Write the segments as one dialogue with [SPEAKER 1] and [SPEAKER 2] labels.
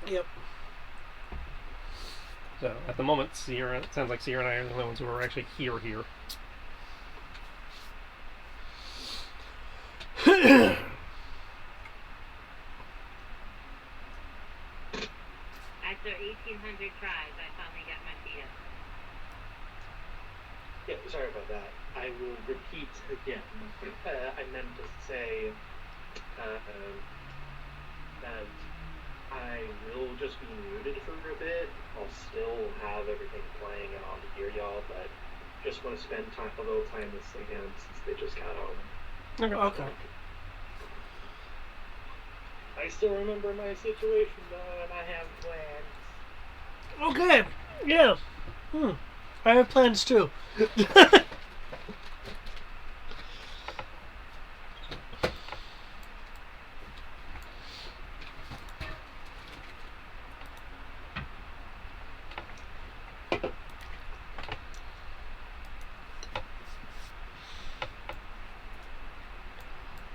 [SPEAKER 1] Yep.
[SPEAKER 2] So at the moment, Sierra, it sounds like Sierra and I are the only ones who are actually here.
[SPEAKER 3] After 1,800 tries, I finally got my feet up.
[SPEAKER 4] Yeah, sorry about that. I will repeat again. I meant to say that I will just be muted for a bit. I'll still have everything playing and on to hear y'all, but just want to spend a little time with Sam since they just got home.
[SPEAKER 1] Okay.
[SPEAKER 4] I still remember my situation though, and I have plans.
[SPEAKER 1] Okay. Yeah. I have plans too.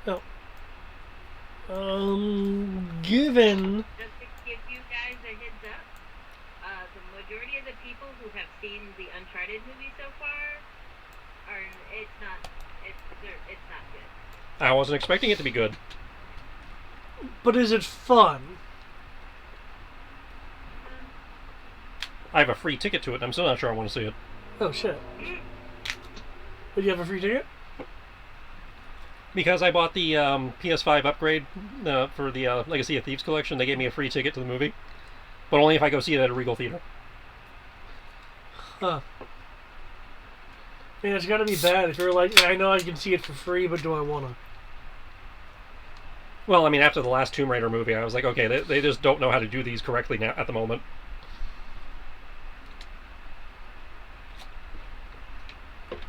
[SPEAKER 1] No. Given.
[SPEAKER 3] Just to give you guys a heads up, the majority of the people who have seen the Uncharted movie so far it's not good.
[SPEAKER 2] I wasn't expecting it to be good.
[SPEAKER 1] But is it fun?
[SPEAKER 2] I have a free ticket to it, and I'm still not sure I want to see it.
[SPEAKER 1] Oh shit. Did you have a free ticket?
[SPEAKER 2] Because I bought the PS5 upgrade for the Legacy of Thieves collection, they gave me a free ticket to the movie. But only if I go see it at a Regal Theater.
[SPEAKER 1] Huh. Yeah, it's gotta be bad if you're like, I know I can see it for free, but do I wanna?
[SPEAKER 2] Well, I mean, after the last Tomb Raider movie, I was like, okay, they just don't know how to do these correctly now at the moment.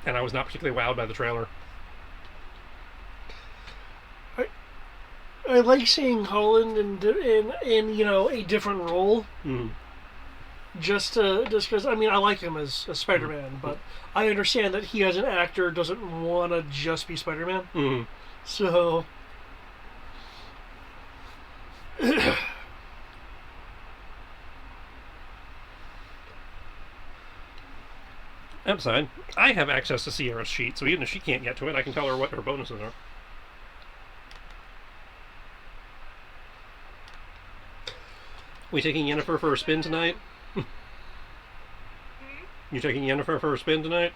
[SPEAKER 2] And I was not particularly wowed by the trailer.
[SPEAKER 1] I like seeing Holland in a different role. Just because I mean I like him as Spider-Man, but I understand that he as an actor doesn't want to just be Spider-Man. So
[SPEAKER 2] Upside, I have access to Sierra's sheet, so even if she can't get to it, I can tell her what her bonuses are. We taking Yennefer for a spin tonight? You taking Yennefer for a spin tonight?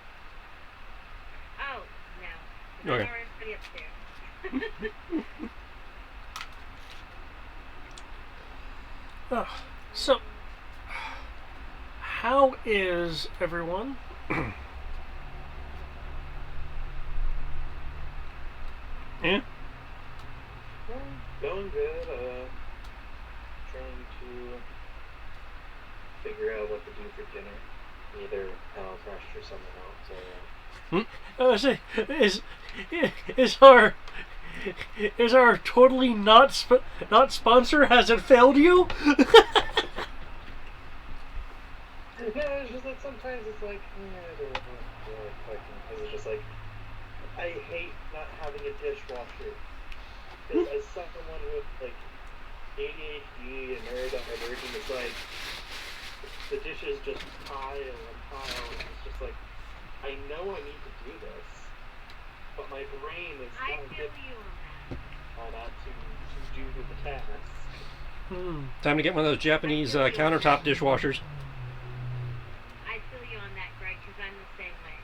[SPEAKER 3] Oh, no.
[SPEAKER 2] Okay.
[SPEAKER 3] Already upstairs.
[SPEAKER 1] so how is everyone?
[SPEAKER 2] Yeah.
[SPEAKER 4] Going good. Trying to figure out what to do for dinner. Either fresh or something else.
[SPEAKER 1] Say, is our totally not sponsor, has it failed you?
[SPEAKER 4] No, it's just that sometimes it's like, I don't know, because it's just like, I hate not having a dishwasher. Because as someone with like ADHD and neurodivergent, it's like the dishes just pile and pile, and it's just like, I know I need to do this, but my brain is
[SPEAKER 3] I
[SPEAKER 4] not
[SPEAKER 3] feel
[SPEAKER 4] get
[SPEAKER 3] you on that.
[SPEAKER 4] to do the task.
[SPEAKER 2] Time to get one of those Japanese countertop dishwashers.
[SPEAKER 3] I feel you on that, Greg, because I'm the same way.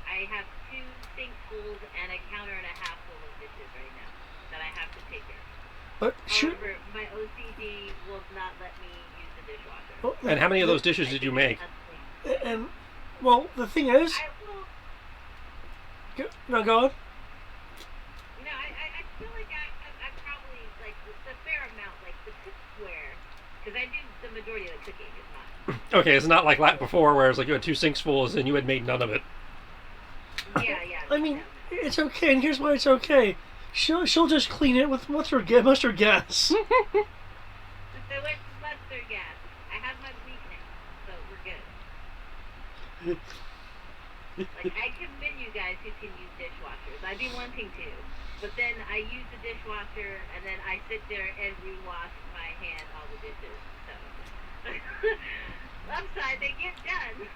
[SPEAKER 3] I have 2 sinkfuls and a counter and a half full of dishes right now that I have to take care of.
[SPEAKER 1] But
[SPEAKER 3] However, my OCD will not let me use the dishwasher.
[SPEAKER 2] And how many of those dishes did you make?
[SPEAKER 1] And well, the thing is,
[SPEAKER 3] I will.
[SPEAKER 1] no, go on.
[SPEAKER 3] I feel like I probably like the fair amount, like the cookware, because I do the majority of the cooking is mine.
[SPEAKER 2] Okay, it's not like that before, where it's like you had 2 sinks full and you had made none of it.
[SPEAKER 3] Yeah.
[SPEAKER 1] I mean, it's okay, and here's why it's okay. She'll just clean it with mustard gas.
[SPEAKER 3] So it's mustard gas. I have my bleach now, so we're good. Like, I commend you guys who can use dishwashers. I'd be wanting to, but then I use the dishwasher and then I sit there and rewash my hand all the dishes. Upside, they get done.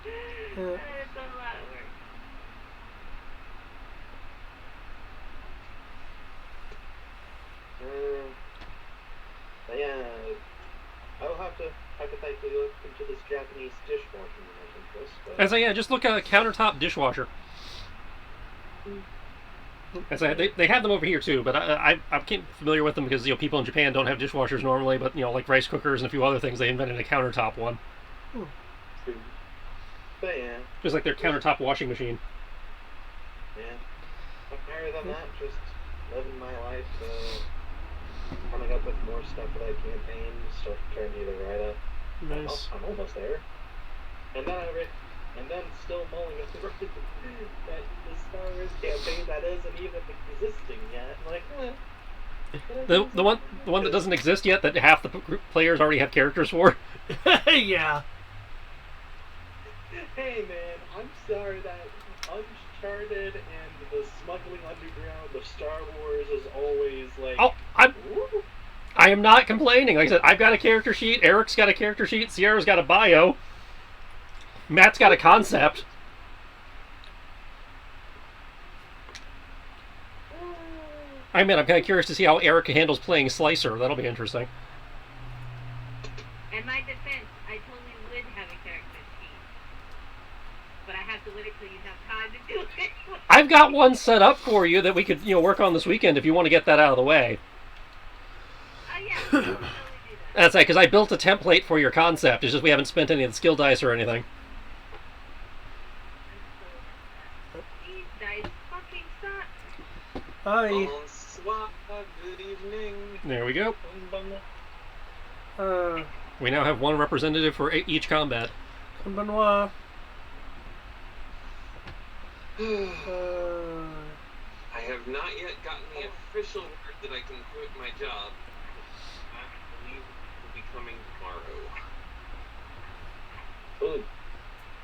[SPEAKER 1] Yeah.
[SPEAKER 3] It's a lot of work.
[SPEAKER 4] But yeah, I'll have to hypothetically look into this Japanese dishwasher you mentioned, Chris. But
[SPEAKER 2] As I just look at a countertop dishwasher. As they have them over here too, but I'm familiar with them because people in Japan don't have dishwashers normally, but like rice cookers and a few other things, they invented a countertop one.
[SPEAKER 4] true. But yeah,
[SPEAKER 2] Just like their countertop washing machine.
[SPEAKER 4] yeah. Other than that, just living my life. Coming up with more stuff that I campaign, stuff trying to either write up.
[SPEAKER 1] Nice.
[SPEAKER 4] I'm almost there. And then still mulling over that the Star Wars campaign that isn't even existing yet. I'm like,
[SPEAKER 2] The one that doesn't exist yet, that half the players already have characters for.
[SPEAKER 1] Yeah.
[SPEAKER 4] Hey man, I'm sorry that Uncharted and the smuggling underground of Star Wars is always like.
[SPEAKER 2] Oh,
[SPEAKER 4] Ooh.
[SPEAKER 2] I am not complaining. Like I said, I've got a character sheet. Eric's got a character sheet. Sierra's got a bio. Matt's got a concept. I'm kind of curious to see how Eric handles playing Slicer. That'll be interesting.
[SPEAKER 3] In my defense, I totally would have a character sheet. But I have to wait until you have time to do it.
[SPEAKER 2] I've got one set up for you that we could work on this weekend if you want to get that out of the way.
[SPEAKER 3] Oh yeah, I'll totally do that.
[SPEAKER 2] That's right, because I built a template for your concept. It's just we haven't spent any of the skill dice or anything.
[SPEAKER 3] These dice fucking suck.
[SPEAKER 1] Hi.
[SPEAKER 4] Bonsoir, good evening.
[SPEAKER 2] There we go.
[SPEAKER 1] Uh,
[SPEAKER 2] We now have one representative for each combat.
[SPEAKER 1] Benoit.
[SPEAKER 5] I have not yet gotten the official word that I can quit my job. I believe it will be coming tomorrow.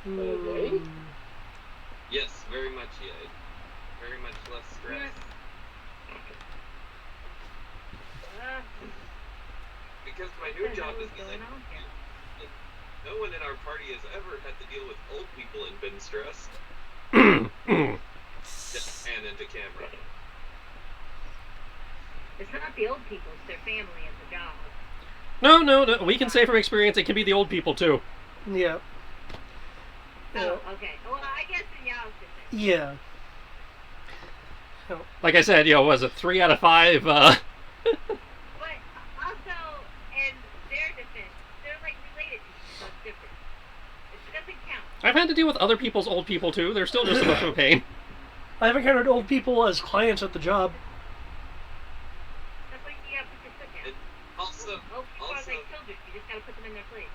[SPEAKER 4] Okay.
[SPEAKER 5] Yes, very much yet. Very much less stress. Because my new job is
[SPEAKER 3] going on here?
[SPEAKER 5] no one in our party has ever had to deal with old people and been stressed. Just hand into camera.
[SPEAKER 3] It's not the old people, it's their family at the job.
[SPEAKER 2] No. We can say from experience it can be the old people too.
[SPEAKER 1] Yeah.
[SPEAKER 3] Oh, okay. Well, I guess in y'all's defense.
[SPEAKER 1] Yeah.
[SPEAKER 2] Like I said, was it 3 out of 5?
[SPEAKER 3] But also, in their defense, they're like related to you, so it's different. It doesn't count.
[SPEAKER 2] I've had to deal with other people's old people too. They're still just as much of a pain.
[SPEAKER 1] I've encountered old people as clients at the job.
[SPEAKER 3] That's why you gotta put your foot down.
[SPEAKER 5] And also,
[SPEAKER 3] Old people are like children, you just gotta put them in their place.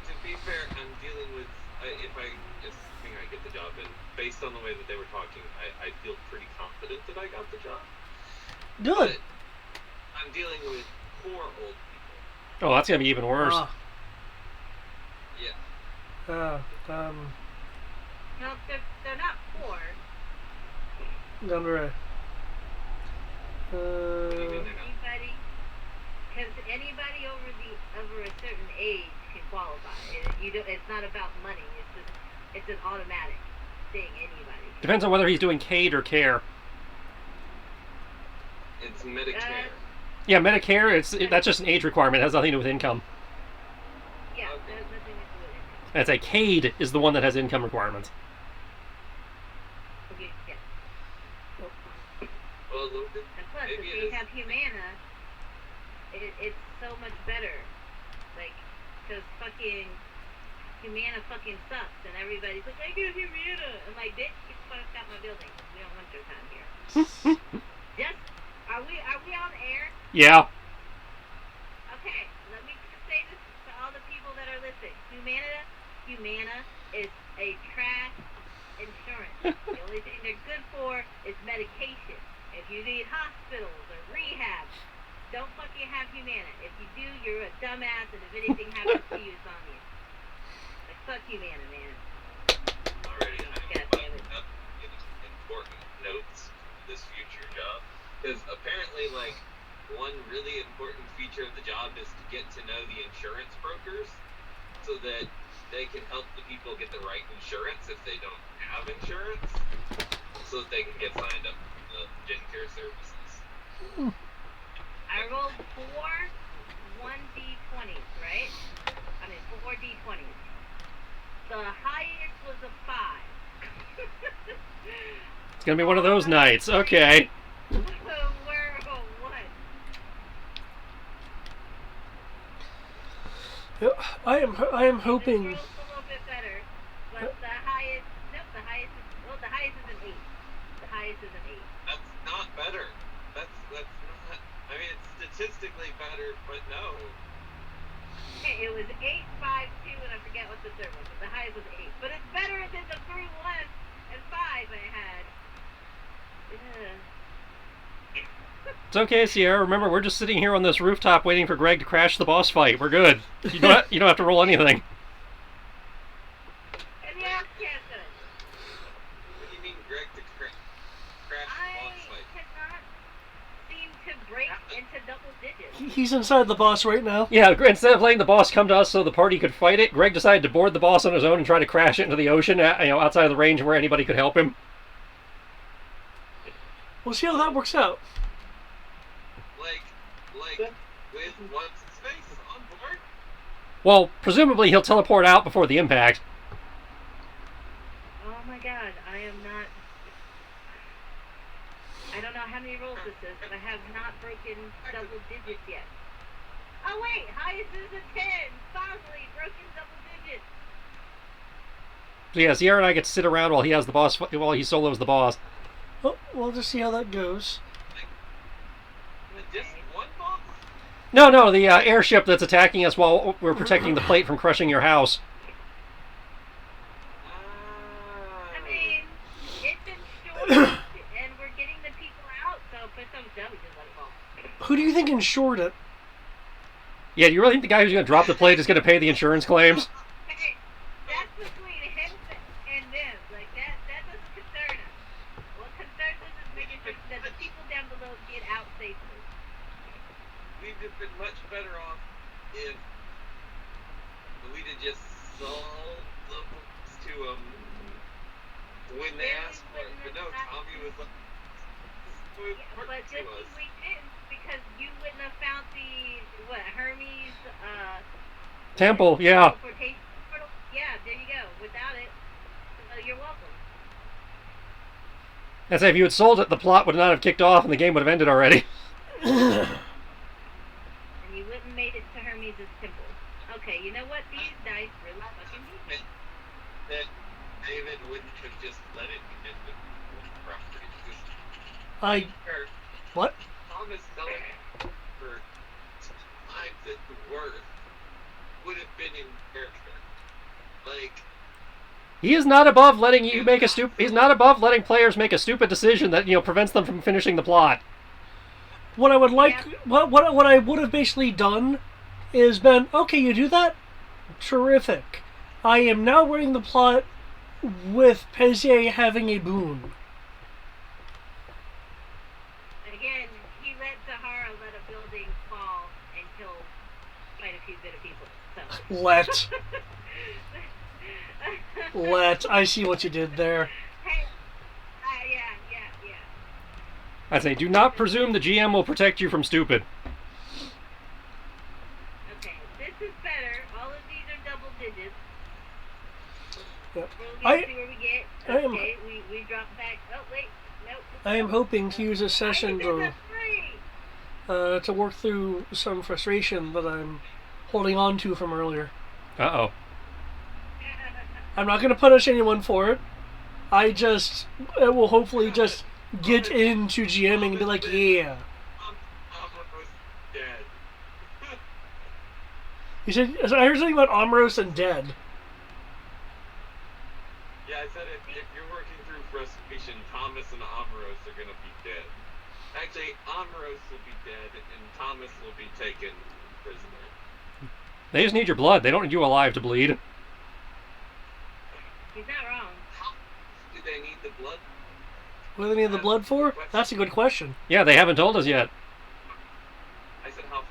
[SPEAKER 5] to be fair, I'm dealing with, assuming I get the job, and based on the way that they were talking, I feel pretty confident that I got the job.
[SPEAKER 1] Good.
[SPEAKER 5] But I'm dealing with poor old people.
[SPEAKER 2] Oh, that's gonna be even worse.
[SPEAKER 5] Yeah.
[SPEAKER 3] No, they're not poor.
[SPEAKER 1] Number.
[SPEAKER 5] What do you mean they're not?
[SPEAKER 3] Anybody, because anybody over a certain age can qualify. It's not about money. It's an automatic thing. Anybody.
[SPEAKER 2] Depends on whether he's doing CADE or CARE.
[SPEAKER 5] It's Medicare.
[SPEAKER 2] Yeah, Medicare, that's just an age requirement. It has nothing to do with income.
[SPEAKER 3] Yeah,
[SPEAKER 5] Okay.
[SPEAKER 3] that has nothing to do with it.
[SPEAKER 2] That's a CADE is the one that has income requirements.
[SPEAKER 3] Okay, yeah.
[SPEAKER 5] Well, look,
[SPEAKER 3] And plus,
[SPEAKER 5] maybe
[SPEAKER 3] if
[SPEAKER 5] it
[SPEAKER 3] they
[SPEAKER 5] is.
[SPEAKER 3] have Humana, it's so much better. Like, because fucking Humana fucking sucks, and everybody's like, I get Humana. I'm like, bitch, get the fuck out my building. We don't want your time here. Just, are we on air?
[SPEAKER 2] Yeah.
[SPEAKER 3] Okay, let me just say this to all the people that are listening. Humana is a trash insurance. The only thing they're good for is medication. If you need hospitals or rehab, don't fucking have Humana. If you do, you're a dumbass, and if anything happens to you, it's on you. Like, fuck Humana, man.
[SPEAKER 5] Already,
[SPEAKER 3] God damn it.
[SPEAKER 5] important notes for this future job. Because apparently, like, one really important feature of the job is to get to know the insurance brokers so that they can help the people get the right insurance if they don't have insurance, so that they can get signed up for the gen care services.
[SPEAKER 3] I rolled 1d20s, right? I mean, 4d20s. The highest was a 5.
[SPEAKER 2] It's gonna be one of those nights. Okay.
[SPEAKER 3] We're a 1.
[SPEAKER 1] I am hoping.
[SPEAKER 3] This roll's a little bit better, but the highest, nope, the highest is an 8. The highest is an 8.
[SPEAKER 5] That's not better. That's not. I mean, it's statistically better, but no.
[SPEAKER 3] Okay, it was 8, 5, 2, and I forget what the third one, but the highest was 8. But it's better than the 3, 1, and 5 I had. Ugh.
[SPEAKER 2] It's okay, Sierra. Remember, we're just sitting here on this rooftop waiting for Greg to crash the boss fight. We're good. You don't have to roll anything.
[SPEAKER 3] And yeah, yes,
[SPEAKER 5] What do you mean, Greg, to crash the
[SPEAKER 3] I
[SPEAKER 5] boss fight?
[SPEAKER 3] cannot seem to break into double digits.
[SPEAKER 1] He's inside the boss right now.
[SPEAKER 2] Yeah, instead of letting the boss come to us so the party could fight it, Greg decided to board the boss on his own and try to crash it into the ocean, outside of the range where anybody could help him.
[SPEAKER 1] We'll see how that works out.
[SPEAKER 5] Like, with what's his face on board?
[SPEAKER 2] Well, presumably he'll teleport out before the impact.
[SPEAKER 3] Oh my god, I am not... I don't know how many rolls this is, but I have not broken double digits yet. Oh wait, highest is a 10! Finally, broken double digits!
[SPEAKER 2] So yeah, Sierra and I get to sit around while he has the boss, while he solos the boss.
[SPEAKER 1] Well, we'll just see how that goes.
[SPEAKER 5] With just one boss?
[SPEAKER 2] No, the airship that's attacking us while we're protecting the plate from crushing your house.
[SPEAKER 3] I mean, it's been short, and we're getting the people out, so put some dough, just let it fall.
[SPEAKER 1] Who do you think insured it?
[SPEAKER 2] Yeah, do you really think the guy who's going to drop the plate is going to pay the insurance claims?
[SPEAKER 3] Hey, that's between him and them. Like, that doesn't concern us. What concerns us is making sure that the people down below get out safely.
[SPEAKER 5] We'd have been much better off if we'd have just sold the books to them when they asked for it. But no, Tommy was like,
[SPEAKER 3] But this
[SPEAKER 5] to us.
[SPEAKER 3] we didn't, because you wouldn't have found the, Hermes,
[SPEAKER 2] Temple, yeah.
[SPEAKER 3] teleportation portal? Yeah, there you go. Without it, you're welcome.
[SPEAKER 2] I'd say if you had sold it, the plot would not have kicked off and the game would have ended already.
[SPEAKER 3] And you wouldn't have made it to Hermes' temple. Okay, you know what? These dice really fucking need me.
[SPEAKER 5] That David wouldn't have just let it get the property.
[SPEAKER 1] What?
[SPEAKER 5] Thomas selling for times its worth would have been in character. Like,
[SPEAKER 2] He is not above letting you make a He's not above letting players make a stupid decision that prevents them from finishing the plot.
[SPEAKER 1] What I would like, what I would have basically done is been, okay, you do that? Terrific. I am now running the plot with Pezier having a boon.
[SPEAKER 3] Again, he let Sahara let a building fall and kill quite a few bit of people. So.
[SPEAKER 1] Let. I see what you did there.
[SPEAKER 3] Hey, yeah.
[SPEAKER 2] I'd say, do not presume the GM will protect you from stupid.
[SPEAKER 3] Okay, this is better. All of these are double digits.
[SPEAKER 1] Yep.
[SPEAKER 3] We'll see where we get.
[SPEAKER 1] I am-
[SPEAKER 3] Okay, we dropped back. Oh, wait. Nope.
[SPEAKER 1] I am hoping to use a session
[SPEAKER 3] This is
[SPEAKER 1] to work through some frustration that I'm holding on to from earlier.
[SPEAKER 2] Uh-oh.
[SPEAKER 1] I'm not going to punish anyone for it. I will hopefully just get into GMing and be like, yeah.
[SPEAKER 5] was dead.
[SPEAKER 1] You said, I heard something about Amros and dead.
[SPEAKER 5] Yeah, I said if you're working through frustration, Thomas and Amros are gonna be dead. Actually, Amros will be dead, and Thomas will be taken prisoner.
[SPEAKER 2] They just need your blood. They don't need you alive to bleed.
[SPEAKER 3] He's not wrong.
[SPEAKER 5] How do they need the blood?
[SPEAKER 1] What do they need the blood for? That's a good question.
[SPEAKER 2] Yeah, they haven't told us yet.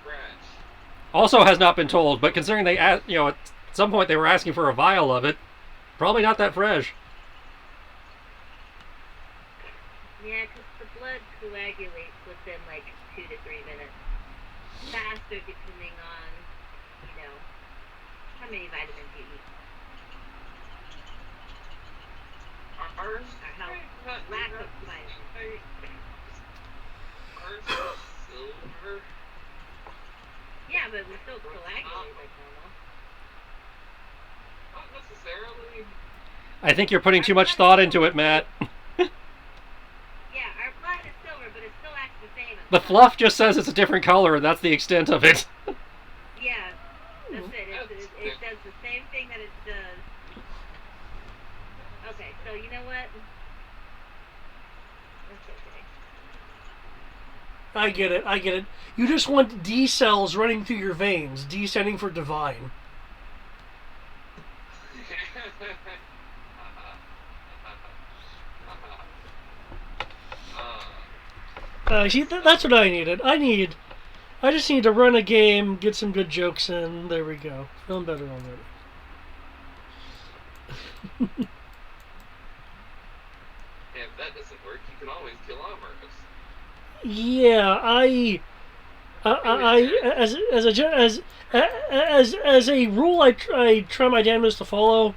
[SPEAKER 5] fresh.
[SPEAKER 2] Also has not been told, but considering they, at some point they were asking for a vial of it, probably not that fresh.
[SPEAKER 3] Yeah, because the blood coagulates within like 2 to 3 minutes. Faster depending on, how many vitamins you eat.
[SPEAKER 5] Ours?
[SPEAKER 3] Or how lack of vitamins.
[SPEAKER 5] Ours is silver.
[SPEAKER 3] Yeah, but we still coagulate like normal.
[SPEAKER 5] Not necessarily.
[SPEAKER 2] I think you're putting too much thought into it, Matt.
[SPEAKER 3] Yeah, our blood is silver, but it still acts the same.
[SPEAKER 2] The fluff just says it's a different color, and that's the extent of it.
[SPEAKER 3] Yeah, that's it. It does the same thing that it does. Okay, so you know what? That's okay.
[SPEAKER 1] I get it. You just want D cells running through your veins, D standing for divine. See, that's what I needed. I just need to run a game, get some good jokes in. There we go. Feeling better already.
[SPEAKER 5] If that doesn't work, you can always kill Amorous.
[SPEAKER 1] Yeah, as a rule, I try my damnedest to follow.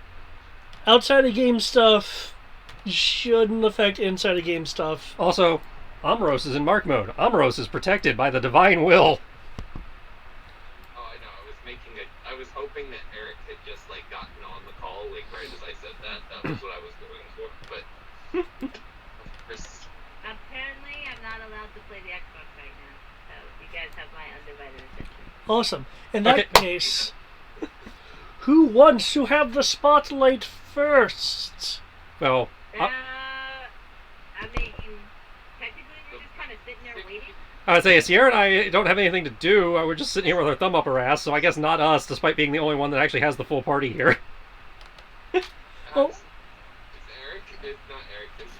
[SPEAKER 1] Outside of game stuff shouldn't affect inside of game stuff.
[SPEAKER 2] Also, Amros is in mark mode. Amros is protected by the divine will.
[SPEAKER 5] Oh, I know. I was hoping that Eric had just gotten on the call right as I said that. That was what I was going for. But
[SPEAKER 3] apparently, I'm not allowed to play the Xbox right now. So you guys have my undivided attention.
[SPEAKER 1] Awesome. In that case, who wants to have the spotlight first?
[SPEAKER 2] Well,
[SPEAKER 3] I mean, technically, we're just kind of sitting there waiting.
[SPEAKER 2] I would say Sierra and I don't have anything to do. We're just sitting here with our thumb up our ass, so I guess not us, despite being the only one that actually has the full party here.
[SPEAKER 1] Oh.
[SPEAKER 5] Is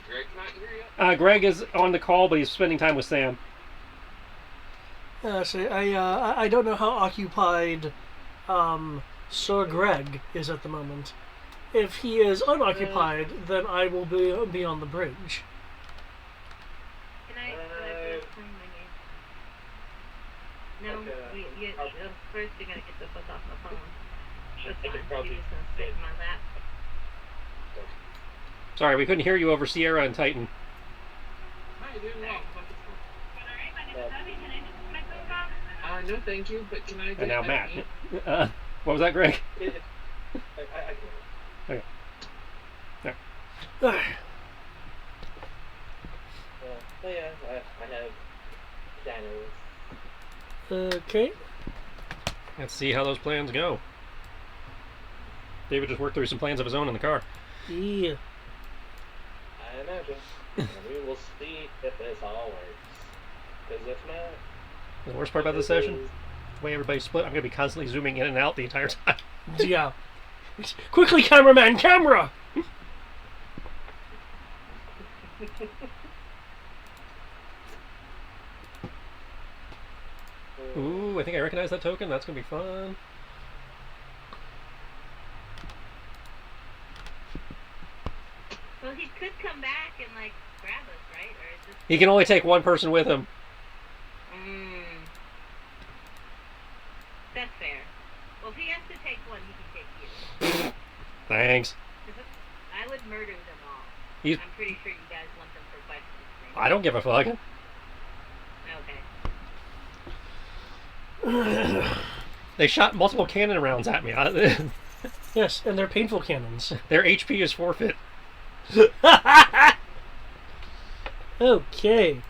[SPEAKER 5] Greg not here yet?
[SPEAKER 2] Greg is on the call, but he's spending time with Sam.
[SPEAKER 1] See, I don't know how occupied Sir Greg is at the moment. If he is unoccupied, then I will be on the bridge.
[SPEAKER 3] Can I play my game? No, first you're gonna get the book off my phone. That's fine. You're just gonna sit in my lap.
[SPEAKER 2] Sorry, we couldn't hear you over Sierra and Titan.
[SPEAKER 5] Hi, doing well.
[SPEAKER 6] No, thank you, but can I get
[SPEAKER 2] And now
[SPEAKER 6] an
[SPEAKER 2] Matt.
[SPEAKER 6] eat?
[SPEAKER 2] What was that, Greg?
[SPEAKER 4] I
[SPEAKER 2] Okay.
[SPEAKER 4] But yeah, I have dinos.
[SPEAKER 1] Okay.
[SPEAKER 2] Let's see how those plans go. David just worked through some plans of his own in the car.
[SPEAKER 1] Yeah.
[SPEAKER 4] I imagine. And we will see if this all works. Because if not...
[SPEAKER 2] The worst part about this session? The way everybody's split, I'm going to be constantly zooming in and out the entire time.
[SPEAKER 1] Yeah. Quickly, cameraman, camera!
[SPEAKER 2] Ooh, I think I recognize that token. That's going to be fun.
[SPEAKER 3] Well, he could come back and grab us, right? Or is this?
[SPEAKER 2] He can only take one person with him.
[SPEAKER 3] That's fair. Well, if he has to take one, he can take you.
[SPEAKER 2] Thanks.
[SPEAKER 3] I would murder them all.
[SPEAKER 2] He's,
[SPEAKER 3] I'm pretty sure you guys want them for questions. Right?
[SPEAKER 2] I don't give a fuck.
[SPEAKER 3] Okay.
[SPEAKER 2] They shot multiple cannon rounds at me.
[SPEAKER 1] Yes, and they're painful cannons.
[SPEAKER 2] Their HP is forfeit.
[SPEAKER 1] Okay.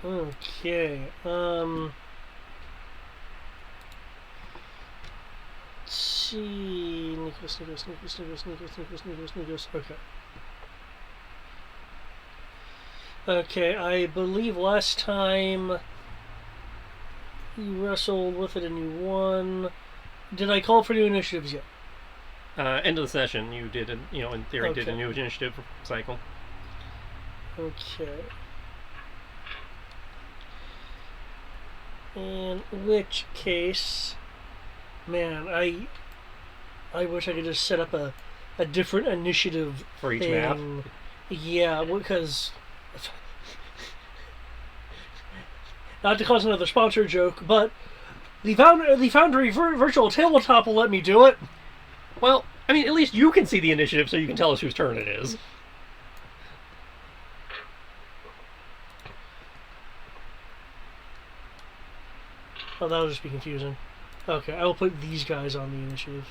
[SPEAKER 1] Okay. Let's see. Nikos. Okay. Okay, I believe last time you wrestled with it and you won. Did I call for new initiatives yet?
[SPEAKER 2] End of the session, you did, in theory, did a
[SPEAKER 1] Okay.
[SPEAKER 2] new initiative cycle.
[SPEAKER 1] Okay. In which case, man, I wish I could just set up a different initiative
[SPEAKER 2] For each
[SPEAKER 1] thing.
[SPEAKER 2] map?
[SPEAKER 1] Yeah, because not to cause another sponsor joke, but the Foundry Virtual Tabletop will let me do it.
[SPEAKER 2] Well, I mean, at least you can see the initiative so you can tell us whose turn it is.
[SPEAKER 1] Oh, that'll just be confusing. Okay, I will put these guys on the initiative.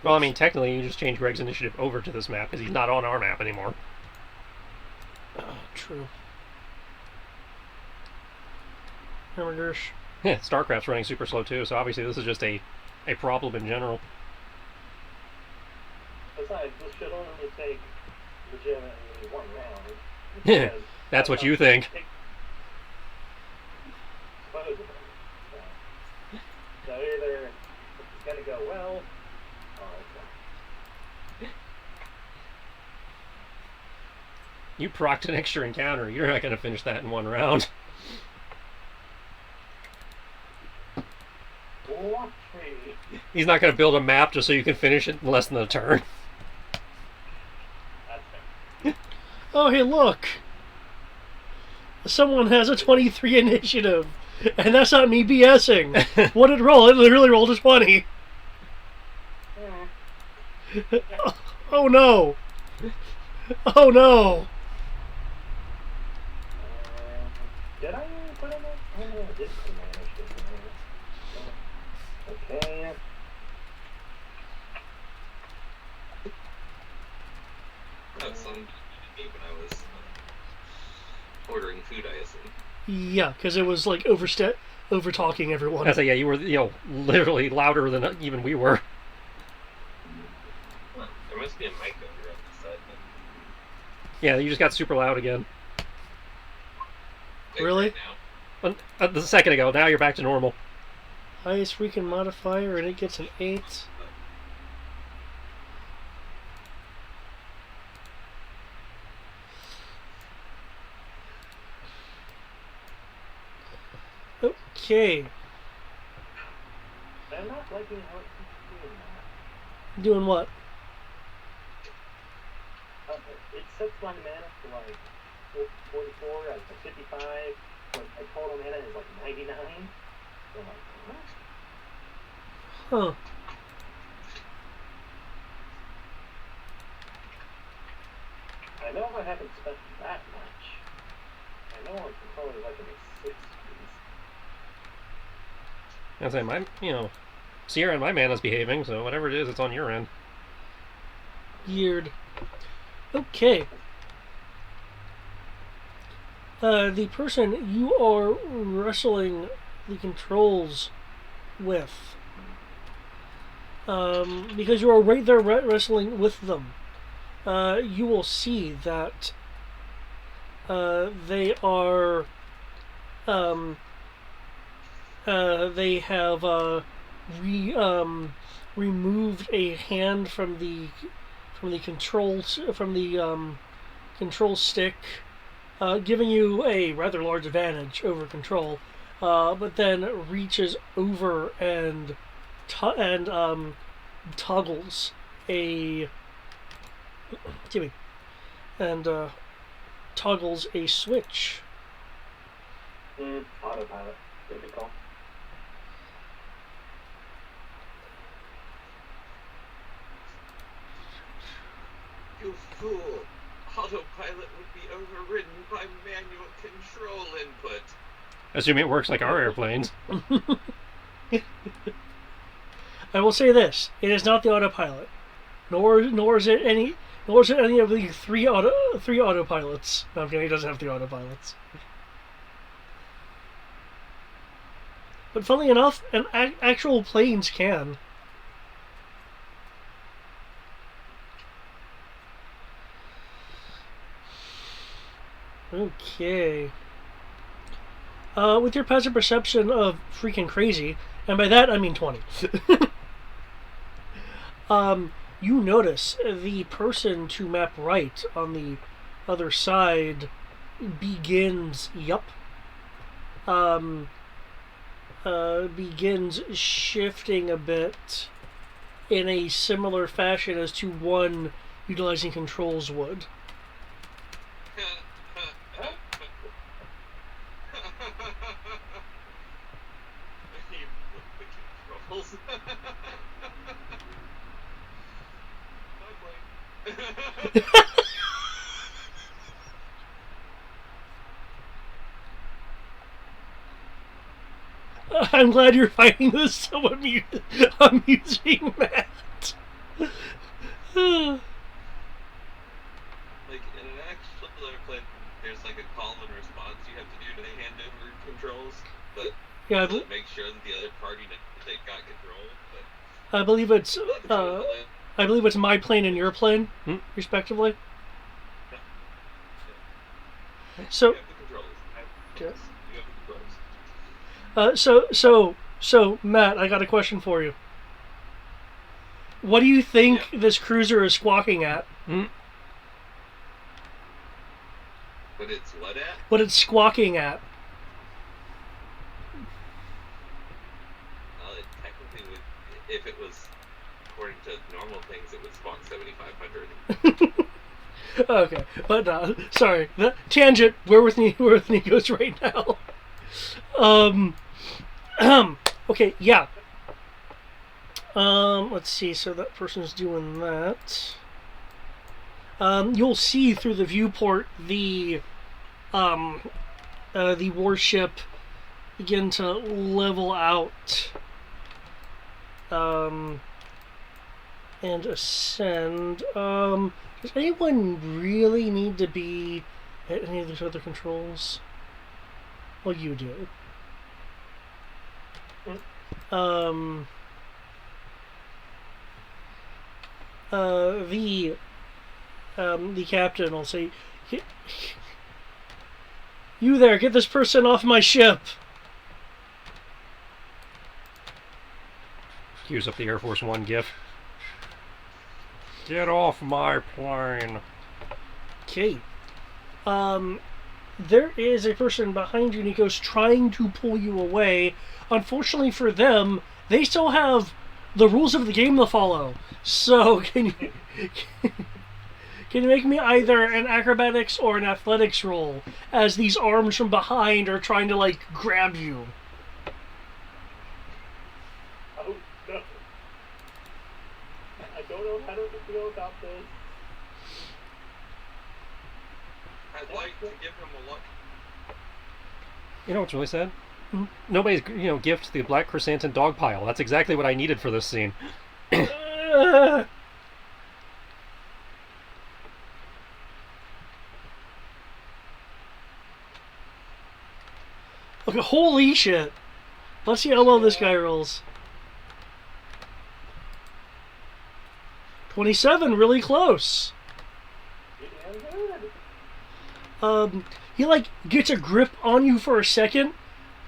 [SPEAKER 2] Well, I mean, technically, you just change Greg's initiative over to this map because he's not on our map anymore.
[SPEAKER 1] True. Hamburgers.
[SPEAKER 2] Yeah, StarCraft's running super slow too, so obviously this is just a problem in general.
[SPEAKER 4] Besides, this should only take legitimately one round.
[SPEAKER 2] Yeah,
[SPEAKER 4] because
[SPEAKER 2] that's what you think.
[SPEAKER 4] Supposedly. So either it's going to go well, or it's not.
[SPEAKER 2] You procced an extra encounter. You're not going to finish that in one round. He's not going to build a map just so you can finish it in less than a turn.
[SPEAKER 4] That's fair.
[SPEAKER 1] Oh, hey, look! Someone has a 23 initiative, and that's not me BSing. What did it roll? It literally rolled a 20. Oh no! Oh no!
[SPEAKER 4] Did I put in it? Oh no, I did put in my initiative. Okay.
[SPEAKER 5] That sounded me when I was ordering food, I assume.
[SPEAKER 1] Yeah, because it was like over talking everyone.
[SPEAKER 2] I say, yeah, you were, literally louder than even we were.
[SPEAKER 5] Huh, there must be a mic over on this side.
[SPEAKER 2] Yeah, you just got super loud again.
[SPEAKER 5] Wait,
[SPEAKER 1] Really?
[SPEAKER 5] right now?
[SPEAKER 2] A second ago. Now you're back to normal.
[SPEAKER 1] Highest freaking modifier, and it gets an 8. Okay.
[SPEAKER 4] I'm not liking how it keeps doing that.
[SPEAKER 1] Doing what?
[SPEAKER 4] It sets my mana to like 44 out of 55, but my total mana is like 99. So I'm like, what?
[SPEAKER 1] Huh.
[SPEAKER 4] I know I haven't spent that much. I know I'm probably like in the 60s.
[SPEAKER 2] I say, Sierra and my mana's behaving, so whatever it is, it's on your end.
[SPEAKER 1] Weird. Okay. The person you are wrestling the controls with, because you are right there wrestling with them, you will see that they are, they have removed a hand from the control stick, giving you a rather large advantage over control, but then reaches over and toggles a toggles a switch.
[SPEAKER 4] Autopilot. Typical.
[SPEAKER 5] You fool! Autopilot would be overridden by manual control input.
[SPEAKER 2] Assuming it works like our airplanes.
[SPEAKER 1] I will say this: it is not the autopilot, nor is it any of the three autopilots. No, I'm kidding. He doesn't have 3 autopilots. But funnily enough, actual planes can. Okay. With your passive perception of freaking crazy, and by that I mean 20, you notice the person to map right on the other side begins, begins shifting a bit in a similar fashion as to one utilizing controls would. I'm glad you're finding this so amusing, Matt.
[SPEAKER 5] Like in an actual play, there's like a call and response you have to do to hand over controls, but
[SPEAKER 1] Yeah,
[SPEAKER 5] to make sure that the other party knows they got control. But
[SPEAKER 1] I believe it's my plane and your plane, respectively. So,
[SPEAKER 5] you have the controls. You have the controls.
[SPEAKER 1] so Matt, I got a question for you. What do you think this cruiser is squawking at?
[SPEAKER 5] But it's what at?
[SPEAKER 1] What it's squawking at?
[SPEAKER 5] It technically would, if it was according to normal things, it would squawk 7,500.
[SPEAKER 1] Okay, but sorry, the tangent. Where with Nico's right now. Okay, yeah. Let's see. So that person's doing that. You'll see through the viewport the warship begin to level out and ascend. Does anyone really need to be at any of these other controls? Well, you do. The captain will say, "You there, get this person off my ship."
[SPEAKER 2] Cues up the Air Force One gif. Get off my plane.
[SPEAKER 1] Okay. There is a person behind you, Nikos, trying to pull you away. Unfortunately for them, they still have the rules of the game to follow. So, can you make me either an acrobatics or an athletics roll, as these arms from behind are trying to, like, grab you?
[SPEAKER 4] Oh, no. I don't know how to feel about this.
[SPEAKER 5] I'd like to give him a look.
[SPEAKER 2] You know what's really sad? Nobody's, gifted the Black Chrysanthemum dog pile. That's exactly what I needed for this scene.
[SPEAKER 1] Okay, holy shit. Let's see how well this guy rolls. 27, really close. He like gets a grip on you for a second,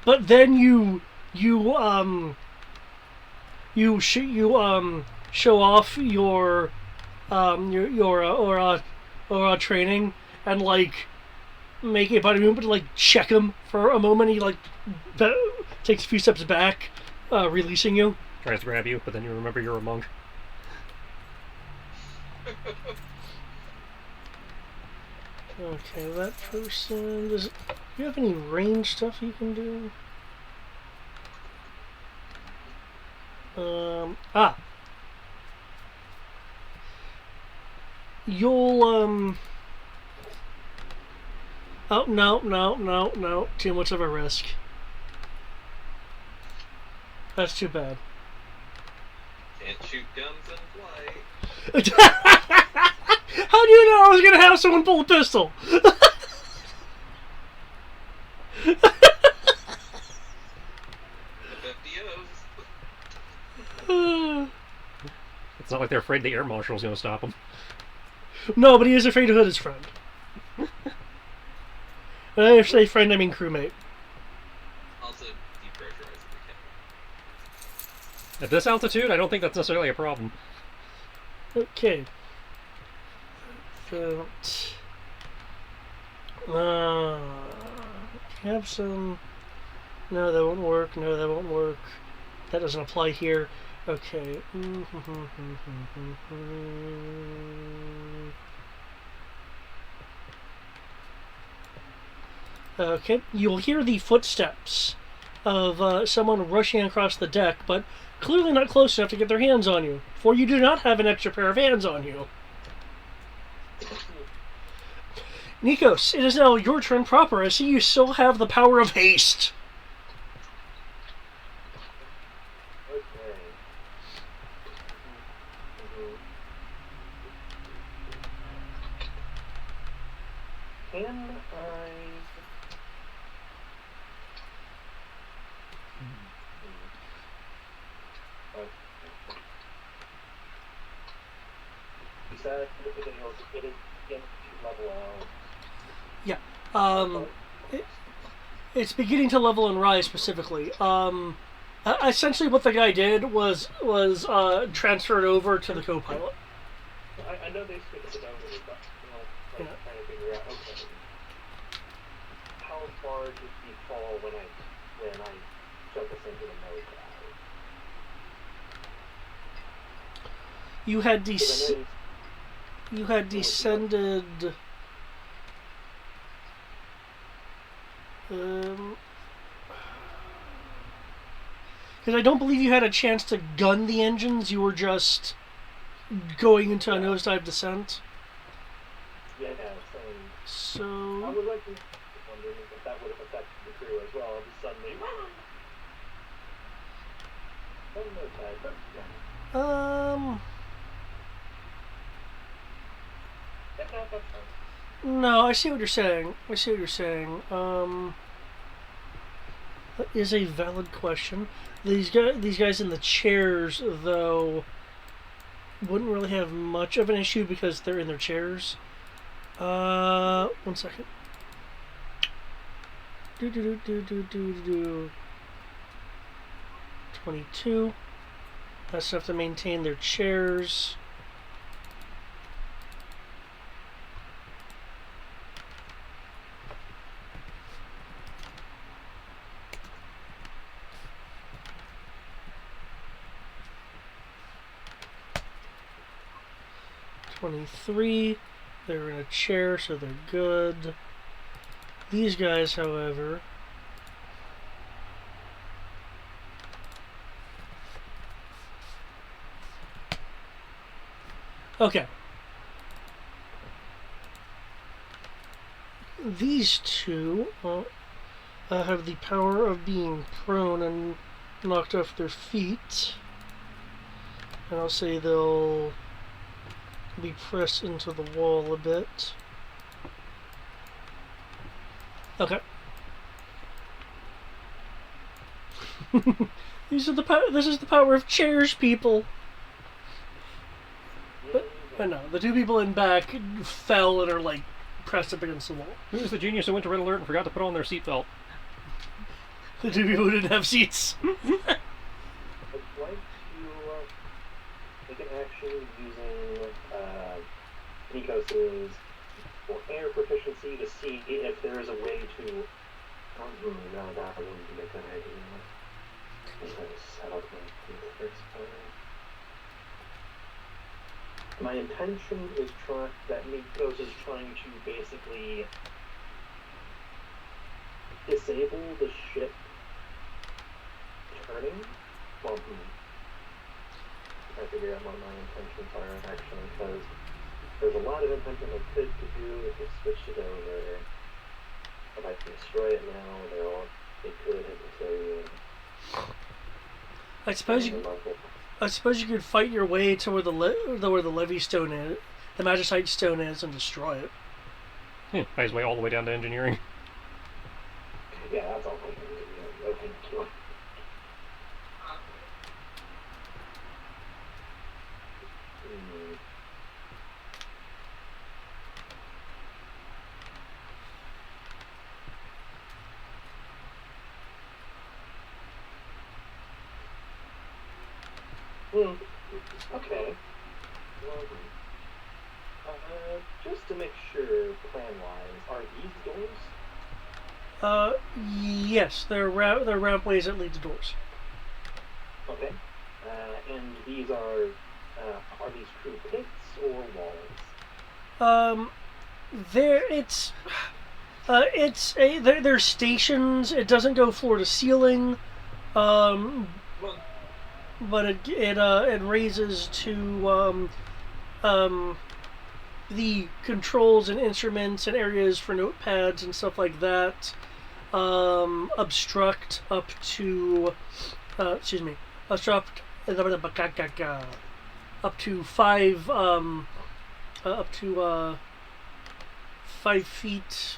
[SPEAKER 1] but then you show off your aura training and like make a body movement to like check him for a moment. He like takes a few steps back, releasing you.
[SPEAKER 2] Tries to grab you, but then you remember you're a monk.
[SPEAKER 1] Okay, that person do you have any range stuff you can do? You'll oh no, too much of a risk. That's too bad.
[SPEAKER 5] Can't shoot guns in flight.
[SPEAKER 1] How do you know I was gonna have someone pull a pistol?
[SPEAKER 5] The FDOs.
[SPEAKER 2] It's not like they're afraid the air marshal's going to stop them.
[SPEAKER 1] No, but he is afraid to hit his friend. When I say friend, I mean crewmate.
[SPEAKER 5] Also, depressurizing the cabin.
[SPEAKER 2] At this altitude, I don't think that's necessarily a problem.
[SPEAKER 1] Okay. Have some. No, that won't work. No, that won't work. That doesn't apply here. Okay. Okay, you'll hear the footsteps of someone rushing across the deck, but clearly not close enough to get their hands on you, for you do not have an extra pair of hands on you. Nikos, it is now your turn proper. I see you still have the power of haste.
[SPEAKER 4] Okay. Can I... You said it is getting to level out.
[SPEAKER 1] Yeah. It's beginning to level and rise specifically. Essentially, what the guy did was transferred over to the co-pilot.
[SPEAKER 4] I know they switched it over, but trying to figure out. Okay, how far did he fall when I took us into the nose dive?
[SPEAKER 1] You had descended. Because I don't believe you had a chance to gun the engines. You were just going into a nosedive descent.
[SPEAKER 4] Yeah,
[SPEAKER 1] so.
[SPEAKER 4] I was like wondering if that would have affected the crew as well. All of a sudden,
[SPEAKER 1] No, I see what you're saying. That is a valid question. These guys in the chairs, though, wouldn't really have much of an issue because they're in their chairs. 1 second. 22. That's enough to maintain their chairs. They're in a chair, so they're good. These guys, however, okay. These two have the power of being prone and knocked off their feet. And I'll say they'll be pressed into the wall a bit. Okay. This is the power of chairs, people. But no, the two people in back fell and are like pressed up against the wall.
[SPEAKER 2] Who's the genius who went to red alert and forgot to put on their seatbelt?
[SPEAKER 1] The two people who didn't have seats.
[SPEAKER 4] I'd like to take an action using Nikos's air proficiency to see if there is a way to. No, that wouldn't be a good idea. I'm going to set up my first time. My intention is that Nikos is trying to basically disable the ship turning while I figure out what my intentions are actually, because there's a lot of intention I could do if I switched it over. If I can destroy it now, they could hit the stadium.
[SPEAKER 1] I suppose you could fight your way to where the levy stone is, the magicite stone is, and destroy it.
[SPEAKER 2] Fight his way all the way down to engineering.
[SPEAKER 4] Yeah, that's all I can do. Okay, kill. Okay. Well, just to make sure, plan-wise, are these doors?
[SPEAKER 1] Yes, they're rampways that lead to doors.
[SPEAKER 4] Okay. And these are these true pits or walls?
[SPEAKER 1] They're stations. It doesn't go floor to ceiling,
[SPEAKER 5] Well,
[SPEAKER 1] but it raises to the controls and instruments and areas for notepads and stuff like that. Obstruct up to obstruct up to 5 feet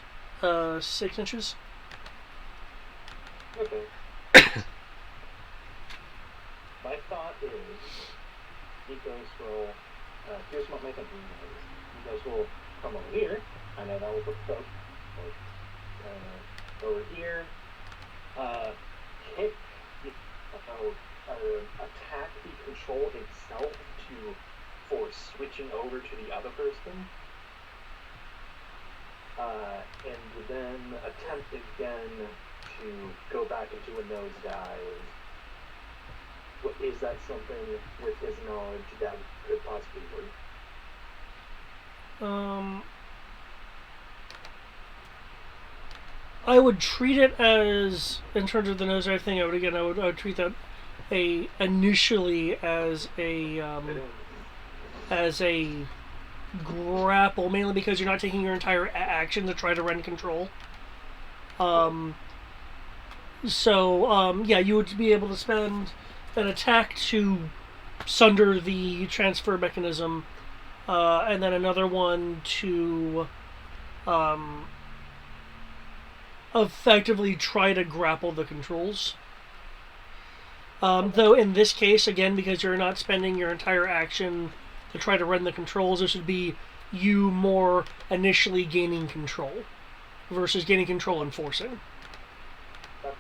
[SPEAKER 1] 6 inches.
[SPEAKER 4] Okay. My thought is, Nikos will. Here's what my thinking is. Nikos will come over here. I know that will put the over here. Hit. Attack the control itself for switching over to the other person. And then attempt again to go back into a nosedive. Is that something with his knowledge that could possibly work?
[SPEAKER 1] I would treat it as, in terms of the nosedive thing, I would treat that initially as a grapple, mainly because you're not taking your entire action to try to rend control. Yeah, you would be able to spend an attack to sunder the transfer mechanism, and then another one to effectively try to grapple the controls. Though in this case, again, because you're not spending your entire action to try to run the controls, this would be you more initially gaining control versus gaining control and forcing.
[SPEAKER 4] Okay.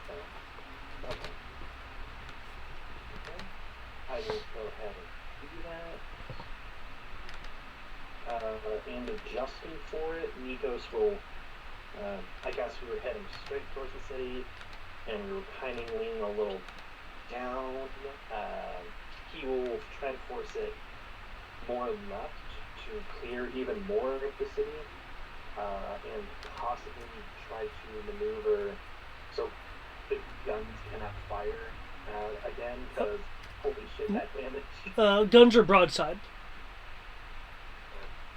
[SPEAKER 4] I will go ahead and do that. And adjusting for it, Nikos will, I guess we were heading straight towards the city, and we were kind of leaning a little down. He will try to force it more left to clear even more of the city, and possibly try to maneuver so the guns cannot fire again, because holy shit, that damage.
[SPEAKER 1] Guns are broadside.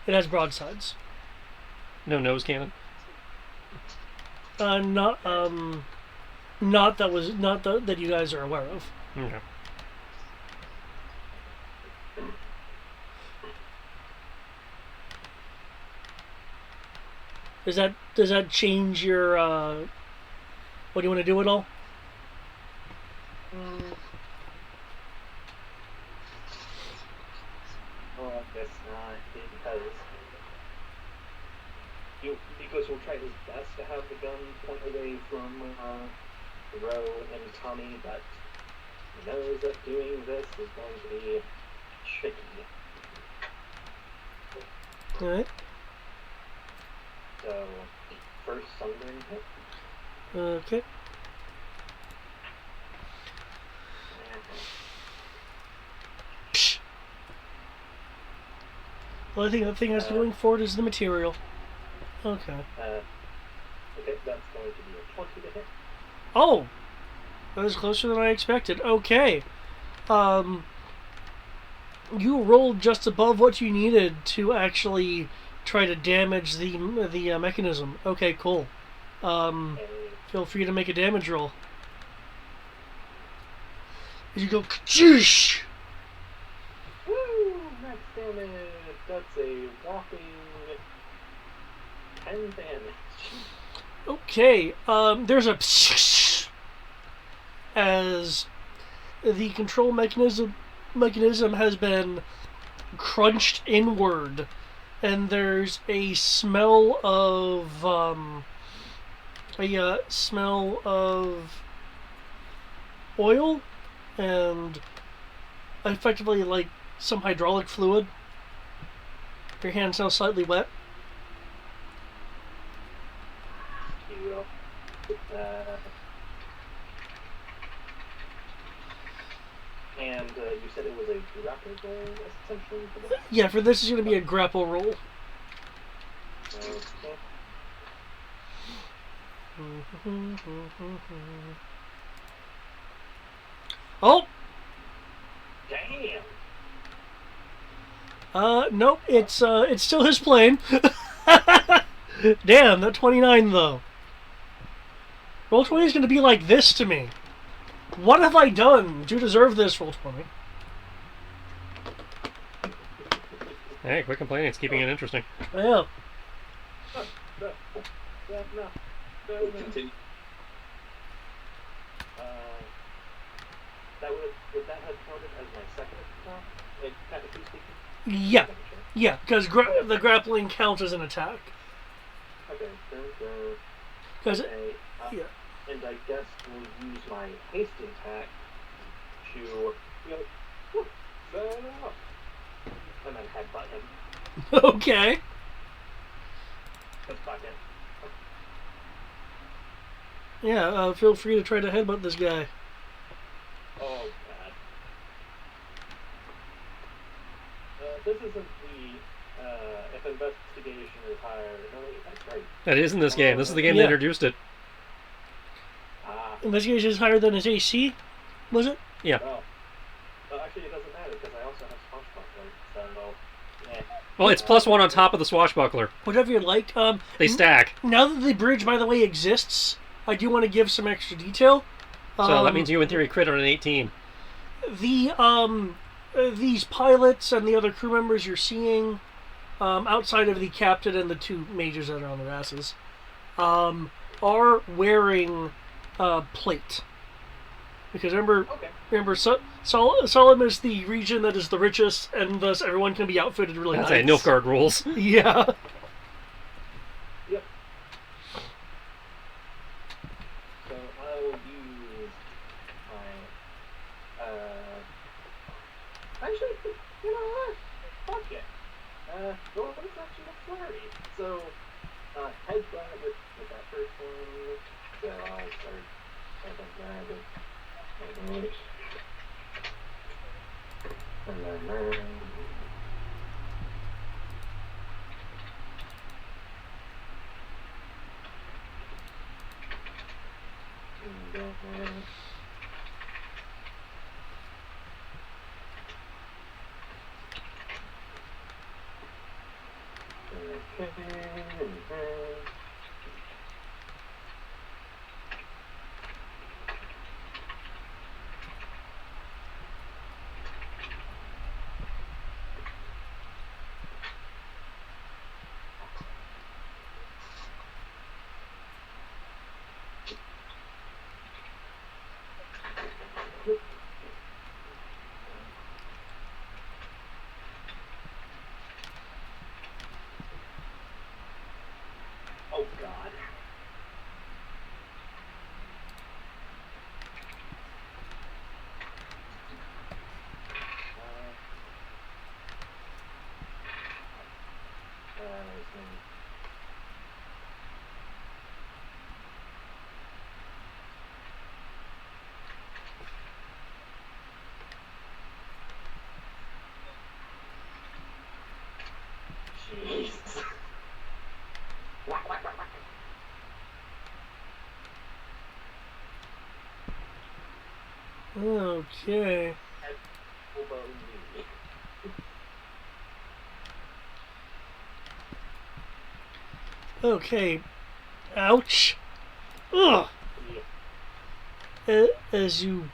[SPEAKER 1] It has broadsides.
[SPEAKER 2] No nose cannon.
[SPEAKER 1] Not that you guys are aware of.
[SPEAKER 2] Okay.
[SPEAKER 1] Does that change your what do you want to do at all?
[SPEAKER 4] Well, I guess not, because we'll try his best to have the gun point away from Roe and Tommy, but he knows that doing this is going to be tricky.
[SPEAKER 1] Alright.
[SPEAKER 4] So, first sundering hit.
[SPEAKER 1] Okay. The only thing that's going for it is the material. Okay.
[SPEAKER 4] Okay, that's going to be a 20 to hit.
[SPEAKER 1] Oh! That was closer than I expected. Okay. You rolled just above what you needed to actually try to damage the mechanism. Okay, cool. Feel free to make a damage roll. You go, ka-choosh!
[SPEAKER 4] Woo! Max damage! That's a whopping 10 damage.
[SPEAKER 1] Okay, there's a as the control mechanism has been crunched inward, and there's a smell of oil and effectively like some hydraulic fluid. Your hand's now slightly wet.
[SPEAKER 4] you will. And you said it was a grapple roll, essentially, for this?
[SPEAKER 1] Yeah, for this is going to be a grapple roll.
[SPEAKER 4] Okay.
[SPEAKER 1] Oh!
[SPEAKER 4] Damn!
[SPEAKER 1] Nope, it's still his plane. Damn, that 29 though. Roll 20 is going to be like this to me. What have I done to deserve this, Roll 20?
[SPEAKER 2] Hey, quit complaining. It's keeping it interesting.
[SPEAKER 1] Yeah.
[SPEAKER 4] No.
[SPEAKER 5] Continue. Would that have counted as my second attack? Like, technically speaking?
[SPEAKER 1] Yeah. Yeah, because the grappling counts as an attack.
[SPEAKER 4] Okay.
[SPEAKER 1] Because
[SPEAKER 4] Okay.
[SPEAKER 1] yeah.
[SPEAKER 4] And I guess we'll use my haste attack to, burn up. And then headbutt him.
[SPEAKER 1] Okay.
[SPEAKER 4] That's fucking.
[SPEAKER 1] Yeah, feel free to try to headbutt this guy.
[SPEAKER 4] Oh, God. This isn't the, if investigation is higher. No, wait, that's right.
[SPEAKER 2] That is in this game. This is the game
[SPEAKER 1] Yeah.
[SPEAKER 2] that introduced it.
[SPEAKER 1] Investigation is higher than his AC, was it?
[SPEAKER 2] Yeah.
[SPEAKER 4] Well, actually, it doesn't matter because I also have swashbuckler, so, yeah.
[SPEAKER 2] Well, it's +1 on top of the swashbuckler.
[SPEAKER 1] Whatever you like.
[SPEAKER 2] They stack.
[SPEAKER 1] Now that the bridge, by the way, exists, I do want to give some extra detail.
[SPEAKER 2] So that means you, in theory, crit on an 18.
[SPEAKER 1] These pilots and the other crew members you're seeing, outside of the captain and the two majors that are on their asses, are wearing plate. Because remember, Solemn is the region that is the richest, and thus everyone can be outfitted really
[SPEAKER 2] That's
[SPEAKER 1] nice.
[SPEAKER 2] a Nilfgaard rules.
[SPEAKER 1] Yeah.
[SPEAKER 4] Yep. So I will use my, actually, you know what? Fuck it. Well, what is actually a flurry? So, headbutt with that first one. So I'll start grab it. And then, oh God. Jeez.
[SPEAKER 1] Okay.
[SPEAKER 4] Elbow knee.
[SPEAKER 1] Okay. Ouch. Ugh. As you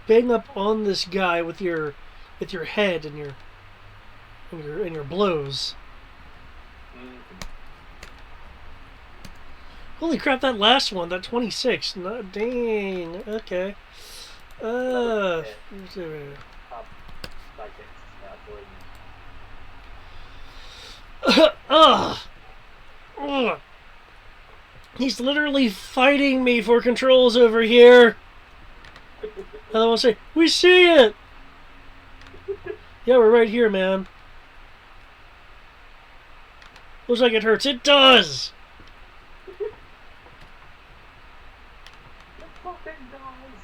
[SPEAKER 1] bang up on this guy with your head and your blows. Holy crap! That last one, that 26. No, dang. Okay. Ugh. Ugh. He's literally fighting me for controls over here. And I want to say, we see it. Yeah, we're right here, man. Looks like it hurts. It does.
[SPEAKER 4] fucking does.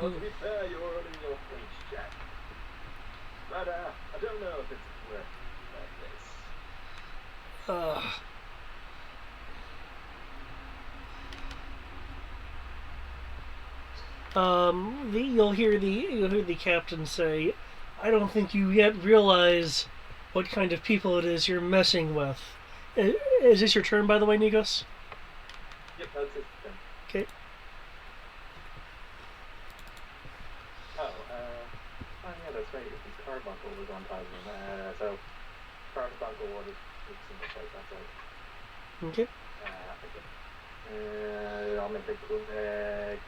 [SPEAKER 4] Well, to be fair, you're earning your paycheck. But, I don't know if it's worth this.
[SPEAKER 1] You'll hear the captain say, "I don't think you yet realize what kind of people it is you're messing with." Is this your turn, by the way, Nikos?
[SPEAKER 4] Yep, that's it.
[SPEAKER 1] Okay.
[SPEAKER 4] Oh, yeah, that's right. The carbuncle was on top of him. So, carbuncle was in the place, that's right.
[SPEAKER 1] Okay.
[SPEAKER 4] I'll make a quick.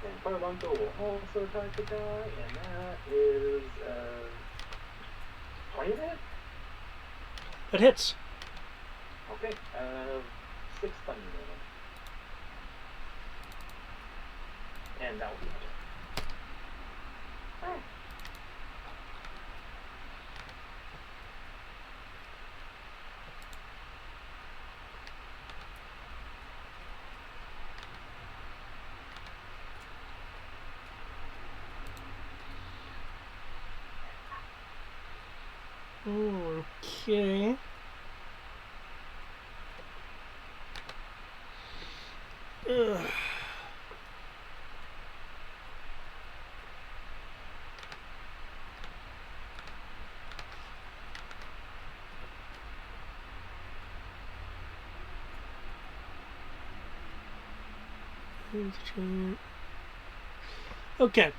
[SPEAKER 4] And carbuncle will also attack the guy, and that is 20 to hit?
[SPEAKER 1] It hits.
[SPEAKER 4] Okay, 6 thunder damage. And that will be my turn.
[SPEAKER 1] Okay. Ugh. Okay.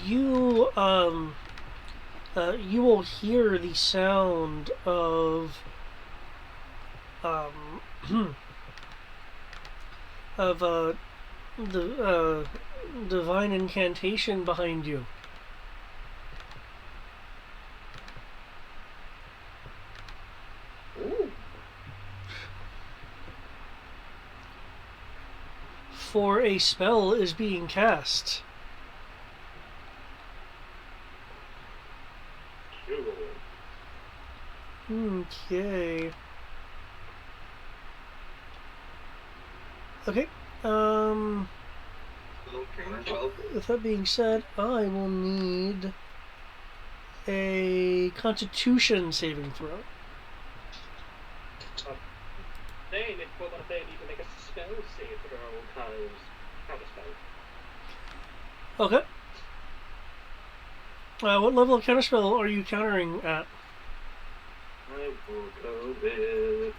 [SPEAKER 1] You you will hear the sound of of the divine incantation behind you.
[SPEAKER 4] Ooh.
[SPEAKER 1] For a spell is being cast. Okay. Okay. With that being said, I will need a Constitution saving throw.
[SPEAKER 2] Then it's what they need to make a spell save throw because counterspell.
[SPEAKER 1] Okay. What level of counterspell are you countering at?
[SPEAKER 4] I will go with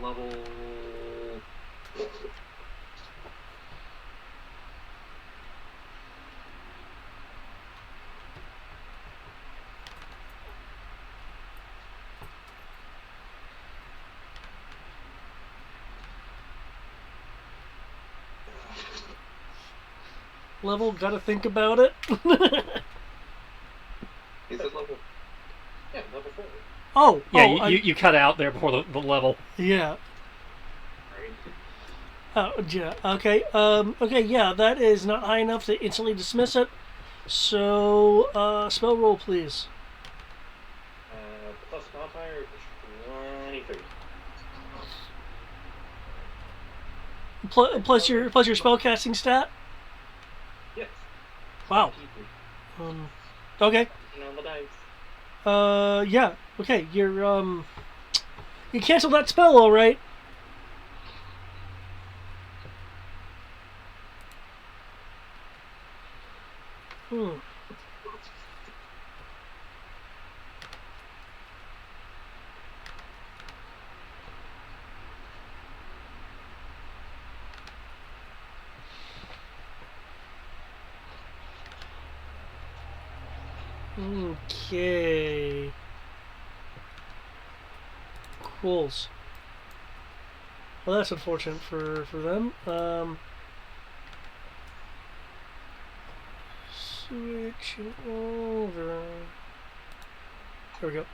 [SPEAKER 4] level 4.
[SPEAKER 1] Level, gotta think about it.
[SPEAKER 5] Is it level?
[SPEAKER 4] Yeah, level 4.
[SPEAKER 1] Oh,
[SPEAKER 2] Yeah, you cut out there before the level.
[SPEAKER 1] Yeah.
[SPEAKER 4] Right.
[SPEAKER 1] Oh, yeah. Okay. Okay. Yeah, that is not high enough to instantly dismiss it. So, spell roll, please.
[SPEAKER 4] Plus modifier 23.
[SPEAKER 1] Plus your spellcasting stat.
[SPEAKER 4] Yes.
[SPEAKER 1] Wow.
[SPEAKER 4] 23.
[SPEAKER 1] Okay.
[SPEAKER 4] On the dice.
[SPEAKER 1] Yeah. Okay. You cancel that spell, all right. Okay. Cools. Well, that's unfortunate for them. Switching over. There we go.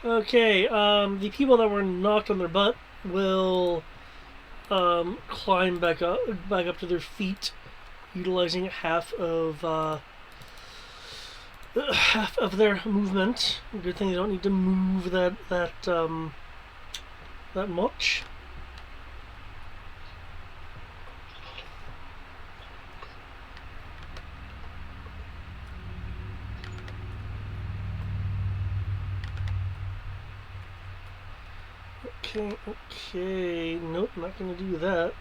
[SPEAKER 1] Okay. The people that were knocked on their butt will climb back up to their feet, utilizing half of half of their movement. Good thing they don't need to move that much. Okay. Nope, not gonna do that.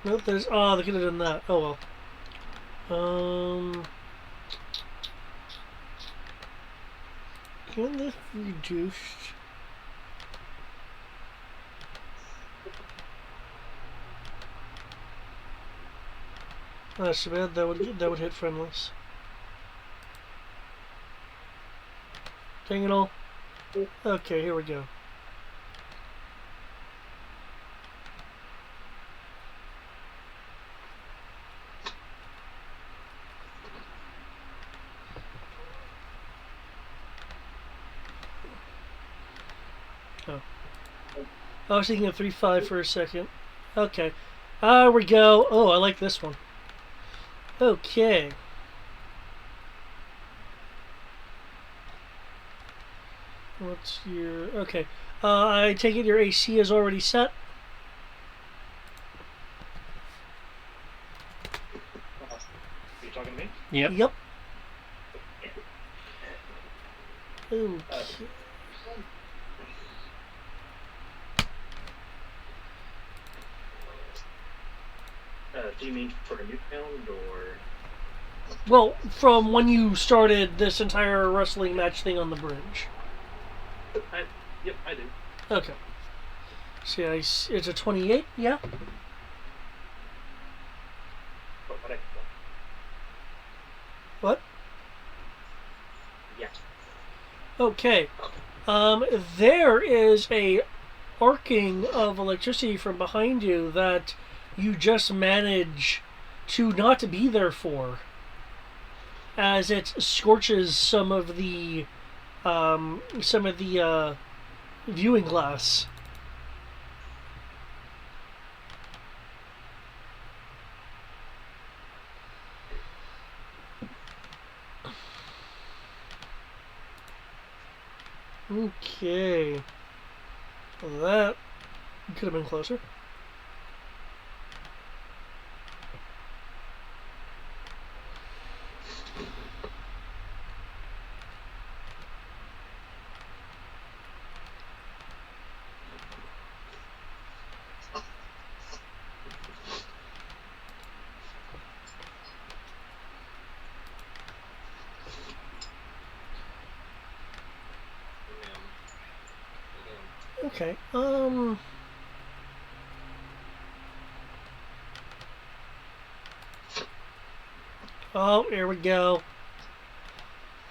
[SPEAKER 1] Nope, there's. Oh, they could have done that. Oh well. Can this be reduced? Oh, that's too bad. That would hit friendlies. Dang it all. Okay, here we go. Oh. I was thinking of 3-5 for a second. Okay. There we go. Oh, I like this one. Okay. What's your... Okay. I take it your AC is already set?
[SPEAKER 4] Are you talking to me?
[SPEAKER 2] Yep.
[SPEAKER 1] Yep. Okay.
[SPEAKER 4] Do you mean for a new round or?
[SPEAKER 1] Well, from when you started this entire wrestling match thing on the bridge.
[SPEAKER 4] Yep, I do.
[SPEAKER 1] Okay. See, it's a 28, yeah?
[SPEAKER 4] But
[SPEAKER 1] What?
[SPEAKER 4] Yeah.
[SPEAKER 1] Okay. There is a arcing of electricity from behind you that you just manage to not be there for, as it scorches some of the viewing glass. Okay. Well, that could have been closer. Okay. Oh, here we go.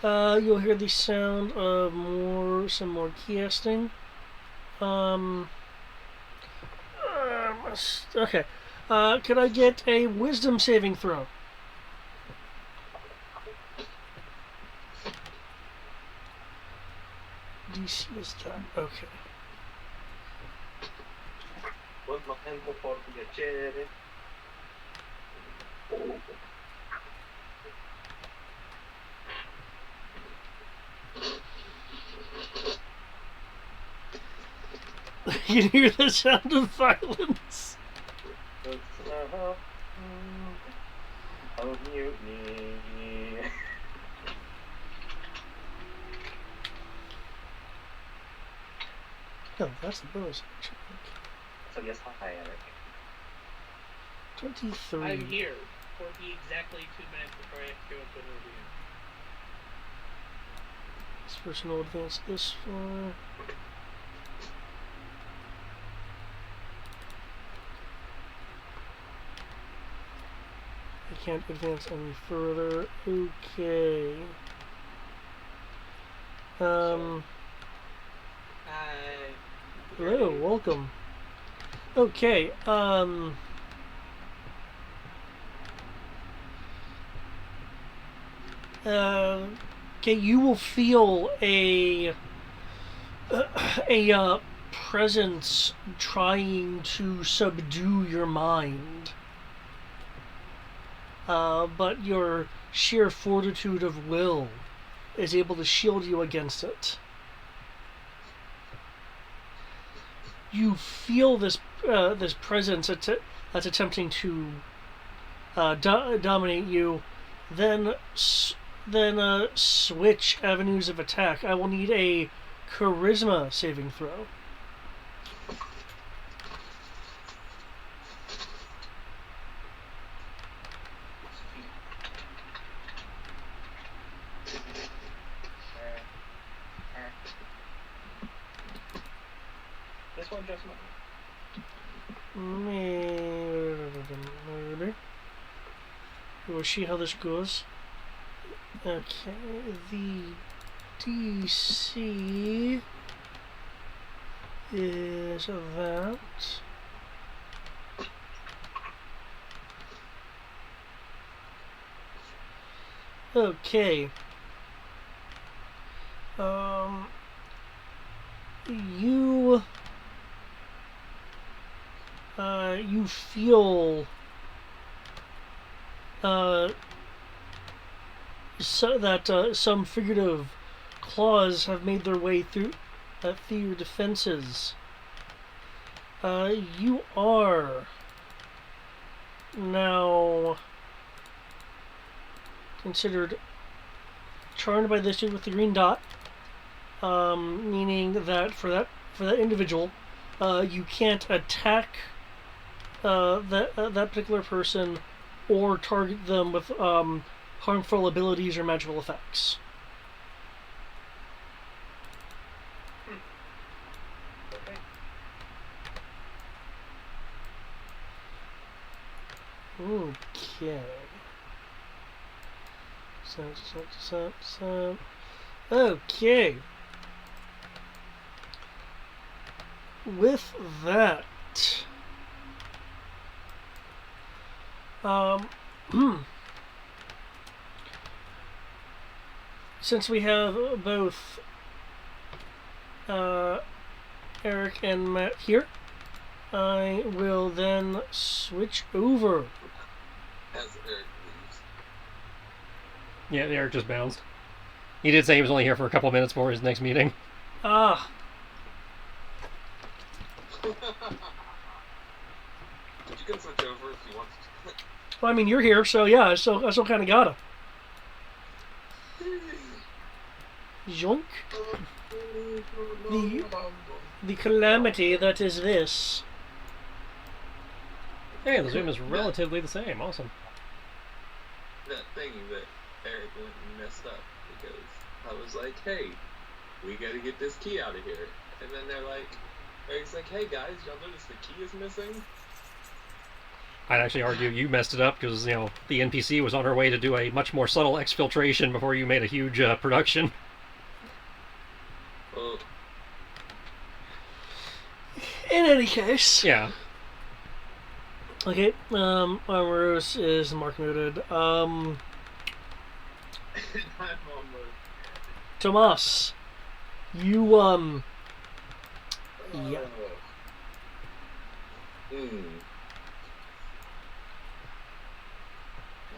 [SPEAKER 1] You'll hear the sound of some more casting. Okay. Could I get a wisdom saving throw? DC is done. Okay.
[SPEAKER 4] Un momento por piacere.
[SPEAKER 1] You can hear the sound of violence.
[SPEAKER 4] Of mutiny.
[SPEAKER 1] No, that's the bonus action.
[SPEAKER 4] So yes, hi Eric.
[SPEAKER 1] 23.
[SPEAKER 6] I'm here for the exactly 2 minutes before I have to go into an review.
[SPEAKER 1] This person will advance this far. I can't advance any further. Okay. Hello, welcome. Okay, Okay, you will feel a presence trying to subdue your mind. But your sheer fortitude of will is able to shield you against it. You feel this presence that's attempting to dominate you. Then switch avenues of attack. I will need a charisma saving throw.
[SPEAKER 4] This one just might.
[SPEAKER 1] We'll see how this goes. Okay, the DC is that. Okay. You feel so that some figurative claws have made their way through your defenses. You are now considered charmed by this dude with the green dot, meaning that for that individual, you can't attack that particular person or target them with harmful abilities or magical effects. Okay. Okay. With that, since we have both Eric and Matt here, I will then switch over.
[SPEAKER 5] As Eric leaves.
[SPEAKER 2] Yeah, Eric just bounced. He did say he was only here for a couple minutes before his next meeting.
[SPEAKER 1] Ah.
[SPEAKER 5] You can switch over if you want to.
[SPEAKER 1] Well, I mean, you're here, so yeah, I still kind of gotta. Zoink. The calamity that is this.
[SPEAKER 2] Hey, the zoom is relatively the same. Awesome.
[SPEAKER 5] That thing that Eric went and messed up because I was like, hey, we gotta get this key out of here. And then they're like, Eric's like, hey guys, y'all notice the key is missing?
[SPEAKER 2] I'd actually argue you messed it up because, you know, the NPC was on her way to do a much more subtle exfiltration before you made a huge production.
[SPEAKER 5] Well,
[SPEAKER 1] In any case.
[SPEAKER 2] Yeah.
[SPEAKER 1] Okay, Armoros is mark noted.
[SPEAKER 5] I'm almost...
[SPEAKER 1] Tomas, you, yeah.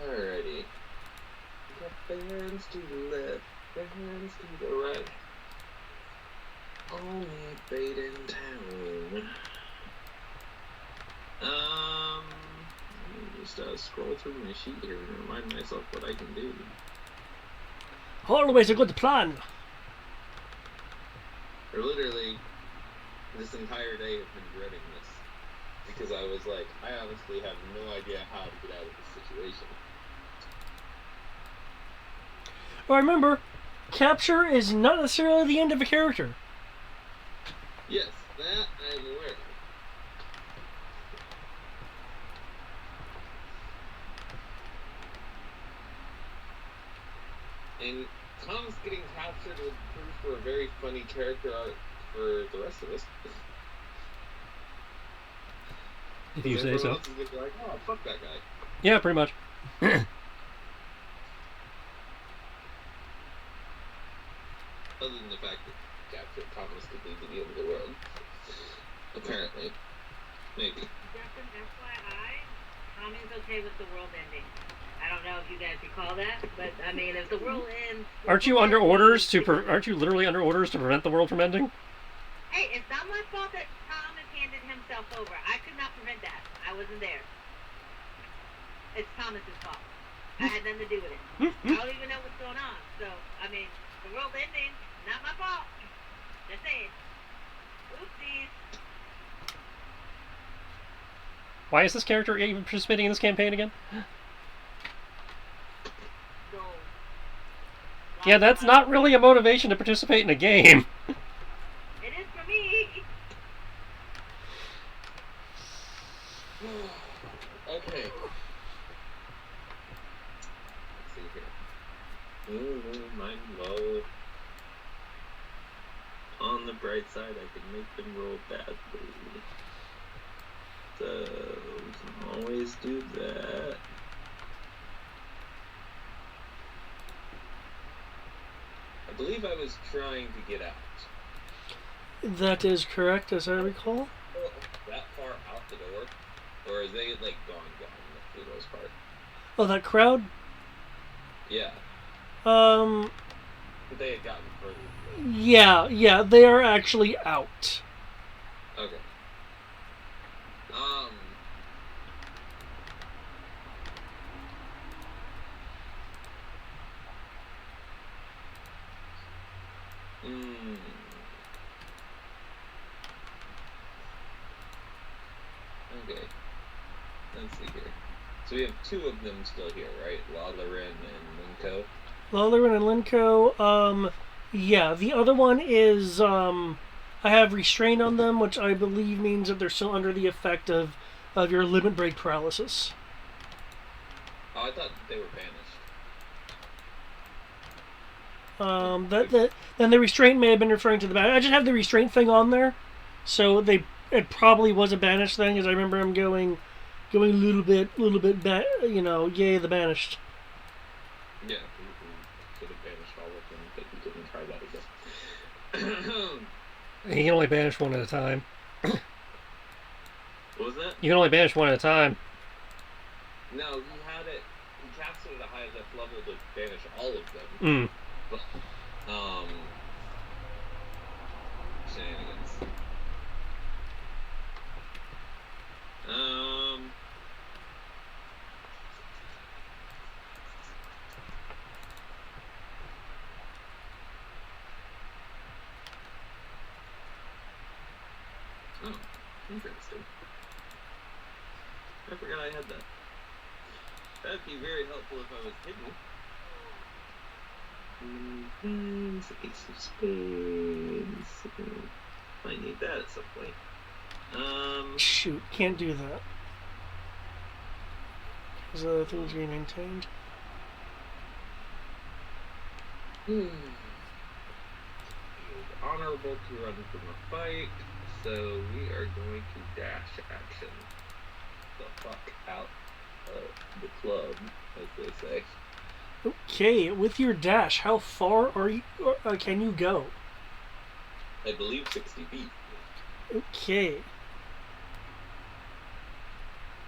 [SPEAKER 5] Alrighty. Got bands to the left, bands to the right. Only fate in town. Let me just scroll through my sheet here and remind myself what I can do.
[SPEAKER 1] Always a good plan.
[SPEAKER 5] Or literally, this entire day I've been dreading this. Because I was like, I honestly have no idea how to get out of this situation.
[SPEAKER 1] But remember, capture is not necessarily the end of a character.
[SPEAKER 5] Yes, that I'm aware of. And Tom's getting captured would prove for a very funny character arc for the rest of us.
[SPEAKER 2] If you say so.
[SPEAKER 5] Else is gonna be like, oh, fuck that guy.
[SPEAKER 2] Yeah, pretty much.
[SPEAKER 3] everything's okay with the world ending. I don't know if you guys recall that, but I mean, if the world ends,
[SPEAKER 2] Aren't you under orders to? Aren't you literally under orders to prevent the world from ending?
[SPEAKER 3] Hey, it's not my fault that Thomas handed himself over. I could not prevent that. I wasn't there. It's Thomas's fault. I had nothing to do with it. I don't even know what's going on. So, I mean, the world ending, not my fault. Just saying. Oopsies.
[SPEAKER 2] Why is this character even participating in this campaign again?
[SPEAKER 3] So,
[SPEAKER 2] Yeah, that's not really a motivation to participate in a game.
[SPEAKER 3] It is for me.
[SPEAKER 5] Okay. Let's see here. Ooh, mine low. On the bright side, I can make them roll badly. So, we can always do that. I believe I was trying to get out.
[SPEAKER 1] That is correct, as I recall.
[SPEAKER 5] That far out the door? Or are they, like, gone for the most part?
[SPEAKER 1] Oh, that crowd?
[SPEAKER 5] Yeah.
[SPEAKER 1] Um,
[SPEAKER 5] But they had gotten further.
[SPEAKER 1] yeah, they are actually out.
[SPEAKER 5] Okay. Okay. Let's see here. So we have two of them still here, right? Lalarin and Linko.
[SPEAKER 1] Lalarin and Linko, yeah, the other one is, I have restraint on them, which I believe means that they're still under the effect of your limit break paralysis.
[SPEAKER 5] Oh, I thought they were banished.
[SPEAKER 1] Then the restraint may have been referring to the ban. I just have the restraint thing on there, so it probably was a banished thing, as I remember him going a little bit, yay the banished.
[SPEAKER 5] Yeah, we could have banished all of them, but we couldn't try that again.
[SPEAKER 2] You can only banish one at a time.
[SPEAKER 5] What was that?
[SPEAKER 2] You can only banish one at a time.
[SPEAKER 5] No, he cast it at a high enough level to banish all of them. But, shenanigans. Oh, interesting. I forgot I had that. That'd be very helpful if I was hidden. Ace of spades. Might need that at some point.
[SPEAKER 1] Shoot, can't do that. Because other things being maintained.
[SPEAKER 5] It is honorable to run from a fight, so we are going to dash action the fuck out of the club, as they say.
[SPEAKER 1] Okay, with your dash, how far can you go?
[SPEAKER 5] I believe 60 feet.
[SPEAKER 1] Okay.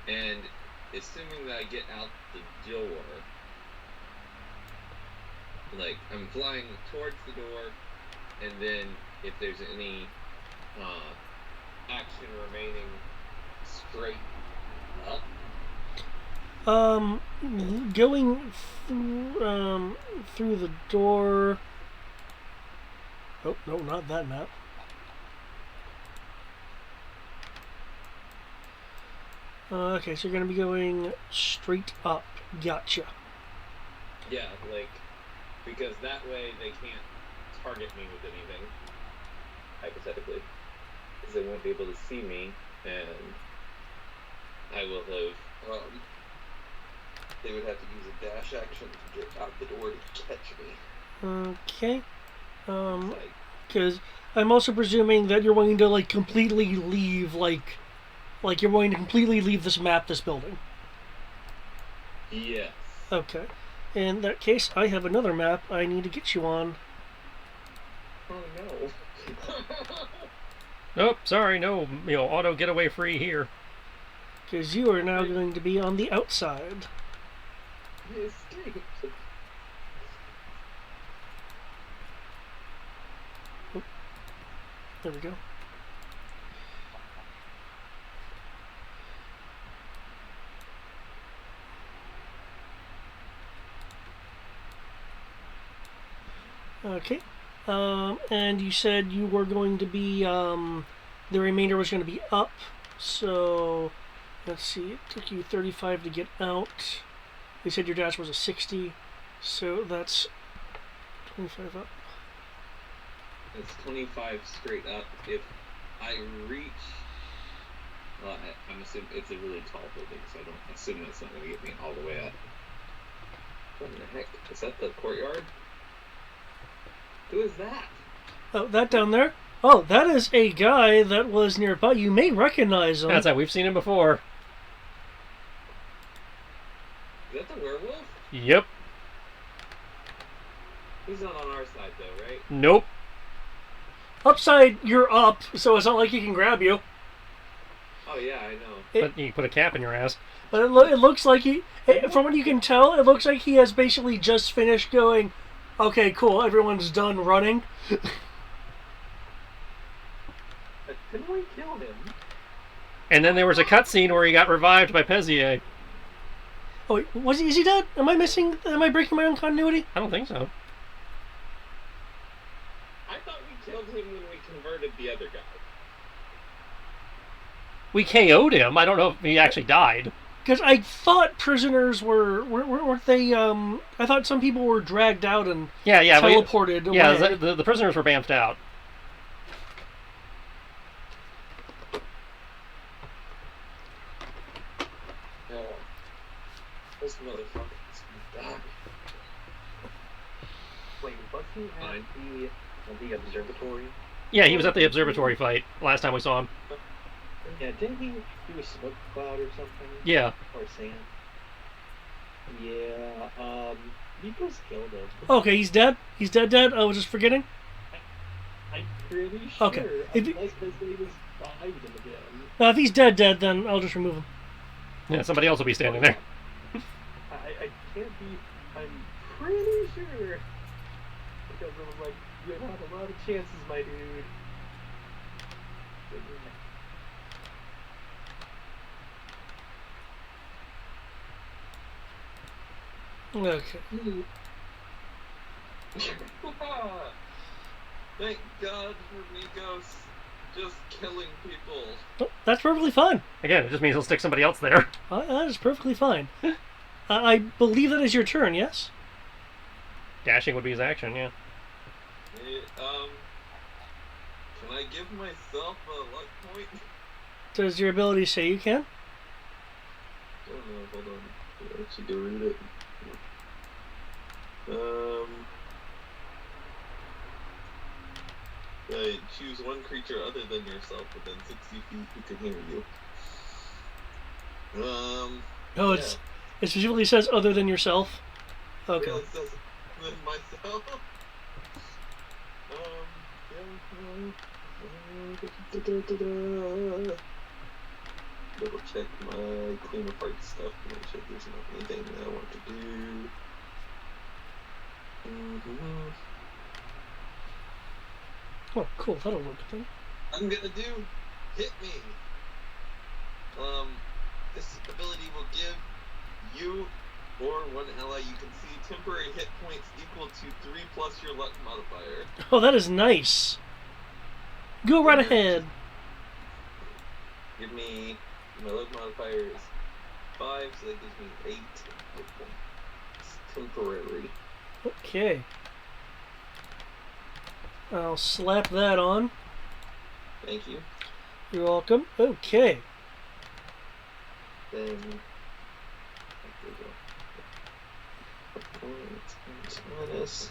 [SPEAKER 5] And assuming that I get out the door, like, I'm flying towards the door, and then if there's any action remaining straight up.
[SPEAKER 1] Going through the door. Oh, no, not that map. Okay, so you're going to be going straight up. Gotcha.
[SPEAKER 5] Yeah, like, because that way they can't target me with anything, hypothetically. Because they won't be able to see me, and I will have, they would have to use a dash action to get out the door to catch me.
[SPEAKER 1] Okay. Because I'm also presuming that you're wanting to, like, completely leave, like you're wanting to completely leave this map, this building.
[SPEAKER 5] Yes.
[SPEAKER 1] Okay. In that case, I have another map I need to get you on.
[SPEAKER 5] Oh no.
[SPEAKER 2] Nope, sorry, no, auto getaway free here.
[SPEAKER 1] Because you are now going to be on the outside.
[SPEAKER 4] Escape.
[SPEAKER 1] There we go. Okay. And you said you were going to be, the remainder was going to be up. So, let's see, it took you 35 to get out. You said your dash was a 60, so that's 25 up.
[SPEAKER 5] It's 25 straight up. If I reach, well, I'm assuming it's a really tall building, so I don't assume that's not going to get me all the way up. What in the heck? Is that the courtyard? Who is that?
[SPEAKER 1] Oh, that down there? Oh, that is a guy that was nearby. You may recognize him.
[SPEAKER 2] That's right. We've seen him before.
[SPEAKER 5] Is that the werewolf?
[SPEAKER 2] Yep.
[SPEAKER 5] He's not on our side though, right?
[SPEAKER 2] Nope.
[SPEAKER 1] Upside, you're up, so it's not like he can grab you.
[SPEAKER 5] Oh yeah, I know.
[SPEAKER 2] But you can put a cap in your ass.
[SPEAKER 1] But it looks like from what you can tell, it looks like he has basically just finished going, okay, cool, everyone's done running.
[SPEAKER 4] Didn't we kill him?
[SPEAKER 2] And then there was a cutscene where he got revived by Pezier.
[SPEAKER 1] Oh, wait, is he dead? Am I breaking my own continuity?
[SPEAKER 2] I don't think so.
[SPEAKER 5] I thought we killed him when we converted the other guy.
[SPEAKER 2] We KO'd him. I don't know if he actually died.
[SPEAKER 1] Because I thought prisoners weren't they, I thought some people were dragged out and teleported away.
[SPEAKER 2] Yeah, the prisoners were bamfed out.
[SPEAKER 4] This motherfucker's back. Wait, was he at the observatory?
[SPEAKER 2] Yeah, he was at the observatory fight last time we saw him.
[SPEAKER 4] Yeah, didn't he do a smoke cloud or something?
[SPEAKER 2] Yeah.
[SPEAKER 4] Or sand? Yeah, Nico's killed him.
[SPEAKER 1] Okay, he's dead? He's dead? I was just forgetting?
[SPEAKER 4] I'm pretty sure.
[SPEAKER 1] Okay.
[SPEAKER 4] Unless his name is behind him again.
[SPEAKER 1] Now, if he's dead, then I'll just remove him.
[SPEAKER 2] Yeah, somebody else will be standing there.
[SPEAKER 4] I can't be. I'm pretty sure. Because it was like, you have a lot of chances, my dude.
[SPEAKER 1] Okay.
[SPEAKER 5] Thank God for Nikos just killing people.
[SPEAKER 1] Oh, that's perfectly fine.
[SPEAKER 2] Again, it just means he'll stick somebody else there.
[SPEAKER 1] That is perfectly fine. I believe that is your turn, yes?
[SPEAKER 2] Dashing would be his action, yeah.
[SPEAKER 5] Can I give myself a luck point?
[SPEAKER 1] Does your ability say you can?
[SPEAKER 5] I don't know, hold on. I actually go read it. Choose one creature other than yourself within 60 feet who can hear you.
[SPEAKER 1] Oh, it specifically says other than yourself? Okay.
[SPEAKER 5] It says than myself. Double check my clean apart stuff to make sure there's not anything that I want to do.
[SPEAKER 1] Oh, cool. That'll work then.
[SPEAKER 5] I'm gonna do hit me. This ability will give you or one ally you can see temporary hit points equal to 3 plus your luck modifier.
[SPEAKER 1] Oh, that is nice. Go right ahead.
[SPEAKER 5] Give me my luck modifier is 5, so that gives me 8 hit points. Temporary.
[SPEAKER 1] Okay. I'll slap that on.
[SPEAKER 5] Thank you.
[SPEAKER 1] You're welcome. Okay.
[SPEAKER 5] Then minus.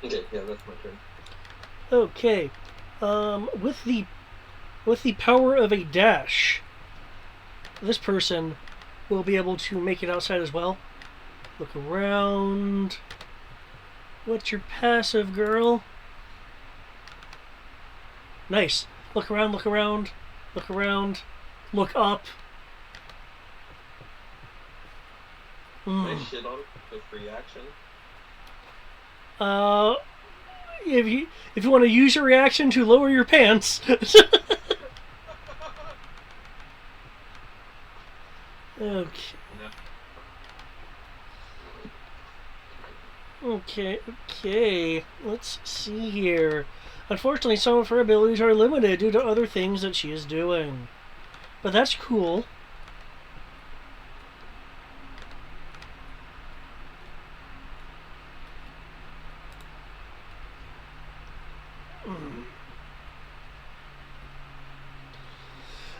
[SPEAKER 5] Okay, yeah, that's my turn.
[SPEAKER 1] Okay. With the power of a dash, this person will be able to make it outside as well. Look around. What's your passive, girl? Nice. Look around, look around, look around, look up.
[SPEAKER 5] Nice shit on the free action.
[SPEAKER 1] If you want to use your reaction to lower your pants. Okay. Okay. Let's see here. Unfortunately, some of her abilities are limited due to other things that she is doing. But that's cool.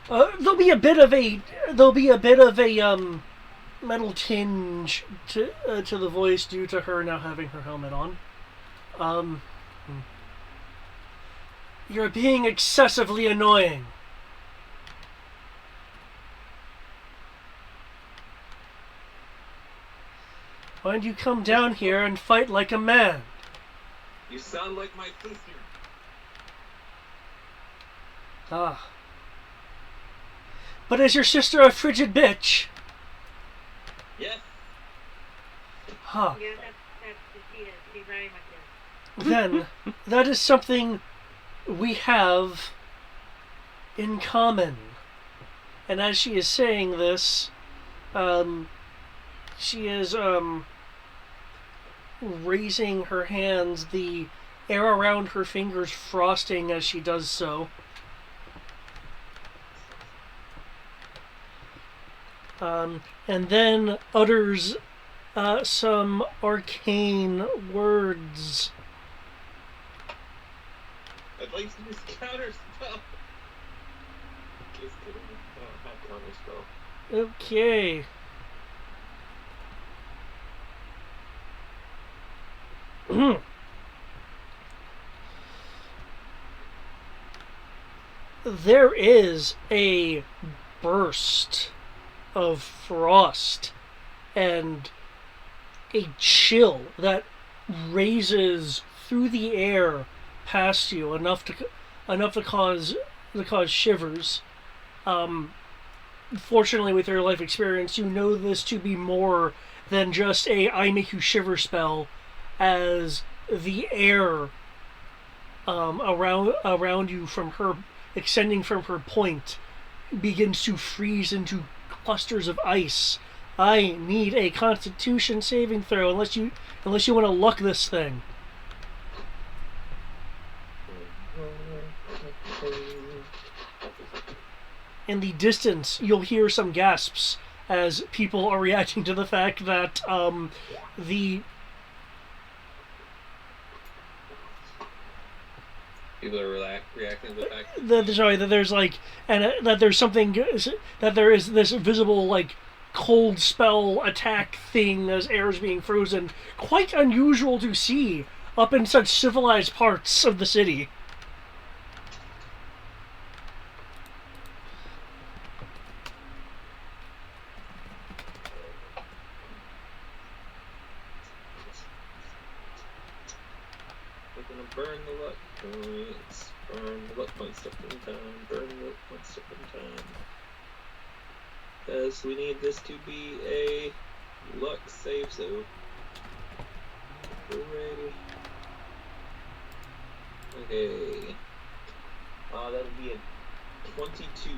[SPEAKER 1] There'll be a bit of a metal tinge to the voice due to her now having her helmet on. You're being excessively annoying. Why don't you come down here and fight like a man?
[SPEAKER 5] You sound like my sister.
[SPEAKER 1] Ah. But is your sister a frigid bitch?
[SPEAKER 5] Yes.
[SPEAKER 1] Huh.
[SPEAKER 3] Yeah, she is. She very much is.
[SPEAKER 1] Then, that is something we have in common. And as she is saying this, she is, raising her hands, the air around her fingers frosting as she does so. And then utters some arcane words.
[SPEAKER 5] I'd like to use counter spell. Just kidding. I don't have counter spell.
[SPEAKER 1] Okay. There is a burst of frost and a chill that raises through the air past you enough to cause shivers. Fortunately, with your life experience, you know this to be more than just a I make you shiver spell, as the air around you from her, extending from her point, begins to freeze into clusters of ice. I need a Constitution saving throw unless you want to luck this thing. In the distance, you'll hear some gasps as people are reacting to the fact that the
[SPEAKER 5] People are reacting to the fact
[SPEAKER 1] that there's like, and that there's something, that there is this visible like cold spell attack thing as air is being frozen. Quite unusual to see up in such civilized parts of the city.
[SPEAKER 5] we're gonna burn the luck points. Burn the luck points stuff in time. Burn the luck points stuff in time. Because we need this to be a luck save, so we're ready. Okay. That'll be a 22.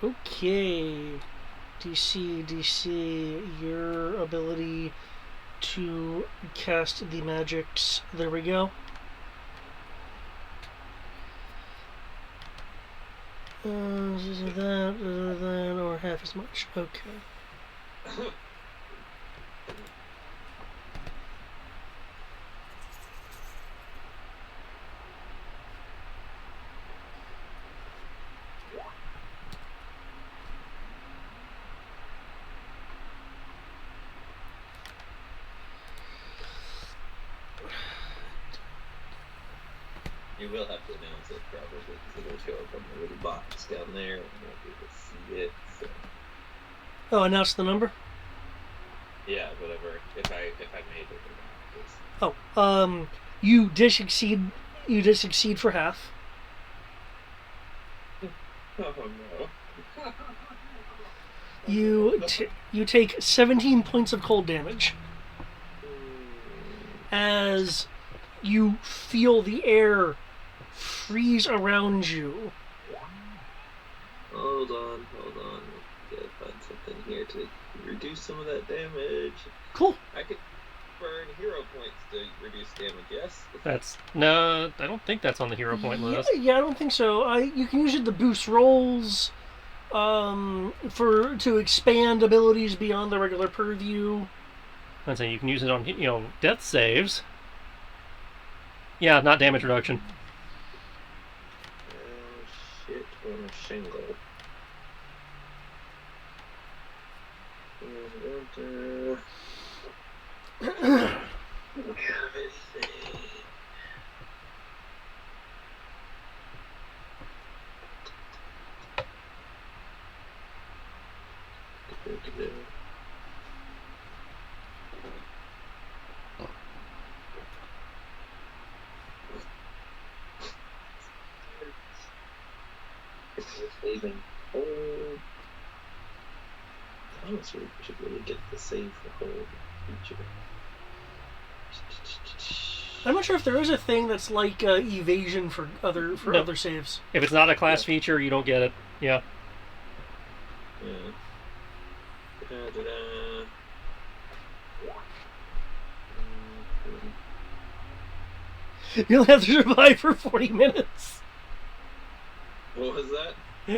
[SPEAKER 1] Okay. DC, your ability to cast the magics. There we go. That, or half as much. Okay.
[SPEAKER 5] You will have to announce it probably because it'll show up on the little box down there and you won't be able to see it. So.
[SPEAKER 1] Oh, announce the number?
[SPEAKER 5] Yeah, whatever. If I made it or not.
[SPEAKER 4] please.
[SPEAKER 1] Oh, you did succeed. You did succeed for half.
[SPEAKER 4] Oh no.
[SPEAKER 1] You take 17 points of cold damage as you feel the air freeze around you.
[SPEAKER 4] Hold on. Gotta find something here to reduce some of that damage.
[SPEAKER 1] Cool.
[SPEAKER 4] I could burn hero points to reduce damage, yes?
[SPEAKER 2] No, I don't think that's on the hero point list.
[SPEAKER 1] Yeah, I don't think so. You can use it to boost rolls, to expand abilities beyond the regular purview.
[SPEAKER 2] I'd say you can use it on death saves. Yeah, not damage reduction.
[SPEAKER 4] Shit on a shingle. Leaving hold. Thomas should really get the save for hold feature.
[SPEAKER 1] I'm not sure if there is a thing that's like evasion for
[SPEAKER 2] No.
[SPEAKER 1] other saves.
[SPEAKER 2] If it's not a class feature, you don't get it. Yeah.
[SPEAKER 4] Yeah.
[SPEAKER 1] You'll have to survive for 40 minutes.
[SPEAKER 4] What was that?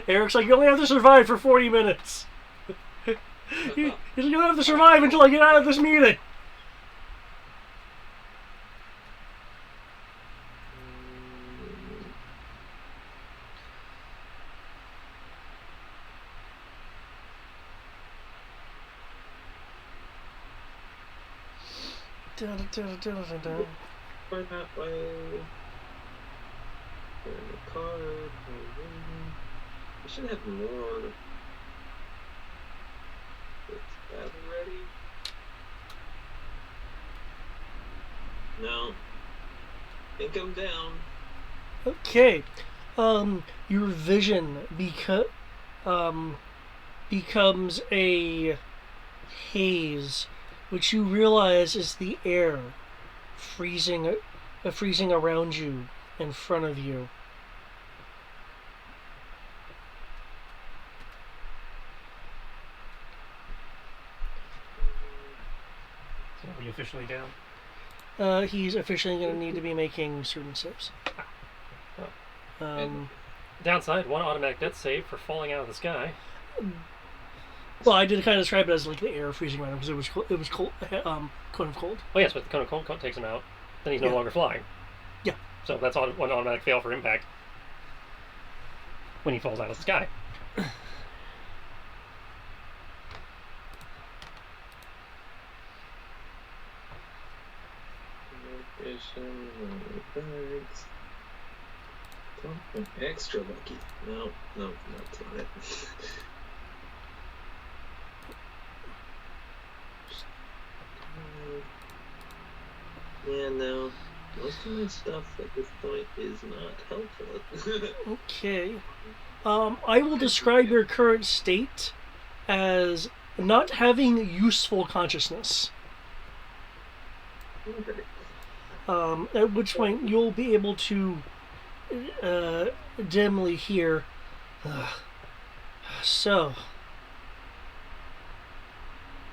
[SPEAKER 1] Eric's like, you only have to survive for 40 minutes. You don't have to survive until I get out of this meeting.
[SPEAKER 4] Find that way. Turn the card. I should have more. It's battle ready. No. Think I'm down.
[SPEAKER 1] Okay. Your vision becomes a haze, which you realize is the air freezing around you, in front of you.
[SPEAKER 2] So are you officially down?
[SPEAKER 1] He's officially going to need to be making certain saves.
[SPEAKER 2] Downside, 1 automatic death save for falling out of the sky.
[SPEAKER 1] Well, I did kind of describe it as like the air freezing around him because it was cold, cone of cold.
[SPEAKER 2] Oh yes, but the cone of cold takes him out. Then he's no
[SPEAKER 1] Yeah.
[SPEAKER 2] longer flying.
[SPEAKER 1] Yeah.
[SPEAKER 2] So that's one automatic fail for impact when he falls out of the sky.
[SPEAKER 4] Extra lucky. No, that's not it. Yeah, no. Most of my stuff at this point is not helpful.
[SPEAKER 1] Okay. I will describe your current state as not having useful consciousness.
[SPEAKER 4] Okay.
[SPEAKER 1] At which point you'll be able to dimly hear. So,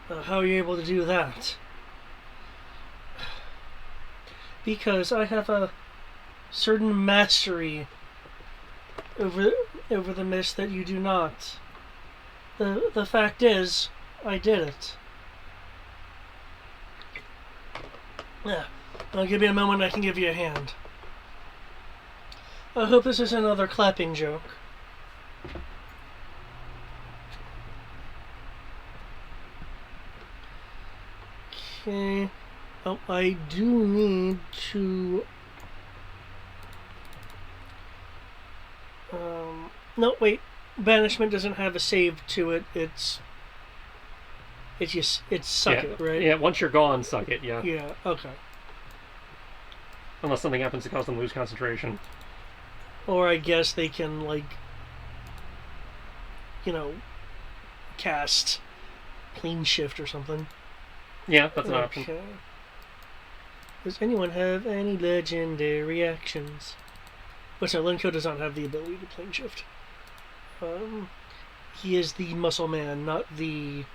[SPEAKER 1] how are you able to do that? Because I have a certain mastery over the mist that you do not. The fact is, I did it. Yeah. I'll give you a moment, I can give you a hand. I hope this isn't another clapping joke. Okay. Oh, I do need to... no, wait. Banishment doesn't have a save to it. It's suck it, right?
[SPEAKER 2] Yeah, once you're gone, suck it, yeah.
[SPEAKER 1] Yeah, okay.
[SPEAKER 2] Unless something happens to cause them to lose concentration.
[SPEAKER 1] Or I guess they can, like, you know, cast plane shift or something.
[SPEAKER 2] Yeah, that's an option.
[SPEAKER 1] Does anyone have any legendary actions? But no, Lenko does not have the ability to plane shift. He is the muscle man, not the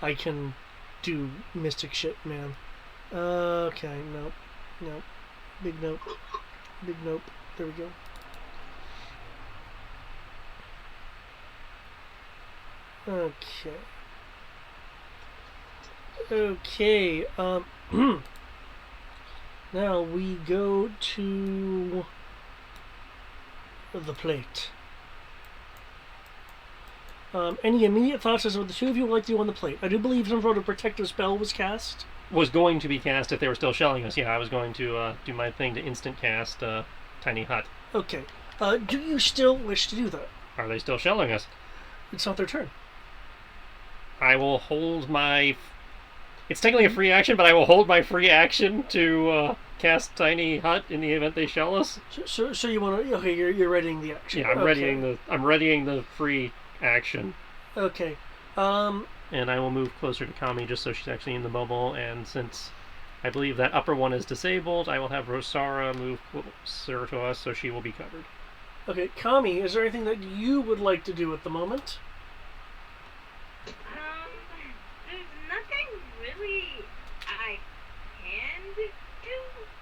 [SPEAKER 1] I can do mystic shit man. Okay, nope. Nope. Big nope. Big nope. There we go. Okay. Okay, now we go to the plate. Any immediate thoughts as to what the two of you would like to do on the plate? I do believe some sort of protective spell was cast.
[SPEAKER 2] Was going to be cast if they were still shelling us. Yeah, I was going to do my thing to instant cast Tiny Hut.
[SPEAKER 1] Okay. Do you still wish to do that?
[SPEAKER 2] Are they still shelling us?
[SPEAKER 1] It's not their turn.
[SPEAKER 2] I will hold my... It's technically a free action, but I will hold my free action to cast Tiny Hut in the event they shell us.
[SPEAKER 1] So you want to? Okay, you're readying the action.
[SPEAKER 2] Yeah, I'm readying the free action.
[SPEAKER 1] Okay.
[SPEAKER 2] And I will move closer to Kami just so she's actually in the bubble. And since I believe that upper one is disabled, I will have Rosara move closer to us so she will be covered.
[SPEAKER 1] Okay, Kami, is there anything that you would like to do at the moment?
[SPEAKER 3] There's nothing really I can do.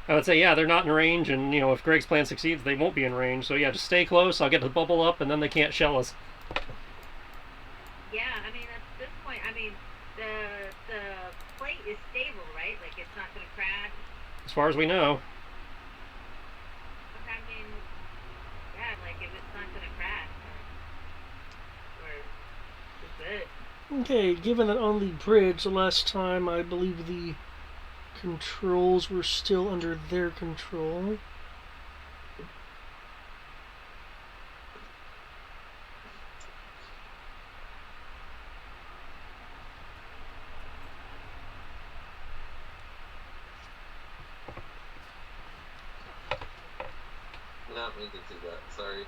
[SPEAKER 2] I would say, yeah, they're not in range, and, if Greg's plan succeeds, they won't be in range. So, yeah, just stay close, I'll get the bubble up, and then they can't shell us.
[SPEAKER 3] Yeah, I mean, at this point, the plate is stable, right? Like, it's not going to crash.
[SPEAKER 2] As far as we know.
[SPEAKER 3] I mean, yeah, like, if it's not going to crash, we're good.
[SPEAKER 1] Okay, given that on the bridge, the last time I believe the controls were still under their control.
[SPEAKER 5] Not mean to do that, sorry.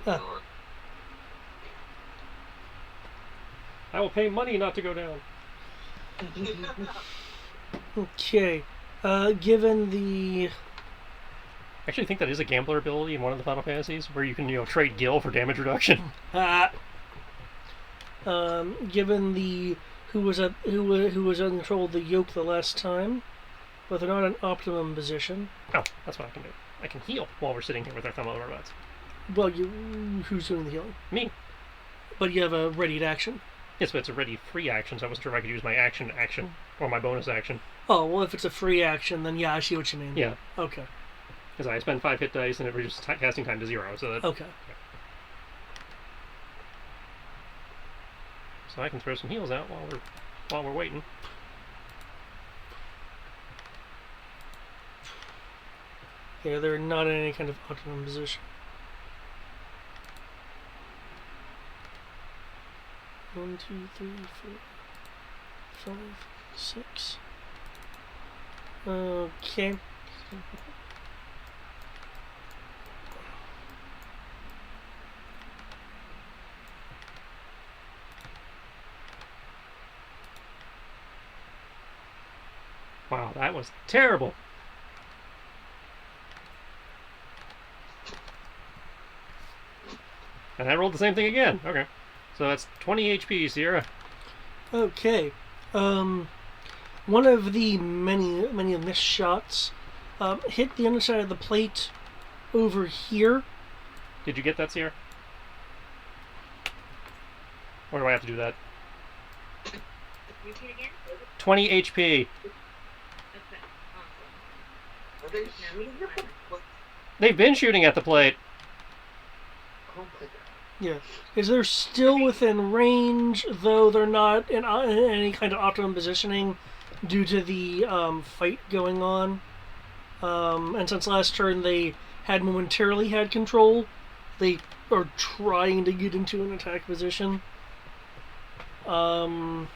[SPEAKER 1] Ah.
[SPEAKER 2] I will pay money not to go down.
[SPEAKER 1] Okay, given the...
[SPEAKER 2] I actually think that is a gambler ability in one of the Final Fantasies, where you can, trade gil for damage reduction.
[SPEAKER 1] Given the who was in control of the yoke the last time, but they're not in optimum position.
[SPEAKER 2] Oh, that's what I can do. I can heal while we're sitting here with our thumb over our butts.
[SPEAKER 1] Well, who's doing the healing?
[SPEAKER 2] Me.
[SPEAKER 1] But you have a ready to action.
[SPEAKER 2] Yes, but it's a ready free action, so I wasn't sure if I could use my action or my bonus action.
[SPEAKER 1] Oh, well, if it's a free action, then yeah, I see what you mean.
[SPEAKER 2] Yeah.
[SPEAKER 1] Okay.
[SPEAKER 2] Because I spend 5 hit dice and it reduces casting time to 0, so that...
[SPEAKER 1] Okay.
[SPEAKER 2] Yeah. So I can throw some heals out while we're waiting.
[SPEAKER 1] Yeah, they're not in any kind of optimum position. 1, 2, 3, 4, 5, 6. Okay.
[SPEAKER 2] Wow, that was terrible. And I rolled the same thing again. Okay. So that's 20 HP, Sierra.
[SPEAKER 1] Okay. One of the many missed shots hit the underside of the plate over here.
[SPEAKER 2] Did you get that, Sierra? Or do I have to do that?
[SPEAKER 3] Repeat again?
[SPEAKER 2] 20 HP.
[SPEAKER 3] Okay, awesome.
[SPEAKER 5] Are they shooting at the plate?
[SPEAKER 2] They've been shooting at the plate.
[SPEAKER 5] Oh my god.
[SPEAKER 1] Yeah. Is they're still within range, though they're not in any kind of optimum positioning due to the fight going on. And since last turn they had momentarily had control, they are trying to get into an attack position. That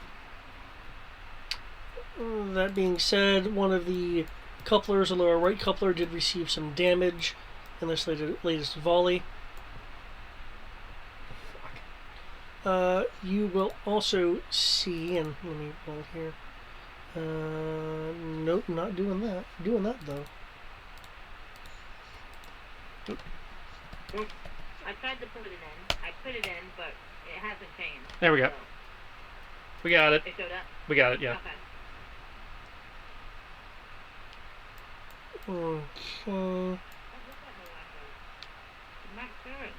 [SPEAKER 1] being said, one of the couplers, the lower right coupler did receive some damage in this latest volley. You will also see, and let me roll here. Nope, not doing that. Doing that though.
[SPEAKER 3] I tried to put it in. I put it in, but it hasn't changed.
[SPEAKER 2] There we go.
[SPEAKER 3] So
[SPEAKER 2] We got it.
[SPEAKER 3] it showed up.
[SPEAKER 2] We got it. Yeah.
[SPEAKER 3] Okay.
[SPEAKER 1] Okay.
[SPEAKER 3] Oh, what's that no I'm not sure.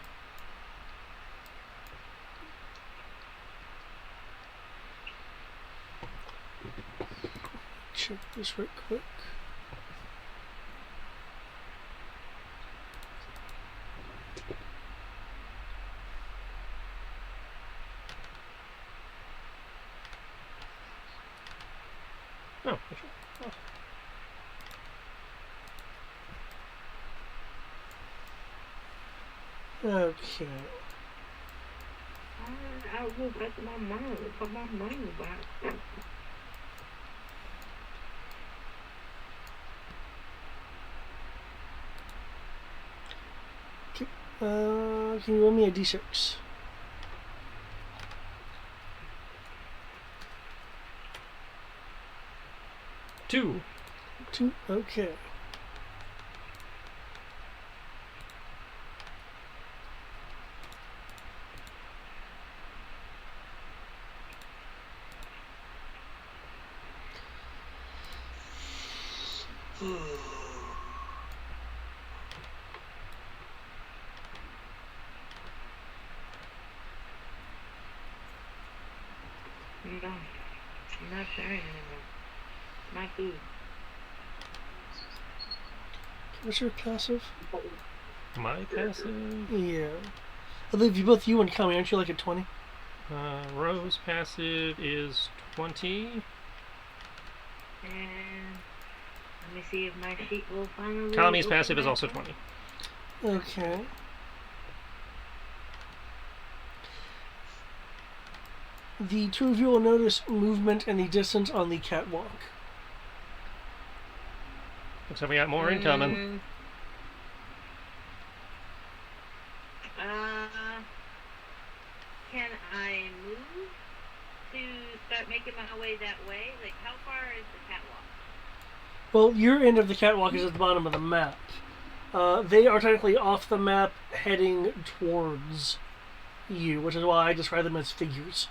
[SPEAKER 1] Check this right quick.
[SPEAKER 2] Oh.
[SPEAKER 1] Okay.
[SPEAKER 3] I will get my money. Put my money back.
[SPEAKER 1] Can you roll me a d6?
[SPEAKER 2] 2.
[SPEAKER 1] 2. Okay.
[SPEAKER 3] No, I'm not sharing anymore. My food.
[SPEAKER 1] What's your passive?
[SPEAKER 2] My passive.
[SPEAKER 1] Yeah. I believe both you and Kami, aren't you like at 20?
[SPEAKER 2] Rose passive is 20.
[SPEAKER 3] And let me see if my sheet will finally.
[SPEAKER 2] Kami's
[SPEAKER 3] open
[SPEAKER 2] passive is
[SPEAKER 3] back
[SPEAKER 2] also
[SPEAKER 3] up.
[SPEAKER 2] 20.
[SPEAKER 1] Okay. The two of you will notice movement in the distance on the catwalk.
[SPEAKER 2] Looks like we got more incoming.
[SPEAKER 3] Can I move to start making my way that way? Like, how far is the catwalk?
[SPEAKER 1] Well, your end of the catwalk is at the bottom of the map. They are technically off the map, heading towards you, which is why I describe them as figures.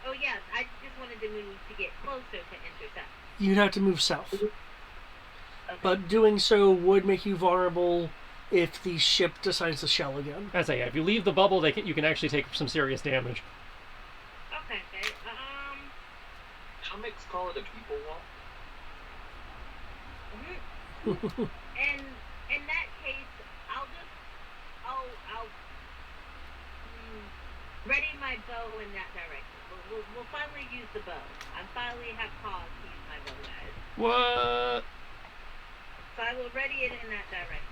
[SPEAKER 3] Oh, yes, I just wanted to move to get closer to intercept.
[SPEAKER 1] You'd have to move south.
[SPEAKER 3] Okay.
[SPEAKER 1] But doing so would make you vulnerable if the ship decides to shell again.
[SPEAKER 2] I say, yeah, if you leave the bubble, you can actually take some serious damage.
[SPEAKER 3] Okay.
[SPEAKER 5] Comics call it a people wall.
[SPEAKER 3] And in that case, I'll ready my bow in that direction. We'll finally use the bow. I finally have cause to use my bow, guys.
[SPEAKER 2] What?
[SPEAKER 3] So I will ready it in that direction.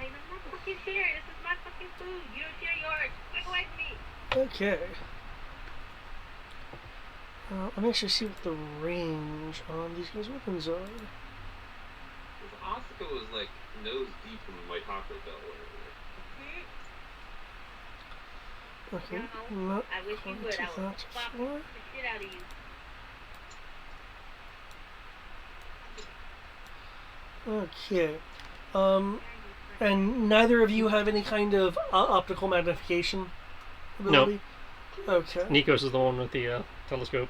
[SPEAKER 3] I'm not fucking sharing. This is my fucking food. You don't share yours. Walk away from me.
[SPEAKER 1] Okay. Let me actually see what the range on these guys' weapons are.
[SPEAKER 5] Asuka was like nose deep in my Taco Bell earlier.
[SPEAKER 1] Okay,
[SPEAKER 3] No,
[SPEAKER 1] not
[SPEAKER 3] I wish you
[SPEAKER 1] quite
[SPEAKER 3] would.
[SPEAKER 1] to
[SPEAKER 3] I will
[SPEAKER 1] that
[SPEAKER 3] fuck
[SPEAKER 1] far.
[SPEAKER 3] the shit out of you.
[SPEAKER 1] Okay. And neither of you have any kind of optical magnification ability? Okay.
[SPEAKER 2] Nikos is the one with the telescope.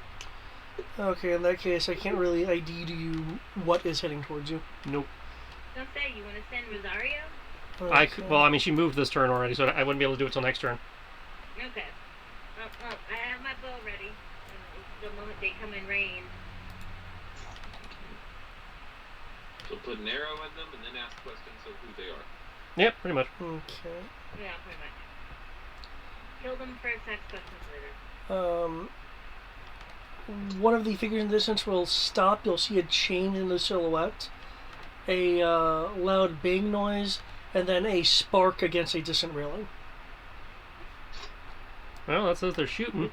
[SPEAKER 1] Okay, in that case, I can't really ID to you what is heading towards you.
[SPEAKER 2] Nope.
[SPEAKER 3] Don't say you want to send Rosario?
[SPEAKER 1] Okay.
[SPEAKER 2] Well, I mean, she moved this turn already, so I wouldn't be able to do it till next turn.
[SPEAKER 3] Okay. I have my bow ready. The moment they come in range.
[SPEAKER 5] So put an arrow in them and then ask questions of who they are.
[SPEAKER 2] Yep, pretty much.
[SPEAKER 1] Okay.
[SPEAKER 3] Yeah, pretty much. Kill them first, ask questions later.
[SPEAKER 1] One of the figures in the distance will stop. You'll see a change in the silhouette, a loud bang noise, and then a spark against a distant railing.
[SPEAKER 2] Well, that says they're shooting.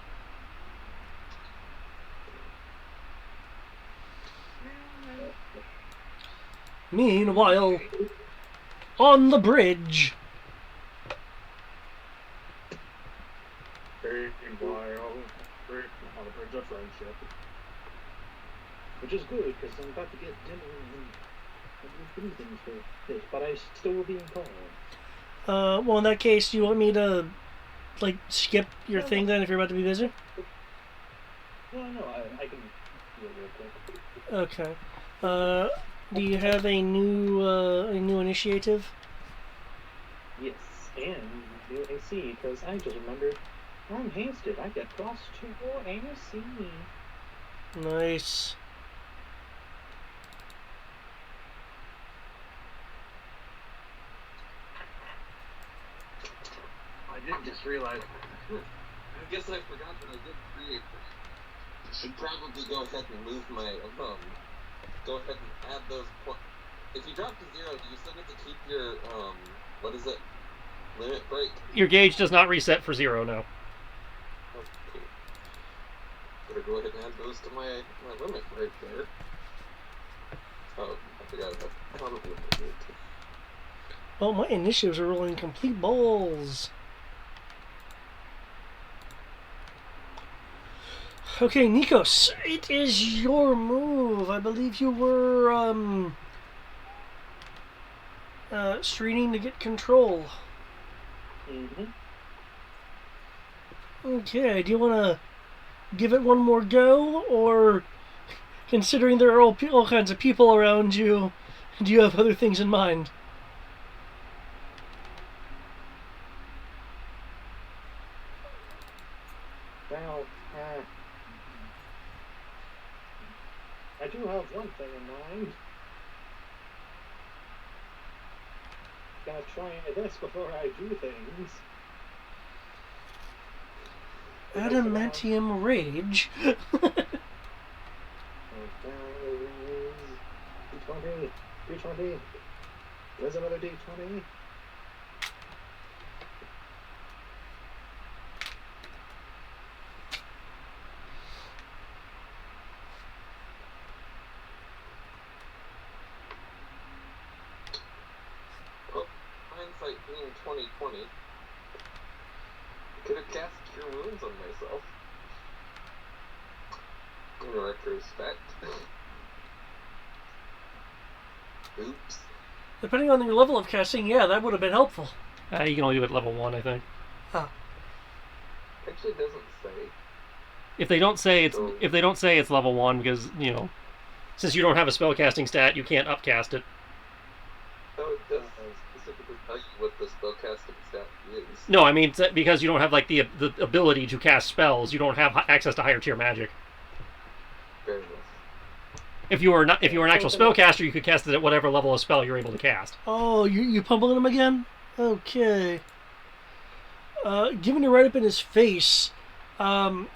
[SPEAKER 1] Meanwhile, on the bridge.
[SPEAKER 4] Meanwhile, we're on the bridge of friendship. Which is good, because I'm about to get dinner and things for this, but I still will be in call.
[SPEAKER 1] Well, in that case, do you want me to, like, skip your thing then if you're about to be busy?
[SPEAKER 4] No, I can do it real quick.
[SPEAKER 1] Okay. Do you have a new initiative?
[SPEAKER 4] Yes, and new AC, because I just remembered I'm hasted. I get plus 2 AC.
[SPEAKER 1] Nice.
[SPEAKER 4] I did just realize.
[SPEAKER 5] I guess I forgot that I did create. Should probably go ahead and move my go ahead and add those points. If you drop to 0, do you still get to keep your what is it? Limit break?
[SPEAKER 2] Your gauge does not reset for 0, no.
[SPEAKER 5] Oh, cool. Better go ahead and add those to my limit break there. Oh, I forgot about probably what I need to.
[SPEAKER 1] Well, my initiatives are rolling complete balls. Okay, Nikos, it is your move. I believe you were, straining to get control.
[SPEAKER 4] Mm-hmm.
[SPEAKER 1] Okay, do you want to give it one more go, or considering there are all kinds of people around you, do you have other things in mind?
[SPEAKER 4] Well, I do have one thing in mind. Gotta try this before I do things.
[SPEAKER 1] Adamantium Rage.
[SPEAKER 4] D20. D20. There's another D20.
[SPEAKER 5] Oh, hindsight being 2020. I could have cast Cure Wounds on myself. In retrospect. Oops.
[SPEAKER 1] Depending on your level of casting, yeah, that would have been helpful.
[SPEAKER 2] You can only do it level 1, I think.
[SPEAKER 5] Actually doesn't say.
[SPEAKER 2] If they don't say it's level 1, because since you don't have a spellcasting stat, you can't upcast it.
[SPEAKER 5] Oh, it does specifically tell you what the spellcasting stat is.
[SPEAKER 2] No, I mean because you don't have like the ability to cast spells, you don't have access to higher tier magic.
[SPEAKER 5] Fair enough.
[SPEAKER 2] If you were an actual spellcaster, you could cast it at whatever level of spell you're able to cast.
[SPEAKER 1] Oh, you pummeling him again? Okay. Giving it right up in his face, the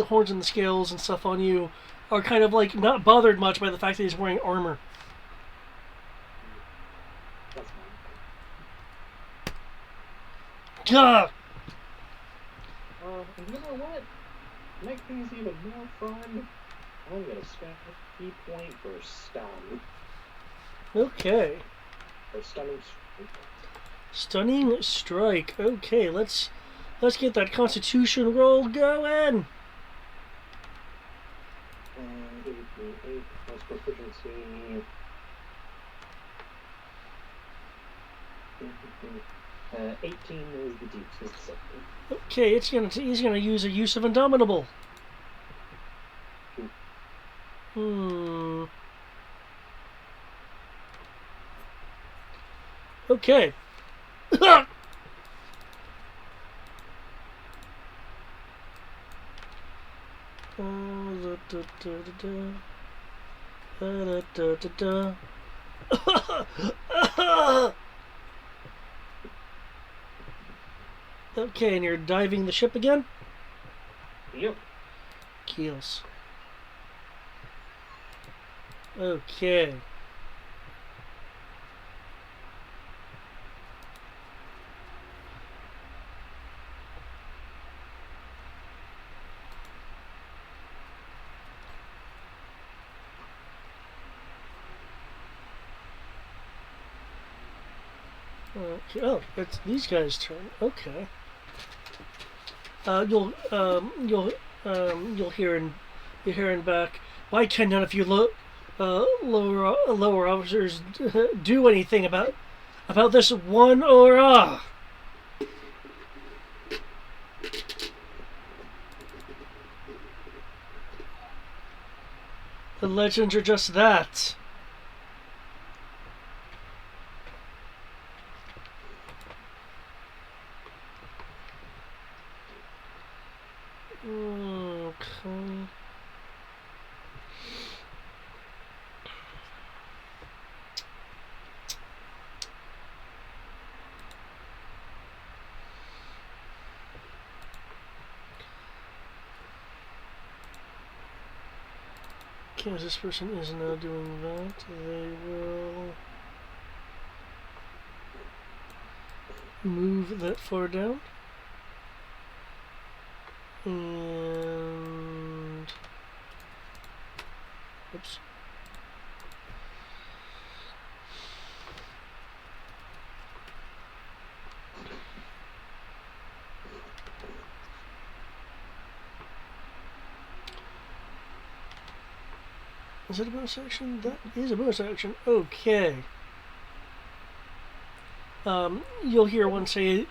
[SPEAKER 1] horns and the scales and stuff on you are kind of like not bothered much by the fact that he's wearing armor.
[SPEAKER 4] That's fine.
[SPEAKER 1] Gah!
[SPEAKER 4] And you know what? To make things even more fun, I'm gonna spend a key point for stun.
[SPEAKER 1] Okay.
[SPEAKER 4] Or stunning strike.
[SPEAKER 1] Stunning strike. Okay, let's get that Constitution roll going.
[SPEAKER 4] 8 plus proficiency. 18 is the deep. Is the second.
[SPEAKER 1] Okay, he's gonna use a use of Indomitable. Okay. Okay, and you're diving the ship again?
[SPEAKER 4] Yep.
[SPEAKER 1] Keels. Okay. Oh, it's these guys' turn. Okay. You'll hear in back. Why can none of you lower officers do anything about this one aura? The legends are just that. Okay. Okay, as this person is now doing that, they will move that far down. And oops. Is it a bonus action? That is a bonus action. Okay. You'll hear one say,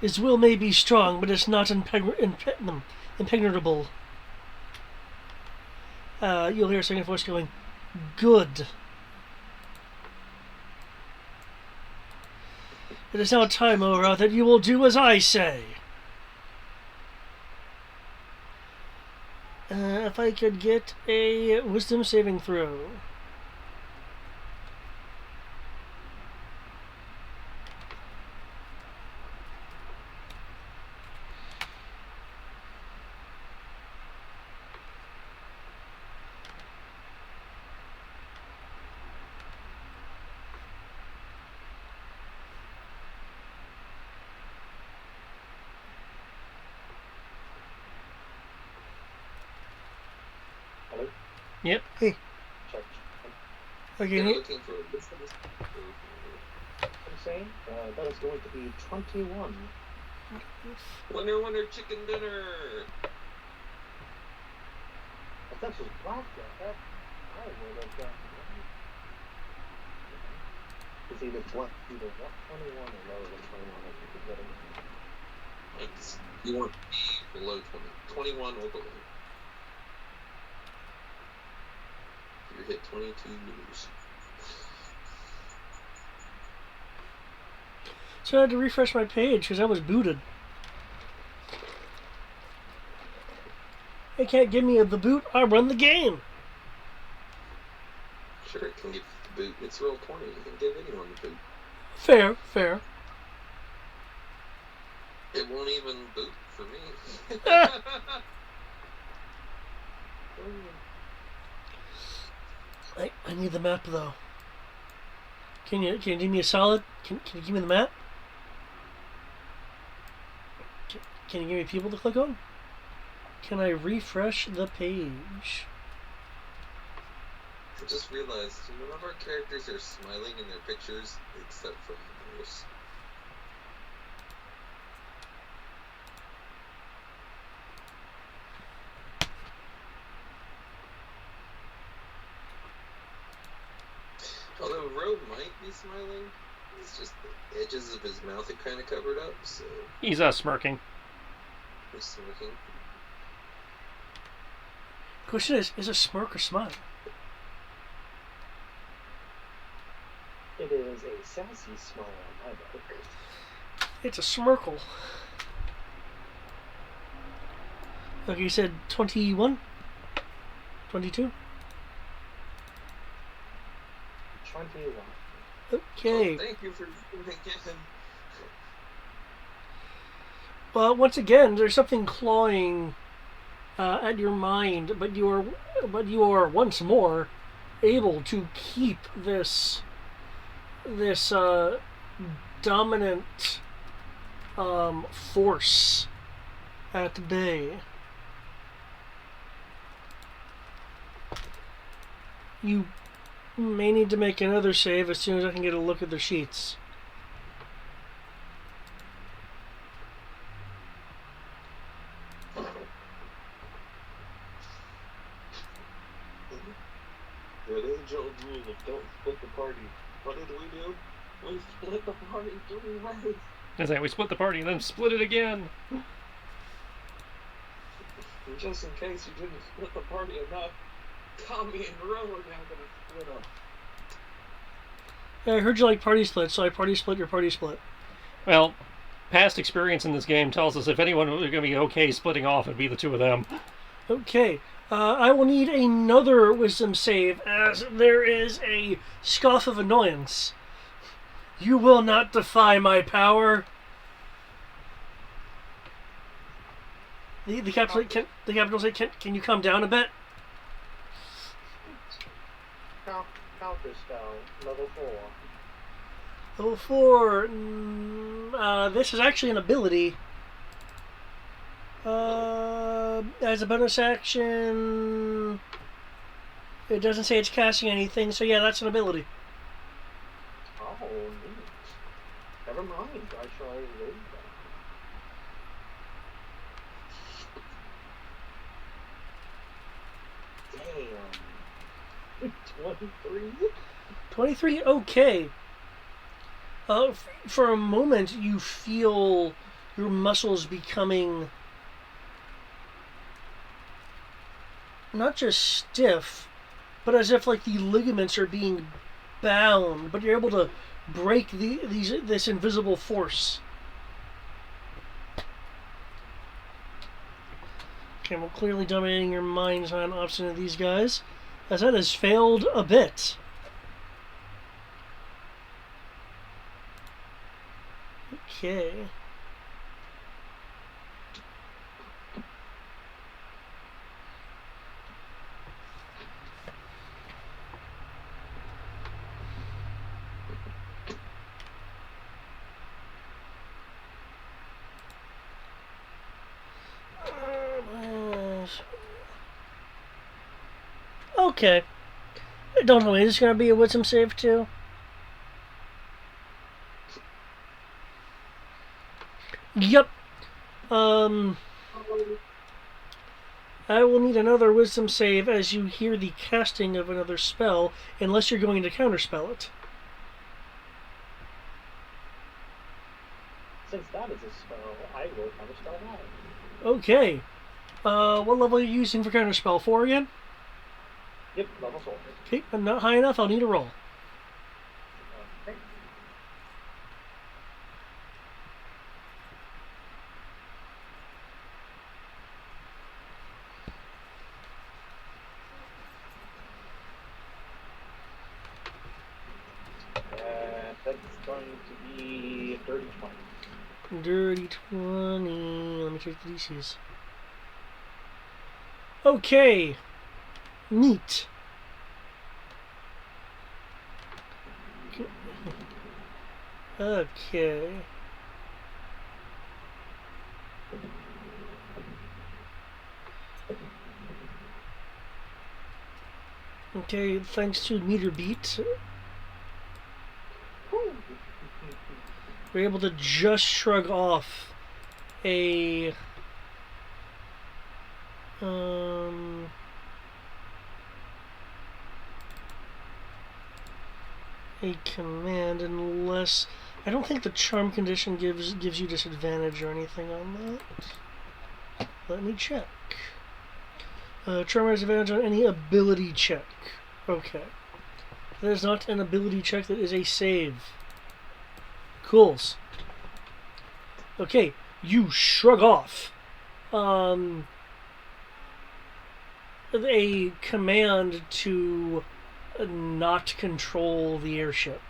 [SPEAKER 1] "His will may be strong, but it's not impenetrable." You'll hear a second voice going, "Good. It is now time, Ora, that you will do as I say." If I could get a wisdom saving throw.
[SPEAKER 4] Hello?
[SPEAKER 2] Yep.
[SPEAKER 1] Hey.
[SPEAKER 4] Check.
[SPEAKER 1] Okay.
[SPEAKER 5] They're looking for wisdom.
[SPEAKER 4] I'm saying that is going to be 21.
[SPEAKER 5] Winner, chicken dinner.
[SPEAKER 4] If that was blackjack, I would have done. It's either 21 or lower than 21 if you could get it.
[SPEAKER 5] You want to be below 20. 21 or below. If you hit 22, you lose.
[SPEAKER 1] So I had to refresh my page because I was booted. They can't give me the boot. I run the game.
[SPEAKER 5] Sure, it can give the boot. It's roll 20. You can give anyone the boot.
[SPEAKER 1] Fair.
[SPEAKER 5] It won't even boot for me.
[SPEAKER 1] I need the map though. Can you give me a solid? Can you give me the map? Can you give me people to click on? Can I refresh the page?
[SPEAKER 5] I just realized none of our characters are smiling in their pictures except for yours. Although Rogue might be smiling, it's just the edges of his mouth are kind of covered up, so
[SPEAKER 2] He's smirking.
[SPEAKER 5] he's smirking.
[SPEAKER 1] Question is a smirk or smile?
[SPEAKER 4] It is a sassy smile on my book.
[SPEAKER 1] It's a smirkle. Okay, you said 21? 22?
[SPEAKER 4] 21.
[SPEAKER 1] Okay.
[SPEAKER 5] Oh, thank you for doing it again.
[SPEAKER 1] Well, once again, there's something clawing at your mind, but you are once more able to keep this dominant force at bay. You may need to make another save as soon as I can get a look at the sheets.
[SPEAKER 5] That age-old rule of don't split the party. What did we do? We split the party 3 ways.
[SPEAKER 2] As I we split the party and then split it again.
[SPEAKER 5] Just in case you didn't split the party enough, Tommy and Ro are now gonna split up.
[SPEAKER 1] Yeah, I heard you like party split, so I party split your party split.
[SPEAKER 2] Well, past experience in this game tells us if anyone was going to be okay splitting off, it'd be the two of them.
[SPEAKER 1] Okay. I will need another wisdom save as there is a scoff of annoyance. You will not defy my power. The capital say, can you calm down a bit?
[SPEAKER 4] Counter spell, level 4.
[SPEAKER 1] Level 4. This is actually an ability. As a bonus action, it doesn't say it's casting anything, so yeah, that's an ability.
[SPEAKER 4] Oh, neat. Never mind, I shall read that. Damn. 23?
[SPEAKER 1] 23, okay. For a moment, you feel your muscles becoming not just stiff, but as if like the ligaments are being bound, but you're able to break this invisible force. Okay, well, clearly dominating your mind's not an option of these guys, as that has failed a bit. Okay. Okay. Don't tell me, is this going to be a wisdom save too? Yep. I will need another wisdom save as you hear the casting of another spell, unless you're going to counterspell it.
[SPEAKER 4] Since that is a spell, I will counterspell that.
[SPEAKER 1] Okay. What level are you using for counterspell? 4 again?
[SPEAKER 4] Yep, level 4.
[SPEAKER 1] Okay, I'm not high enough, I'll need a roll.
[SPEAKER 4] Okay. That's going to be dirty 20.
[SPEAKER 1] Dirty 20. Let me check the DCs. Okay. Neat. Okay. Okay, thanks to meter beat, we're able to just shrug off a command, unless I don't think the charm condition gives you disadvantage or anything on that. Let me check. Charm has advantage on any ability check. Okay. That is not an ability check, that is a save. Cools. Okay, you shrug off a command to not control the airship.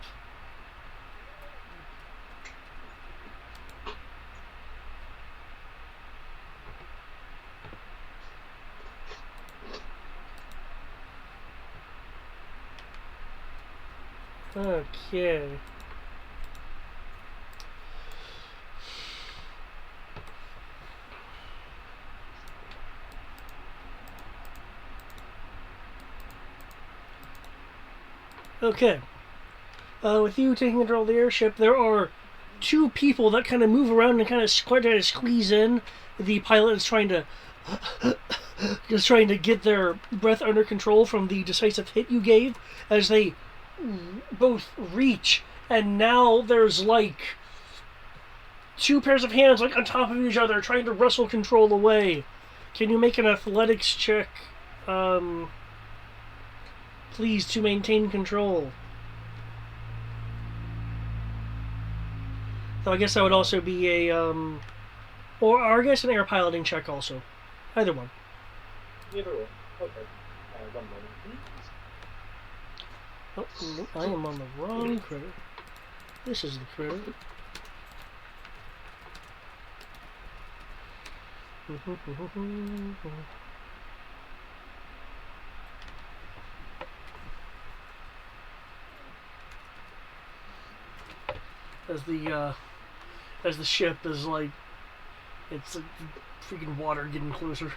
[SPEAKER 1] Okay. Okay. With you taking control of the airship, there are two people that kind of move around and kind of try to squeeze in. The pilot is trying to just trying to get their breath under control from the decisive hit you gave as they both reach, and now there's like two pairs of hands like on top of each other trying to wrestle control away. Can you make an athletics check, please, to maintain control? So I guess that would also be a, or I guess an air piloting check also. Either one.
[SPEAKER 4] Either way. Okay. 1 moment, please.
[SPEAKER 1] Oh, no, I am on the wrong critter. This is the critter. As the ship is like, it's like freaking water getting closer.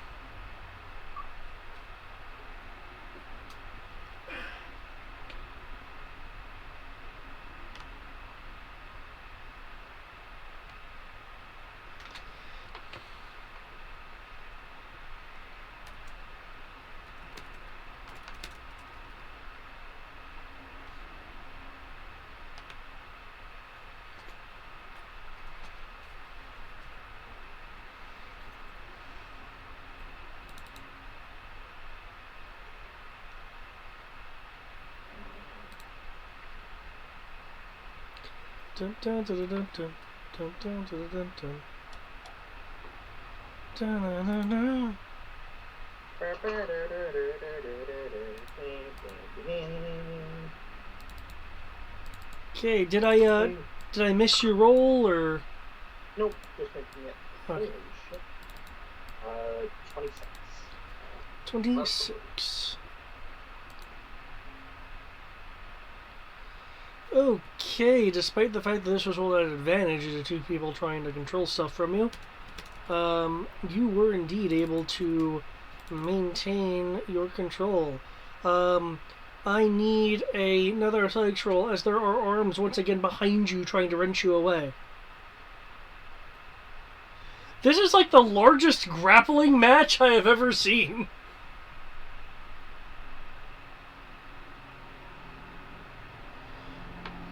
[SPEAKER 1] Dun, dun, dun, dun, dun, dun, dun, dun, dun, dun. Dun, dun, dun, dun. Okay, did I miss your roll or?
[SPEAKER 4] Nope, just making it.
[SPEAKER 1] Okay.
[SPEAKER 4] Holy shit. 26.
[SPEAKER 1] 26. Okay, despite the fact that this was rolled at advantage due to two people trying to control stuff from you, you were indeed able to maintain your control. I need another athletics roll as there are arms once again behind you trying to wrench you away. This is like the largest grappling match I have ever seen.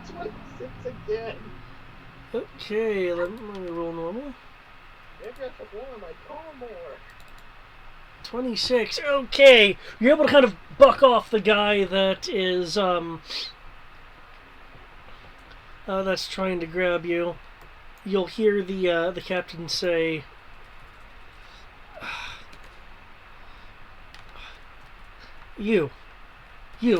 [SPEAKER 4] 26 again.
[SPEAKER 1] Okay, let me roll normal.
[SPEAKER 4] Maybe I should warm my car more.
[SPEAKER 1] 26. Okay, you're able to kind of buck off the guy that is that's trying to grab you. You'll hear the captain say, "You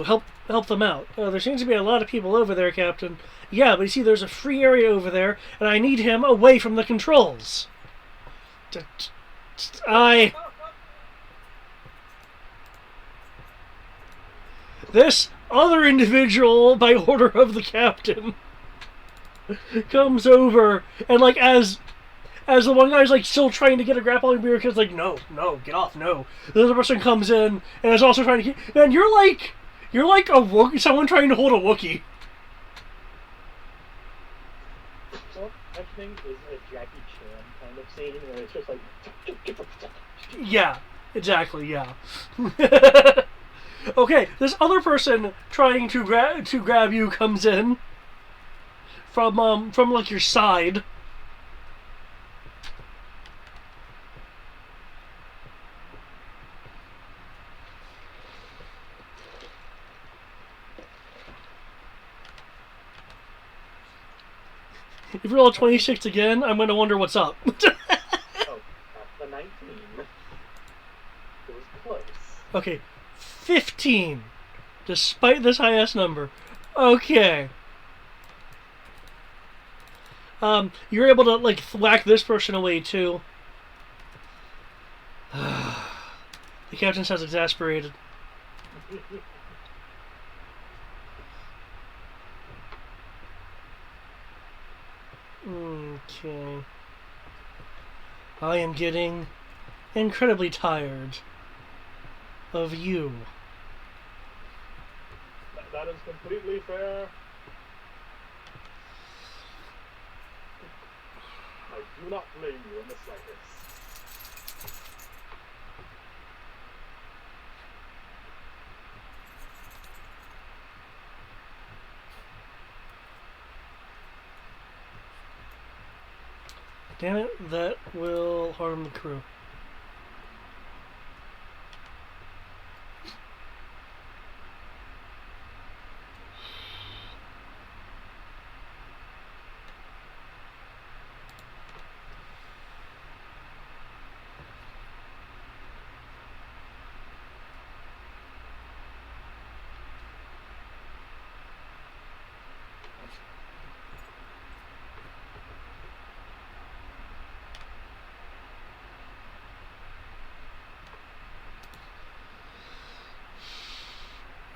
[SPEAKER 1] help them out. There seems to be a lot of people over there, Captain. Yeah, but you see, there's a free area over there, and I need him away from the controls. This other individual, by order of the captain, comes over, and like as the one guy's like still trying to get a grappling beer, because like no, get off, no. The other person comes in and is also trying to get, and you're like a Wookiee, someone trying to hold a Wookiee.
[SPEAKER 4] Well, I think is a Jackie Chan kind of scene where it's just like.
[SPEAKER 1] Yeah, exactly. Yeah. Okay, this other person trying to grab you comes in from like your side. If you roll a 26 again, I'm going to wonder what's up.
[SPEAKER 4] Oh, the 19. It was close.
[SPEAKER 1] Okay, 15. Despite this high-ass number. Okay. You're able to, like, whack this person away, too. The captain sounds exasperated. Okay. I am getting incredibly tired of you.
[SPEAKER 4] That is completely fair. I do not blame you in the slightest.
[SPEAKER 1] Damn it, that will harm the crew.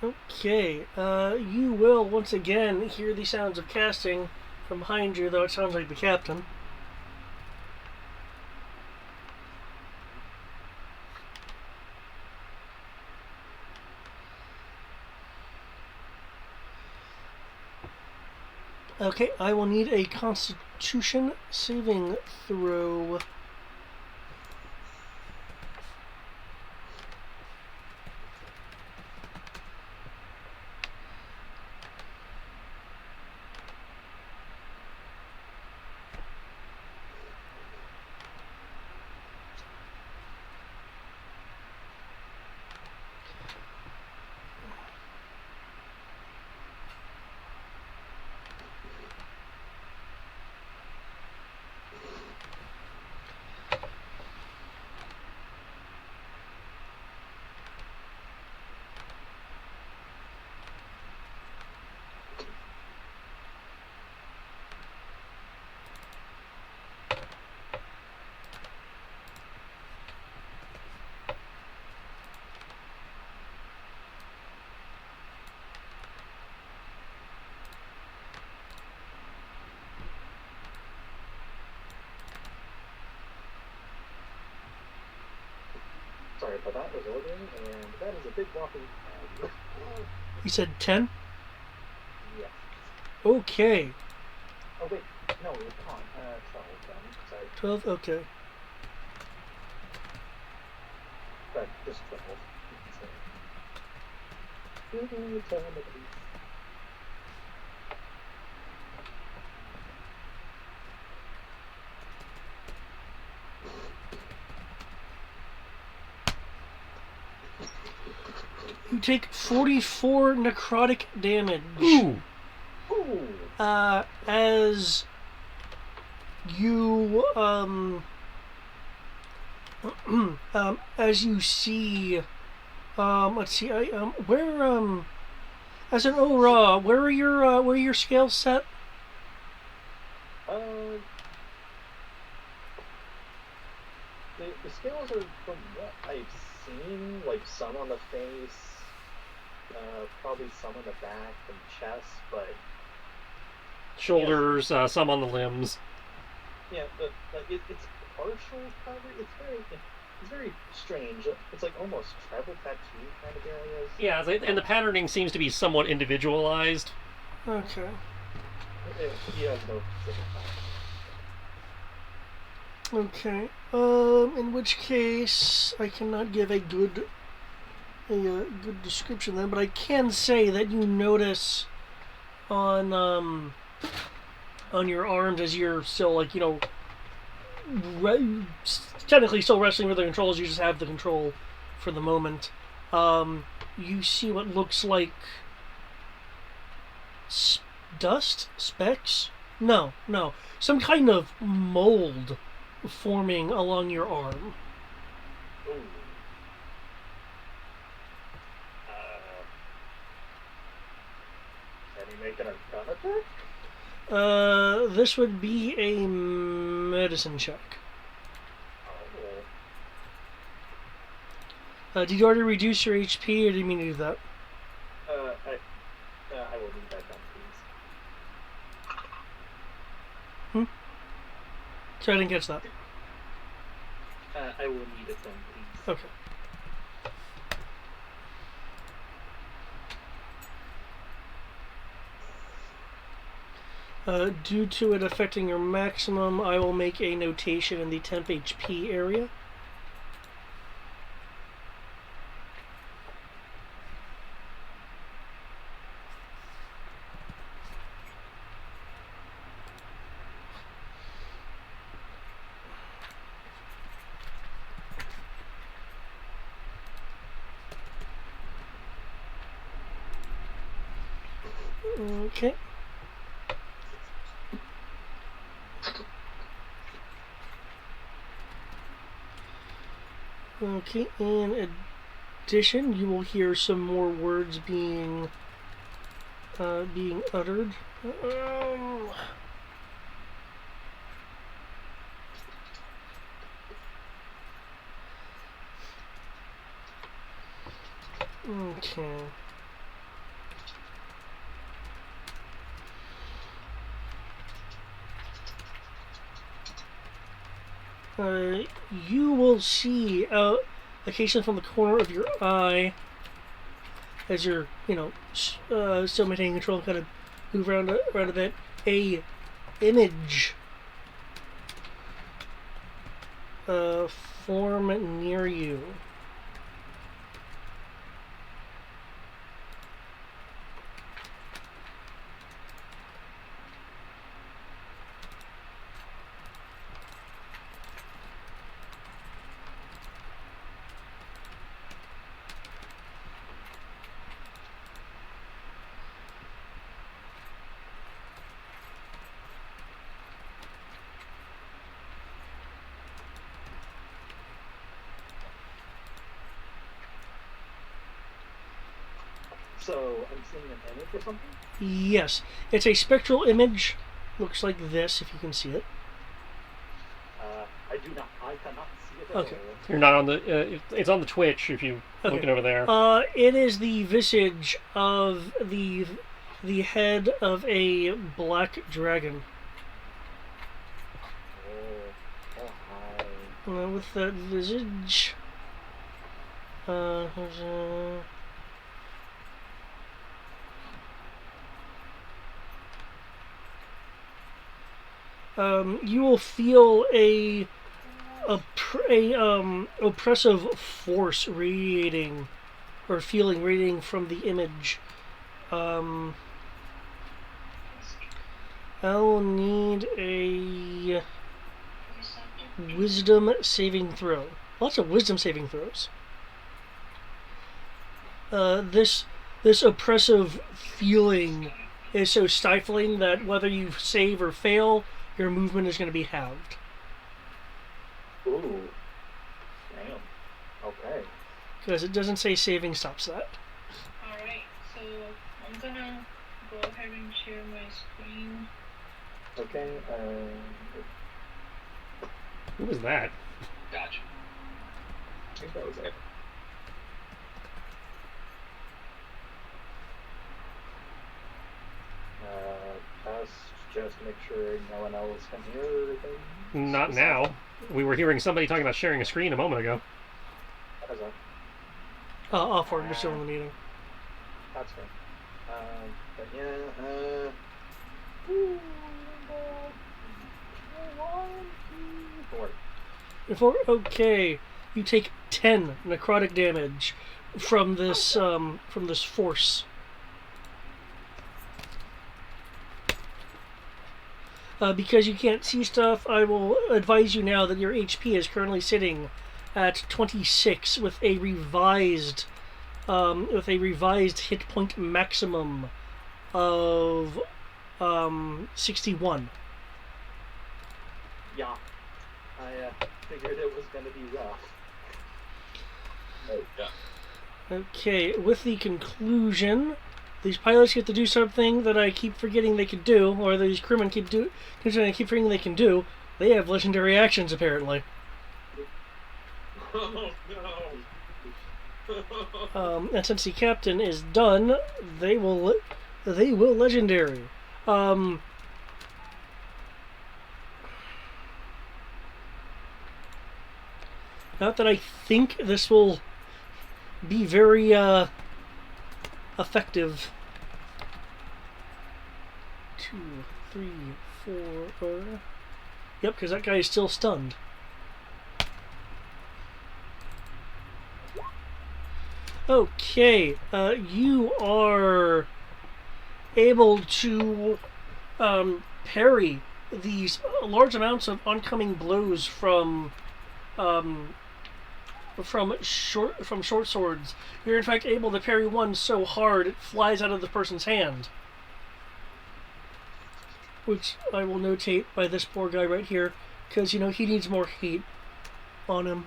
[SPEAKER 1] Okay, you will once again hear the sounds of casting from behind you, though it sounds like the captain. Okay, I will need a Constitution saving throw.
[SPEAKER 4] Sorry, but that was ordering, and that is a big walking bag.
[SPEAKER 1] You said 10?
[SPEAKER 4] Yes.
[SPEAKER 1] Okay.
[SPEAKER 4] Oh, wait. No, it was con. 12, sorry.
[SPEAKER 1] 12? Okay.
[SPEAKER 4] But just 12. So, tell me, please.
[SPEAKER 1] You take 44 necrotic damage.
[SPEAKER 2] Ooh.
[SPEAKER 4] Ooh.
[SPEAKER 1] As you as you see, let's see, where as an Ora, where are your scales set?
[SPEAKER 4] The scales are from what I've seen, like some on the face, probably some on the back and chest, but
[SPEAKER 2] Shoulders, some on the limbs.
[SPEAKER 4] yeah, but like it's partial coverage. It's very strange. It's like almost tribal tattoo kind of areas.
[SPEAKER 2] Yeah, and the patterning seems to be somewhat individualized.
[SPEAKER 1] Okay.
[SPEAKER 4] He has no specific pattern.
[SPEAKER 1] Okay. In which case, I cannot give a good description then, but I can say that you notice on your arms as you're still like technically still wrestling with the controls. You just have the control for the moment. You see what looks like dust specks. No, some kind of mold forming along your arm.
[SPEAKER 4] Ooh. Can he make an arcana check?
[SPEAKER 1] This would be a medicine check.
[SPEAKER 4] Oh.
[SPEAKER 1] Did you already reduce your HP, or did you mean to do that?
[SPEAKER 4] I will need that down, please.
[SPEAKER 1] Sorry, I didn't catch that.
[SPEAKER 4] I will need it then, please.
[SPEAKER 1] Okay. Due to it affecting your maximum, I will make a notation in the temp HP area. Okay. Okay, in addition, you will hear some more words being uttered. Okay. You will see occasionally from the corner of your eye, as you're, still maintaining control, kind of move around a bit, a image form near you.
[SPEAKER 4] So, I'm seeing an image or something?
[SPEAKER 1] Yes, it's a spectral image. Looks like this, if you can see it.
[SPEAKER 4] I cannot see it at
[SPEAKER 1] Okay.
[SPEAKER 4] all.
[SPEAKER 2] You're not on the. It's on the Twitch if you
[SPEAKER 1] Okay.
[SPEAKER 2] looking over there.
[SPEAKER 1] It is the visage of the head of a black dragon.
[SPEAKER 4] Oh, hi.
[SPEAKER 1] With that visage, you will feel a oppressive force radiating or feeling radiating from the image. I'll need a wisdom saving throw. Lots of wisdom saving throws. This oppressive feeling is so stifling that whether you save or fail, your movement is going to be halved.
[SPEAKER 4] Ooh. Damn. Okay.
[SPEAKER 1] Because it doesn't say saving stops that.
[SPEAKER 6] Alright, so I'm gonna go ahead and share my screen.
[SPEAKER 4] Okay,
[SPEAKER 2] Who was that?
[SPEAKER 7] Gotcha.
[SPEAKER 4] I think that was it. Just make sure no one else can hear everything.
[SPEAKER 2] Not now. We were hearing somebody talking about sharing a screen a moment ago.
[SPEAKER 4] How's that?
[SPEAKER 1] Off for just still in the meeting.
[SPEAKER 4] That's good. But yeah,
[SPEAKER 1] Okay, you take 10 necrotic damage from this force. Because you can't see stuff, I will advise you now that your HP is currently sitting at 26 with a revised hit point maximum of 61.
[SPEAKER 4] Yeah. I figured it was going to be rough.
[SPEAKER 7] Oh, yeah.
[SPEAKER 1] Okay, with the conclusion, these pilots get to do something that I keep forgetting they could do, or these crewmen keep forgetting they can do. They have legendary actions, apparently.
[SPEAKER 5] Oh no!
[SPEAKER 1] And since the captain is done, they will legendary. Not that I think this will be very effective. 2, 3, 4. Yep, because that guy is still stunned. Okay, you are able to parry these large amounts of oncoming blows from short swords. You're in fact able to parry one so hard it flies out of the person's hand. which I will notate by this poor guy right here, because, you know, he needs more hate on him.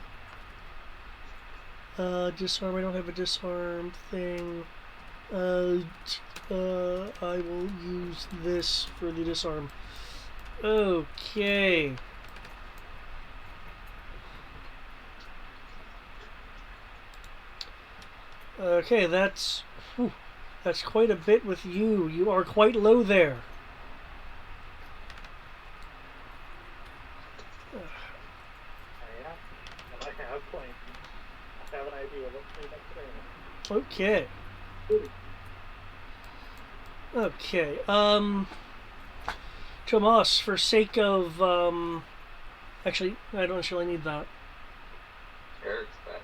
[SPEAKER 1] Disarm, I don't have a disarm thing. I will use this for the disarm. Okay. Okay, that's quite a bit with you. You are quite low there.
[SPEAKER 4] I have plans. I have an idea. Let's make that clear.
[SPEAKER 1] Okay. Okay. Tomas, for sake of actually, I don't actually need that.
[SPEAKER 5] Eric's back.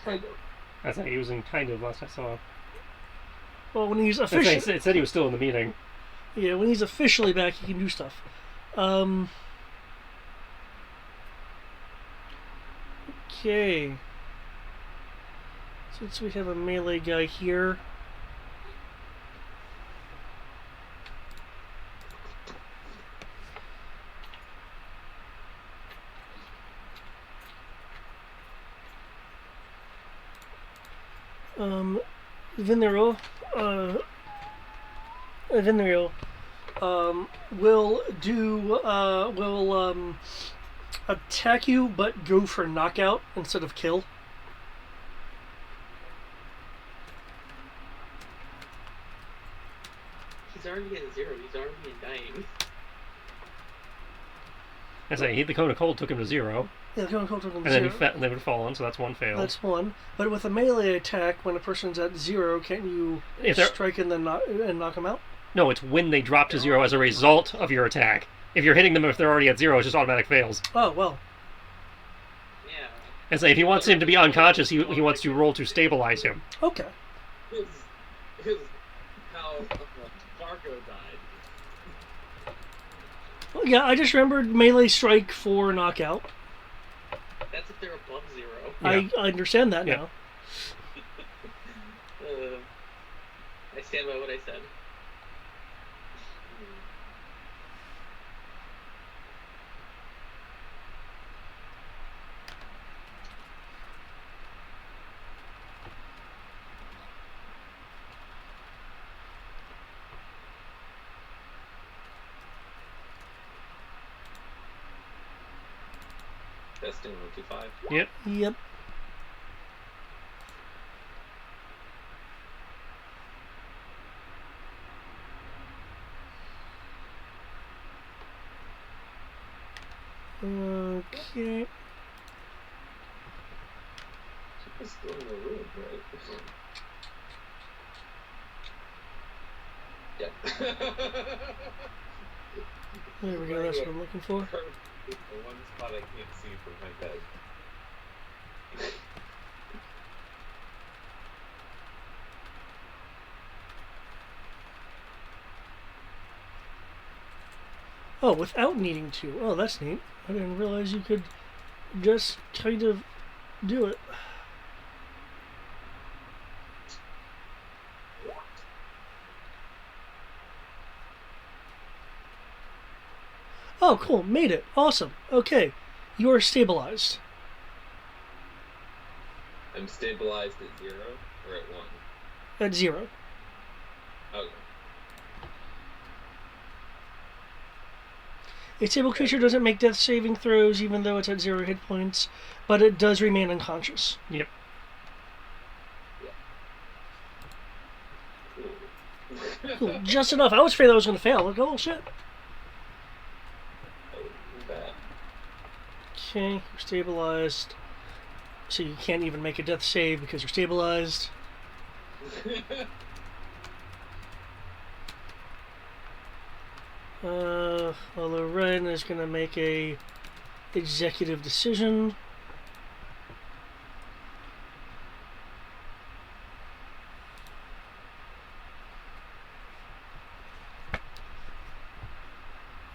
[SPEAKER 1] Like,
[SPEAKER 2] I thought he was in kind of last I saw.
[SPEAKER 1] well, when he's
[SPEAKER 2] It
[SPEAKER 1] officially,
[SPEAKER 2] said he was still in the meeting.
[SPEAKER 1] yeah, when he's officially back, he can do stuff. Okay. Since we have a melee guy here. Vinero, will attack you, but go for knockout instead of kill.
[SPEAKER 8] He's already at 0. He's already dying.
[SPEAKER 2] I say the cone of cold took him to 0,
[SPEAKER 1] Yeah, the cold took him to
[SPEAKER 2] and then
[SPEAKER 1] zero.
[SPEAKER 2] they would have fallen, so that's one fail.
[SPEAKER 1] That's one. But with a melee attack, when a person's at 0, can't you
[SPEAKER 2] If they're-
[SPEAKER 1] strike and then knock them out?
[SPEAKER 2] No, it's when they drop to 0 as a result of your attack. If you're hitting them if they're already at 0, it's just automatic fails.
[SPEAKER 1] Oh well.
[SPEAKER 8] Yeah.
[SPEAKER 2] And say if he wants him to be unconscious, he wants to roll to stabilize him.
[SPEAKER 1] Okay.
[SPEAKER 7] His how Fargo died.
[SPEAKER 1] Well, yeah, I just remembered melee strike for knockout.
[SPEAKER 8] That's if they're above 0.
[SPEAKER 2] Yeah.
[SPEAKER 1] I understand that
[SPEAKER 2] Yeah.
[SPEAKER 1] now.
[SPEAKER 8] I stand by what I said.
[SPEAKER 5] Testing 125.
[SPEAKER 2] Yep.
[SPEAKER 1] Yep. Okay.
[SPEAKER 5] It's still in the room, right? Yep.
[SPEAKER 1] There we go. That's what I'm looking for.
[SPEAKER 5] The one spot I can't see from my bed.
[SPEAKER 1] Oh, without needing to. Oh, that's neat. I didn't realize you could just kind of do it. Oh, cool. Made it. Awesome. Okay. You are stabilized.
[SPEAKER 5] I'm stabilized at 0 or at 1?
[SPEAKER 1] At 0.
[SPEAKER 5] Okay.
[SPEAKER 1] A stable creature doesn't make death saving throws even though it's at 0 hit points, but it does remain unconscious.
[SPEAKER 2] Yep.
[SPEAKER 1] Cool. Just enough. I was afraid that was going to fail. Like, oh, shit. Okay, you're stabilized. So you can't even make a death save because you're stabilized. Loren is going to make a executive decision.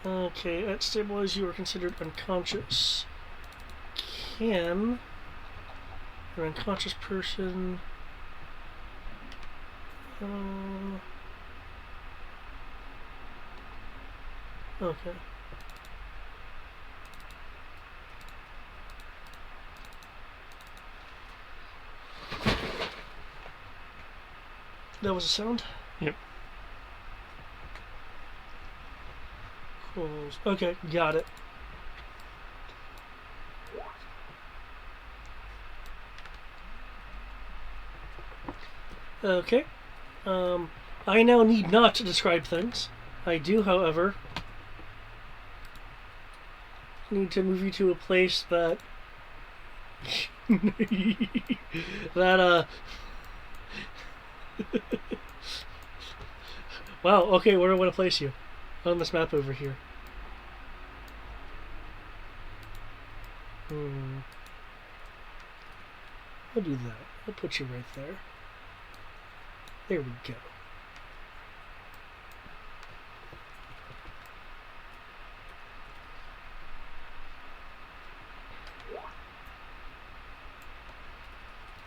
[SPEAKER 1] Okay, at stabilized you are considered unconscious. Can an unconscious person Okay. That was a sound?
[SPEAKER 2] Yep.
[SPEAKER 1] Close. Okay, got it. Okay. I now need not to describe things. I do, however, need to move you to a place that that wow, okay, where do I want to place you? On this map over here. I'll do that. I'll put you right there. There we go.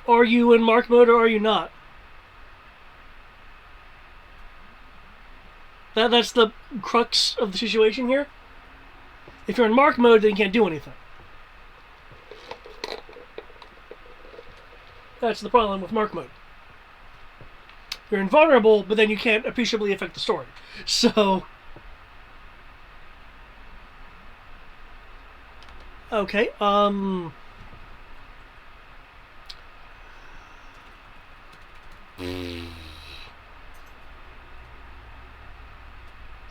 [SPEAKER 1] Are you in mark mode or are you not? That's the crux of the situation here. If you're in mark mode, then you can't do anything. That's the problem with mark mode. You're invulnerable, but then you can't appreciably affect the story. So... Okay,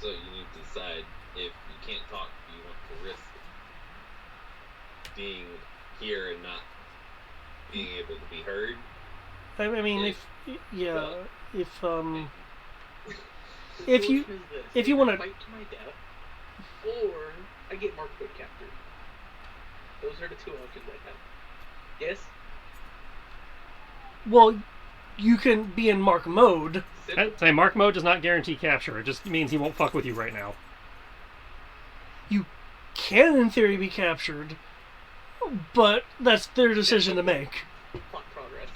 [SPEAKER 5] So you need to decide if you can't talk, do you want to risk being here and not being able to be heard?
[SPEAKER 1] I mean,
[SPEAKER 5] If-
[SPEAKER 1] if you if you want to,
[SPEAKER 8] fight to my death, or I get Mark Wood captured. Those are the two options I have. Yes.
[SPEAKER 1] well, you can be in mark mode.
[SPEAKER 2] I'd say mark mode does not guarantee capture. It just means he won't fuck with you right now.
[SPEAKER 1] You can, in theory, be captured, but that's their decision to make.
[SPEAKER 8] Plot progress.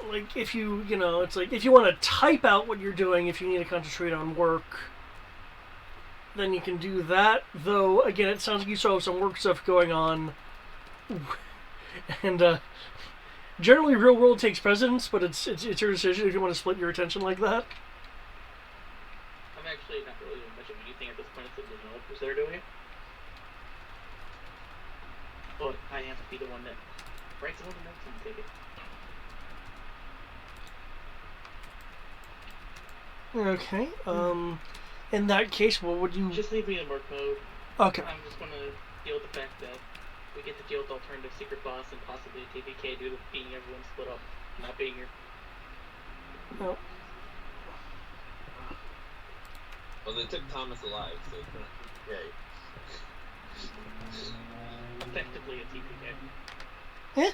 [SPEAKER 1] Like if it's like if you want to type out what you're doing, if you need to concentrate on work, then you can do that. Though again, it sounds like you still have some work stuff going on, and generally real world takes precedence. But it's your decision if you want to split your attention like that.
[SPEAKER 8] I'm actually not really doing much of anything at this point. It's the developers that are doing it. But I have to be the one that writes all the notes on the ticket.
[SPEAKER 1] Okay. In that case, what would you?
[SPEAKER 8] Just leave me in work mode.
[SPEAKER 1] Okay.
[SPEAKER 8] I'm just gonna deal with the fact that we get to deal with alternative secret boss and possibly TPK due to being everyone split up, not being here.
[SPEAKER 1] No.
[SPEAKER 5] Well, they took Thomas alive, so it's not great.
[SPEAKER 8] Effectively a TPK.
[SPEAKER 1] Eh?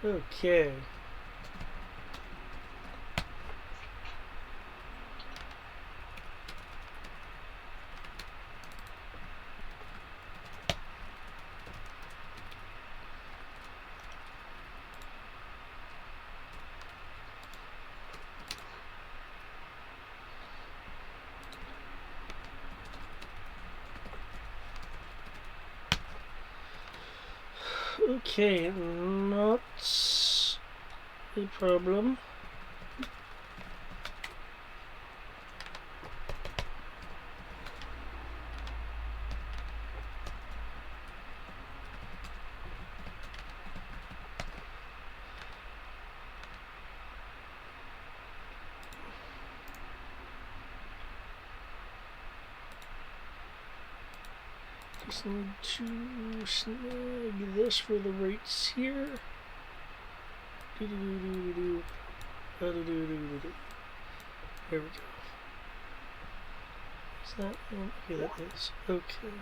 [SPEAKER 1] Okay. Okay, not a problem. Just need to snag this for the rates here. There we go. Is that one? Okay, that is. Okay.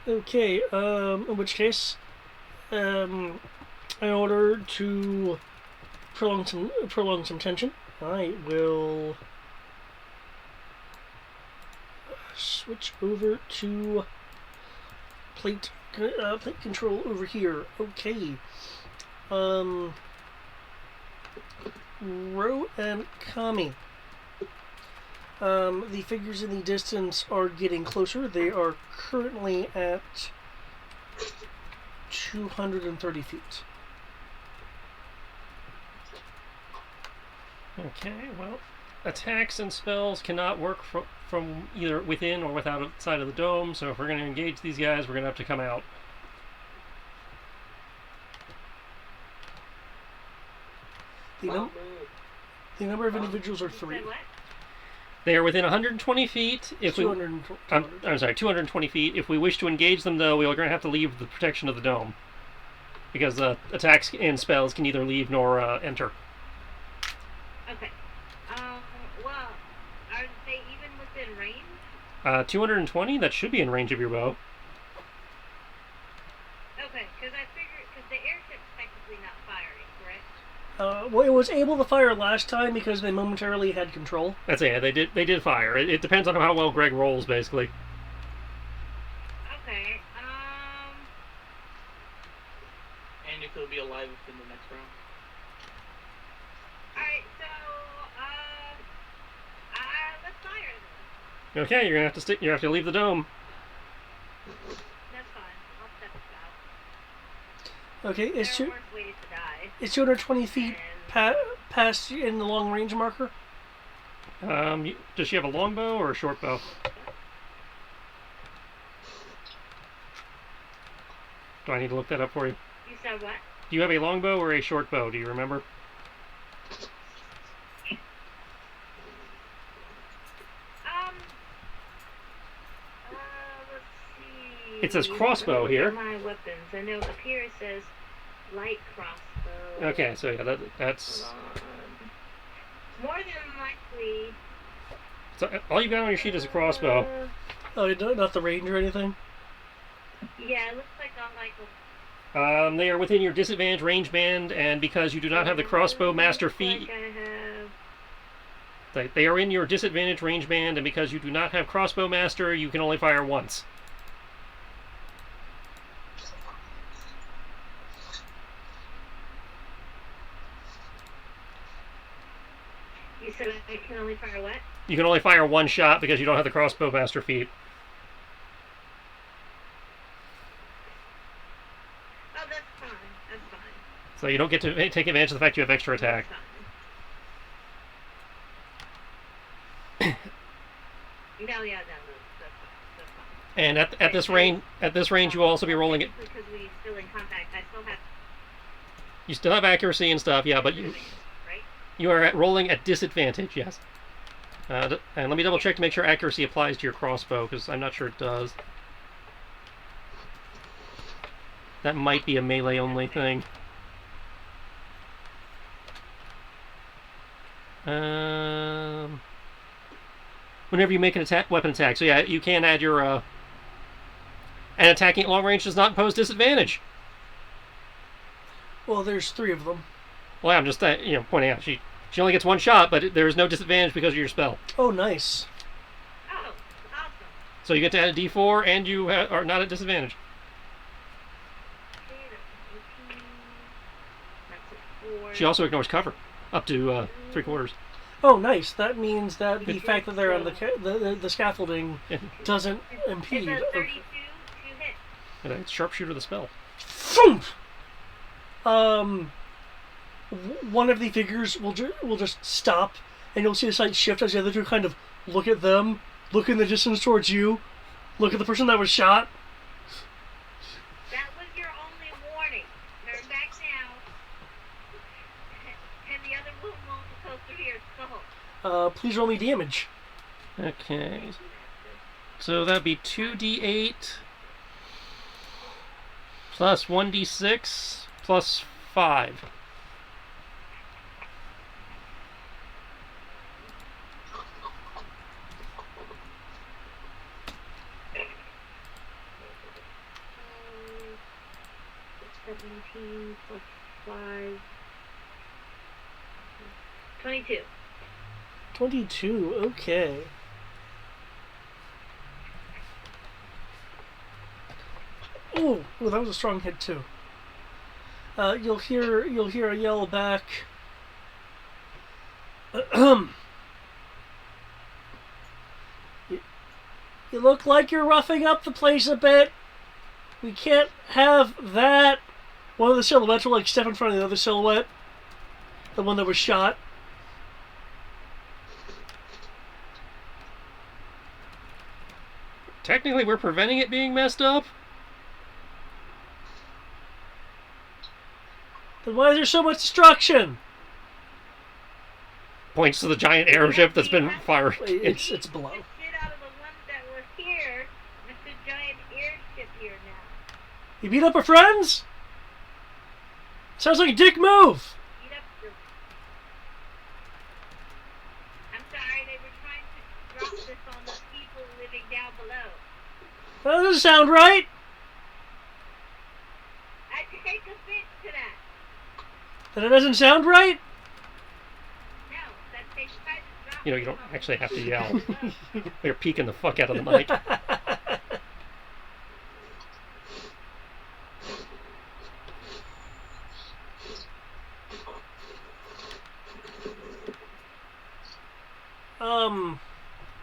[SPEAKER 1] Okay, in which case, in order to prolong some tension, I will switch over to plate control over here. Okay. Ro and Kami. The figures in the distance are getting closer. They are currently at 230 feet.
[SPEAKER 2] Okay, well, attacks and spells cannot work from either within or without outside of the dome, so if we're going to engage these guys, we're going to have to come out.
[SPEAKER 1] The number of individuals are 3.
[SPEAKER 3] What?
[SPEAKER 2] They are within 120 feet. If
[SPEAKER 1] 200.
[SPEAKER 2] I'm sorry, 220 feet. If we wish to engage them, though, we are going to have to leave the protection of the dome. Because attacks and spells can neither leave nor enter.
[SPEAKER 3] Okay. Well, are they even within range?
[SPEAKER 2] 220? That should be in range of your bow.
[SPEAKER 3] Okay, because I figured, because the airship's technically not firing, correct?
[SPEAKER 1] Well, it was able to fire last time because they momentarily had control.
[SPEAKER 2] That's it. They did fire. It depends on how well Greg rolls, basically.
[SPEAKER 3] Okay.
[SPEAKER 8] And if he'll be alive within the next round.
[SPEAKER 3] Alright, so, let's fire them.
[SPEAKER 2] Okay, you're gonna have to stick. You have to leave the dome.
[SPEAKER 3] That's fine. I'll step out.
[SPEAKER 1] Okay,
[SPEAKER 3] There are worse ways to die.
[SPEAKER 1] it's 220 feet
[SPEAKER 3] And
[SPEAKER 1] past in the long range marker.
[SPEAKER 2] Does she have a longbow or a short bow? Do I need to look that up for you?
[SPEAKER 3] you said what?
[SPEAKER 2] Do you have a longbow or a short bow? Do you remember?
[SPEAKER 3] Let's see.
[SPEAKER 2] It says crossbow here.
[SPEAKER 3] My weapons. I know up here it says light crossbow.
[SPEAKER 2] Okay, so yeah, that's.
[SPEAKER 3] Hold on. More than likely.
[SPEAKER 2] So all you've got on your sheet is a crossbow.
[SPEAKER 1] Oh, not the range or anything?
[SPEAKER 3] Yeah, it looks like I'm like.
[SPEAKER 2] They are within your disadvantage range band, and because you do not have the crossbow master feat,
[SPEAKER 3] Like I have.
[SPEAKER 2] they are in your disadvantage range band, and because you do not have crossbow master, you can only fire once.
[SPEAKER 3] You said I can only fire what?
[SPEAKER 2] You can only fire one shot because you don't have the crossbow master feat.
[SPEAKER 3] Oh, that's fine. That's fine.
[SPEAKER 2] So you don't get to take advantage of the fact you have extra attack.
[SPEAKER 3] That's fine. No, yeah, that's fine. That's fine.
[SPEAKER 2] And at this range, you will also be rolling it.
[SPEAKER 3] Because we still in contact, I still have.
[SPEAKER 2] You still have accuracy and stuff, yeah, but
[SPEAKER 3] Right?
[SPEAKER 2] you are rolling at disadvantage, yes. And let me double check to make sure accuracy applies to your crossbow, because I'm not sure it does. That might be a melee only thing. Whenever you make an weapon attack, so yeah, you can add your. And attacking at long range does not impose disadvantage.
[SPEAKER 1] Well, there's 3 of them.
[SPEAKER 2] Well, I'm just pointing out she only gets one shot, but there is no disadvantage because of your spell.
[SPEAKER 1] Oh, nice.
[SPEAKER 3] Oh, awesome.
[SPEAKER 2] So you get to add a D4, and you are not at disadvantage.
[SPEAKER 3] Okay, that's 18. That's a 4.
[SPEAKER 2] She also ignores cover, up to 3/4.
[SPEAKER 1] Oh, nice. That means that the fact that they're on the scaffolding doesn't impede.
[SPEAKER 3] It's a 32
[SPEAKER 1] Okay.
[SPEAKER 3] to hit.
[SPEAKER 2] It's sharpshooter the spell.
[SPEAKER 1] Thump! One of the figures will just stop, and you'll see a slight shift as the other 2 kind of look at them, look in the distance towards you, look at the person that was shot.
[SPEAKER 3] That was your only warning. Turn back now. And the other one won't go through your skull.
[SPEAKER 1] Please roll me damage.
[SPEAKER 2] Okay. So that'd be 2d8 plus 1d6 plus 5.
[SPEAKER 3] 17 plus 5. 22.
[SPEAKER 1] 22. Okay. Ooh, that was a strong hit too. You'll hear a yell back. You look like you're roughing up the place a bit. We can't have that. One of the silhouettes will like step in front of the other silhouette, the one that was shot.
[SPEAKER 2] Technically, we're preventing it being messed up.
[SPEAKER 1] Then why is there so much destruction?
[SPEAKER 2] Points to the giant airship that's been fired.
[SPEAKER 1] It's below.
[SPEAKER 3] The shit out of the ones that were here. There's a giant airship here now.
[SPEAKER 1] You beat up our friends? Sounds like a dick move.
[SPEAKER 3] Beat up the... I'm sorry, they were trying to drop this on the people living down below.
[SPEAKER 1] That doesn't sound right.
[SPEAKER 3] I take offense to that.
[SPEAKER 1] That it doesn't sound right?
[SPEAKER 3] No, that they tried to drop
[SPEAKER 2] You know, you
[SPEAKER 3] this
[SPEAKER 2] don't
[SPEAKER 3] on
[SPEAKER 2] actually have to
[SPEAKER 3] people
[SPEAKER 2] yell.
[SPEAKER 3] down below.
[SPEAKER 2] They're peeking the fuck out of the mic.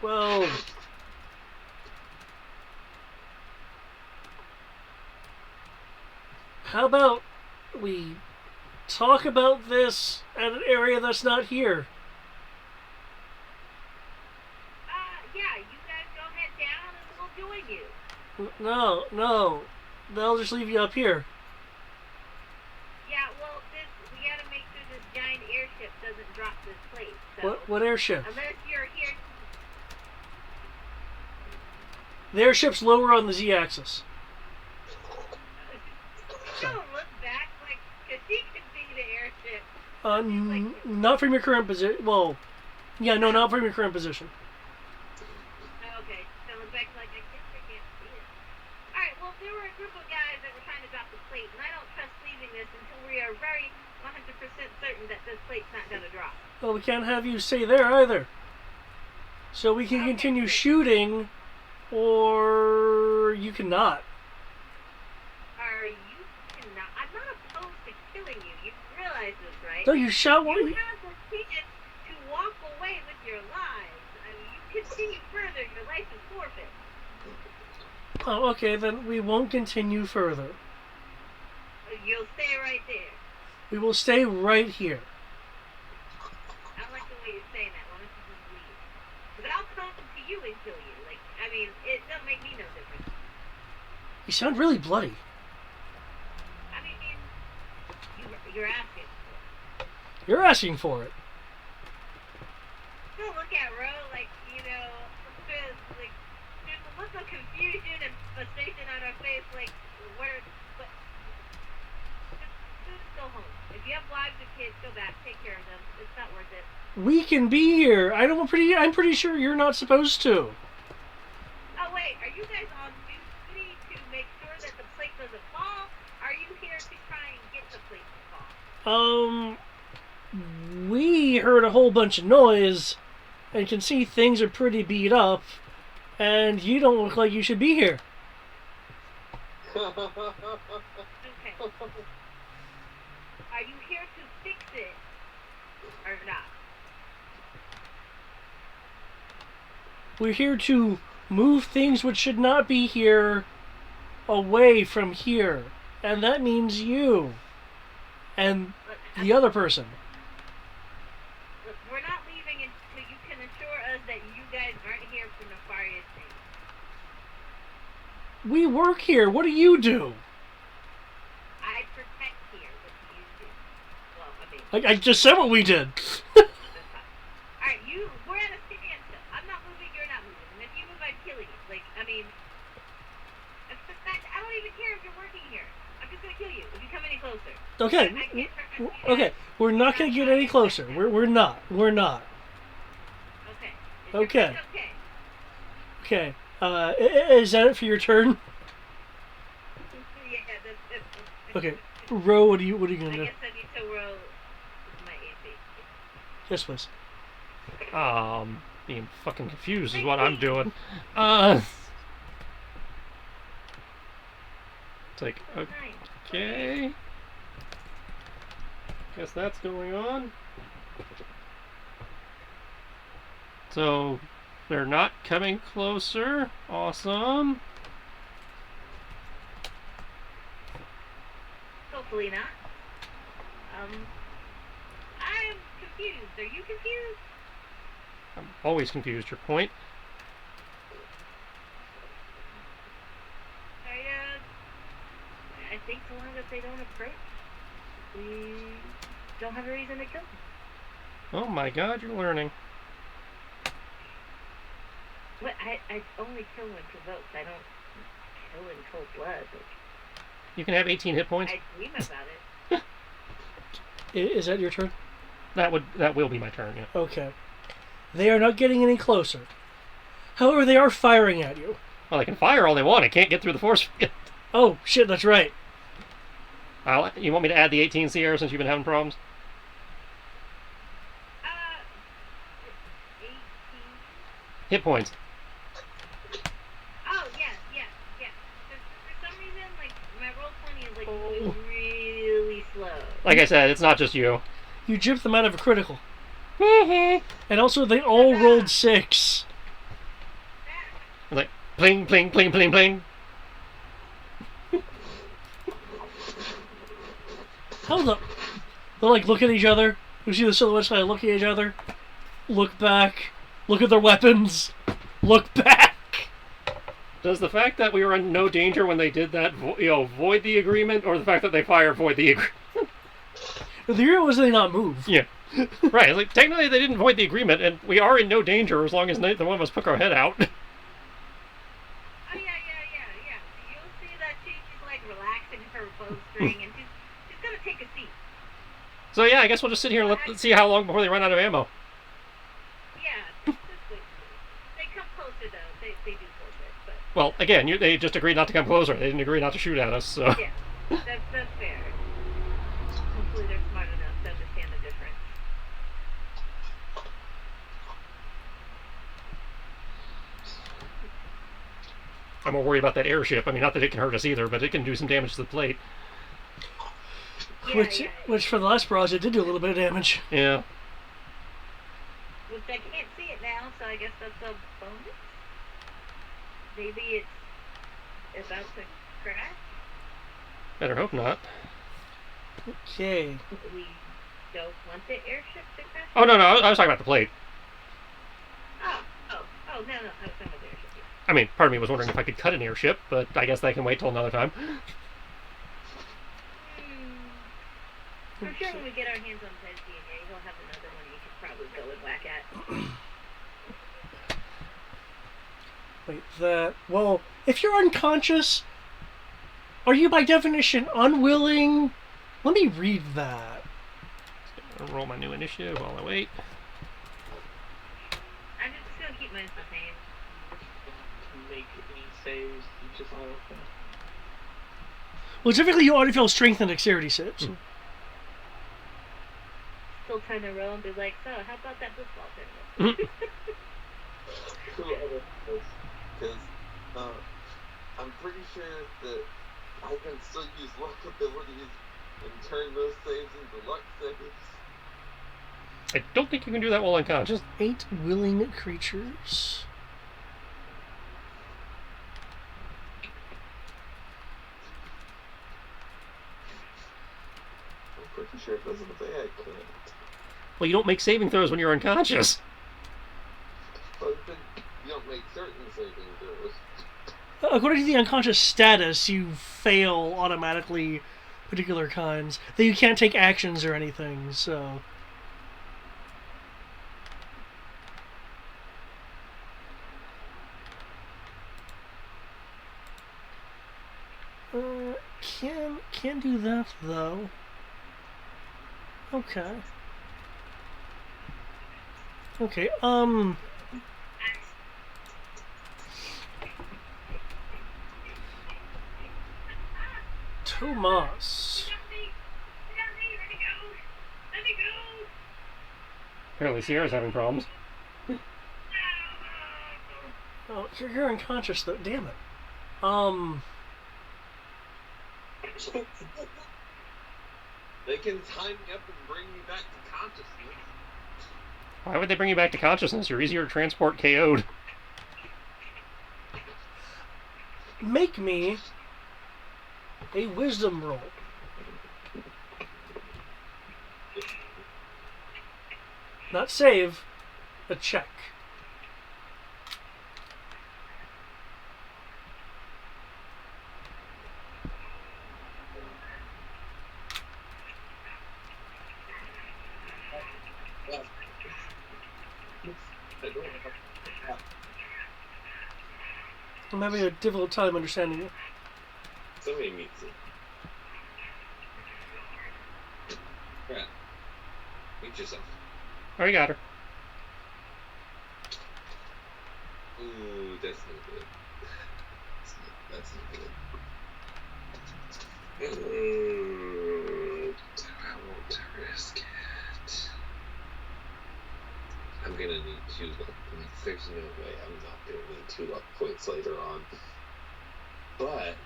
[SPEAKER 1] Well... How about we talk about this at an area that's not here?
[SPEAKER 3] Yeah, you guys go head down and we'll join you.
[SPEAKER 1] No. They'll just leave you up here.
[SPEAKER 3] Yeah, well, we gotta make sure this giant airship doesn't drop this place. So,
[SPEAKER 1] What airship?
[SPEAKER 3] unless you're here...
[SPEAKER 1] The airship's lower on the Z-axis.
[SPEAKER 3] Don't look back, like, cause she can see the airship.
[SPEAKER 1] Not from your current position. Well, yeah, no, not from your current position.
[SPEAKER 3] Okay, so look back like I can't see it. Alright, well, there were a group of guys that were trying to drop the plate, and I don't trust leaving this until we are very 100% certain that this plate's not gonna drop.
[SPEAKER 1] Well, we can't have you stay there either. So we can continue shooting, or you cannot.
[SPEAKER 3] Are you cannot? I'm not opposed to killing you. You realize this, right?
[SPEAKER 1] No, you shot one.
[SPEAKER 3] You have the chance to walk away with your lives. I mean, you continue further, your life is forfeit.
[SPEAKER 1] Oh, okay, then we won't continue further.
[SPEAKER 3] You'll stay right there.
[SPEAKER 1] We will stay right here.
[SPEAKER 3] I don't like the way you're saying that. Why don't you just leave? But I'll come to you and kill you. Like, I mean, it doesn't make me no difference.
[SPEAKER 1] You sound really bloody.
[SPEAKER 3] I mean, you're asking.
[SPEAKER 1] You're asking for it.
[SPEAKER 3] Don't look at Ro like, you know, there's a look of confusion and frustration on her face, like, just go home. If you have wives or kids, go back, take care of them. It's not worth it.
[SPEAKER 1] We can be here. I'm pretty sure you're not supposed to.
[SPEAKER 3] Oh wait, are you guys on duty to make sure that the plate doesn't fall? Are you here to try and get the plate to fall?
[SPEAKER 1] We heard a whole bunch of noise and can see things are pretty beat up, and you don't look like you should be here.
[SPEAKER 3] Okay. Are you here to fix it or not?
[SPEAKER 1] We're here to move things which should not be here away from here. And that means you. And the other person.
[SPEAKER 3] Look, we're not leaving until you can assure us that you guys aren't here for nefarious things.
[SPEAKER 1] We work here. What do you do?
[SPEAKER 3] I protect here. What do you do? Well, I mean...
[SPEAKER 1] I just said what we did.
[SPEAKER 3] That's fine. Alright, we're at a standstill. I'm not moving, you're not moving. And if you move, I'm killing you. Like, I mean... In fact, I don't even care if you're working here. I'm just gonna kill you if you come any closer.
[SPEAKER 1] Okay. Okay. We're not going to get any closer. We're not. We're not.
[SPEAKER 3] Okay.
[SPEAKER 1] Okay.
[SPEAKER 3] Okay.
[SPEAKER 1] Okay. Is that it for your turn?
[SPEAKER 3] Yeah, that's
[SPEAKER 1] Okay. Ro, what are you gonna
[SPEAKER 3] I
[SPEAKER 1] do?
[SPEAKER 3] guess I need to roll my AP.
[SPEAKER 1] Yes, please.
[SPEAKER 2] Being fucking confused is what I'm doing. It's like, okay. Guess that's going on. So, they're not coming closer. Awesome.
[SPEAKER 3] Hopefully not. I'm confused. Are you confused?
[SPEAKER 2] I'm always confused. Your point?
[SPEAKER 3] I think so long as they don't approach, we don't have a reason to kill them.
[SPEAKER 2] Oh my god, you're learning.
[SPEAKER 3] What? I only kill when provoked. I don't kill in cold blood.
[SPEAKER 2] You can have 18 hit points.
[SPEAKER 3] I dream about it.
[SPEAKER 1] Is that your turn?
[SPEAKER 2] That will be my turn, yeah.
[SPEAKER 1] Okay. They are not getting any closer. However, they are firing at you.
[SPEAKER 2] Well, they can fire all they want. I can't get through the force field.
[SPEAKER 1] Oh, shit, that's right.
[SPEAKER 2] You want me to add the 18 Sierra since you've been having problems?
[SPEAKER 3] 18.
[SPEAKER 2] Hit points.
[SPEAKER 3] Oh, yeah. For some reason, like, my roll 20 is, like, going really slow.
[SPEAKER 2] Like I said, it's not just you.
[SPEAKER 1] You gypped them out of a critical. And also, they all rolled 6.
[SPEAKER 2] Like, pling, pling, pling, pling, pling.
[SPEAKER 1] Hold up. They'll, like, look at each other. You see the silhouettes, like, look at each other. Look back. Look at their weapons. Look back.
[SPEAKER 2] Does the fact that we were in no danger when they did that, void the agreement, or the fact that they fired void the agreement?
[SPEAKER 1] The agreement was they not move.
[SPEAKER 2] Yeah. Right, like, technically they didn't void the agreement, and we are in no danger as long as neither one of us poke our head out.
[SPEAKER 3] Oh, yeah. You'll see that she's, like, relaxing her bowstring, and she's gonna take a seat.
[SPEAKER 2] So yeah, I guess we'll just sit here and let's see how long before they run out of ammo.
[SPEAKER 3] Yeah, just wait. They come closer, though. They do closer, but...
[SPEAKER 2] Well, again, they just agreed not to come closer. They didn't agree not to shoot at us, so...
[SPEAKER 3] Yeah, that's fair. Hopefully they're smart enough to understand the difference.
[SPEAKER 2] I'm more worried about that airship. I mean, not that it can hurt us either, but it can do some damage to the plate.
[SPEAKER 3] Yeah,
[SPEAKER 1] Which for the last barrage, it did do a little bit of damage.
[SPEAKER 2] Yeah.
[SPEAKER 3] Which I can't see it now, so I guess that's a bonus? Maybe it's about to crash?
[SPEAKER 2] Better hope not.
[SPEAKER 1] Okay.
[SPEAKER 3] We don't want the airship to crash?
[SPEAKER 2] Oh, no, I was talking about the plate.
[SPEAKER 3] Oh, no, I was talking about the airship.
[SPEAKER 2] I mean, part of me was wondering if I could cut an airship, but I guess that can wait till another time.
[SPEAKER 3] I'm sure when we get our hands on Ted DNA, he'll have another one you could probably go and whack at.
[SPEAKER 1] Wait, well, if you're unconscious, are you by definition unwilling? Let me read that.
[SPEAKER 2] I'll roll my new initiative while I wait.
[SPEAKER 3] I'm just gonna keep mine the same.
[SPEAKER 8] Make any saves, you just all of them.
[SPEAKER 1] Well, typically you already feel strength and dexterity saves.
[SPEAKER 3] Still trying to roll and be like, so, how about that football tournament?
[SPEAKER 7] Because I'm pretty sure that I can still use luck abilities and turn those saves into luck saves.
[SPEAKER 2] I don't think you can do that while unconscious.
[SPEAKER 1] 8 willing creatures.
[SPEAKER 7] I'm pretty sure it doesn't say I can't.
[SPEAKER 2] Well, you don't make saving throws when you're unconscious.
[SPEAKER 7] But then you don't make certain saving throws.
[SPEAKER 1] According to the unconscious status, you fail automatically particular kinds. That you can't take actions or anything, so... Can do that, though. Okay. Okay, Tomas.
[SPEAKER 2] Apparently Sierra's having problems.
[SPEAKER 1] Oh, you're unconscious though. Damn it.
[SPEAKER 7] They can tie me up and bring me back to consciousness.
[SPEAKER 2] Why would they bring you back to consciousness? You're easier to transport KO'd.
[SPEAKER 1] Make me a wisdom roll. Not save, a check. I'm having a difficult time understanding you.
[SPEAKER 7] Somebody meets it. Right. Meet yourself.
[SPEAKER 2] Oh, you got her.
[SPEAKER 7] Ooh, that's no good. That's no good. I won't risk it. I'm gonna need 2 luck points. There's no way I'm not gonna need 2 luck points later on. But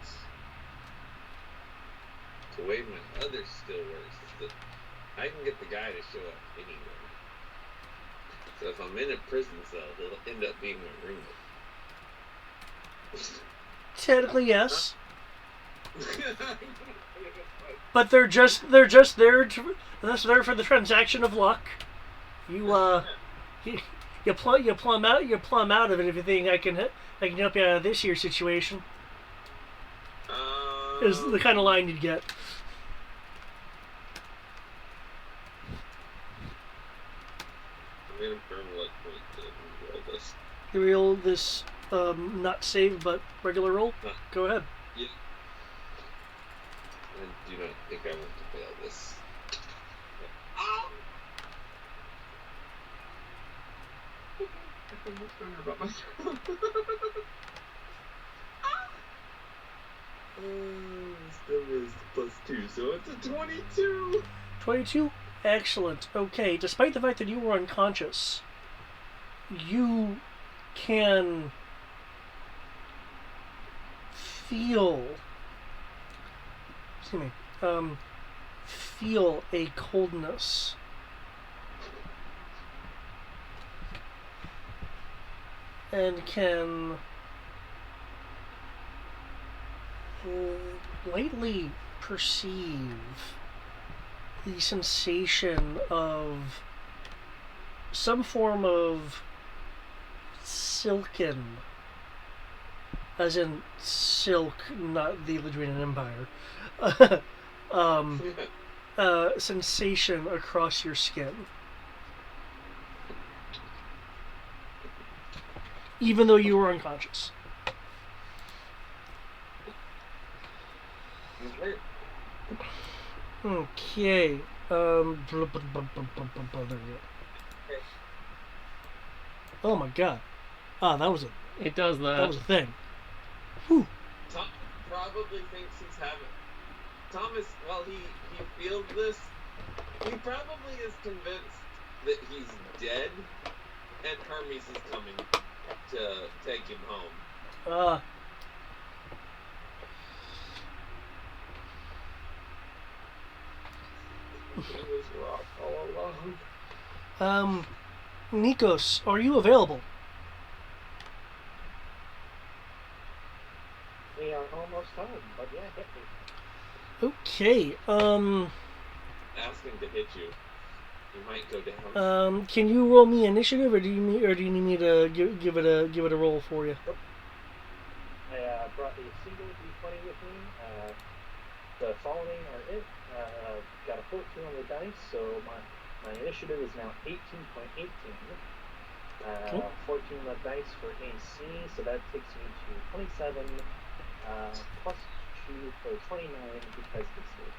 [SPEAKER 7] the way my other skill works is that I can get the guy to show up anywhere. So if I'm in a prison cell, he'll end up being my roommate.
[SPEAKER 1] Technically, yes. But they're just there to, that's there for the transaction of luck. You plumb out of it if you think I can help you out of this here situation. Is the kind of line you'd get.
[SPEAKER 7] I'm gonna burn luck point to roll this.
[SPEAKER 1] You roll this not save but regular roll. Go ahead.
[SPEAKER 7] Yeah. I do not think I want to fail this. Oh! I feel much better about myself. Still is +2, so it's a 22.
[SPEAKER 1] 22? Excellent. Okay, despite the fact that you were unconscious, you can feel, feel a coldness. And can lightly perceive the sensation of some form of silken, as in silk, not the Lithuanian Empire, sensation across your skin. Even though you were unconscious. Okay. There we go. Oh my god. Ah, that was a
[SPEAKER 2] That
[SPEAKER 1] was a thing. Whew.
[SPEAKER 7] Tom probably thinks he's having. Thomas, while he feels this, he probably is convinced that he's dead, and Hermes is coming to take him home. It was rock all along.
[SPEAKER 1] Nikos, are you available?
[SPEAKER 4] We are almost home, but yeah, hit me.
[SPEAKER 1] Okay.
[SPEAKER 7] Ask him to hit you. You might go down.
[SPEAKER 1] Can you roll me initiative, or do you need me to give it a roll for you?
[SPEAKER 4] Nope. I brought a single d20 with me. The following are it. Got a 14 on the dice, so my initiative is now 18.18.
[SPEAKER 1] Cool.
[SPEAKER 4] 14 on the dice for AC, so that takes me to 27, plus 2 for 29 because this is.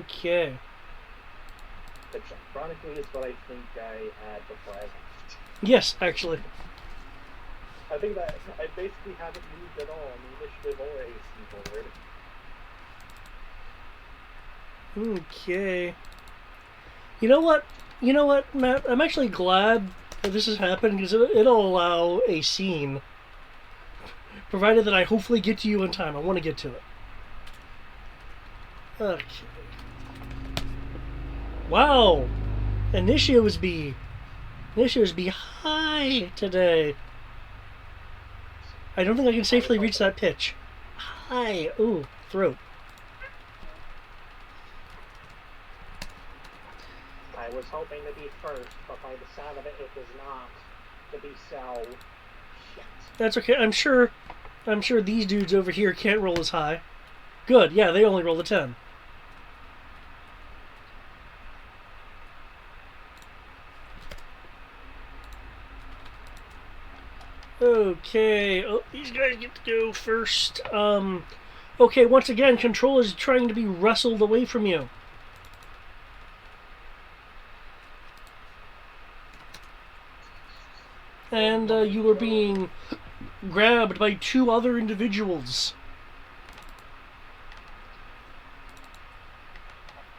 [SPEAKER 1] Okay.
[SPEAKER 4] Which ironically is what I think I had before I left.
[SPEAKER 1] Yes, actually.
[SPEAKER 4] I think that I basically haven't moved at all on the initiative or AC board.
[SPEAKER 1] Okay. You know what? You know what, Matt? I'm actually glad that this has happened because it'll allow a scene, provided that I hopefully get to you in time. I want to get to it. Okay. Wow. Initiatives be high today. I don't think I can safely reach that pitch. High. Ooh, throat.
[SPEAKER 9] I was hoping to be first, but by the sound of it, it was not to be so. Shit.
[SPEAKER 1] That's okay. I'm sure these dudes over here can't roll as high. Good. Yeah, they only roll a 10. Okay. Oh, these guys get to go first. Okay, once again, control is trying to be wrestled away from you. And you are being grabbed by 2 other individuals.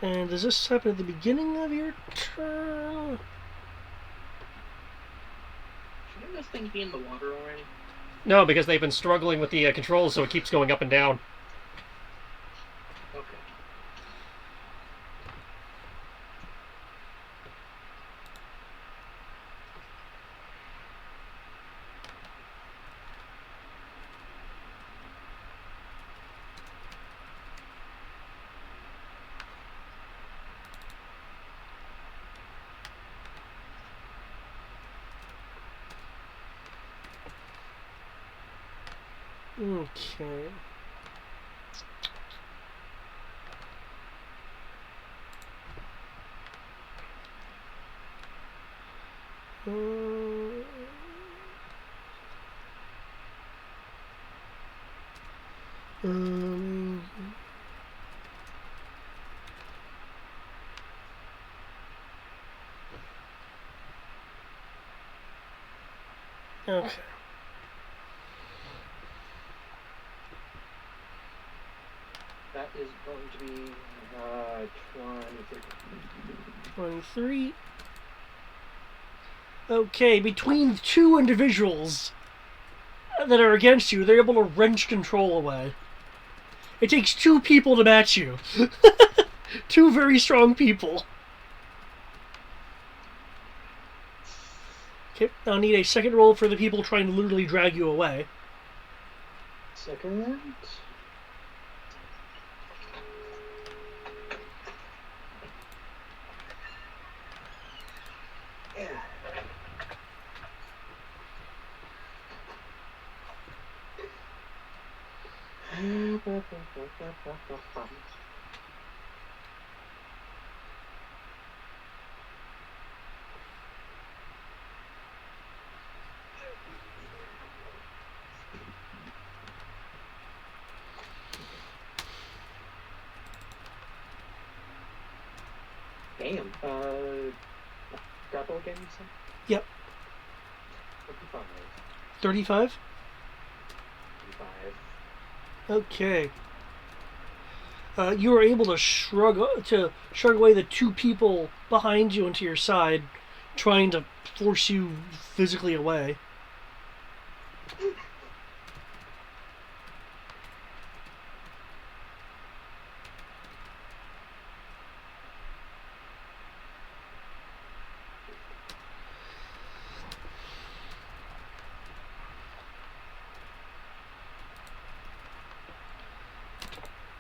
[SPEAKER 1] And does this happen at the beginning of your turn?
[SPEAKER 8] Shouldn't this thing be in the water already?
[SPEAKER 2] No, because they've been struggling with the controls, so it keeps going up and down.
[SPEAKER 8] Okay.
[SPEAKER 1] Okay. Um, okay.
[SPEAKER 9] That is going to be 23.
[SPEAKER 1] 23. Okay, between 2 individuals that are against you, they're able to wrench control away. It takes 2 people to match you. 2 very strong people. Okay, I'll need a second roll for the people trying to literally drag you away.
[SPEAKER 9] Second. Yeah. Damn. Grapple again, you said?
[SPEAKER 1] Yep.
[SPEAKER 9] 55.
[SPEAKER 1] 35?
[SPEAKER 9] 55.
[SPEAKER 1] Okay. You are able to shrug away the 2 people behind you and to your side, trying to force you physically away.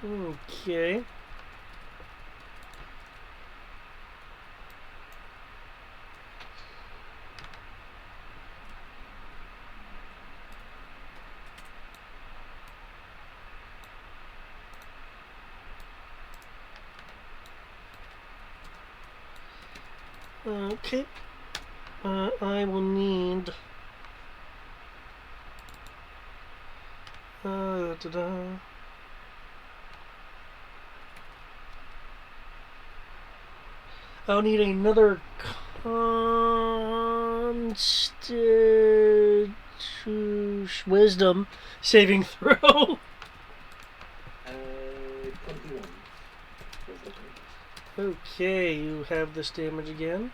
[SPEAKER 1] Okay. Okay. I will need... da-da. I'll need another wisdom saving throw.
[SPEAKER 9] 21.
[SPEAKER 1] Okay, you have this damage again.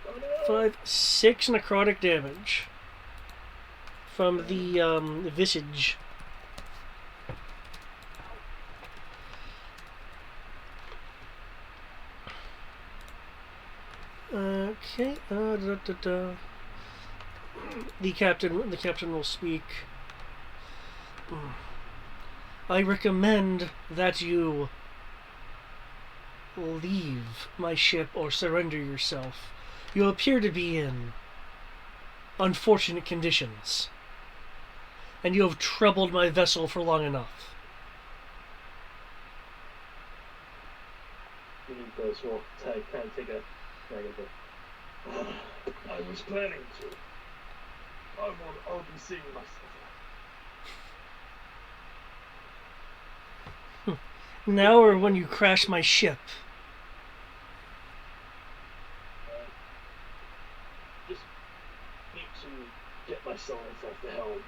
[SPEAKER 9] Oh no!
[SPEAKER 1] 5, 6 necrotic damage from the visage. Okay. The captain will speak. I recommend that you leave my ship or surrender yourself. You appear to be in unfortunate conditions, and you have troubled my vessel for long enough.
[SPEAKER 9] Nicholas will kind of take a negative. I was planning to. I'll be seeing myself.
[SPEAKER 1] Now or when you crash my ship?
[SPEAKER 9] Just need to get myself off the helm.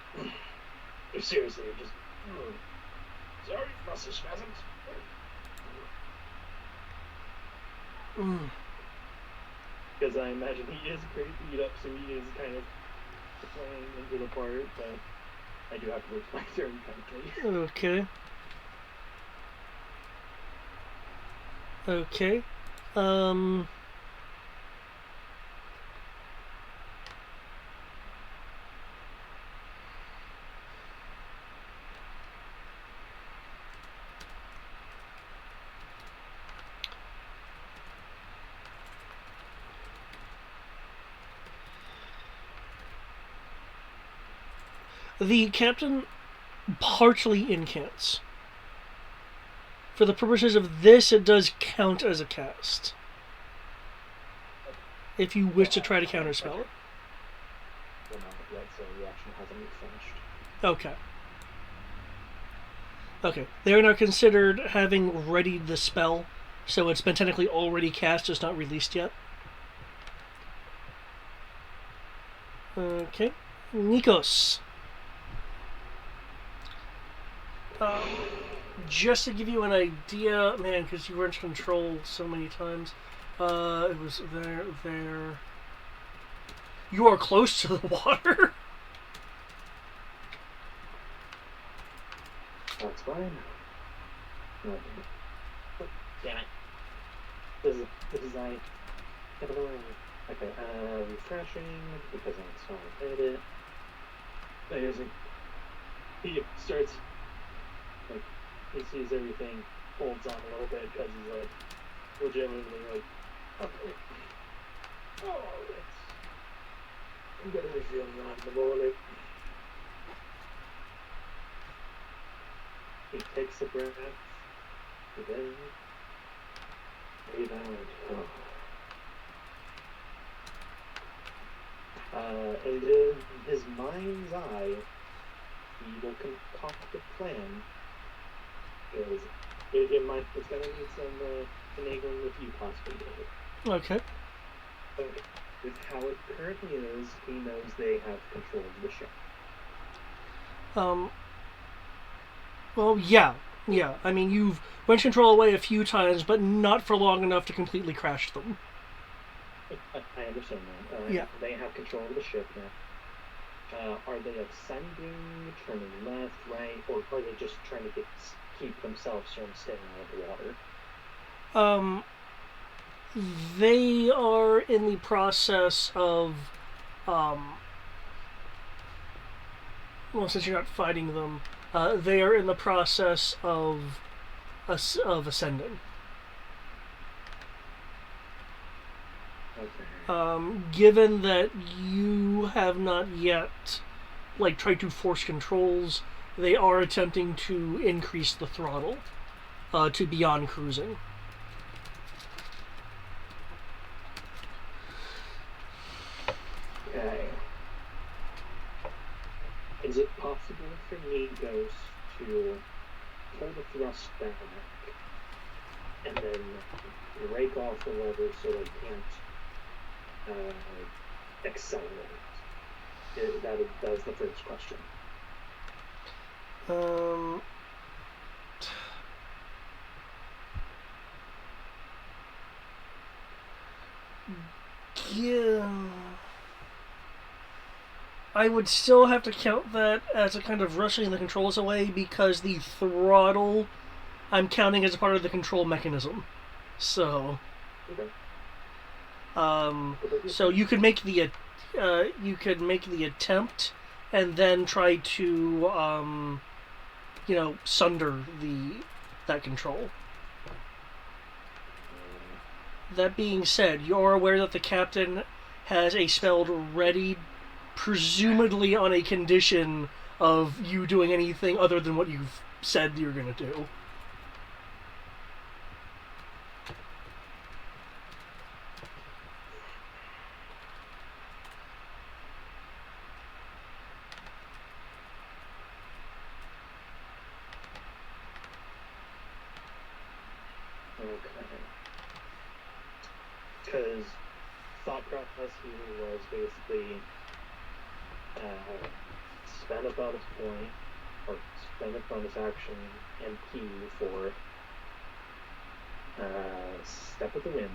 [SPEAKER 9] Seriously, just. Sorry, muscle spasms. Because I imagine he is pretty beat up, so he is kind of playing into the part, but I do have to wait my turn, frankly.
[SPEAKER 1] Okay. Okay. The captain partially incants. For the purposes of this, it does count as a cast. If you wish to try to counterspell it.
[SPEAKER 9] Well, not yet, so the action hasn't finished.
[SPEAKER 1] Okay. Okay. They are now considered having readied the spell, so it's been technically already cast, just not released yet. Okay. Nikos. Just to give you an idea, man, because you were in control so many times. It was there. You are close to the water.
[SPEAKER 9] That's fine. No. Damn it. This is I. Okay, refreshing because I'm sorry I did it. He starts, like, he sees everything, holds on a little bit because he's like, legitimately like, okay. Oh, I'm gonna be feeling on the morning. He takes a breath, and then breathe out. And in his mind's eye, he will concoct a plan. Because it's gonna need some finagling with you, possibly, David.
[SPEAKER 1] Okay.
[SPEAKER 9] But with how it currently is, he knows they have control of the ship.
[SPEAKER 1] Well, yeah. I mean, you've wrenched control away a few times, but not for long enough to completely crash them.
[SPEAKER 9] I understand that.
[SPEAKER 1] Yeah.
[SPEAKER 9] They have control of the ship now. Are they ascending, turning left, right, or are they just trying to keep themselves from staying out of the water?
[SPEAKER 1] They are in the process of, well, since you're not fighting them, they are in the process of ascending.
[SPEAKER 9] Okay.
[SPEAKER 1] Given that you have not yet, tried to force controls, they are attempting to increase the throttle to beyond cruising.
[SPEAKER 9] Okay. Is it possible for Nikos to pull the thrust back and then break off the lever so they can't accelerate? That is the first question.
[SPEAKER 1] Yeah. I would still have to count that as a kind of rushing the controls away because the throttle I'm counting as a part of the control mechanism. So,
[SPEAKER 9] Okay.
[SPEAKER 1] so you could make the attempt and then try to sunder that control. That being said, you're aware that the captain has a spell ready, presumably on a condition of you doing anything other than what you've said you're going to do.
[SPEAKER 9] Because thought process here was basically spend a bonus point or spend a bonus action and P for step of the wind.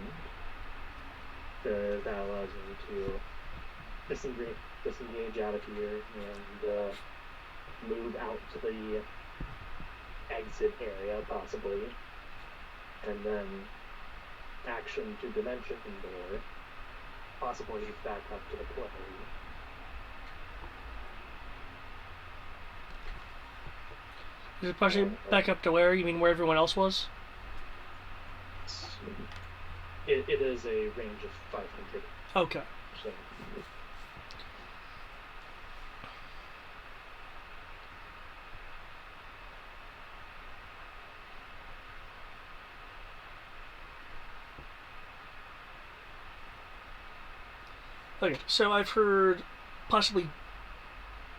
[SPEAKER 9] That allows me to disengage out of here and move out to the exit area possibly, and then action to dimension door, possibly back up to the play.
[SPEAKER 1] Is it possibly back up to where? You mean where everyone else was?
[SPEAKER 9] It is a range of 500.
[SPEAKER 1] Okay.
[SPEAKER 9] So.
[SPEAKER 1] Okay, so I've heard possibly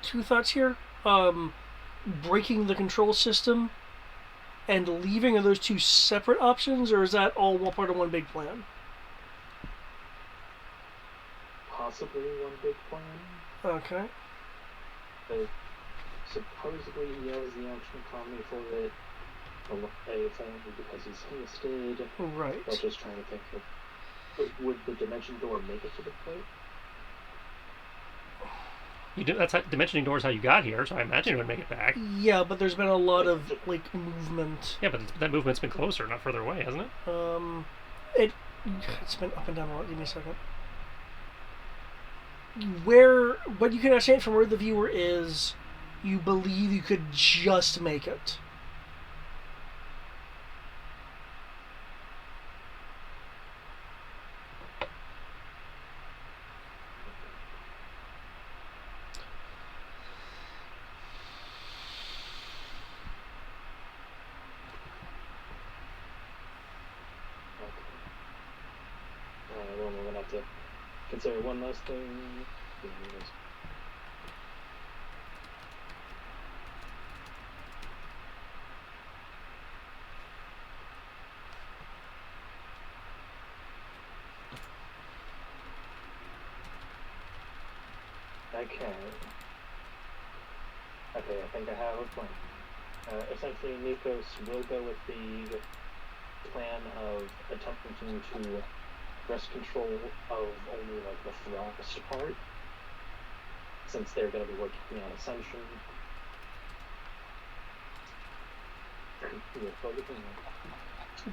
[SPEAKER 1] two thoughts here. Breaking the control system and leaving, are those two separate options, or is that all part of one big plan?
[SPEAKER 9] Possibly one big plan.
[SPEAKER 1] Okay.
[SPEAKER 9] But supposedly he has the action economy for it. Because he's listed.
[SPEAKER 1] Right.
[SPEAKER 9] I was just trying to think of, would the dimension door make it to the plate?
[SPEAKER 2] That's dimensioning door is how you got here, so I imagine it would make it back.
[SPEAKER 1] Yeah, but there's been a lot of movement.
[SPEAKER 2] Yeah, but that movement's been closer, not further away, hasn't it?
[SPEAKER 1] It's been up and down a lot. Give me a second. What you can understand from where the viewer is, you believe you could just make it.
[SPEAKER 9] Well, we're gonna have to consider one last thing. Okay, I think I have a plan. Essentially, Nikos will go with the plan of attempting to wrest control of only like the thrust part, since they're going to be working on Ascension.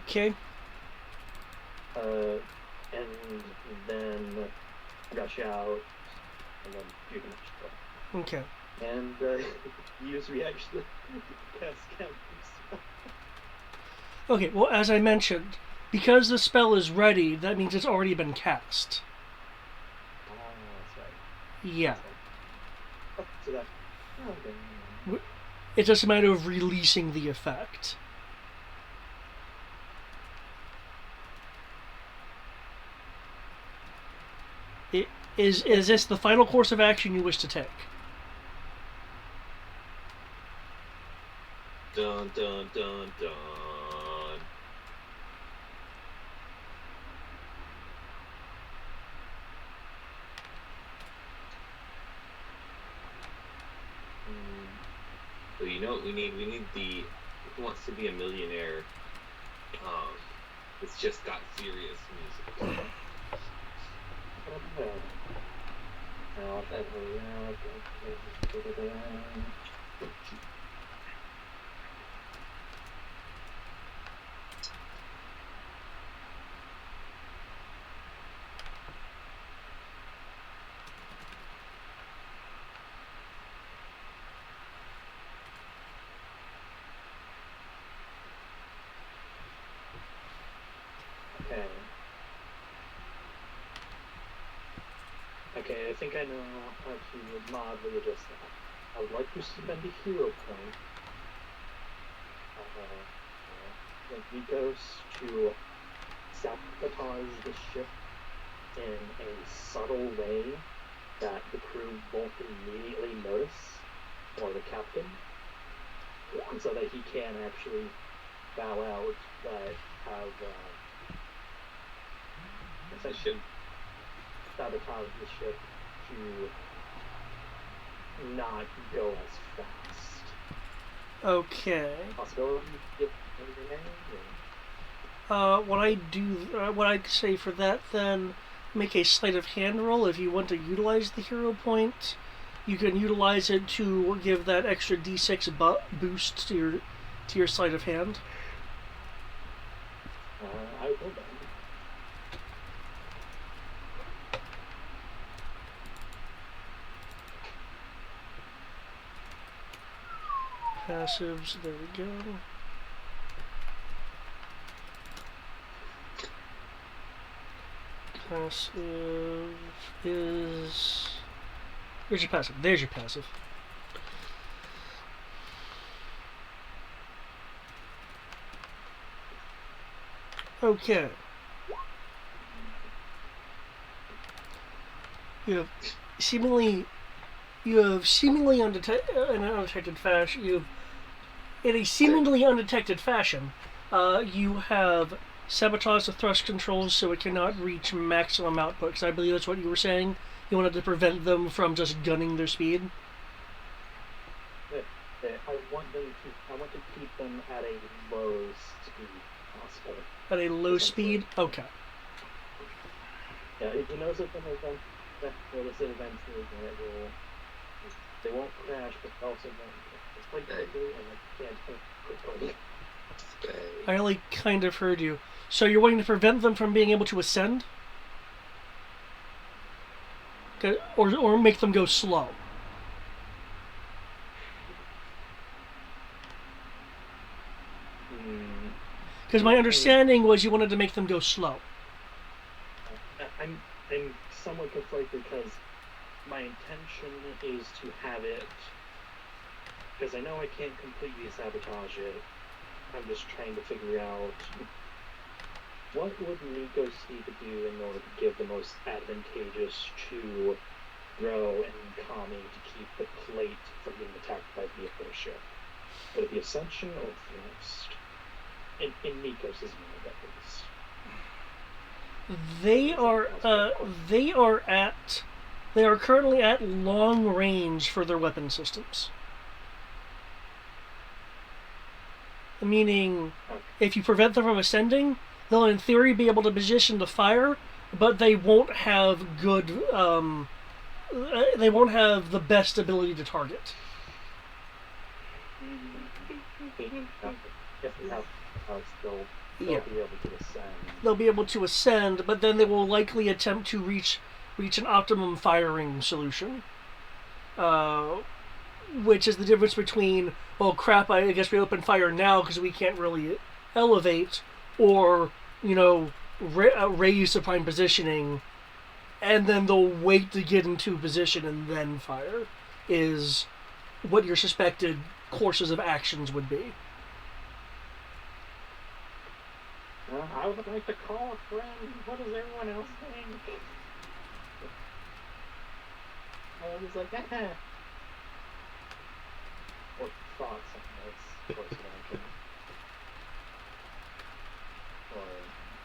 [SPEAKER 1] Okay.
[SPEAKER 9] And then rush out, and then you can just go.
[SPEAKER 1] Okay.
[SPEAKER 9] And use reaction to cast counters.
[SPEAKER 1] Okay, well, as I mentioned, because the spell is ready, that means it's already been cast.
[SPEAKER 9] Oh, that's right.
[SPEAKER 1] Yeah.
[SPEAKER 9] Oh, so that. Okay.
[SPEAKER 1] It's just a matter of releasing the effect. Is this the final course of action you wish to take?
[SPEAKER 7] Dun dun dun dun. So you know what we need? We need the Who Wants to Be a Millionaire. It's just got serious music.
[SPEAKER 9] Now, if that hurry up. Okay. Okay, I think I know how to mildly adjust that. I would like to spend a hero point like Nikos to sabotage the ship in a subtle way that the crew won't immediately notice, or the captain, so that he can actually bow out, but have essentially sabotage the ship to not go as fast.
[SPEAKER 1] Okay.
[SPEAKER 9] Possibility if
[SPEAKER 1] What I'd say for that then, make a sleight of hand roll if you want to utilize the hero point. You can utilize it to give that extra d6 boost to your sleight of hand.
[SPEAKER 9] I will then.
[SPEAKER 1] Passives, there we go. Passive is... Where's your passive? There's your passive. Okay. You have seemingly undetected fashion. In a seemingly undetected fashion, you have sabotaged the thrust controls so it cannot reach maximum output. Because I believe that's what you were saying. You wanted to prevent them from just gunning their speed.
[SPEAKER 9] I want to keep them at a low speed possible.
[SPEAKER 1] At a low speed? Okay.
[SPEAKER 9] Yeah, he knows that eventually they won't crash, but also won't quite quickly, and they can't quickly.
[SPEAKER 1] I only kind of heard you. So you're wanting to prevent them from being able to ascend? Okay. Or make them go slow? Because my understanding was you wanted to make them go slow.
[SPEAKER 9] I'm somewhat conflicted because my intention is to have it, because I know I can't completely sabotage it. I'm just trying to figure out what would Nikos need to do in order to give the most advantageous to Ro and Kami to keep the plate from being attacked by the airship. Would it be Ascension or Thrust? In Nikos' mind, at least.
[SPEAKER 1] They are currently at long range for their weapon systems. Meaning, if you prevent them from ascending, they'll in theory be able to position to fire, but they won't have good. They won't have the best ability to target.
[SPEAKER 9] They'll be able to ascend.
[SPEAKER 1] They'll be able to ascend, but then they will likely attempt to reach an optimum firing solution. Which is the difference between, well, crap, I guess we open fire now because we can't really elevate, or, raise the prime positioning, and then they'll wait to get into position and then fire, is what your suspected courses of actions would be.
[SPEAKER 9] I would like to call a friend. What does everyone else think? I was like, or thoughts on this course of action.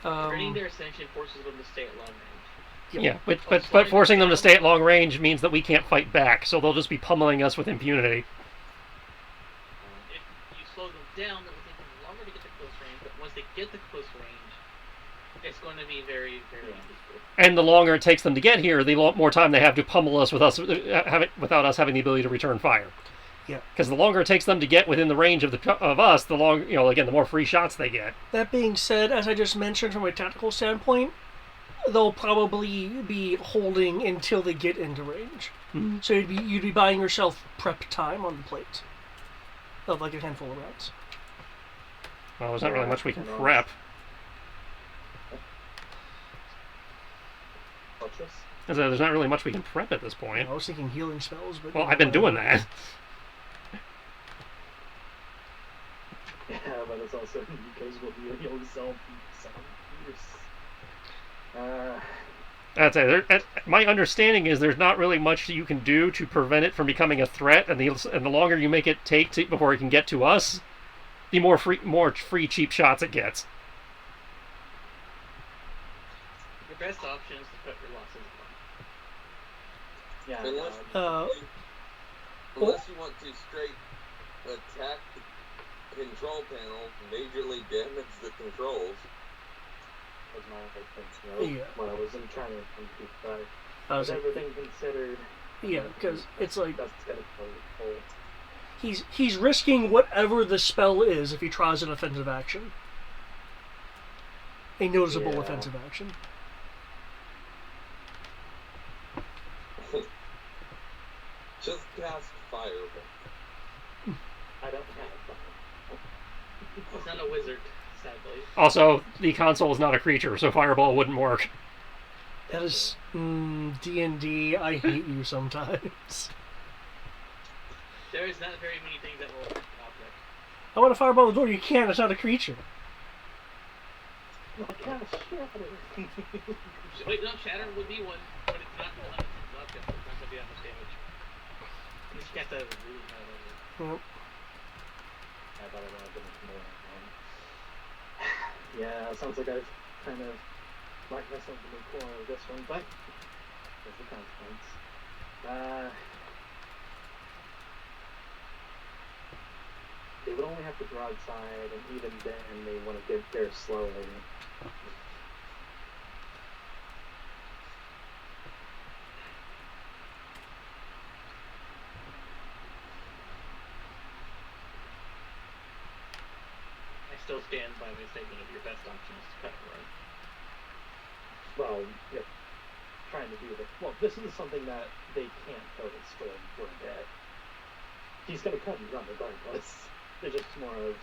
[SPEAKER 8] Turning their ascension forces them to stay at long range.
[SPEAKER 2] Yeah, but forcing them to stay at long range means that we can't fight back, so they'll just be pummeling us with impunity.
[SPEAKER 8] If you slow them down, it will take them longer to get to close range, but once they get to close range, It's going to be very, very useful.
[SPEAKER 2] And the longer it takes them to get here, the more time they have to pummel us without us having the ability to return fire.
[SPEAKER 1] Yeah.
[SPEAKER 2] Because the longer it takes them to get within the range of us, the longer, again, the more free shots they get.
[SPEAKER 1] That being said, as I just mentioned from a tactical standpoint, they'll probably be holding until they get into range.
[SPEAKER 2] Mm-hmm.
[SPEAKER 1] So you'd be buying yourself prep time on the plate of like a handful of rounds.
[SPEAKER 2] Well, there's not really much we can prep. There's not really much we can prep at this point.
[SPEAKER 1] I was thinking healing spells, but
[SPEAKER 2] well, I've been doing that.
[SPEAKER 9] Yeah, but it's also because we'll be able to sell
[SPEAKER 2] Pierce. My understanding is there's not really much you can do to prevent it from becoming a threat, and the longer you make it take before it can get to us, the more free cheap shots it gets.
[SPEAKER 8] Your best option is to put your losses on.
[SPEAKER 9] Yeah.
[SPEAKER 7] Unless you want to straight attack the control panel, majorly damage the controls.
[SPEAKER 9] Was my thing, when I wasn't trying to keep back. Everything considered.
[SPEAKER 1] Yeah, because it's like
[SPEAKER 9] that's gonna go.
[SPEAKER 1] He's risking whatever the spell is if he tries an offensive action. A noticeable offensive action.
[SPEAKER 7] Just cast Fireball.
[SPEAKER 9] I don't have fire.
[SPEAKER 8] He's not a wizard, sadly.
[SPEAKER 2] Also, the console is not a creature, so Fireball wouldn't work.
[SPEAKER 1] That is D&D. I hate you sometimes.
[SPEAKER 8] There is not very many things that will affect an object.
[SPEAKER 1] I want to fireball the door. You can't. It's not a creature.
[SPEAKER 8] Wait, no, Shatter would be one, but it's not an object. It's not going to be that much damage. You just have to really high level.
[SPEAKER 9] I thought I would have been more. Yeah, it sounds like I've kind of locked myself in the corner with this one, but there's the consequence. They would only have to broadside, and even then they want to get there slowly.
[SPEAKER 8] I still stand by my statement of your best option is to cut and run.
[SPEAKER 9] Well, yeah, trying to do this. Well, this is something that they can't totally storm for dead. He's going to cut and run regardless. It's just more of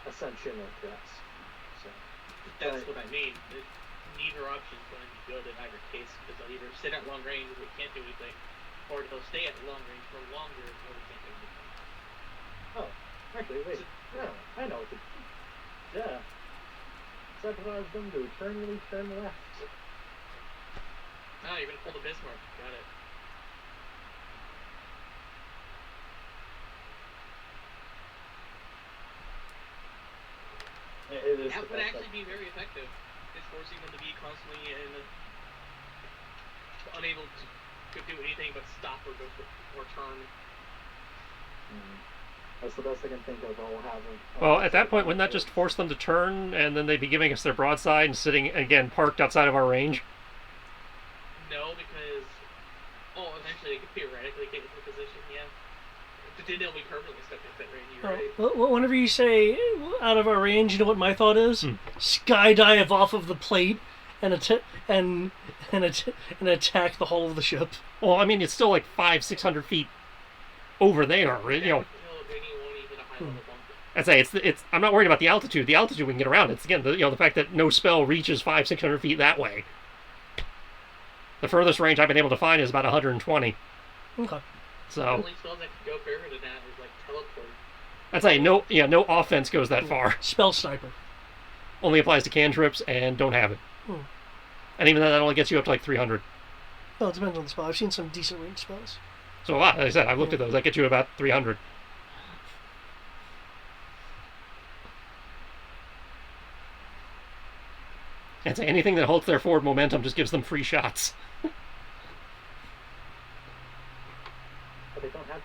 [SPEAKER 9] ascension or threats. So
[SPEAKER 8] that's what I mean. Neither option is going to be good in either case, because they'll either sit at long range where we can't do anything, or they'll stay at long range for longer where we can't do anything.
[SPEAKER 9] Oh, actually, wait. No, I know what to do. Yeah. Sabotage them to turn really turn left.
[SPEAKER 8] Ah, you're going to pull the Bismarck. Got it. That would actually be very effective. It's forcing them to be constantly unable to do anything but stop or turn.
[SPEAKER 9] That's the best I can think of. I'll have them.
[SPEAKER 2] Well, at that point, wouldn't that just force them to turn, and then they'd be giving us their broadside and sitting, again, parked outside of our range?
[SPEAKER 8] No, because... Oh, eventually they could theoretically get into position, yeah. But then they'll be permanently stuck in that range, you're right.
[SPEAKER 1] Well, whenever you say out of our range, you know what my thought is? Skydive off of the plate and attack the hull of the ship.
[SPEAKER 2] Well, I mean, it's still like 500-600 feet over there, right? I say it's. I'm not worried about the altitude. The altitude we can get around. It's again the fact that no spell reaches 500-600 feet that way. The furthest range I've been able to find is about 120.
[SPEAKER 1] Okay.
[SPEAKER 2] So.
[SPEAKER 8] The only spells that can go further than that is like teleport.
[SPEAKER 2] I'd say no offense goes that far.
[SPEAKER 1] Spell sniper.
[SPEAKER 2] Only applies to cantrips and don't have it. And even then, that only gets you up to like 300.
[SPEAKER 1] Well, it depends on the spell. I've seen some decent range spells.
[SPEAKER 2] So like I said, I've looked at those. That gets you about 300. And say anything that holds their forward momentum just gives them free shots.
[SPEAKER 9] But they don't have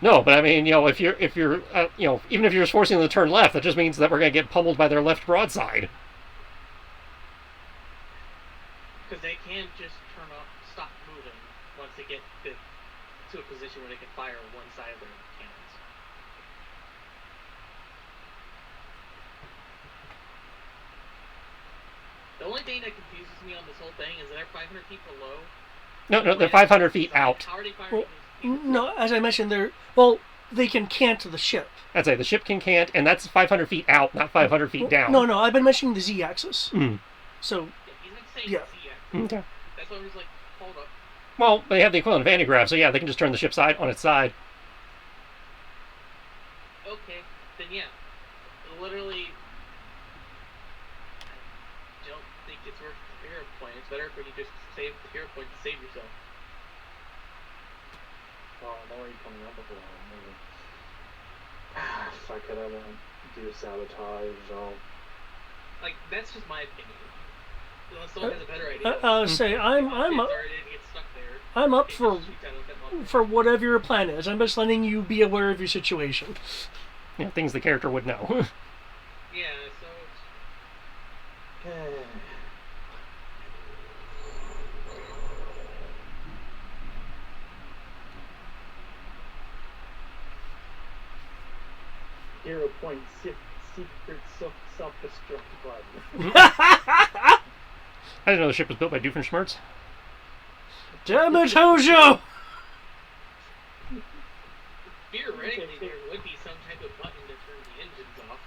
[SPEAKER 2] no, but I mean, if you're, even if you're just forcing them to turn left, that just means that we're going to get pummeled by their left broadside.
[SPEAKER 8] Because they can just stop moving once they get to a position where they can fire one side of their cannons. The only thing that confuses me on this whole thing is that they're 500 feet below.
[SPEAKER 2] No, they're 500 feet out.
[SPEAKER 8] How are they firing
[SPEAKER 1] Well,
[SPEAKER 8] these cannons?
[SPEAKER 1] no, as I mentioned, they can cant the ship.
[SPEAKER 2] I'd say the ship can cant, and that's 500 feet out, not 500 feet down.
[SPEAKER 1] No, I've been mentioning the Z-axis.
[SPEAKER 2] Mm.
[SPEAKER 1] So,
[SPEAKER 8] Yeah, he's not saying
[SPEAKER 1] yeah.
[SPEAKER 2] Okay.
[SPEAKER 8] That's why I was like, hold up.
[SPEAKER 2] Well, they have the equivalent of anti-grav, so yeah, they can just turn the ship side on its side.
[SPEAKER 8] Okay, then yeah. Literally, I don't think it's worth the hero point. It's better if you just save the hero point to save yourself.
[SPEAKER 9] Oh, I'm already coming up with a lot. Maybe. Fuck it, I won't do sabotage.
[SPEAKER 8] Like, that's just my opinion. Unless someone has a better idea.
[SPEAKER 1] say I'm up for whatever your plan is. I'm just letting you be aware of your situation.
[SPEAKER 2] Yeah, things the character would know.
[SPEAKER 8] Yeah, so
[SPEAKER 9] Hero point secret self-destruct button.
[SPEAKER 2] I didn't know the ship was built by Doofenshmirtz.
[SPEAKER 1] Damn it, Hojo!
[SPEAKER 8] theoretically there would be some type of button to turn the engines off.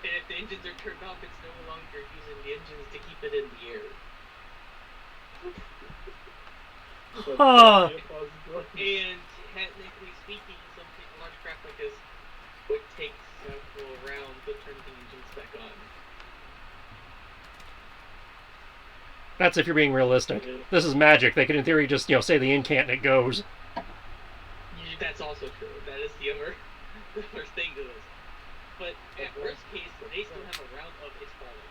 [SPEAKER 8] And if the engines are turned off, it's no longer using the engines to keep it in the air. And technically speaking, a large craft like this would take several rounds to turn the engines back on.
[SPEAKER 2] That's if you're being realistic. This is magic. They could, in theory, just say the incant and it goes.
[SPEAKER 8] That's also true. That is the other thing to this. But at worst case, they still have a round of it's falling.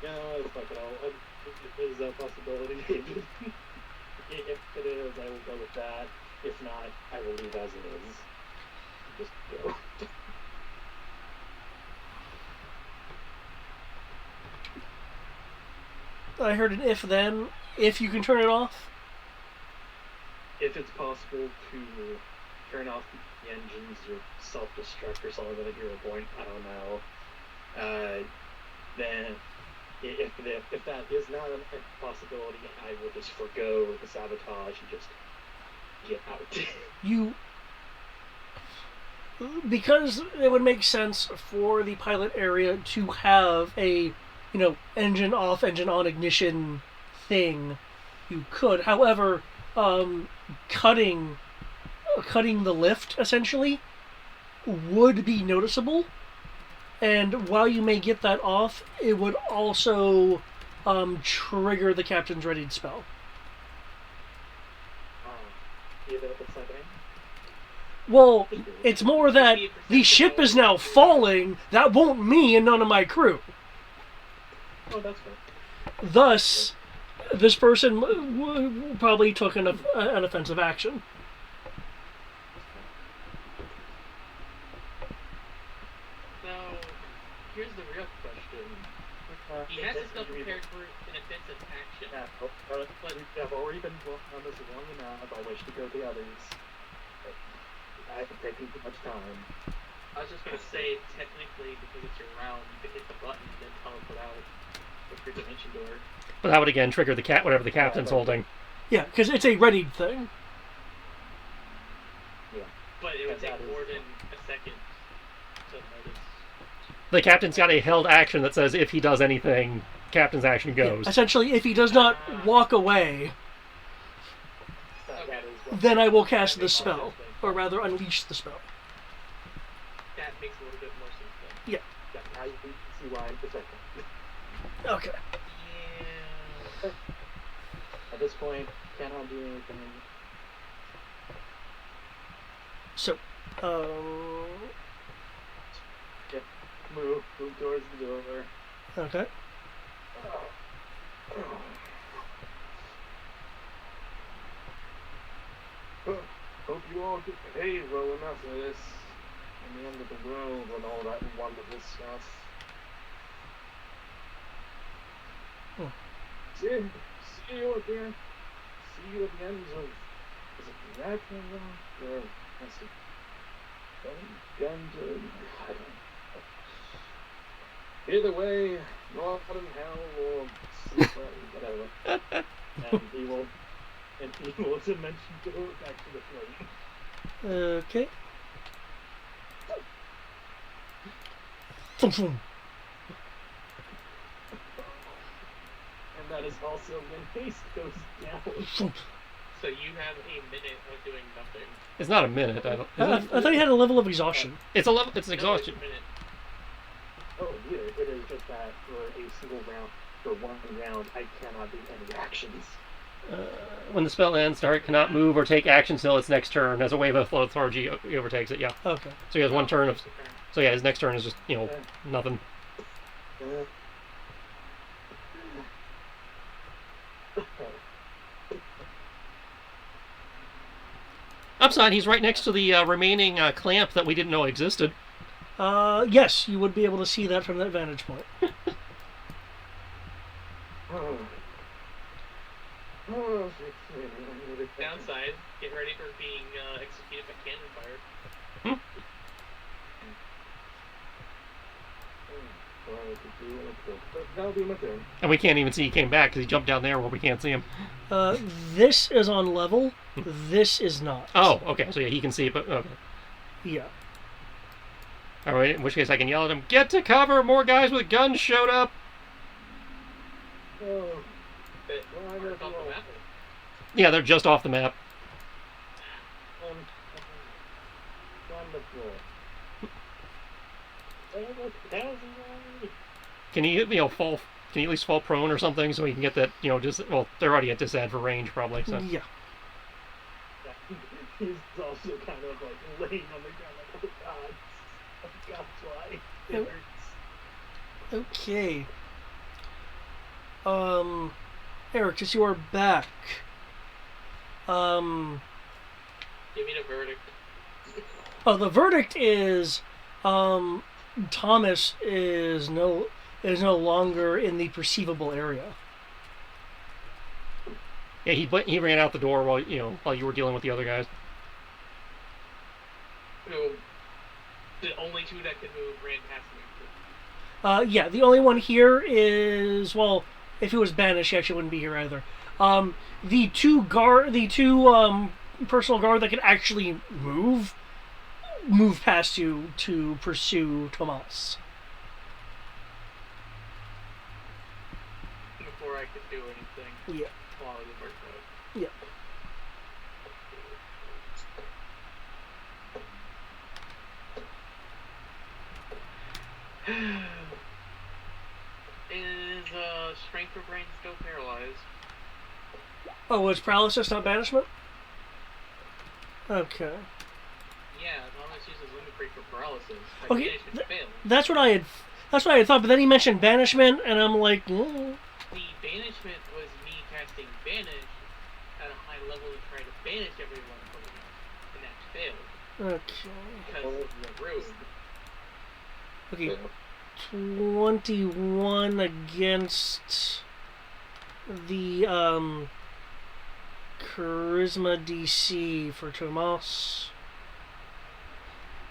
[SPEAKER 9] Yeah, fuck it all. Is that a possibility? If it is, I will go with that. If not, I will leave as it is. Just go.
[SPEAKER 1] I heard an if-then. If you can turn it off.
[SPEAKER 9] If it's possible to turn off the engines or self-destruct or something with a hero point, I don't know. Then, if that is not a possibility, I will just forgo the sabotage and just get out.
[SPEAKER 1] Because it would make sense for the pilot area to have a, engine off, engine on ignition thing. You could, however, cutting the lift essentially would be noticeable, and while you may get that off, it would also trigger the captain's readied spell. Well, it's more that the ship is now falling. That won't me and none of my crew.
[SPEAKER 9] Oh, that's fair.
[SPEAKER 1] Thus, this person probably took an offensive action.
[SPEAKER 8] Now, here's the real question. He has his stuff prepared for an offensive action.
[SPEAKER 9] Yeah, but I've already been working on this long enough. I wish to go the others. I've been taking too much time.
[SPEAKER 8] I was just going to say, technically, because it's your round, you could hit the button and then teleport out with your dimension door.
[SPEAKER 2] But that would again trigger the whatever the captain's holding.
[SPEAKER 1] Yeah, because it's a readied thing.
[SPEAKER 9] Yeah.
[SPEAKER 8] But it would take more than a second to notice.
[SPEAKER 2] The captain's got a held action that says if he does anything, captain's action goes.
[SPEAKER 1] Yeah, essentially, if he does not walk away, then I will cast the spell. Or rather, unleash the spell.
[SPEAKER 8] That makes a little bit more sense then.
[SPEAKER 9] Yeah, I see why I'm protecting.
[SPEAKER 1] Okay.
[SPEAKER 8] Yeah.
[SPEAKER 9] At this point, cannot do anything.
[SPEAKER 1] So,
[SPEAKER 9] Yep. Move towards the door.
[SPEAKER 1] okay.
[SPEAKER 9] Hope you all get paid well enough for this. and the end of the world and all that wonderful stuff.
[SPEAKER 1] Hmm.
[SPEAKER 9] See you at the end. See you at the end of. Is it Ragnarok or what's it? Gundam? I don't know. Either way, not in hell or whatever. and he will dimension go back to the flame.
[SPEAKER 1] Okay. Vroom, vroom.
[SPEAKER 9] And that is also when haste goes down.
[SPEAKER 1] Vroom.
[SPEAKER 8] So you have a minute of doing nothing.
[SPEAKER 2] It's not a minute. I don't.
[SPEAKER 1] I thought you had a level of exhaustion.
[SPEAKER 2] It's a level. It's an
[SPEAKER 8] No,
[SPEAKER 2] exhaustion.
[SPEAKER 8] it's a minute.
[SPEAKER 9] Oh, yeah, it is just that for a single round, for one round, I cannot do any actions.
[SPEAKER 2] When the spell ends, Target cannot move or take action until its next turn. As a wave of authority, he overtakes it. Yeah.
[SPEAKER 1] Okay.
[SPEAKER 2] So he has one turn of.
[SPEAKER 8] It's a turn.
[SPEAKER 2] So yeah, his next turn is just nothing. Upside, he's right next to the remaining clamp that we didn't know existed.
[SPEAKER 1] Yes, you would be able to see that from that vantage point.
[SPEAKER 8] Downside, get ready for being executed by cannon fire.
[SPEAKER 9] That'll be my turn.
[SPEAKER 2] And we can't even see he came back because he jumped down there where we can't see him.
[SPEAKER 1] This is on level. This is not.
[SPEAKER 2] Oh, okay. So yeah, he can see it, but okay.
[SPEAKER 1] Yeah.
[SPEAKER 2] All right. In which case, I can yell at him, "Get to cover! More guys with guns showed up!"
[SPEAKER 9] Oh,
[SPEAKER 8] But mark off the map.
[SPEAKER 2] Yeah, they're just off the map.
[SPEAKER 9] wonderful.
[SPEAKER 2] Can he fall? Can he at least fall prone or something so he can get that? Just well, they're already at disad for range probably. So.
[SPEAKER 1] Yeah.
[SPEAKER 9] He's also kind of like laying on the ground like, oh god, why? It
[SPEAKER 1] Yep.
[SPEAKER 9] hurts.
[SPEAKER 1] Okay. Eric, as you are back.
[SPEAKER 8] Give me the verdict.
[SPEAKER 1] Oh, the verdict is, Thomas is no longer in the perceivable area.
[SPEAKER 2] Yeah, he ran out the door while you were dealing with the other guys.
[SPEAKER 8] So, the only two that could move ran past me.
[SPEAKER 1] Yeah, the only one here is, well, if it was banished, he actually wouldn't be here either. The two personal guard that could actually move past you to pursue Tomas.
[SPEAKER 8] Before I could do anything.
[SPEAKER 1] Yeah.
[SPEAKER 8] While I was working out.
[SPEAKER 1] Yeah.
[SPEAKER 8] Is strength or brain still paralyzed?
[SPEAKER 1] Oh, was paralysis not banishment? Okay.
[SPEAKER 8] Yeah, Thomas uses limit break for paralysis.
[SPEAKER 1] Okay,
[SPEAKER 8] Banishment failed.
[SPEAKER 1] That's what I had thought, but then he mentioned banishment, and I'm like, mm.
[SPEAKER 8] The banishment was me casting banish at a high level to try to banish everyone from me, and that failed
[SPEAKER 1] Okay.
[SPEAKER 8] because of the room.
[SPEAKER 1] Okay. 21 against the charisma DC for Tomas,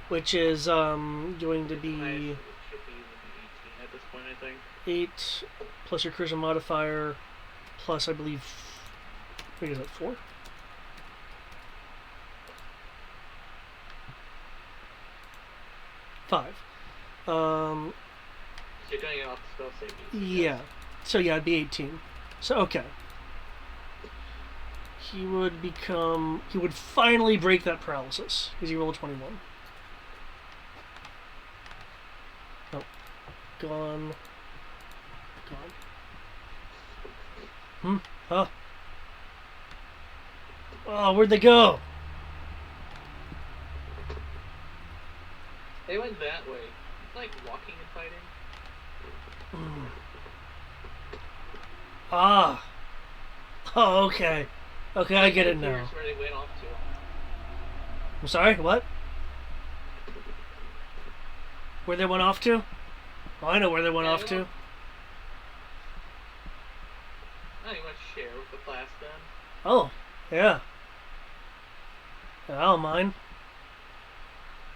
[SPEAKER 1] which is going to
[SPEAKER 8] Highest
[SPEAKER 1] be
[SPEAKER 8] it should be like 18 at this point, I think.
[SPEAKER 1] 8 plus your charisma modifier plus, I believe, what is that, 4? Five.
[SPEAKER 8] So you're doing it off the spell save.
[SPEAKER 1] Yeah. So yeah, it'd be 18. So okay. He would finally break that paralysis because he rolled a 21. Oh, gone. Huh? Oh, where'd they go?
[SPEAKER 8] They went that way. It's like walking and fighting.
[SPEAKER 1] Ah. Oh, okay. Okay, I get it now.
[SPEAKER 8] Here's where they went off to.
[SPEAKER 1] I'm sorry, what? Where they went off to? Oh, I know where they went
[SPEAKER 8] Yeah,
[SPEAKER 1] off to.
[SPEAKER 8] I want to share with the class then.
[SPEAKER 1] Oh, yeah. I don't mind.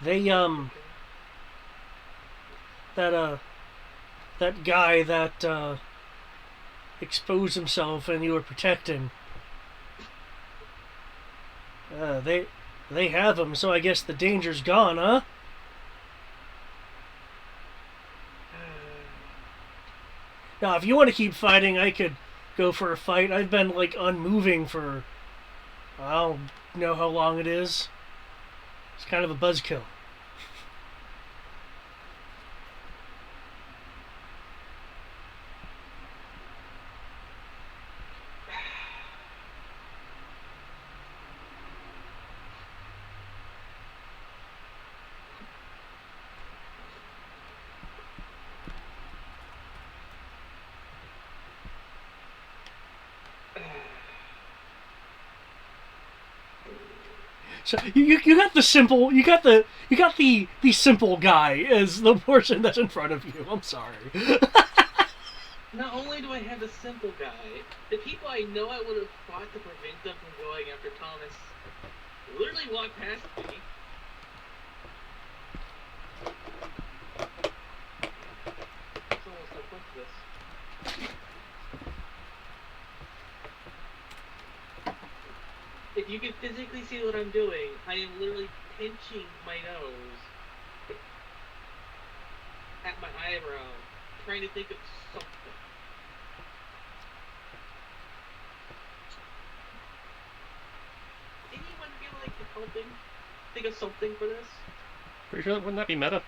[SPEAKER 1] They, that guy that, exposed himself and you were protecting. They have him, so I guess the danger's gone, huh? Now, if you want to keep fighting, I could go for a fight. I've been, like, unmoving for... I don't know how long it is. It's kind of a buzzkill. So you got the simple the simple guy as the person that's in front of you. I'm sorry.
[SPEAKER 8] Not only do I have a simple guy, the people I know I would have fought to prevent them from going after Thomas literally walked past me. It's almost like what's this? If you can physically see what I'm doing, I am literally pinching my nose at my eyebrow, trying to think of something. Anyone feel like helping? Think of something for this?
[SPEAKER 2] Pretty sure wouldn't that be meta?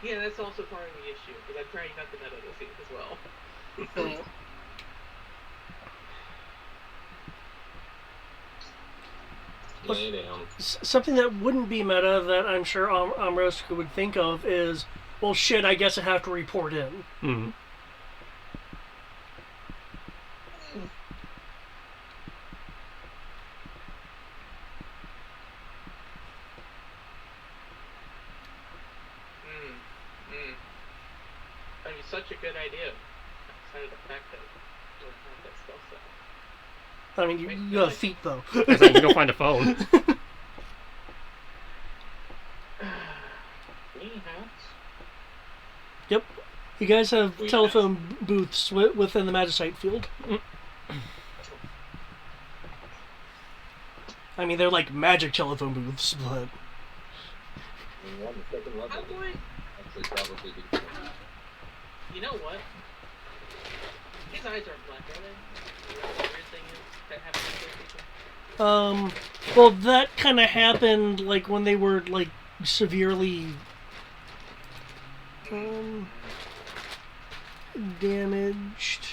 [SPEAKER 8] Yeah, that's also part of the issue, because I'm trying not to meta this scene as well.
[SPEAKER 5] Lay down.
[SPEAKER 1] Something that wouldn't be meta that I'm sure Amroska would think of is, well, shit, I guess I have to report in.
[SPEAKER 2] Mm-hmm.
[SPEAKER 8] That'd be such a good idea. Outside of the fact that we don't have that spell set.
[SPEAKER 1] I mean, you have feet, though.
[SPEAKER 2] I was like, you go find a phone.
[SPEAKER 8] Any hats?
[SPEAKER 1] Yep. You guys have telephone booths within the Magicite field. I mean, they're like magic telephone booths, but...
[SPEAKER 8] How do I...
[SPEAKER 5] Actually, probably be.
[SPEAKER 8] You know what? His eyes aren't black, are they? The weird thing is that happens to people.
[SPEAKER 1] Well, that kind of happened, like, when they were, like, severely... damaged.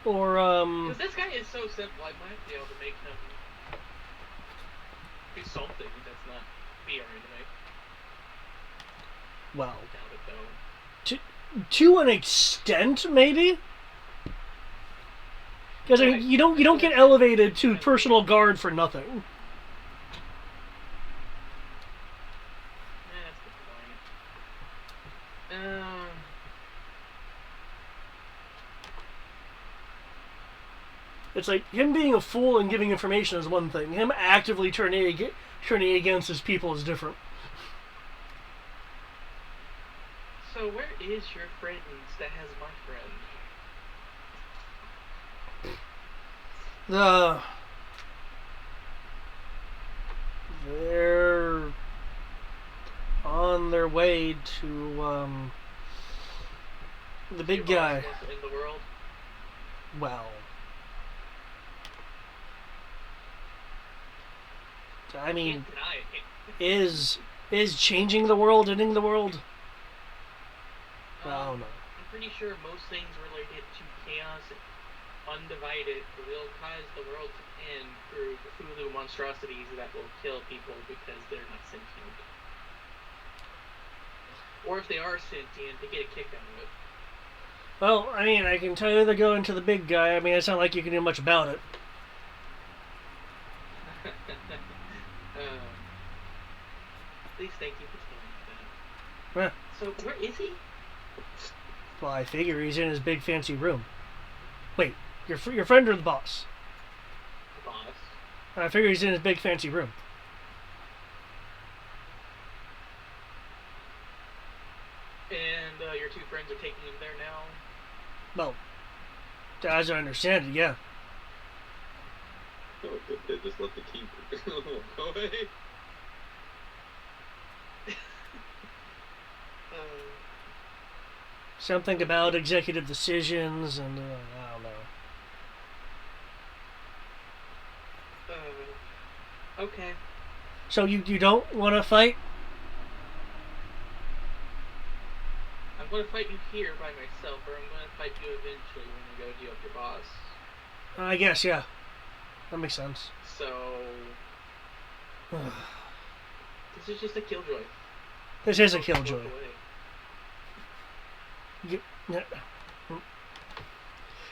[SPEAKER 1] Or,
[SPEAKER 8] Because this guy is so simple, I might be able to make him do something that's not fear anyway.
[SPEAKER 1] well,
[SPEAKER 8] Doubt it though.
[SPEAKER 1] to an extent, maybe? Because I mean, you don't get elevated to personal guard for nothing.
[SPEAKER 8] That's the point.
[SPEAKER 1] It's like him being a fool and giving information is one thing. Him actively turning against his people is different.
[SPEAKER 8] So where is your friend that has my friend?
[SPEAKER 1] They're on their way to the big guy.
[SPEAKER 8] In the world?
[SPEAKER 1] Well, I mean,
[SPEAKER 8] Can't deny it.
[SPEAKER 1] is changing the world, ending the world? I don't know.
[SPEAKER 8] I'm pretty sure most things related to chaos and undivided will cause the world to end through Cthulhu monstrosities that will kill people because they're not sentient. Or if they are sentient, they get a kick out of it.
[SPEAKER 1] Well, I mean, I can tell you they're going to the big guy. I mean, it's not like you can do much about it.
[SPEAKER 8] Please, thank you for telling me that.
[SPEAKER 1] Yeah.
[SPEAKER 8] So, where is he?
[SPEAKER 1] Well, I figure he's in his big fancy room. Wait, your friend or the boss?
[SPEAKER 8] The boss.
[SPEAKER 1] I figure he's in his big fancy room.
[SPEAKER 8] And your two friends are taking him there now?
[SPEAKER 1] Well, as I understand it, yeah.
[SPEAKER 7] Oh, did they just let the key go away?
[SPEAKER 1] Something about executive decisions and I don't know.
[SPEAKER 8] Okay.
[SPEAKER 1] So you don't want to fight?
[SPEAKER 8] I'm going to fight you here by myself, or I'm going to fight you eventually when we go deal with your boss.
[SPEAKER 1] I guess, yeah. That makes sense.
[SPEAKER 8] So... this is just a killjoy.
[SPEAKER 1] This is a killjoy.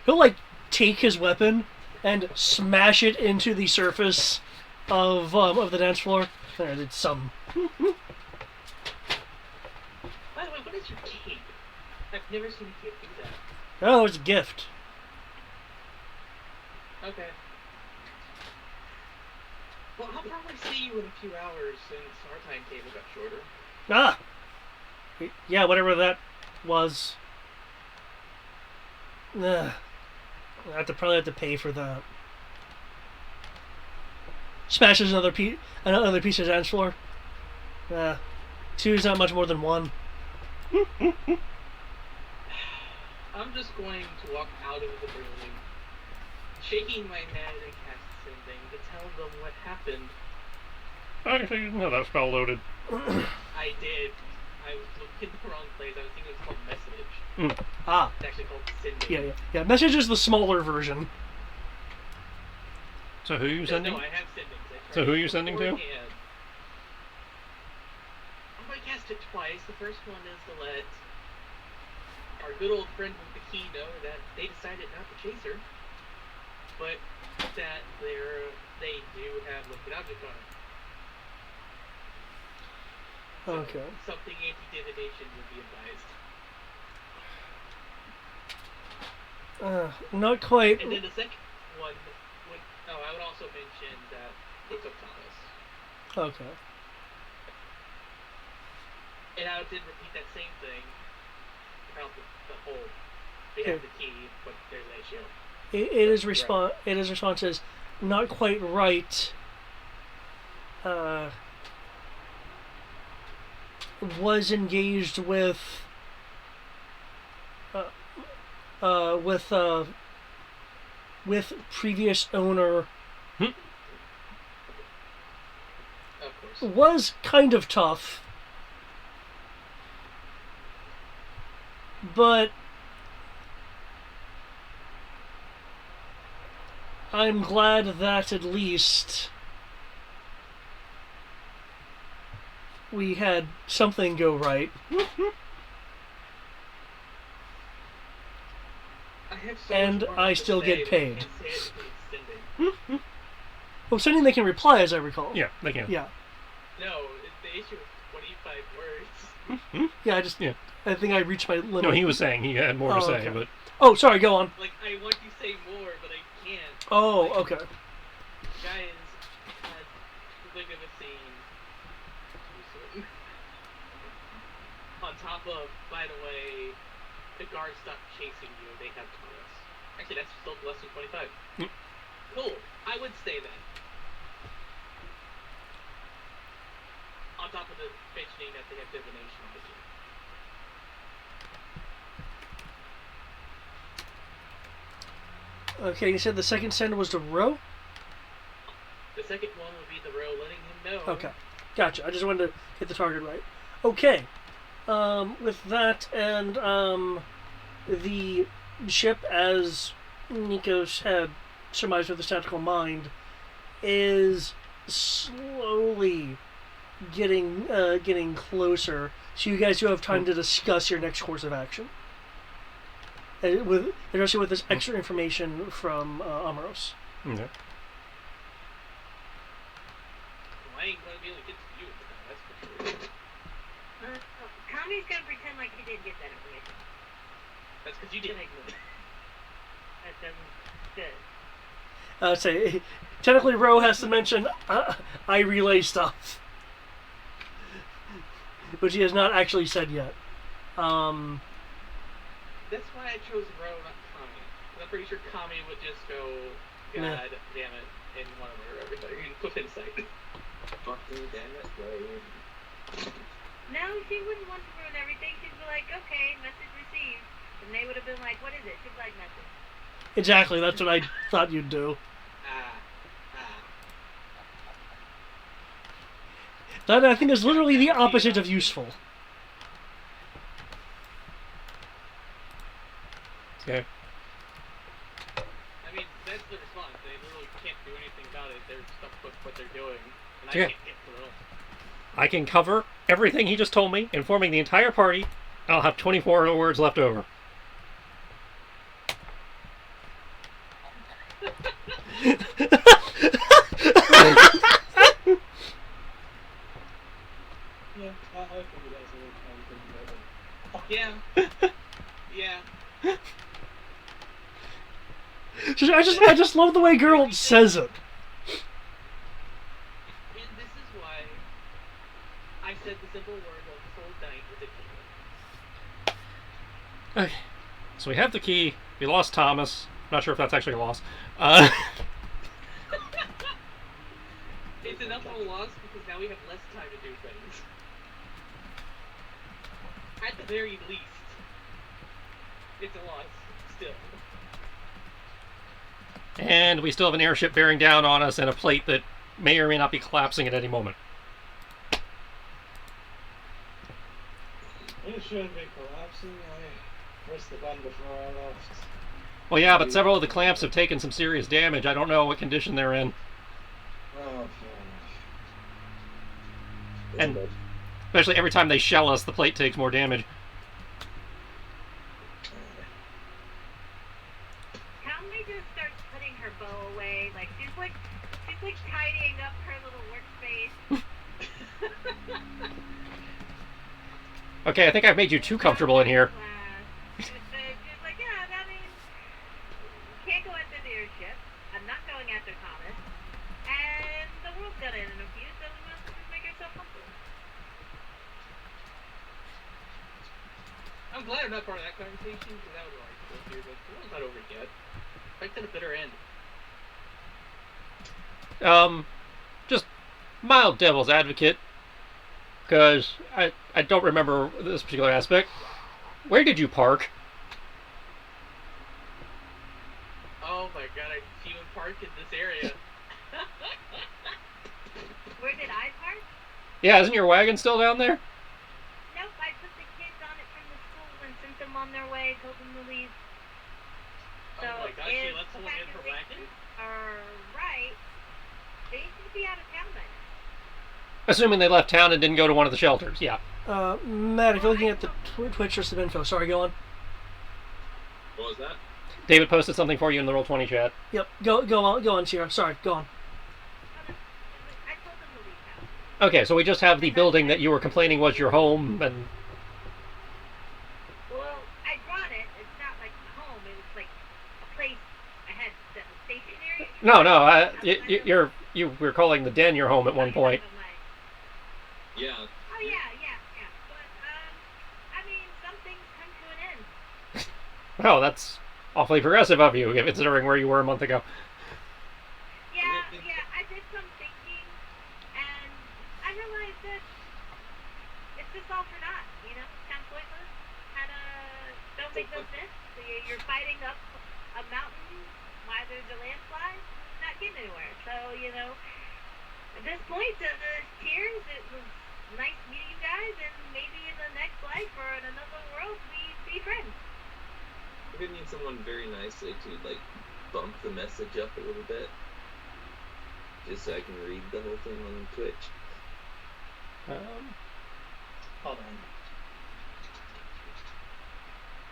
[SPEAKER 1] He'll like take his weapon and smash it into the surface of the dance floor. There, it's some.
[SPEAKER 8] By the way, what is your cape? I've never seen a cape do that.
[SPEAKER 1] Oh, it's a gift.
[SPEAKER 8] Okay. Well, I'll probably see you in a few hours since our timetable got shorter.
[SPEAKER 1] Ah. Yeah, whatever that was. I probably have to pay for that. Smashes another piece of dance floor. Two is not much more than one.
[SPEAKER 8] I'm just going to walk out of the building, shaking my head and cast sending to tell them what happened.
[SPEAKER 2] Actually, you didn't have that spell loaded.
[SPEAKER 8] I did. I was looking in the wrong place. I was thinking it was called message.
[SPEAKER 1] Ah.
[SPEAKER 8] It's actually called sending.
[SPEAKER 1] Yeah. Message is the smaller version.
[SPEAKER 2] So who are you sending?
[SPEAKER 8] No, I have sending.
[SPEAKER 2] So who are you sending to?
[SPEAKER 8] I'm going to cast it twice. The first one is to let our good old friend with the key know that they decided not to chase her, but that they do have liquid object on it. So
[SPEAKER 1] Okay.
[SPEAKER 8] something anti-divination would be advised.
[SPEAKER 1] Not quite.
[SPEAKER 8] And then the second one would... Oh, I would also mention that they took Thomas.
[SPEAKER 1] Okay.
[SPEAKER 8] And I did repeat that same thing about the whole... They have the key, but there's an issue.
[SPEAKER 1] His response is not quite right. Was engaged with previous owner.
[SPEAKER 8] Of course.
[SPEAKER 1] Was kind of tough, but I'm glad that at least we had something go right. And I still get paid. Well, sending they can reply, as I recall.
[SPEAKER 2] Yeah, they can.
[SPEAKER 1] Yeah.
[SPEAKER 8] No, the issue is 25 words.
[SPEAKER 1] Yeah, I think I reached my limit.
[SPEAKER 2] No, he was saying he had more to say,
[SPEAKER 1] okay.
[SPEAKER 2] but...
[SPEAKER 1] Oh, sorry, go on.
[SPEAKER 8] Like, I want to say more, but I can't.
[SPEAKER 1] Oh,
[SPEAKER 8] like,
[SPEAKER 1] okay.
[SPEAKER 8] Guys had too big of a scene. On top of, by the way, the guards stopped chasing you, they have Thomas. Actually, that's still less than 25. Cool, I would say that. On top of the mentioning that they have divination on the team.
[SPEAKER 1] Okay, you said the second send was to Ro?
[SPEAKER 8] The second one would be the Ro letting him know.
[SPEAKER 1] Okay, gotcha. I just wanted to hit the target right. Okay, with that and the ship, as Nikos had surmised with his tactical mind, is slowly getting closer. So you guys do have time to discuss your next course of action. especially with this extra information from Amaros.
[SPEAKER 2] Okay.
[SPEAKER 8] Well, I ain't gonna be able to get to you, that's for sure.
[SPEAKER 3] Kami's gonna pretend like he did get that information.
[SPEAKER 8] That's because you didn't ignore it.
[SPEAKER 3] That doesn't good.
[SPEAKER 1] Say, technically, Ro has to mention I relay stuff, which he has not actually said yet.
[SPEAKER 8] That's why I chose Ro, not Kami. I'm pretty sure Kami would just go, God damn it, and want to murder everybody and put in sight.
[SPEAKER 7] Fucking damn it, Ro.
[SPEAKER 3] No, she wouldn't want to ruin everything. She'd be like, okay, message received. And they would have been like, what is it? She'd be like, message.
[SPEAKER 1] Exactly, that's what I thought you'd do. That, I think, is literally the opposite of useful.
[SPEAKER 2] Okay.
[SPEAKER 8] I mean, that's the response. They literally can't do anything about it. They're stuck with what they're doing. And I
[SPEAKER 2] Okay.
[SPEAKER 8] can't get through it.
[SPEAKER 2] I can cover everything he just told me, informing the entire party. I'll have 24 words left over.
[SPEAKER 9] Yeah, I figured that's a little kind of thing.
[SPEAKER 8] Yeah. Yeah.
[SPEAKER 1] I just love the way Geralt says it.
[SPEAKER 8] And this is why I said the simple word of soul dying is a key.
[SPEAKER 2] Okay. So we have the key. We lost Thomas. Not sure if that's actually a loss.
[SPEAKER 8] It's enough of a loss because now we have less time to do things. At the very least, it's a loss still.
[SPEAKER 2] And we still have an airship bearing down on us and a plate that may or may not be collapsing at any moment.
[SPEAKER 9] It shouldn't be collapsing. I pressed the button before I left.
[SPEAKER 2] Well, yeah, but several of the clamps have taken some serious damage. I don't know what condition they're in.
[SPEAKER 9] Oh,
[SPEAKER 2] And especially every time they shell us, the plate takes more damage.
[SPEAKER 3] Kami just starts putting her bow away. Like she's like tidying up her little workspace.
[SPEAKER 2] Okay, I think I've made you too comfortable in here.
[SPEAKER 3] She's like, yeah, I mean, you can't go after the airship. I'm not going after Thomas. And the world's gonna end in a few, so we must just make ourselves comfortable.
[SPEAKER 8] I'm glad I'm not part of that conversation because I would like to go through, but the world's not over yet. Right to the bitter end.
[SPEAKER 2] Just mild devil's advocate, because I don't remember this particular aspect. Where did you park?
[SPEAKER 8] Oh my god, I see you parked in this area.
[SPEAKER 3] Where did I park?
[SPEAKER 2] Yeah, isn't your wagon still down there?
[SPEAKER 3] Nope, I put the kids on it from the school and sent them on their way, told them to leave. So
[SPEAKER 8] Oh my god, she
[SPEAKER 3] if
[SPEAKER 8] let someone in her wagon?
[SPEAKER 3] are right, they should be out of town by now.
[SPEAKER 2] Assuming they left town and didn't go to one of the shelters, yeah.
[SPEAKER 1] Matt, if you're looking at the Twitch or some info, sorry, go on.
[SPEAKER 7] What was that?
[SPEAKER 2] David posted something for you in the Roll20 chat.
[SPEAKER 1] Yep, go on, Sierra. Sorry, go on.
[SPEAKER 3] I told them to leave town.
[SPEAKER 2] Okay, so we just have the building that you were complaining was your home, and
[SPEAKER 3] Well, I brought it. It's not like home. It was like a place I had that was stationary.
[SPEAKER 2] you were calling the den your home at one point.
[SPEAKER 7] Yeah.
[SPEAKER 3] Oh yeah. But I mean, some things come to an end.
[SPEAKER 2] Well, that's awfully progressive of you, considering where you were a month ago.
[SPEAKER 3] Yeah. I did some thinking, and I realized that it's just all for naught. You know, it's kind of pointless. Don't make no sense. So you're fighting up a mountain while there's a landslide. Not getting anywhere. So at this point, cheers. It was nice meeting you guys, and maybe in the next life or in another world, we be friends.
[SPEAKER 7] I could need someone very nicely to bump the message up a little bit, just so I can read the whole thing on Twitch.
[SPEAKER 9] Hold on.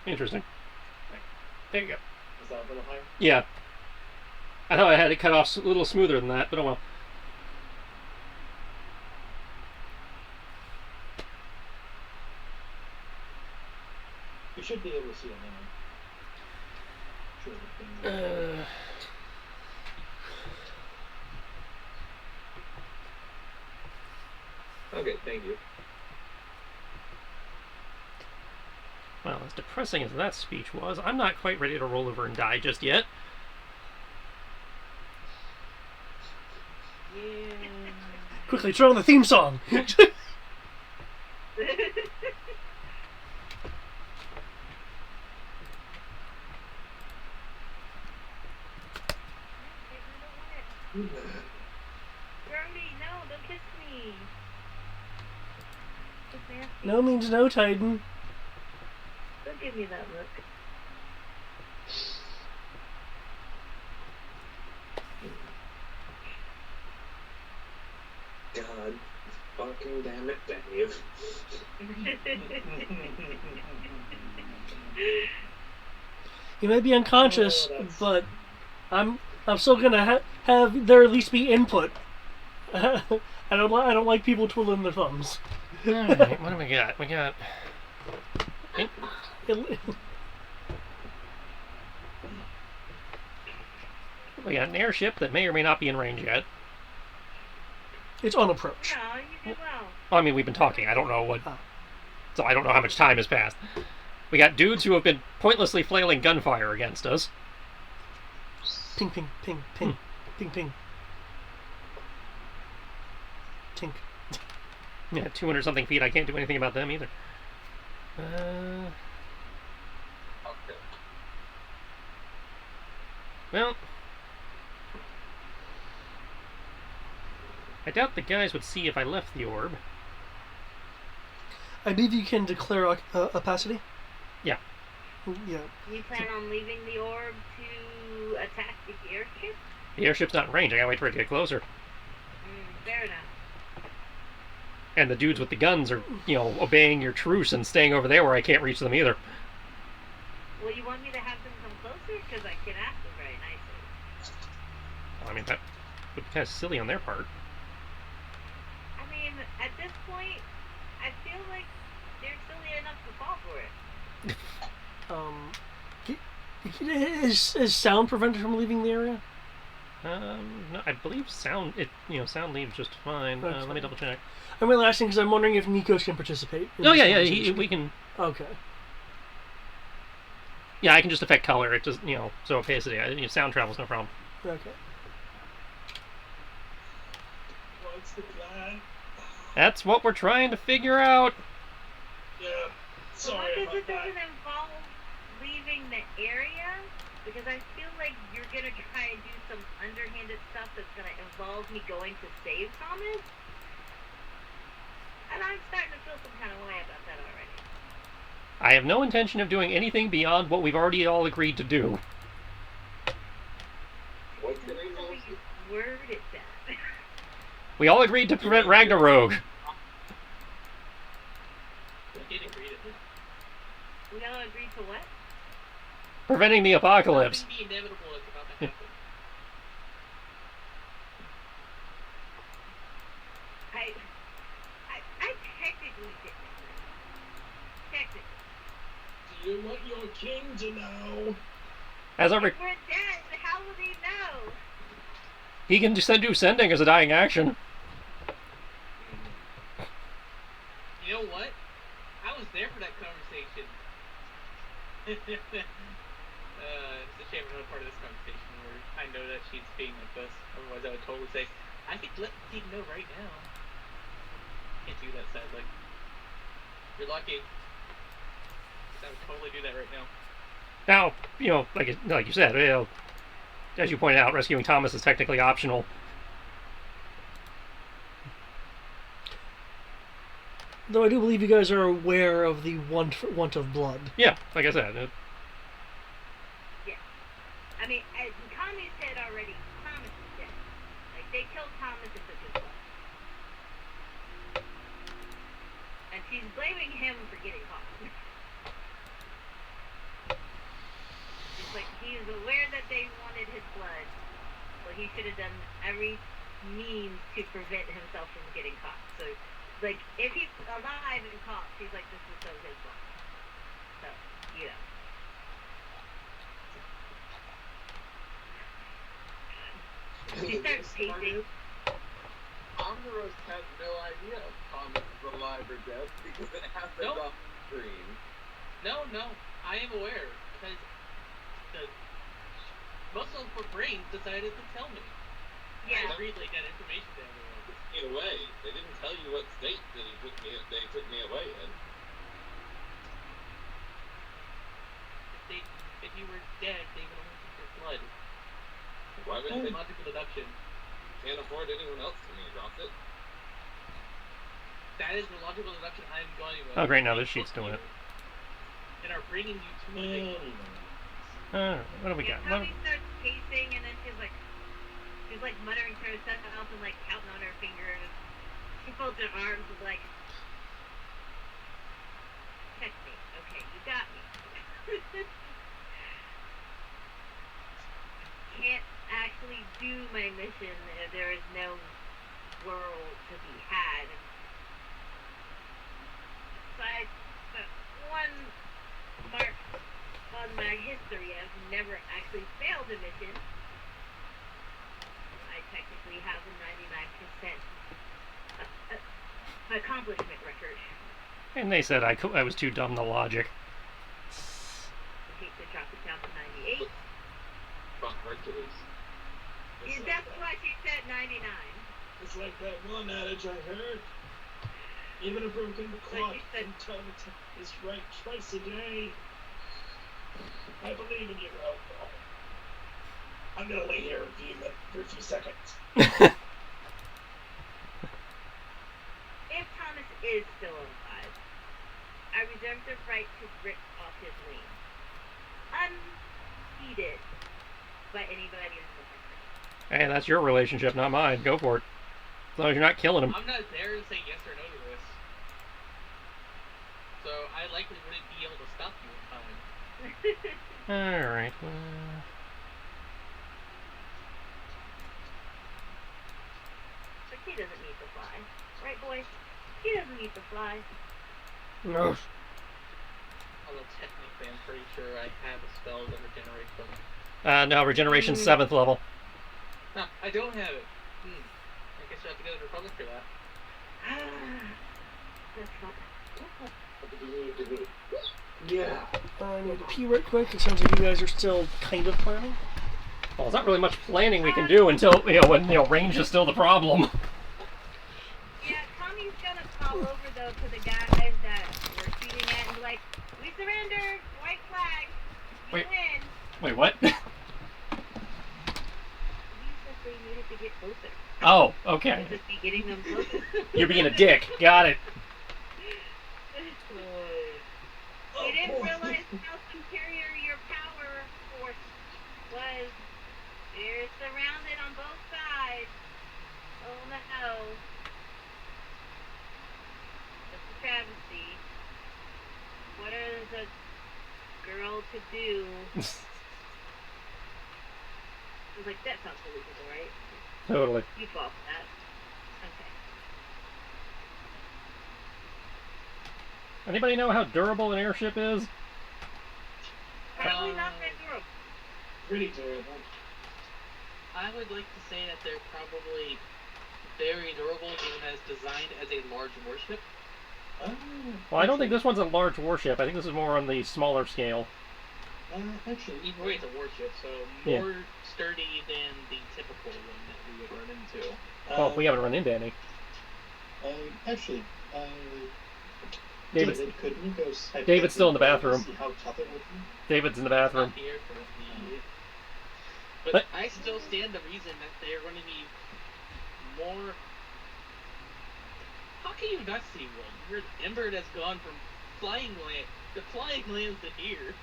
[SPEAKER 2] Interesting. There you go.
[SPEAKER 9] Is that a little higher?
[SPEAKER 2] Yeah. I thought I had it cut off a little smoother than that, but oh well.
[SPEAKER 9] You should be able to see it now. Sure, the things
[SPEAKER 7] Okay, thank you.
[SPEAKER 2] Well, as depressing as that speech was, I'm not quite ready to roll over and die just yet.
[SPEAKER 8] Yeah.
[SPEAKER 1] Quickly, turn on the theme song.
[SPEAKER 3] Brody, no, don't kiss me. It's nasty.
[SPEAKER 1] No means no, Titan.
[SPEAKER 3] Don't give me that look.
[SPEAKER 7] God fucking damn it, Dave.
[SPEAKER 1] You may be unconscious,
[SPEAKER 9] Oh, that's-
[SPEAKER 1] but I'm still gonna have there at least be input. I don't like people twiddling their thumbs.
[SPEAKER 2] Alright, what do we got? We got... We got an airship that may or may not be in range yet.
[SPEAKER 1] It's on approach.
[SPEAKER 3] No, you did well.
[SPEAKER 2] Well, I mean, we've been talking. I don't know what... So I don't know how much time has passed. We got dudes who have been pointlessly flailing gunfire against us.
[SPEAKER 1] Ping, ping, ping, ping, ping, ping. Tink.
[SPEAKER 2] Yeah, 200-something feet. I can't do anything about them either.
[SPEAKER 5] Okay.
[SPEAKER 2] Well... I doubt the guys would see if I left the orb.
[SPEAKER 1] I believe you can declare opacity.
[SPEAKER 2] Yeah.
[SPEAKER 1] Yeah.
[SPEAKER 3] You plan on leaving the orb to attack the airship?
[SPEAKER 2] The airship's not in range. I gotta wait for it to get closer.
[SPEAKER 3] Fair enough.
[SPEAKER 2] And the dudes with the guns are, you know, obeying your truce and staying over there where I can't reach them either.
[SPEAKER 3] Well, you want me to have them come closer? Because I can ask them very nicely.
[SPEAKER 2] I mean, that would be kind of silly on their part.
[SPEAKER 3] I mean, at this point, I feel like they're silly enough to fall for it.
[SPEAKER 1] Is sound prevented from leaving the area?
[SPEAKER 2] No, I believe sound leaves just fine.
[SPEAKER 1] Okay.
[SPEAKER 2] Let me double check.
[SPEAKER 1] I'm really asking because I'm wondering if Nikos can participate. In
[SPEAKER 2] Oh
[SPEAKER 1] this
[SPEAKER 2] yeah,
[SPEAKER 1] conversation.
[SPEAKER 2] we can.
[SPEAKER 1] Okay.
[SPEAKER 2] Yeah, I can just affect color. It just, so opacity. Sound travel's no problem.
[SPEAKER 1] Okay.
[SPEAKER 9] What's the plan?
[SPEAKER 2] That's what we're trying to figure out.
[SPEAKER 9] Yeah.
[SPEAKER 3] So
[SPEAKER 9] Sorry
[SPEAKER 3] what
[SPEAKER 9] about
[SPEAKER 3] if it
[SPEAKER 9] that.
[SPEAKER 3] doesn't involve leaving the area? Because I feel like you're gonna try and do some underhanded stuff that's gonna involve me going to save Thomas. And I'm starting to feel some kind of way about that already.
[SPEAKER 2] I have no intention of doing anything beyond what we've already all agreed to do.
[SPEAKER 7] What's the
[SPEAKER 3] How
[SPEAKER 7] result?
[SPEAKER 3] you worded that.
[SPEAKER 2] We all agreed to prevent Ragnarok.
[SPEAKER 8] We did agree to this.
[SPEAKER 3] We all agreed to what?
[SPEAKER 2] Preventing the apocalypse.
[SPEAKER 8] Something the inevitable is about to happen.
[SPEAKER 3] I technically did. Technically.
[SPEAKER 9] Do you want your king to know?
[SPEAKER 2] As I
[SPEAKER 3] If we're
[SPEAKER 2] re-
[SPEAKER 3] dead, how would he know?
[SPEAKER 2] he can just do sending as a dying action.
[SPEAKER 8] You know what? I was there for that conversation. It's a shame I'm not part of this conversation where I know that she's being with us. Otherwise, I would totally say, I could let the team know right now. Can't do that, sadly. You're lucky. I would totally do that right now.
[SPEAKER 2] Now, like you said, as you pointed out, rescuing Thomas is technically optional.
[SPEAKER 1] Though I do believe you guys are aware of the want of blood.
[SPEAKER 2] Yeah, like I said.
[SPEAKER 3] I mean, Tommy said already, Thomas is dead. Like, they killed Thomas and took his blood. And she's blaming him for getting caught. like he's aware that they wanted his blood, but he should have done every means to prevent himself from getting caught. So, like, if he's alive and caught, he's like, this is so his fault. So, you know. She starts pacing.
[SPEAKER 7] Omeros had no idea if Thomas is alive or dead because it happened
[SPEAKER 8] Nope.
[SPEAKER 7] off screen.
[SPEAKER 8] No, I am aware because the muscle for brains decided to tell me.
[SPEAKER 3] Yeah.
[SPEAKER 8] I relayed that information to everyone.
[SPEAKER 5] In a way, they didn't tell you what state that they took me away in.
[SPEAKER 8] If you were dead, they would only take your blood.
[SPEAKER 5] Why would they?
[SPEAKER 8] Logical deduction.
[SPEAKER 5] Can't afford anyone else to me drop it.
[SPEAKER 8] That is the logical deduction I'm going with.
[SPEAKER 2] Oh, great, now this sheet's doing it.
[SPEAKER 8] And are bringing you to a big
[SPEAKER 2] Alright, what do we got? What,
[SPEAKER 3] Tommy starts pacing, and then she's like muttering to herself and like counting on her fingers. She folds her arms and like, checkmate. Okay, you got me. Can't actually do my mission if there is no world to be had. Besides that one mark on my history, I've never actually failed a mission. I technically have a 99% accomplishment record.
[SPEAKER 2] and they said I was too dumb to logic.
[SPEAKER 3] I hate to drop it down to 98.
[SPEAKER 5] Fuck Hercules.
[SPEAKER 3] That's why she said 99.
[SPEAKER 9] It's like that one adage I heard. Even a broken clock
[SPEAKER 3] you said-
[SPEAKER 9] can tell it's right twice a day. I believe in you, Elmo. I'm gonna lay here for a few seconds.
[SPEAKER 3] If Thomas is still alive, I reserve the right to rip off his wing. Unheeded by anybody in the country.
[SPEAKER 2] Hey, that's your relationship, not mine. Go for it. As long as you're not killing him.
[SPEAKER 8] I'm not there to say yes or no to this. So I likely wouldn't be able to stop you in time.
[SPEAKER 2] Alright,
[SPEAKER 3] But he doesn't need to fly. Right, boy? He doesn't need to fly.
[SPEAKER 2] no.
[SPEAKER 8] Although technically I'm pretty sure I have a spell that regenerates them.
[SPEAKER 2] No, regeneration 7th level.
[SPEAKER 8] No, I don't have it. I guess I have to go to the Republic for that.
[SPEAKER 3] That's not
[SPEAKER 9] What do you need to be? Yeah.
[SPEAKER 1] I need to pee right quick. It sounds like you guys are still kind of planning.
[SPEAKER 2] Well, there's not really much planning we can do until, when, range is still the problem.
[SPEAKER 3] Yeah, Tommy's gonna call over though to the guys that we're shooting at and be like, we surrender, white flag, you
[SPEAKER 2] Wait.
[SPEAKER 3] win.
[SPEAKER 2] Wait, what?
[SPEAKER 3] He said they needed to get closer.
[SPEAKER 2] Oh, okay.
[SPEAKER 3] Just be getting them closer.
[SPEAKER 2] You're being a dick. Got it.
[SPEAKER 3] They didn't realize how superior your power force was. They're surrounded on both sides. Oh no. That's a travesty. What is a girl to do? I was like, that sounds believable, right?
[SPEAKER 2] Totally.
[SPEAKER 3] You fall for that. Okay.
[SPEAKER 2] Anybody know how durable an airship is?
[SPEAKER 3] Probably not very durable.
[SPEAKER 9] Pretty durable.
[SPEAKER 8] I would like to say that they're probably very durable given as designed as a large warship.
[SPEAKER 2] Well, I don't think this one's a large warship. I think this is more on the smaller scale.
[SPEAKER 9] Actually,
[SPEAKER 8] Either way, it's a warship, so
[SPEAKER 2] Yeah.
[SPEAKER 8] more sturdy than the typical one that we would run into.
[SPEAKER 2] Well, we haven't run into any.
[SPEAKER 9] Actually,
[SPEAKER 2] David's,
[SPEAKER 9] David, could you go?
[SPEAKER 2] David's still in the bathroom.
[SPEAKER 9] See how tough it would be.
[SPEAKER 2] David's in the
[SPEAKER 8] Not
[SPEAKER 2] bathroom.
[SPEAKER 8] here for the... But
[SPEAKER 2] But-
[SPEAKER 8] I still stand the reason that they're going to be more... How can you not see one? Your Ember has gone from flying land to flying lands to here.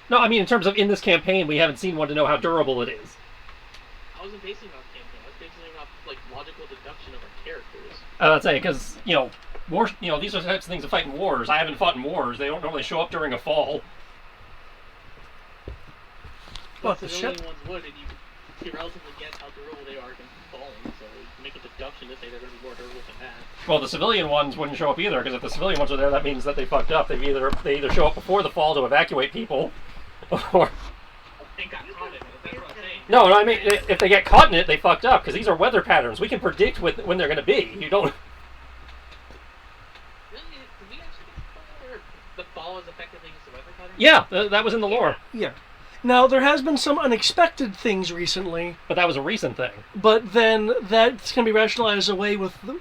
[SPEAKER 2] No, I mean, in terms of in this campaign, we haven't seen one to know how durable it is.
[SPEAKER 8] I wasn't basing it off campaign. I was basing it off like logical deduction of our characters.
[SPEAKER 2] I'd say, because, war, these are the types of things that fight in wars. I haven't fought in wars. They don't normally show up during a fall.
[SPEAKER 1] What,
[SPEAKER 8] the
[SPEAKER 1] the
[SPEAKER 8] civilian
[SPEAKER 1] ship?
[SPEAKER 8] ones would, and you could theoretically guess how durable they are against falling, so you can make a deduction to say they're going to be more durable than that.
[SPEAKER 2] Well, the civilian ones wouldn't show up either, because if the civilian ones are there, that means that they fucked up. They either show up before the fall to evacuate people, or
[SPEAKER 8] And got caught in it, that's what I'm saying.
[SPEAKER 2] no. I mean, if they get caught in it, they fucked up, because these are weather patterns. We can predict when they're going to be. You don't.
[SPEAKER 8] Really? Did we actually get to the point where the fall is effectively just a weather pattern?
[SPEAKER 2] Yeah, that was in the lore,
[SPEAKER 1] Yeah. Now, there has been some unexpected things recently,
[SPEAKER 2] but that was a recent thing.
[SPEAKER 1] but then that's going to be rationalized away with the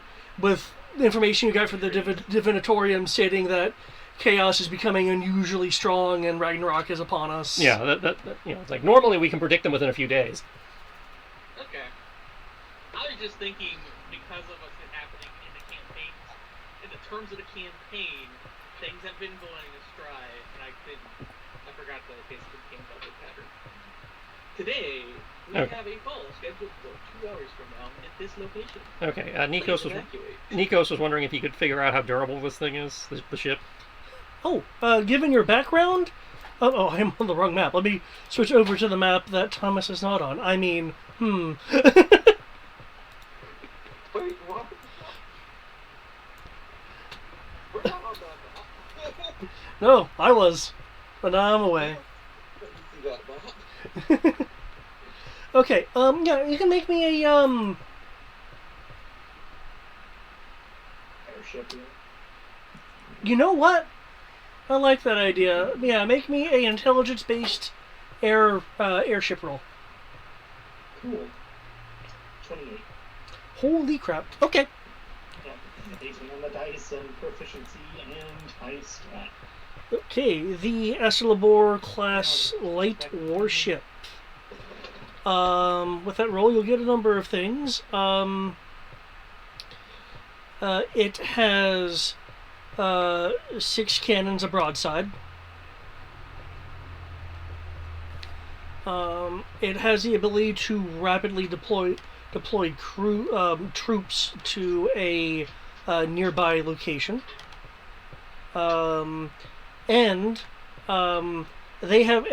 [SPEAKER 1] information you got from the Divinatorium stating that chaos is becoming unusually strong and Ragnarok is upon us.
[SPEAKER 2] Yeah, that it's like normally we can predict them within a few days.
[SPEAKER 8] Okay. I was just thinking, because of what's been happening in the campaign, in the terms of the campaign, things have been going astray, and I forgot the basic game weather pattern. Today, we
[SPEAKER 2] Okay.
[SPEAKER 8] have a fall scheduled for 2 hours from now at this location.
[SPEAKER 2] Okay,
[SPEAKER 8] Please evacuate.
[SPEAKER 2] Nikos was wondering if he could figure out how durable this thing is, the ship.
[SPEAKER 1] Oh, given your background... Oh, I'm on the wrong map. Let me switch over to the map that Thomas is not on. I mean,
[SPEAKER 4] Wait, what? We're not on that map.
[SPEAKER 1] No, I was. But now I'm away.
[SPEAKER 7] Let me see that map.
[SPEAKER 1] Okay, yeah, you can make me a,
[SPEAKER 9] Airship here.
[SPEAKER 1] you know what? I like that idea. Yeah, make me a intelligence-based airship roll.
[SPEAKER 9] Cool. 28.
[SPEAKER 1] Holy crap. Okay.
[SPEAKER 9] Yeah, based on the dice and proficiency and high stat.
[SPEAKER 1] Okay, the Esselabor class light warship. With that roll, you'll get a number of things. It has 6 cannons, a broadside. It has the ability to rapidly deploy troops to a nearby location. And they have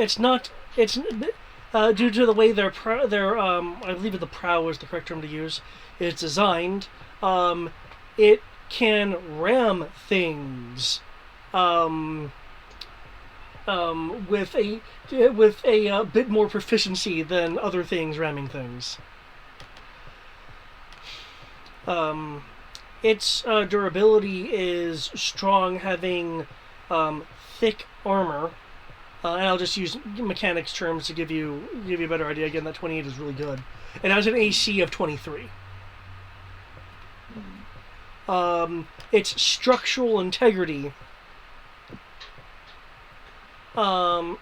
[SPEAKER 1] due to the way their I believe the prow is the correct term to use. It's designed. It can ram things. With a bit more proficiency than other things ramming things. Its durability is strong, having thick armor. And I'll just use mechanics terms to give you a better idea. Again, that 28 is really good. It has an AC of 23. Its structural integrity. Okay.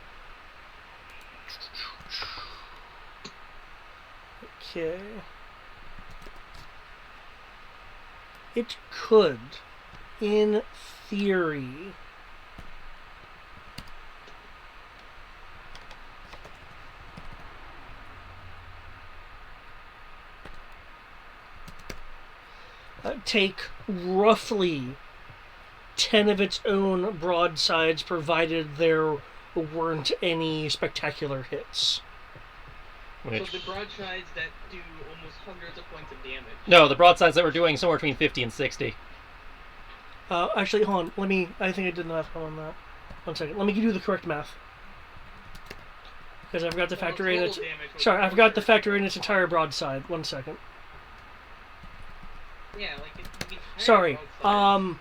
[SPEAKER 1] It could, in theory, take roughly 10 of its own broadsides, provided there weren't any spectacular hits.
[SPEAKER 2] Which...
[SPEAKER 8] So the broadsides that do almost hundreds of points of damage.
[SPEAKER 2] No, the broadsides that were doing somewhere between 50 and 60.
[SPEAKER 1] Actually, hold on. I think I did math on that. 1 second. Let me do the correct math. Because I forgot to factor in its... Sorry, I forgot to factor in its entire broadside. 1 second.
[SPEAKER 8] Yeah, like the entire
[SPEAKER 1] Sorry.
[SPEAKER 8] broadside is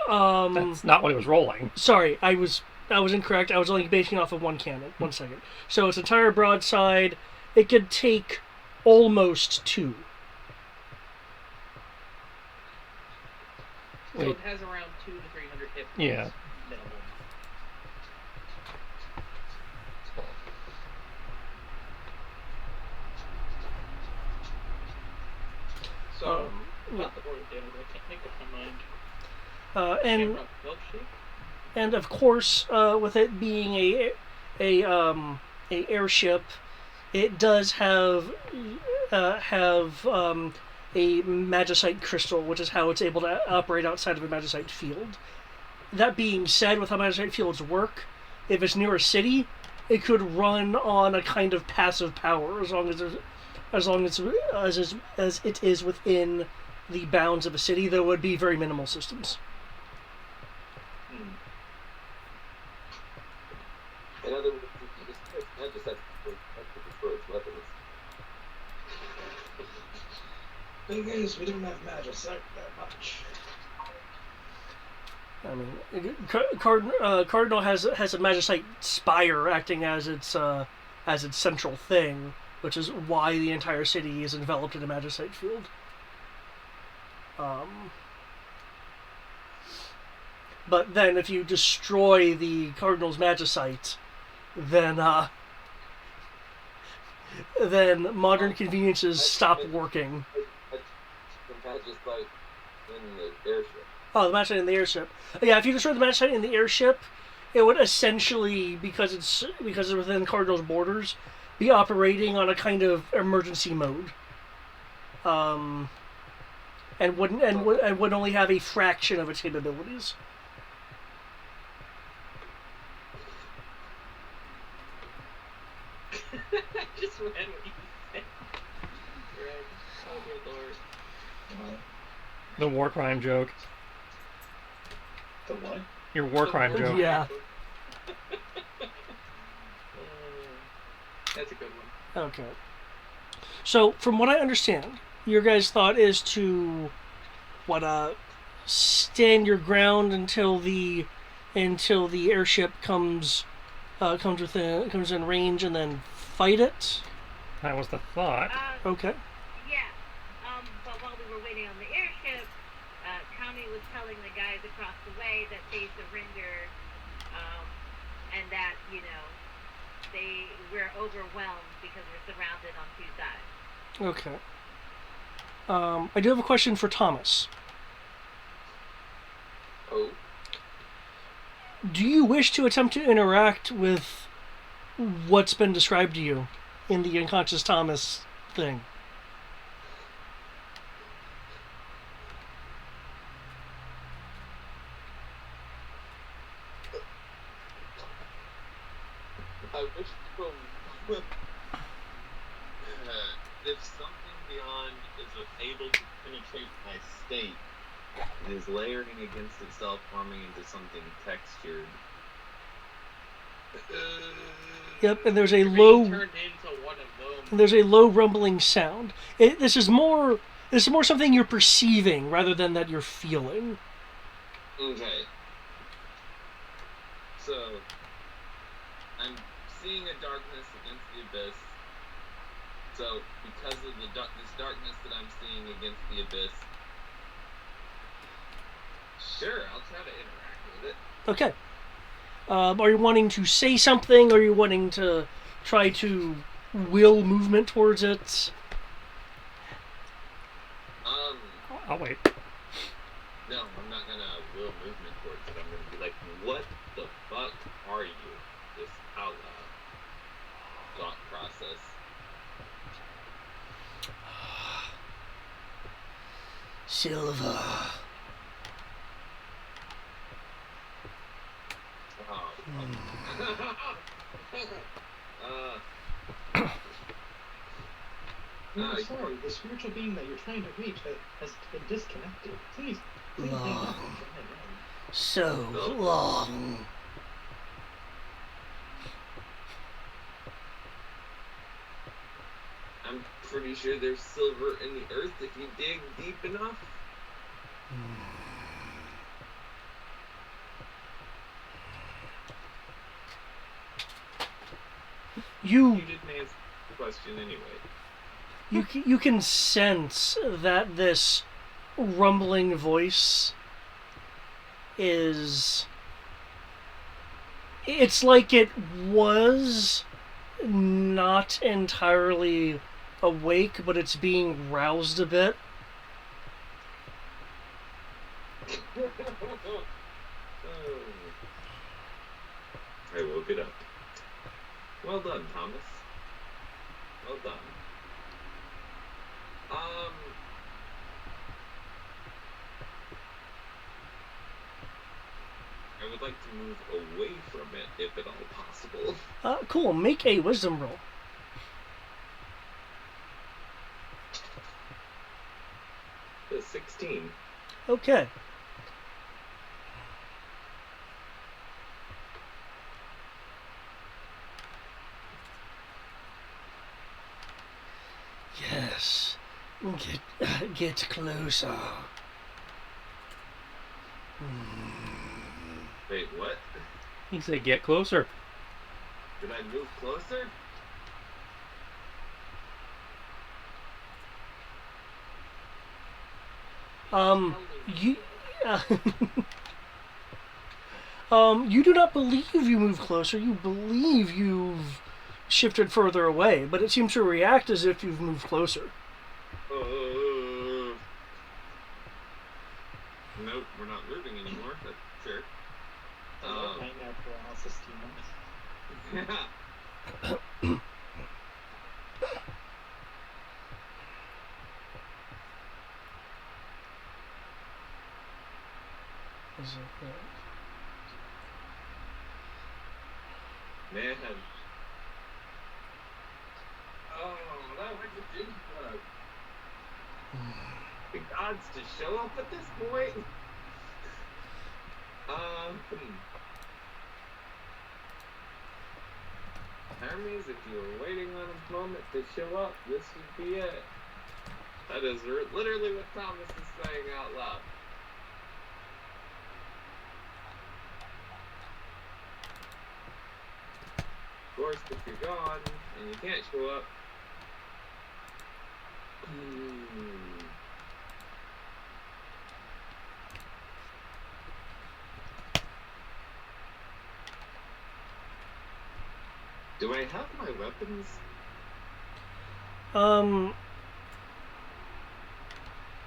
[SPEAKER 8] hundreds.
[SPEAKER 2] That's not what it was rolling.
[SPEAKER 1] Sorry, I was incorrect. I was only basing off of one cannon. 1 second. So its entire broadside, it could take almost 2.
[SPEAKER 8] So it has around 200 to 300 hit points.
[SPEAKER 2] Yeah.
[SPEAKER 8] Minimum. So, not the order damage, I can't make up my mind.
[SPEAKER 1] And
[SPEAKER 8] Camera milkshake?
[SPEAKER 1] and of course, with it being a airship, it does have a magicite crystal, which is how it's able to operate outside of a magicite field. That being said, with how magicite fields work, if it's near a city, it could run on a kind of passive power as long as it is within the bounds of a city. There would be very minimal systems.
[SPEAKER 7] In other words, you just have to destroy its weapons.
[SPEAKER 9] Thing is, we don't have magicite that much.
[SPEAKER 1] I mean, Cardinal has a magicite spire acting as its central thing, which is why the entire city is enveloped in a magicite field. But then, if you destroy the Cardinal's magicite, then modern conveniences stop working.
[SPEAKER 7] The magicite in the airship.
[SPEAKER 1] Oh, the magicite in the airship. Yeah, if you destroy the magicite in the airship, it would essentially, because it's within Cardinal's borders, be operating on a kind of emergency mode. And would only have a fraction of its capabilities.
[SPEAKER 8] I just read what you said. Right. Oh, good lord.
[SPEAKER 2] The war crime joke.
[SPEAKER 9] The what?
[SPEAKER 2] Your war crime joke.
[SPEAKER 1] Yeah.
[SPEAKER 8] That's a good one.
[SPEAKER 1] Okay. So, from what I understand, your guys' thought is to stand your ground until the airship comes in range, and then fight it.
[SPEAKER 2] That was the thought.
[SPEAKER 1] Okay.
[SPEAKER 3] Yeah. But while we were waiting on the airship, Kami was telling the guys across the way that they surrendered, and that, we're overwhelmed because we're surrounded on two sides.
[SPEAKER 1] Okay. I do have a question for Thomas.
[SPEAKER 7] Oh.
[SPEAKER 1] Do you wish to attempt to interact with what's been described to you in the unconscious Thomas thing?
[SPEAKER 7] I wish to. If something beyond is able to penetrate my state and is layering against itself, forming into something textured.
[SPEAKER 1] Yep, and there's a
[SPEAKER 8] Turned
[SPEAKER 1] low.
[SPEAKER 8] into one of them.
[SPEAKER 1] There's a low rumbling sound. This is more something you're perceiving rather than that you're feeling.
[SPEAKER 7] Okay. So, I'm seeing a darkness against the abyss. So, because of this darkness that I'm seeing against the abyss, sure, I'll try to interact with it.
[SPEAKER 1] Okay. Are you wanting to say something? Or are you wanting to try to will movement towards it?
[SPEAKER 2] I'll wait.
[SPEAKER 7] No, I'm not gonna will movement towards it. I'm gonna be like, what the fuck are you? Just out loud. Thought process.
[SPEAKER 1] Silver.
[SPEAKER 9] No, sorry, the spiritual being that you're trying to reach has been disconnected. Please hang on.
[SPEAKER 1] Long. So long.
[SPEAKER 7] I'm pretty sure there's silver in the earth if you dig deep enough. You didn't answer the question anyway.
[SPEAKER 1] You can sense that this rumbling voice is... It's like it was not entirely awake, but it's being roused a bit.
[SPEAKER 7] I woke it up. Well done, Thomas. Well done. I would like to move away from it, if at all possible.
[SPEAKER 1] Cool. Make a wisdom roll.
[SPEAKER 7] The 16.
[SPEAKER 1] Okay. Yes. Get closer.
[SPEAKER 7] Wait, what?
[SPEAKER 2] He said, "Get closer."
[SPEAKER 7] Did I move closer?
[SPEAKER 1] You. You do not believe you move closer. You believe you've shifted further away, but it seems to react as if you've moved closer.
[SPEAKER 7] Nope, we're not moving anymore. That's sure.
[SPEAKER 9] Nightmare paralysis demons.
[SPEAKER 7] Yeah. Man. Oh, that was a big bug. The gods to show up at this point? Hermes, if you were waiting on a moment to show up, this would be it. That is literally what Thomas is saying out loud. Of course, if you're gone and you can't show up, do I have my weapons?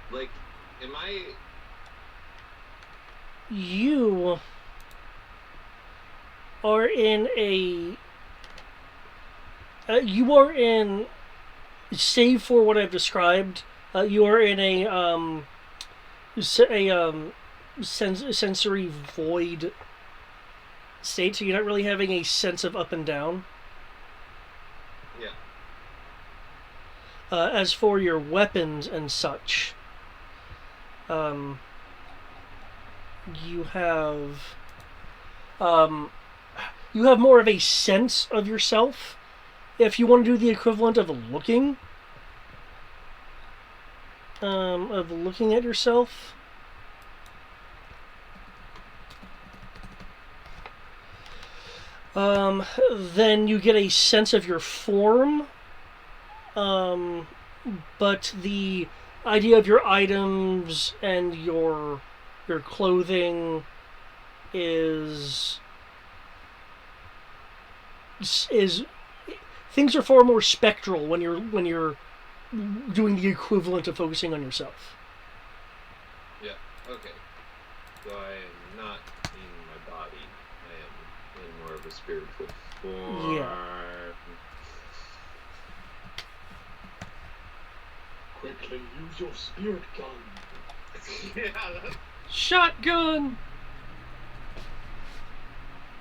[SPEAKER 7] Like, am I...
[SPEAKER 1] You are in a... you are in... Save for what I've described, you are in a sensory void state, so you're not really having a sense of up and down.
[SPEAKER 7] Yeah.
[SPEAKER 1] As for your weapons and such, you have more of a sense of yourself. If you want to do the equivalent of looking at yourself, then you get a sense of your form, but the idea of your items and your clothing is things are far more spectral when you're doing the equivalent of focusing on yourself.
[SPEAKER 7] Yeah, okay. So I am not in my body. I am in more of a spiritual form.
[SPEAKER 1] Yeah.
[SPEAKER 9] Quickly, use your spirit gun.
[SPEAKER 7] Yeah, that's...
[SPEAKER 2] Shotgun!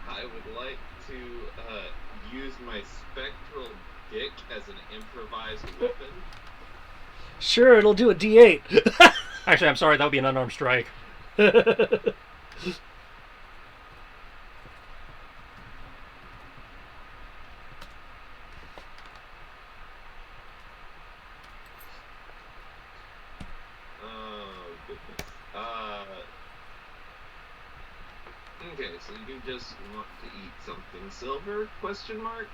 [SPEAKER 7] I would like to use my spectral dick as an improvised weapon.
[SPEAKER 1] Sure, it'll do a D8.
[SPEAKER 2] Actually, I'm sorry, that would be an unarmed strike.
[SPEAKER 7] Okay, so you just want to eat something silver? Question mark?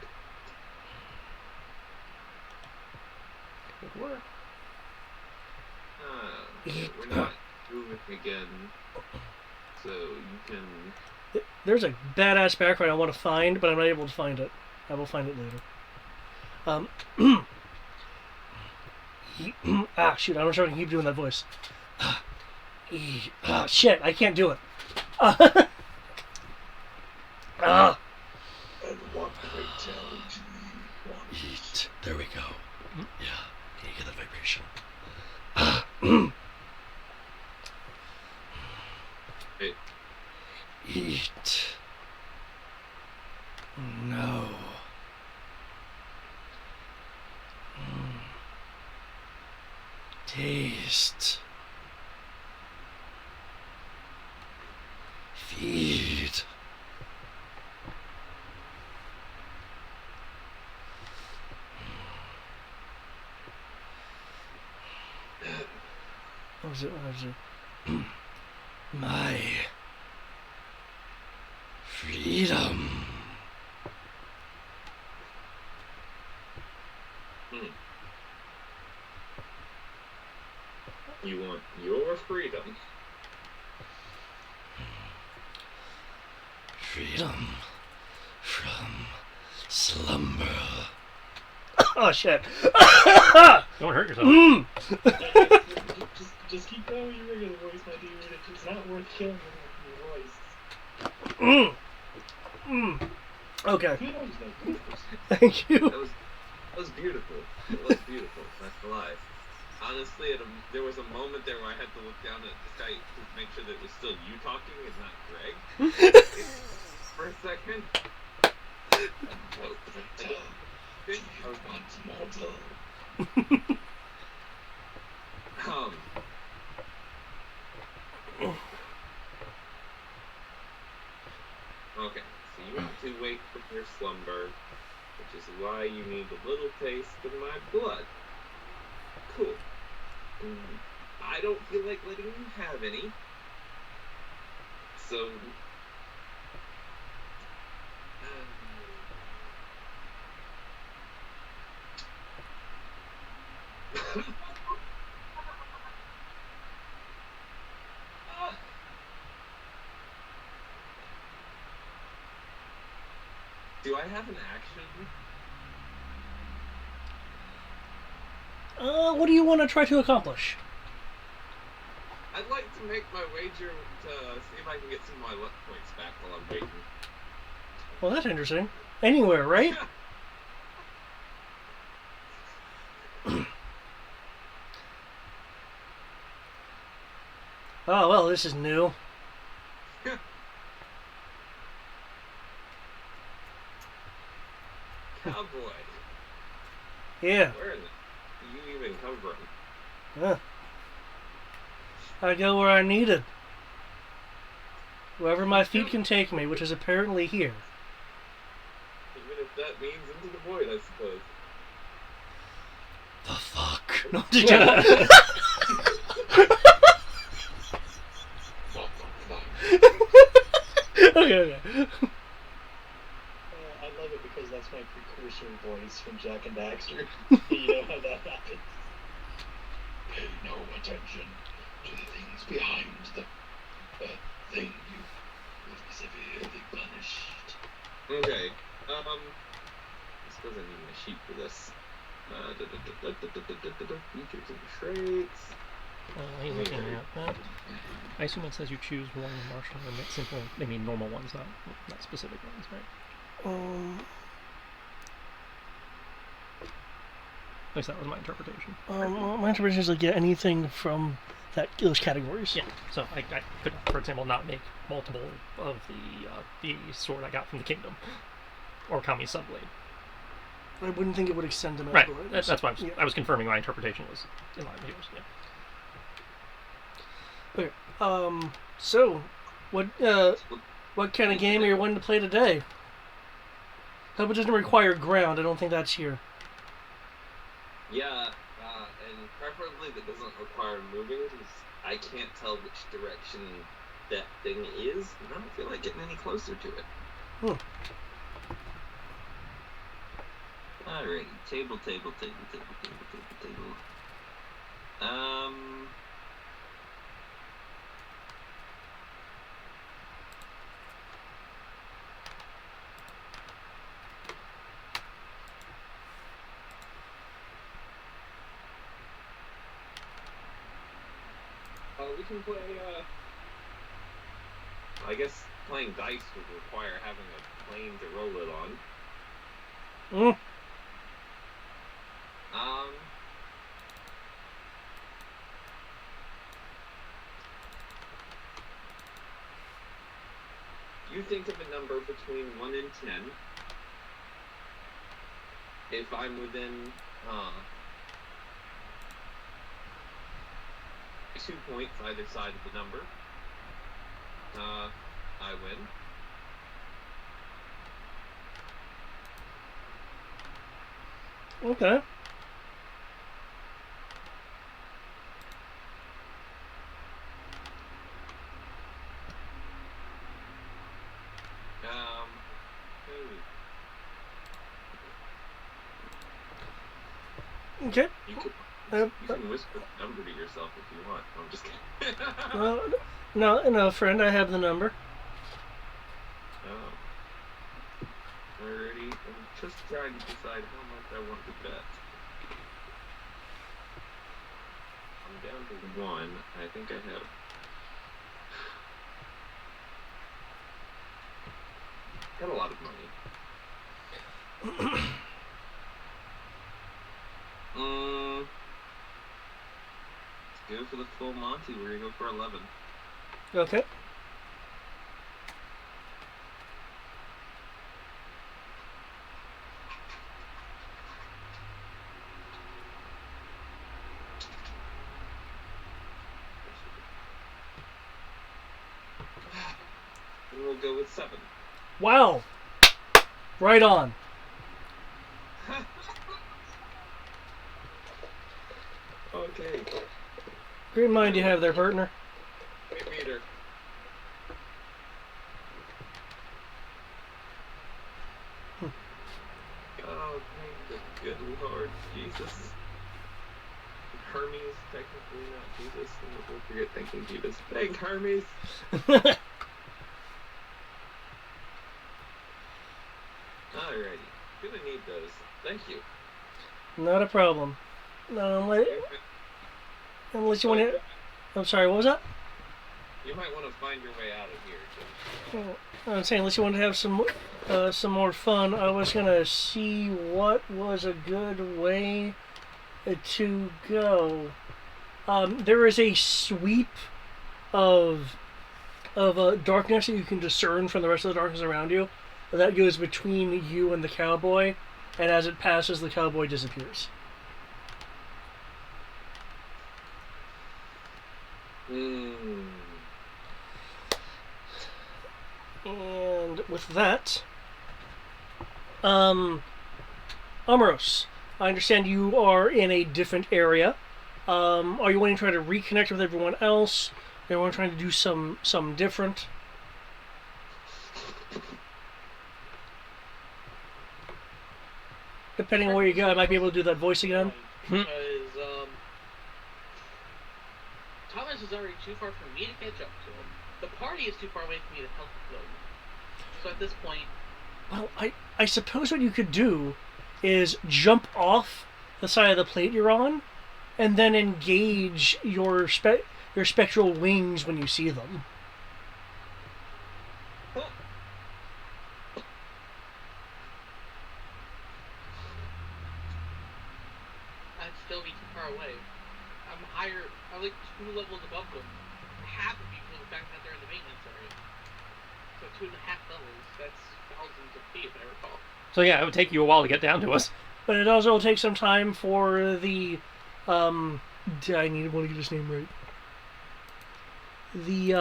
[SPEAKER 2] Good work.
[SPEAKER 7] Okay, we're not moving again, so you can...
[SPEAKER 1] There's a badass background I want to find, but I'm not able to find it. I will find it later. Shoot, I'm not sure I can keep doing that voice. Shit, I can't do it.
[SPEAKER 9] And what pray tell do you want?
[SPEAKER 1] Eat. There we go. Yeah, can you get that vibration?
[SPEAKER 7] Hey.
[SPEAKER 1] Eat.
[SPEAKER 10] Feed.
[SPEAKER 1] What was it?
[SPEAKER 10] My freedom.
[SPEAKER 7] You want your freedom.
[SPEAKER 10] Freedom from slumber.
[SPEAKER 1] Oh shit!
[SPEAKER 2] Don't hurt yourself.
[SPEAKER 9] Just keep going with your regular voice, my dude. It's not worth killing your voice.
[SPEAKER 1] Okay.
[SPEAKER 9] Kudos, though. Kudos.
[SPEAKER 1] Thank you.
[SPEAKER 7] That was beautiful. It was beautiful. Not to lie. Honestly, there was a moment there where I had to look down at the sky to make sure that it was still you talking and not Greg. For a second. Okay, so you want to wake from your slumber, which is why you need a little taste of my blood. Cool. I don't feel like letting you have any. So... Do I have an action?
[SPEAKER 1] What do you want to try to accomplish?
[SPEAKER 7] I'd like to make my wager to see if I can get some of my luck points back while I'm waiting.
[SPEAKER 1] Well, that's interesting. Anywhere, right? Oh, well, this is new.
[SPEAKER 7] Cowboy.
[SPEAKER 1] Yeah.
[SPEAKER 7] Where do you even come from?
[SPEAKER 1] Yeah. I go where I'm needed. Wherever my feet can take me, which is apparently here.
[SPEAKER 7] Even if that means into the void, I suppose.
[SPEAKER 10] The fuck?
[SPEAKER 1] No, did you? Okay.
[SPEAKER 9] I love it because that's my precursor voice from Jack and Daxter. You know how that happens.
[SPEAKER 10] Pay no attention to the things behind the thing. You will be severely punished.
[SPEAKER 7] Okay. I suppose I need my sheet for this. Features and traits.
[SPEAKER 2] He's looking at that. I assume it says you choose one martial and it's simple. I mean normal ones, not specific ones, right? At least that was my interpretation.
[SPEAKER 1] My interpretation is like, yeah, anything from those categories.
[SPEAKER 2] Yeah, so I could, for example, not make multiple of the sword I got from the kingdom, or Kami's Sunblade.
[SPEAKER 1] I wouldn't think it would extend to
[SPEAKER 2] Right,
[SPEAKER 1] magical items.
[SPEAKER 2] that's why I was confirming my interpretation was in line with yours. Yeah.
[SPEAKER 1] Okay. So, what kind of game are you wanting to play today? Hope it doesn't require ground. I don't think that's here.
[SPEAKER 7] Yeah, and preferably that doesn't require moving, because I can't tell which direction that thing is, and I don't feel like getting any closer to it. Alrighty, table. We can play, I guess playing dice would require having a plane to roll it on. You think of a number between 1 and 10. If I'm within, 2 points either side of the number, I I win.
[SPEAKER 1] Okay. Okay.
[SPEAKER 7] You can whisper the number to yourself if you want. I'm just kidding.
[SPEAKER 1] No, friend, I have the number.
[SPEAKER 7] Oh. Alrighty. I'm just trying to decide how much I want to bet. I'm down to 1. I think I have. Got a lot of money. Let's go for the full Monty. We're gonna go for 11.
[SPEAKER 1] Okay.
[SPEAKER 7] And we'll go with 7.
[SPEAKER 1] Wow. Right on.
[SPEAKER 7] Okay.
[SPEAKER 1] Great mind you have there, partner.
[SPEAKER 7] Great meter. Oh, thank the good Lord Jesus. Hermes, technically not Jesus. We'll forget thanking Jesus. Thank Hermes. Alrighty. Gonna need those. Thank you.
[SPEAKER 1] Not a problem. Unless you want to... I'm sorry, what was that?
[SPEAKER 7] You might want to find your way out of here, Jim.
[SPEAKER 1] I was saying, unless you want to have some more fun, I was going to see what was a good way to go. There is a sweep of darkness that you can discern from the rest of the darkness around you. That goes between you and the cowboy, and as it passes, the cowboy disappears. And with that, Amros, I understand you are in a different area. Are you wanting to try to reconnect with everyone else? Are you want to try to do some different? Depending on where you go, I might be able to do that voice again.
[SPEAKER 8] Because Thomas is already too far for me to catch up to him. The party is too far away for me to help them. So at this point...
[SPEAKER 1] Well, I suppose what you could do is jump off the side of the plate you're on, and then engage your spectral wings when you see them.
[SPEAKER 8] I'd still be too far away. I'm higher. I'm like 2 levels above them. Half of people, in fact, that they're in the maintenance area. So 2.5 levels. That's thousands of feet, if I recall.
[SPEAKER 2] So yeah, it would take you a while to get down to us.
[SPEAKER 1] But it also will take some time for the I want to get his name right. The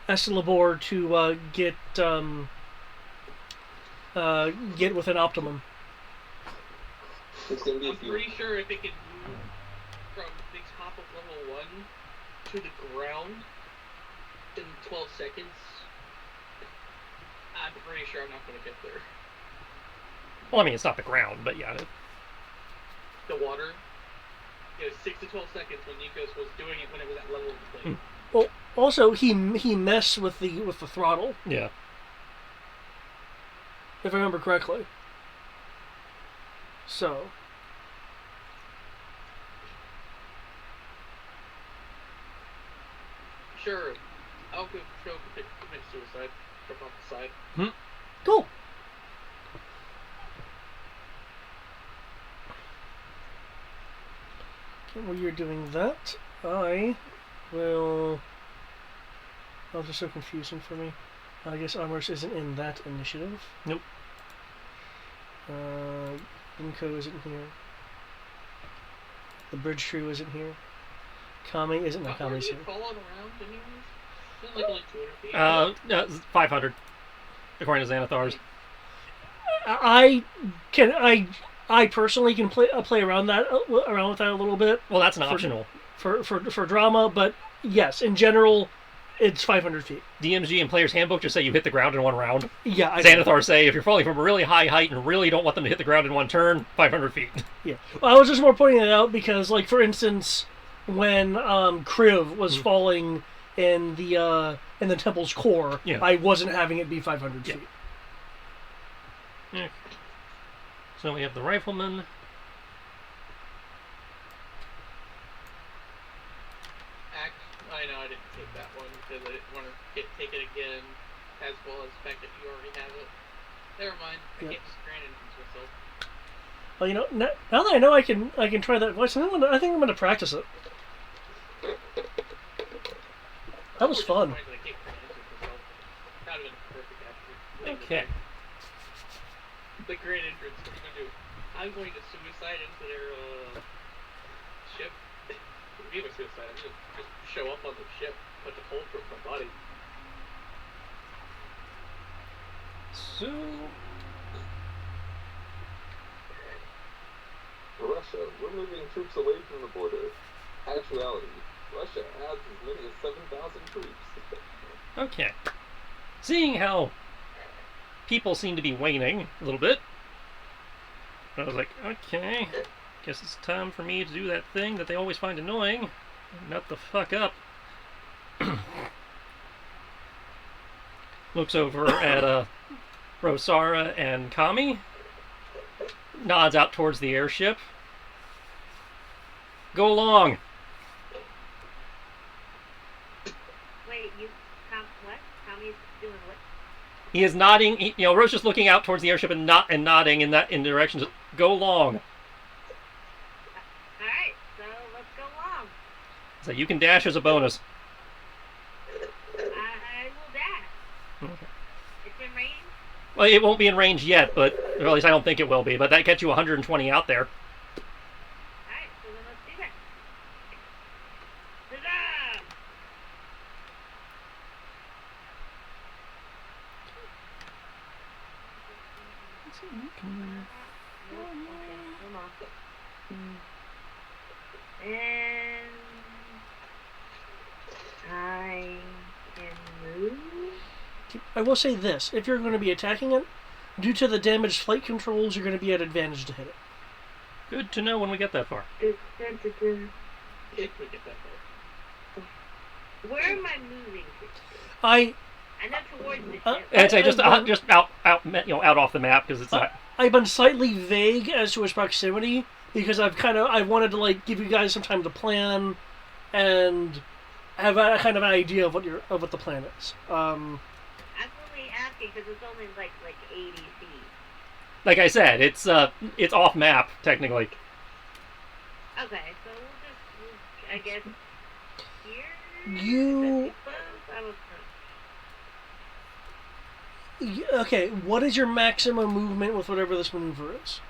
[SPEAKER 1] Estelabor to get with an optimum.
[SPEAKER 7] It's gonna be
[SPEAKER 8] I'm pretty sure if it can move from the top of level 1 to the ground in 12 seconds, I'm pretty sure I'm not going to get there.
[SPEAKER 2] Well, I mean, it's not the ground, but yeah.
[SPEAKER 8] The water, 6 to 12 seconds when Nikos was doing it when it was at level of the plate.
[SPEAKER 1] Well, also he messed with the throttle,
[SPEAKER 2] Yeah.
[SPEAKER 1] if I remember correctly. So.
[SPEAKER 8] Sure, I'll go commit suicide. Jump off the side.
[SPEAKER 1] Cool. Okay, while you're doing that, I will... Oh, this is so confusing for me. I guess Amros isn't in that initiative.
[SPEAKER 2] Nope.
[SPEAKER 1] Inko isn't here. The bridge crew isn't here. Kami isn't. No, Kami's here.
[SPEAKER 8] Falling around anyways? Like only 200 feet.
[SPEAKER 2] 500, according to Xanathar's.
[SPEAKER 1] I personally can play around with that a little bit.
[SPEAKER 2] Well, that's an optional.
[SPEAKER 1] For drama, but yes, in general, it's 500 feet.
[SPEAKER 2] DMG and Player's Handbook just say you hit the ground in one round.
[SPEAKER 1] Yeah.
[SPEAKER 2] Xanathar say if you're falling from a really high height and really don't want them to hit the ground in one turn, 500 feet.
[SPEAKER 1] Yeah. Well, I was just more pointing it out because, like, for instance, when Kriv was falling in the temple's core, I wasn't having it be 500 feet.
[SPEAKER 2] Yeah. So we have the rifleman.
[SPEAKER 8] I know I didn't take that one because I didn't want to take it again, as well as the fact that you already have it. Never mind. I can't just grant it to myself.
[SPEAKER 1] Well, you know, now that I know I can try that voice, I think I'm going to practice it. That was fun.
[SPEAKER 2] Okay.
[SPEAKER 8] The great entrance. What are you going to do? I'm going to suicide into their ship. What do you mean by suicide? I'm going to just show up on the ship, put the hole through my body.
[SPEAKER 2] So...
[SPEAKER 5] Russia, we're moving troops away from the border. Actuality, Russia adds as many as 7,000 troops.
[SPEAKER 2] Okay. Seeing how people seem to be waning a little bit, I was like, okay, guess it's time for me to do that thing that they always find annoying. Nut the fuck up. Looks over at Rosara and Kami. Nods out towards the airship. Go along.
[SPEAKER 3] Wait, what? Kami's doing what?
[SPEAKER 2] He is nodding. Ro's just looking out towards the airship and nodding in directions. Go along.
[SPEAKER 3] Alright, so let's go along.
[SPEAKER 2] So you can dash as a bonus.
[SPEAKER 3] I will dash.
[SPEAKER 2] Okay.
[SPEAKER 3] It's in range?
[SPEAKER 2] Well, it won't be in range yet, but or at least I don't think it will be. But that gets you 120 out there.
[SPEAKER 3] Alright, so then let's do that. Huzzah! And I can move.
[SPEAKER 1] I will say this: if you're going to be attacking it, due to the damaged flight controls, you're going to be at advantage to hit it.
[SPEAKER 2] Good to know when we get that far.
[SPEAKER 8] If we get that far.
[SPEAKER 3] Where am I moving to?
[SPEAKER 1] I
[SPEAKER 3] know towards the ship.
[SPEAKER 2] I'd say just out off the map because it's not.
[SPEAKER 1] I've been slightly vague as to its proximity because I wanted to give you guys some time to plan and have a kind of an idea of what the plan is.
[SPEAKER 3] I'm only asking because it's only like 80 feet.
[SPEAKER 2] Like I said, it's off map technically.
[SPEAKER 3] Okay, so we'll I guess here.
[SPEAKER 1] You. Okay, what is your maximum movement with whatever this maneuver is?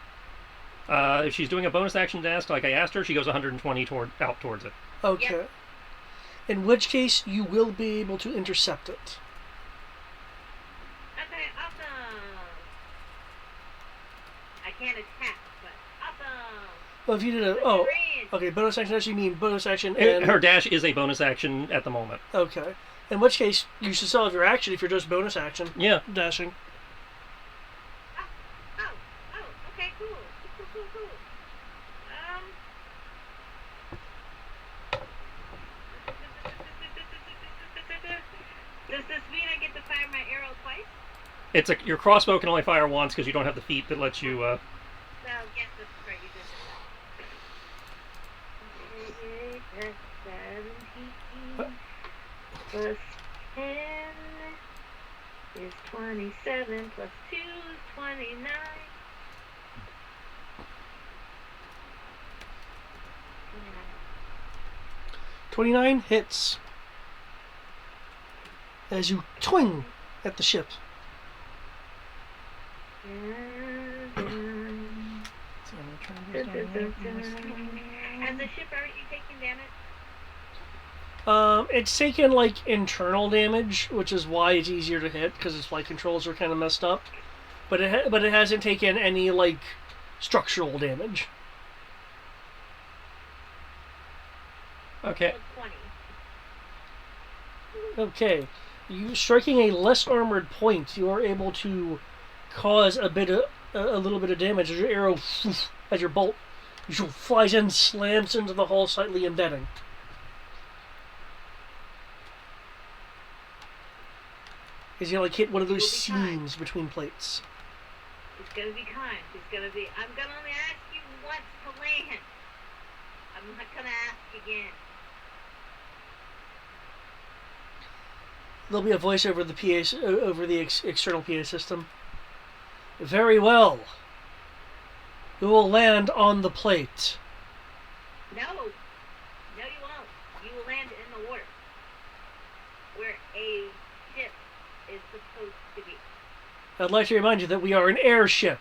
[SPEAKER 2] If she's doing a bonus action task, like I asked her, she goes 120 out towards it.
[SPEAKER 1] Okay.
[SPEAKER 3] Yep.
[SPEAKER 1] In which case, you will be able to intercept it.
[SPEAKER 3] Okay, awesome. I can't attack, but awesome.
[SPEAKER 1] Well, if you did okay, bonus action. Actually, mean bonus action. And
[SPEAKER 2] her dash is a bonus action at the moment.
[SPEAKER 1] Okay. In which case, you should still have your action if you're just bonus action.
[SPEAKER 2] Yeah.
[SPEAKER 1] Dashing.
[SPEAKER 3] Oh, okay, cool. Does this mean I get to fire my arrow twice?
[SPEAKER 2] Your crossbow can only fire once because you don't have the feat that lets you.
[SPEAKER 3] So, yes, that's right, you did that. Okay, that's 17. Plus 10 is 27, plus 2 is 29.
[SPEAKER 1] 29 hits. As you twing at the ship.
[SPEAKER 3] Has the ship already taken damage?
[SPEAKER 1] It's taken like internal damage, which is why it's easier to hit because its flight controls are kind of messed up. But it hasn't taken any like structural damage.
[SPEAKER 2] Okay.
[SPEAKER 3] 20.
[SPEAKER 1] Okay, you striking a less armored point, you are able to cause a little bit of damage as your arrow, as your bolt, flies in, slams into the hull, slightly embedding. He's gonna like hit one of those seams between plates.
[SPEAKER 3] He's gonna be kind. He's gonna be. I'm gonna only ask you once to land. I'm not gonna ask again.
[SPEAKER 1] There'll be a voice over the external PA system. Very well. You will land on the plate.
[SPEAKER 3] No, you won't. You will land in the water, where a ship is supposed to be.
[SPEAKER 1] I'd like to remind you that we are an airship.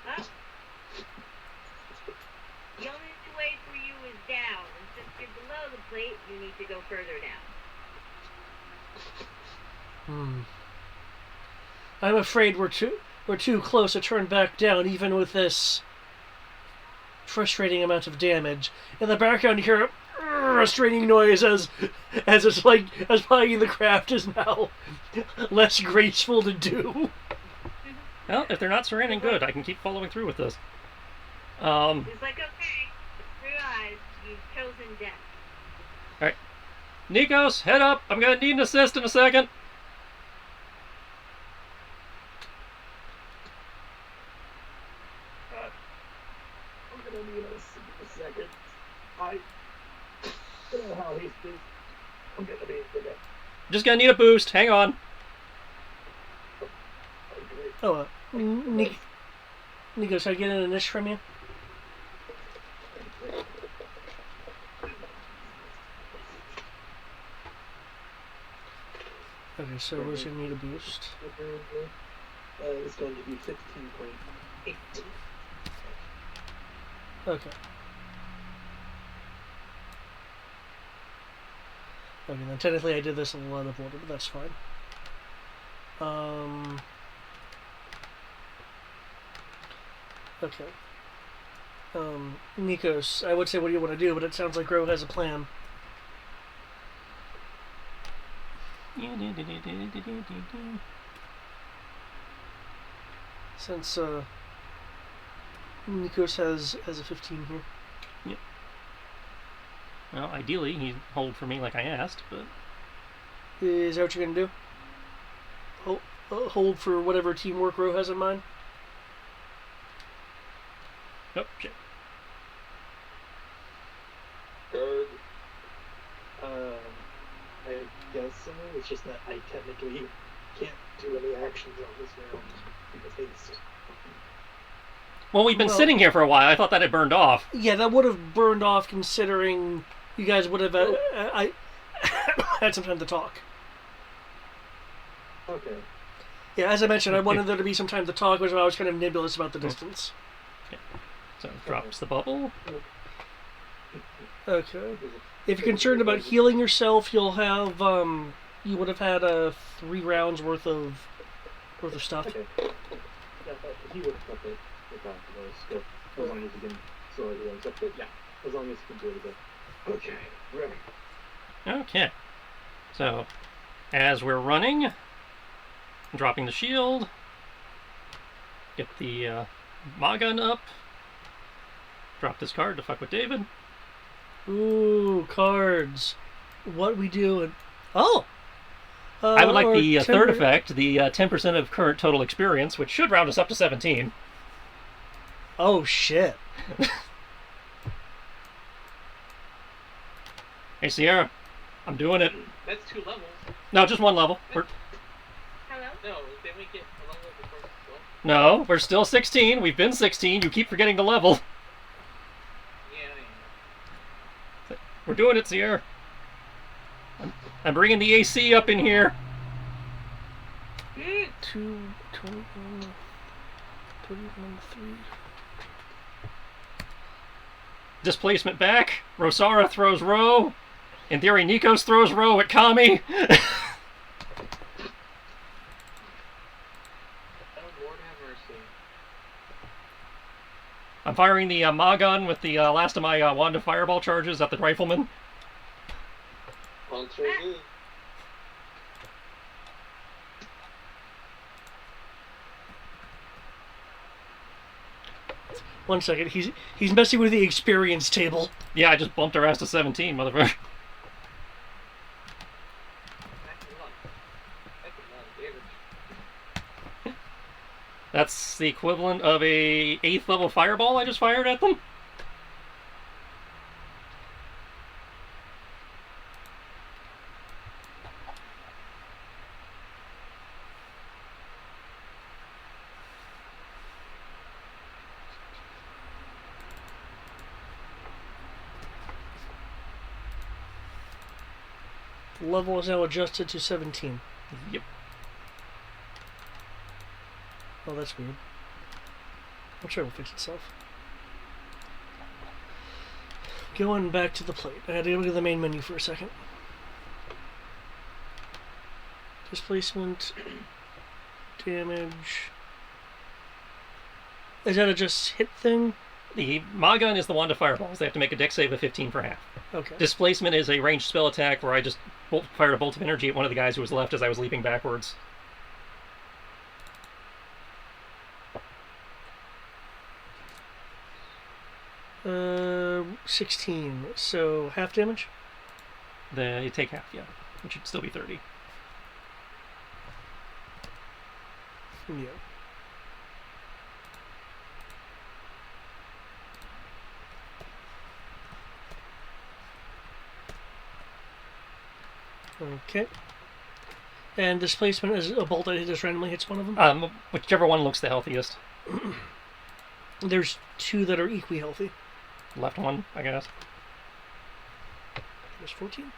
[SPEAKER 3] Huh? The only way for you is down, and since you're below the plate, you need to go further down.
[SPEAKER 1] I'm afraid we're too close to turn back down, even with this frustrating amount of damage. In the background, you hear a straining noise as it's like as flying the craft is now less graceful to do.
[SPEAKER 2] Well, if they're not surrendering, good. I can keep following through with this.
[SPEAKER 3] He's like, okay, realize you've chosen death.
[SPEAKER 2] All right, Nikos, head up. I'm gonna need an assist in a second.
[SPEAKER 9] I'm gonna need a second. I don't know how he's doing. I'm gonna be okay.
[SPEAKER 2] Just gonna need a boost. Hang on.
[SPEAKER 1] Oh, Nico, should I get an initiative from you? Okay, so where's gonna need a boost?
[SPEAKER 9] It's going to be 15.8.
[SPEAKER 1] Okay. Okay, then technically I did this in a lot of order, but that's fine. Okay. Nikos, I would say what do you want to do, but it sounds like Gro has a plan. Since Nikos has a 15 here.
[SPEAKER 2] Yep. Well, ideally he'd hold for me like I asked, but
[SPEAKER 1] Is that what you're gonna do? Hold for whatever teamwork Gro has in mind.
[SPEAKER 2] oh shit.
[SPEAKER 7] Guard.
[SPEAKER 9] I guess so. It's just that I technically can't do any actions on this round because haste.
[SPEAKER 2] Well, we've been
[SPEAKER 1] Well-
[SPEAKER 2] sitting here for a while. I thought that had burned off.
[SPEAKER 1] Yeah, that would have burned off considering you guys would have I had some time to talk.
[SPEAKER 9] Okay.
[SPEAKER 1] Yeah, as I mentioned, I wanted there to be some time to talk, which is why I was kind of nebulous about the distance.
[SPEAKER 2] So drops the bubble.
[SPEAKER 1] Okay. If you're concerned about healing yourself, you'll have you would have had 3 rounds worth of stuff.
[SPEAKER 9] Okay. Yeah, he would have got the back of those. So as long as he can slowly do things up. But yeah, as long as he can do it again. Okay, ready.
[SPEAKER 2] Okay. So, as we're running, dropping the shield, get the Magun up, drop this card to fuck with David.
[SPEAKER 1] Ooh, cards. What we doing? Oh!
[SPEAKER 2] I would like
[SPEAKER 1] or
[SPEAKER 2] the third
[SPEAKER 1] 10%.
[SPEAKER 2] effect, the 10% of current total experience, which should round us up to 17.
[SPEAKER 1] Oh, shit.
[SPEAKER 2] Hey, Sierra, I'm doing it.
[SPEAKER 8] That's 2 levels.
[SPEAKER 2] No, just 1 level.
[SPEAKER 3] Hello?
[SPEAKER 8] No, then we get a level before 12.
[SPEAKER 2] No, we're still 16. We've been 16. You keep forgetting to level.
[SPEAKER 8] Yeah.
[SPEAKER 2] We're doing it, Sierra. I'm bringing the AC up in here.
[SPEAKER 1] 2, 21, 31, 3.
[SPEAKER 2] Displacement back. Rosara throws Ro. In theory, Nikos throws row at Kami.
[SPEAKER 8] Oh, Lord have mercy.
[SPEAKER 2] I'm firing the Magon with the last of my wand of fireball charges at the rifleman.
[SPEAKER 7] Punch or good.
[SPEAKER 1] One second, he's messing with the experience table.
[SPEAKER 2] Yeah, I just bumped her ass to 17, motherfucker.
[SPEAKER 8] That's a lot. That's a lot of damage.
[SPEAKER 2] That's the equivalent of a 8th level fireball I just fired at them.
[SPEAKER 1] Level is now adjusted to 17.
[SPEAKER 2] Yep.
[SPEAKER 1] Oh, that's weird. I'm sure it'll fix itself. Going back to the plate. I had to go to the main menu for a second. Displacement. Damage. Is that a just hit thing?
[SPEAKER 2] The Magon is the wand of fireballs. They have to make a dex save of 15 for half.
[SPEAKER 1] Okay.
[SPEAKER 2] Displacement is a ranged spell attack where I just fired a bolt of energy at one of the guys who was left as I was leaping backwards.
[SPEAKER 1] Uh, 16. So half damage?
[SPEAKER 2] You take half, yeah. Which should still be 30.
[SPEAKER 1] Yeah. Okay. And displacement is a bolt that just randomly hits one of them?
[SPEAKER 2] Whichever one looks the healthiest.
[SPEAKER 1] There's two that are equally healthy.
[SPEAKER 2] Left one, I guess.
[SPEAKER 1] There's 14?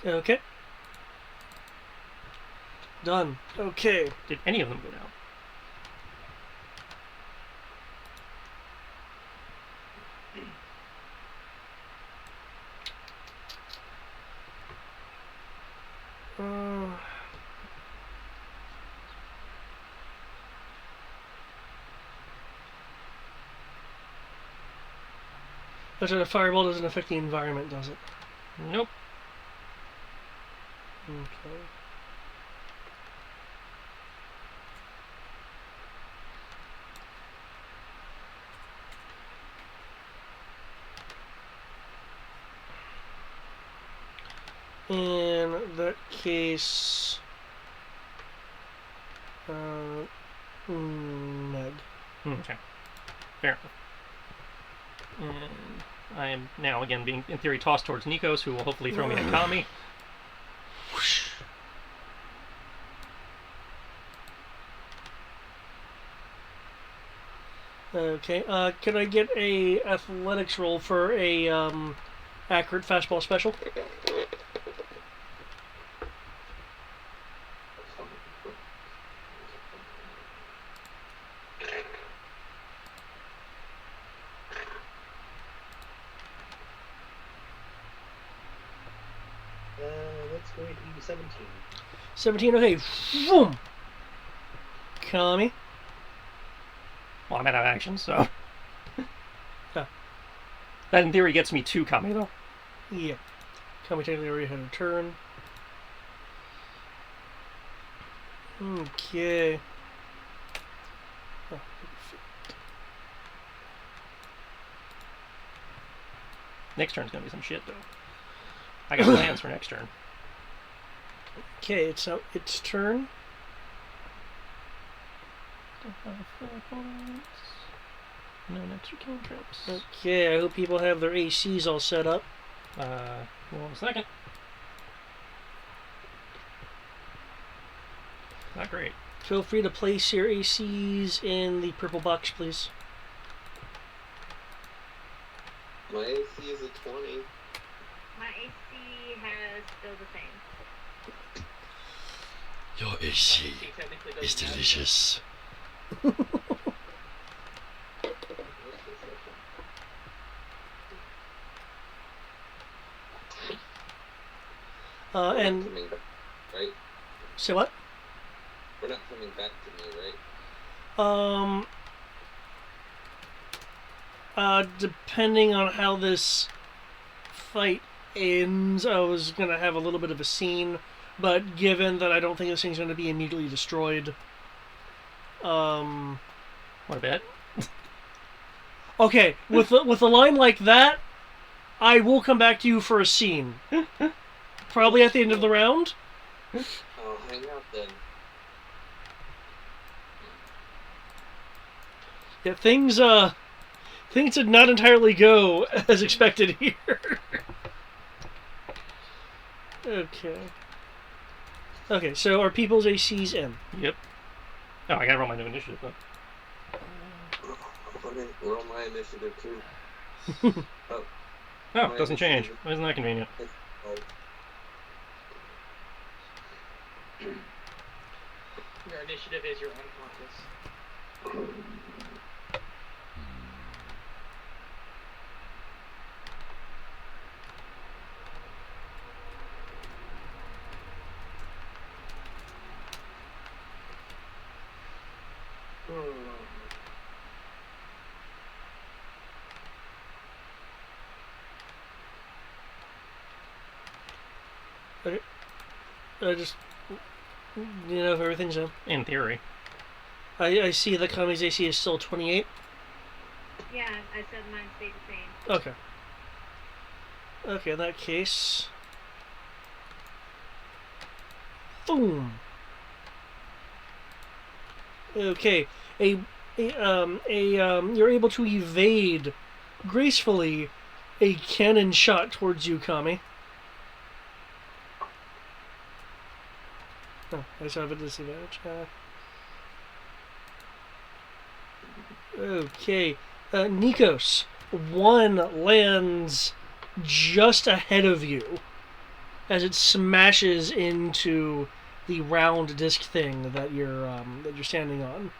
[SPEAKER 1] 13. Okay. Done. Okay.
[SPEAKER 2] Did any of them go down?
[SPEAKER 1] But a fireball doesn't affect the environment, does it?
[SPEAKER 2] Nope.
[SPEAKER 1] Okay. In that case, Ned.
[SPEAKER 2] Okay. Fair enough. And I am now, again, being, in theory, tossed towards Nikos, who will hopefully throw me at Kami.
[SPEAKER 1] Okay, can I get a athletics roll for a accurate fastball special?
[SPEAKER 9] Let's go 17.
[SPEAKER 1] 17, okay. Boom! Kami.
[SPEAKER 2] Well, I'm out of action, so...
[SPEAKER 1] Huh.
[SPEAKER 2] That, in theory, gets me 2 Kami, though.
[SPEAKER 1] Yeah. Kami technically already had a turn. Okay. Oh,
[SPEAKER 2] Next turn's gonna be some shit, though. I got plans for next turn.
[SPEAKER 1] okay, it's its turn.
[SPEAKER 2] No extra cantrips.
[SPEAKER 1] Okay, I hope people have their ACs all set up.
[SPEAKER 2] Hold on a second. Not great.
[SPEAKER 1] Feel free to place your ACs in the purple box, please.
[SPEAKER 7] My AC is a 20.
[SPEAKER 3] My AC has still the same.
[SPEAKER 10] Your AC
[SPEAKER 8] He technically
[SPEAKER 10] is
[SPEAKER 8] doesn't have
[SPEAKER 10] delicious.
[SPEAKER 5] We're
[SPEAKER 1] and
[SPEAKER 5] not coming back, right?
[SPEAKER 1] say what?
[SPEAKER 5] We're not coming back to me, right?
[SPEAKER 1] Depending on how this fight ends, I was gonna have a little bit of a scene, but given that I don't think this thing's gonna be immediately destroyed,
[SPEAKER 2] What a bet.
[SPEAKER 1] okay, with a line like that, I will come back to you for a scene. Probably at the end of the round.
[SPEAKER 5] I'll hang out then.
[SPEAKER 1] Yeah, things did not entirely go as expected here. Okay. Okay, so our people's AC's in.
[SPEAKER 2] Yep. Oh, I gotta roll my new initiative, though.
[SPEAKER 5] Okay, roll my initiative too.
[SPEAKER 2] Oh,
[SPEAKER 5] My
[SPEAKER 2] it doesn't change.
[SPEAKER 5] initiative-
[SPEAKER 2] Isn't that convenient?
[SPEAKER 5] Oh,
[SPEAKER 8] Your initiative is your unconscious.
[SPEAKER 1] Just, if everything's in.
[SPEAKER 2] In theory.
[SPEAKER 1] I see the Kami's AC is still 28.
[SPEAKER 3] Yeah, I said mine stayed the same.
[SPEAKER 1] Okay. Okay, in that case. Boom. Okay, you're able to evade gracefully a cannon shot towards you, Kami. Oh, I just have a disadvantage. Okay, Nikos, one lands just ahead of you as it smashes into the round disc thing that you're standing on.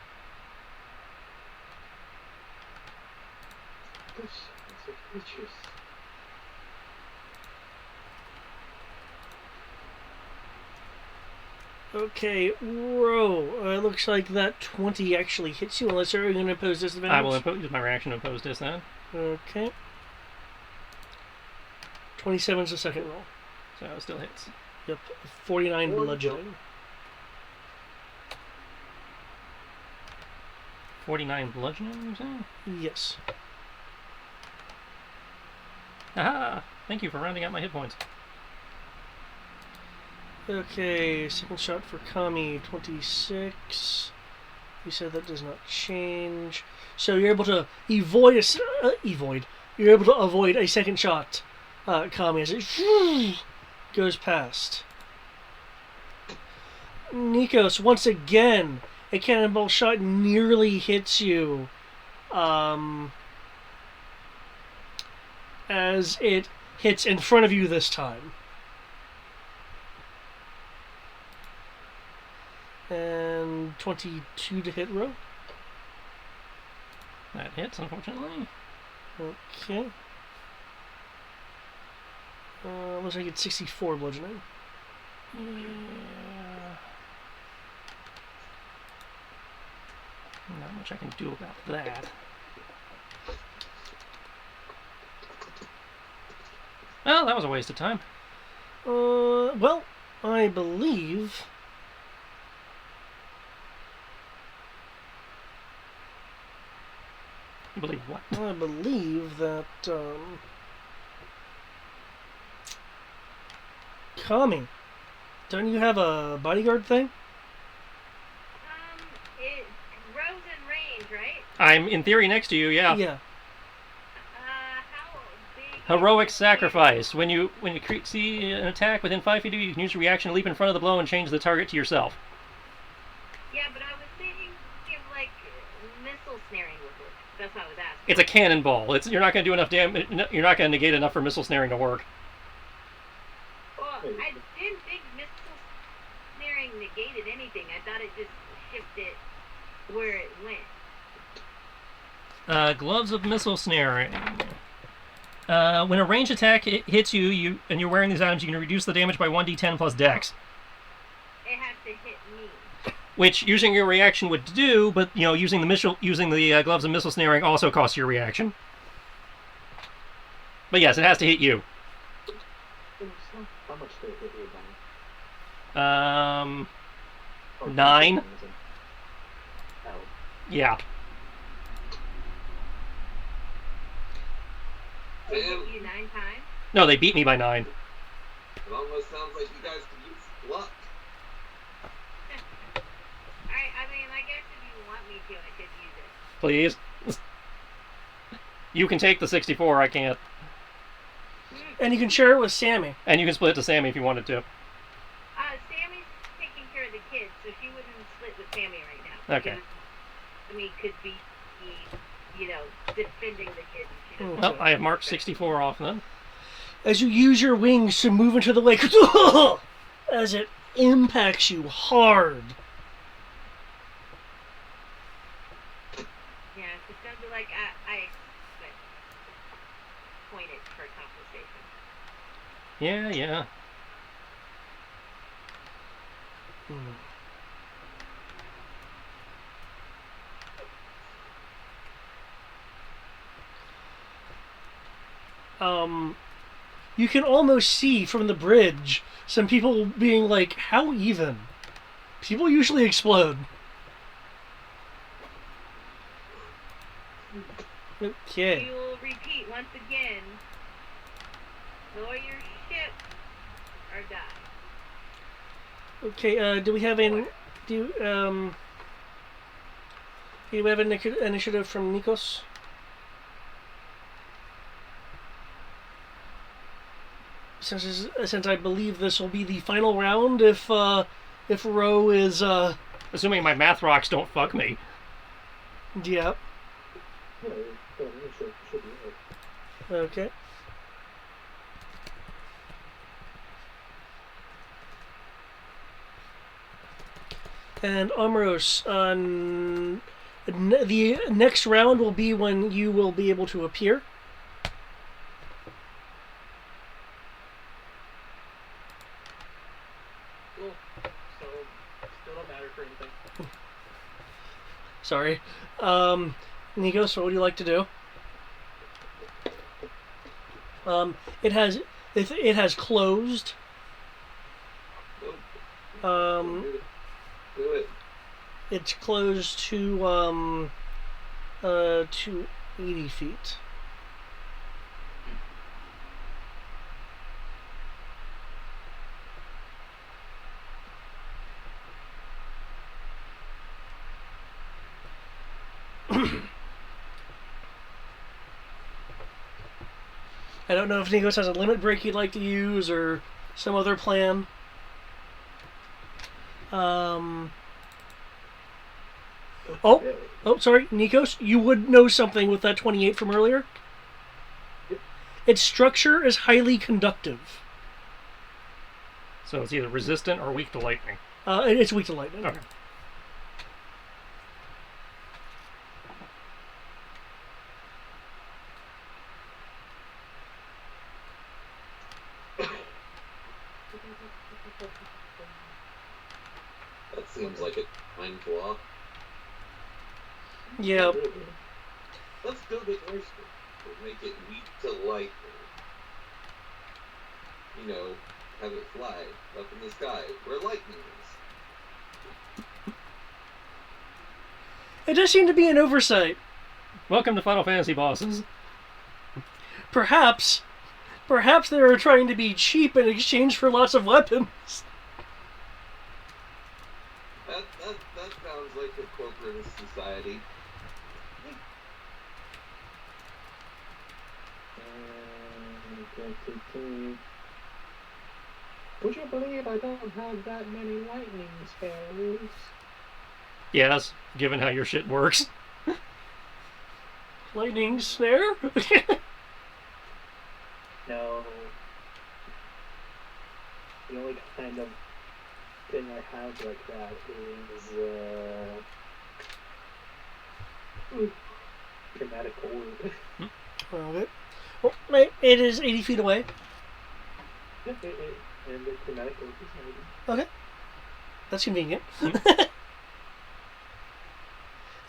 [SPEAKER 1] Okay, Ro, it looks like that 20 actually hits you, unless you're going to impose disadvantage.
[SPEAKER 2] I will use my reaction to oppose this then.
[SPEAKER 1] Okay. 27 is the second roll.
[SPEAKER 2] So it still hits.
[SPEAKER 1] Yep, 49 bludgeoning.
[SPEAKER 2] 49 bludgeoning, you're saying?
[SPEAKER 1] Yes.
[SPEAKER 2] Aha! Thank you for rounding out my hit points.
[SPEAKER 1] Okay, second shot for Kami, 26. You said that does not change. So you're able to you're able to avoid a second shot, Kami, as it goes past. Nikos, once again, a cannonball shot nearly hits you, as it hits in front of you this time. And 22 to hit Ro.
[SPEAKER 2] That hits, unfortunately.
[SPEAKER 1] Okay. Looks like it's 64 bludgeoning.
[SPEAKER 2] Yeah. Not much I can do about that. Well, that was a waste of time.
[SPEAKER 1] Well, I believe...
[SPEAKER 2] You believe what?
[SPEAKER 1] I believe that, Kami, don't you have a bodyguard thing?
[SPEAKER 3] It Rose in range, right?
[SPEAKER 2] I'm in theory next to you, yeah.
[SPEAKER 1] Yeah.
[SPEAKER 3] How big?
[SPEAKER 2] Heroic
[SPEAKER 3] is the
[SPEAKER 2] sacrifice. When you see an attack within 5 feet of you, you can use your reaction to leap in front of the blow and change the target to yourself.
[SPEAKER 3] Yeah, but I was thinking of like missile snaring with it. That's what I was asking.
[SPEAKER 2] It's a cannonball. You're not going to do enough damage. You're not going to negate enough for missile snaring to work.
[SPEAKER 3] Well, I didn't think missile snaring negated anything. I thought it just shifted where it went.
[SPEAKER 2] Gloves of missile snaring. When a ranged attack hits you, and you're wearing these items, you can reduce the damage by 1d10 plus dex.
[SPEAKER 3] It has to hit me.
[SPEAKER 2] Which using your reaction would do, but using the gloves and missile snaring also costs your reaction. But yes, it has to hit you.
[SPEAKER 9] How much did it hit you by?
[SPEAKER 2] 9.
[SPEAKER 9] Oh.
[SPEAKER 2] Yeah.
[SPEAKER 3] They hit you 9 times?
[SPEAKER 2] No, they beat me by 9.
[SPEAKER 7] It almost sounds like you guys could use luck.
[SPEAKER 3] I mean, I guess if you want me to, I could use it.
[SPEAKER 2] Please. You can take the 64, I can't.
[SPEAKER 1] And you can share it with Sammy.
[SPEAKER 2] And you can split it to Sammy if you wanted to.
[SPEAKER 3] Sammy's taking care of the kids, so she wouldn't split with Sammy right now.
[SPEAKER 2] Okay.
[SPEAKER 3] Sammy could be, defending the kids.
[SPEAKER 2] Well, I have marked 64 off then.
[SPEAKER 1] As you use your wings to move into the lake, as it impacts you hard.
[SPEAKER 3] Yeah, it's gonna be like I but pointed for compensation.
[SPEAKER 2] Yeah.
[SPEAKER 1] You can almost see from the bridge some people being like, how even? People usually explode. Okay.
[SPEAKER 3] We will repeat once again. Lower your ship or die.
[SPEAKER 1] Okay, do we have an initiative from Nikos? Since I believe this will be the final round, if Ro is
[SPEAKER 2] Assuming my math rocks don't fuck me.
[SPEAKER 1] Yep.
[SPEAKER 9] Yeah, should be right.
[SPEAKER 1] Okay. And Amros, the next round will be when you will be able to appear.
[SPEAKER 8] Cool. So, still don't matter for anything.
[SPEAKER 1] Sorry. Nikos, what would you like to do? It has closed.
[SPEAKER 7] Do it.
[SPEAKER 1] It's closed to 80 feet. I don't know if Nikos has a limit break he'd like to use or some other plan. Oh, sorry, Nikos, you would know something with that 28 from earlier. Its structure is highly conductive.
[SPEAKER 2] So it's either resistant or weak to lightning.
[SPEAKER 1] It's weak to lightning.
[SPEAKER 2] Okay.
[SPEAKER 7] That seems like a mind flaw.
[SPEAKER 1] Yeah.
[SPEAKER 7] Let's build it worse. We'll make it weak to lightning. Have it fly up in the sky where lightning is.
[SPEAKER 1] It does seem to be an oversight.
[SPEAKER 2] Welcome to Final Fantasy bosses.
[SPEAKER 1] Perhaps they are trying to be cheap in exchange for lots of weapons.
[SPEAKER 7] That sounds like a corporatist society.
[SPEAKER 9] Would you believe I don't have that many lightning spells?
[SPEAKER 2] Yes, given how your shit works.
[SPEAKER 1] Lightning snare?
[SPEAKER 9] No. The only kind of thing I have like that is dramatic orb.
[SPEAKER 1] Okay. Well, it is 80 feet away.
[SPEAKER 9] And the chromatic orb is 90.
[SPEAKER 1] Okay. That's convenient.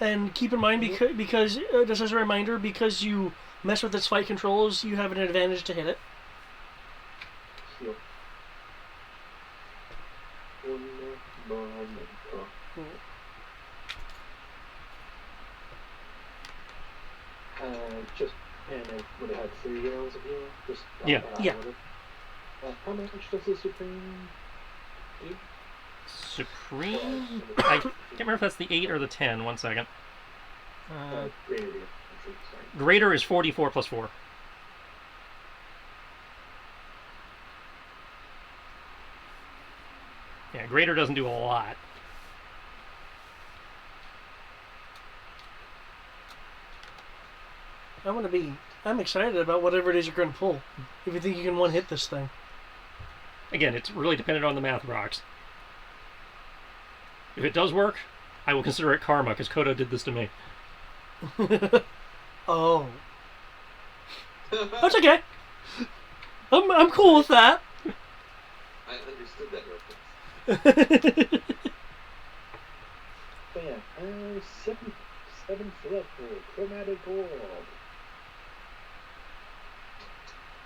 [SPEAKER 1] And keep in mind, because just as a reminder, because you mess with its fight controls, you have an advantage to hit it.
[SPEAKER 9] Heal. Un momento. Just, and it would have had 3 rounds of healing? Just
[SPEAKER 2] Yeah.
[SPEAKER 1] Yeah.
[SPEAKER 9] How much does the Supreme do?
[SPEAKER 2] Supreme? I can't remember if that's the 8 or the 10. 1 second.
[SPEAKER 9] Greater, sorry.
[SPEAKER 2] Greater is 44 plus 4. Yeah, greater doesn't do a lot.
[SPEAKER 1] I'm excited about whatever it is you're going to pull. If you think you can one-hit this thing.
[SPEAKER 2] Again, it's really dependent on the math rocks. If it does work, I will consider it karma, because Kodo did this to me.
[SPEAKER 1] Oh. That's okay. I'm cool with that.
[SPEAKER 7] I understood that reference.
[SPEAKER 9] But yeah, 7th level, chromatic orb.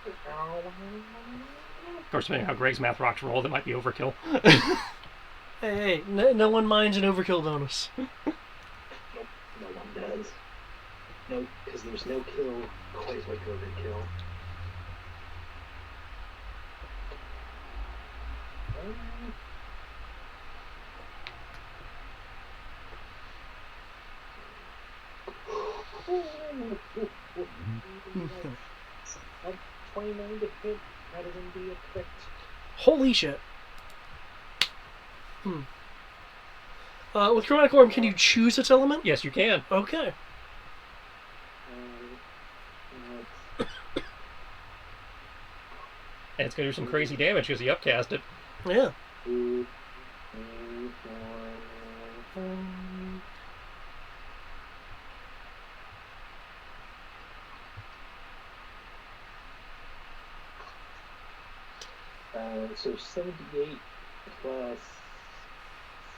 [SPEAKER 2] Of course, depending on how Greg's math rocks roll, that might be overkill.
[SPEAKER 1] Hey, no one minds an overkill bonus.
[SPEAKER 9] Nope, no one does. Nope, because there's no kill quite like overkill. Of 29 to hit, that is indeed a crit.
[SPEAKER 1] Holy shit. With Chromatic Orb, can you choose its element?
[SPEAKER 2] Yes, you can.
[SPEAKER 1] Okay.
[SPEAKER 2] And it's going to do some crazy damage because he upcast it.
[SPEAKER 1] Yeah.
[SPEAKER 9] 2, 3, 4. So 78 plus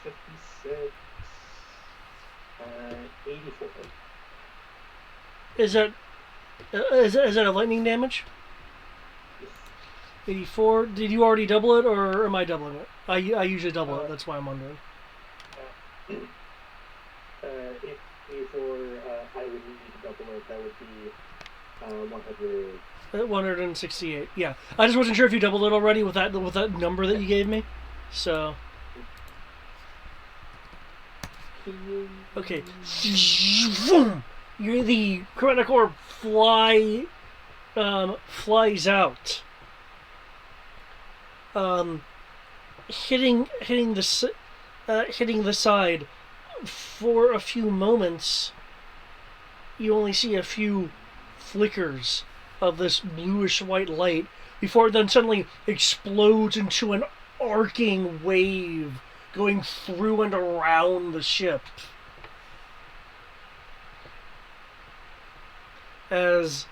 [SPEAKER 9] 56, 84.
[SPEAKER 1] Is that a lightning damage? 84. Did you already double it, or am I doubling it? I usually double it. That's why I'm wondering.
[SPEAKER 9] If 84, I would need to double it. That would be 100.
[SPEAKER 1] 168. Yeah, I just wasn't sure if you doubled it already with that number that you gave me. So. Okay. You're the Chromatic Orb flies out. Hitting the side for a few moments. You only see a few flickers of this bluish white light before it then suddenly explodes into an arcing wave going through and around the ship. As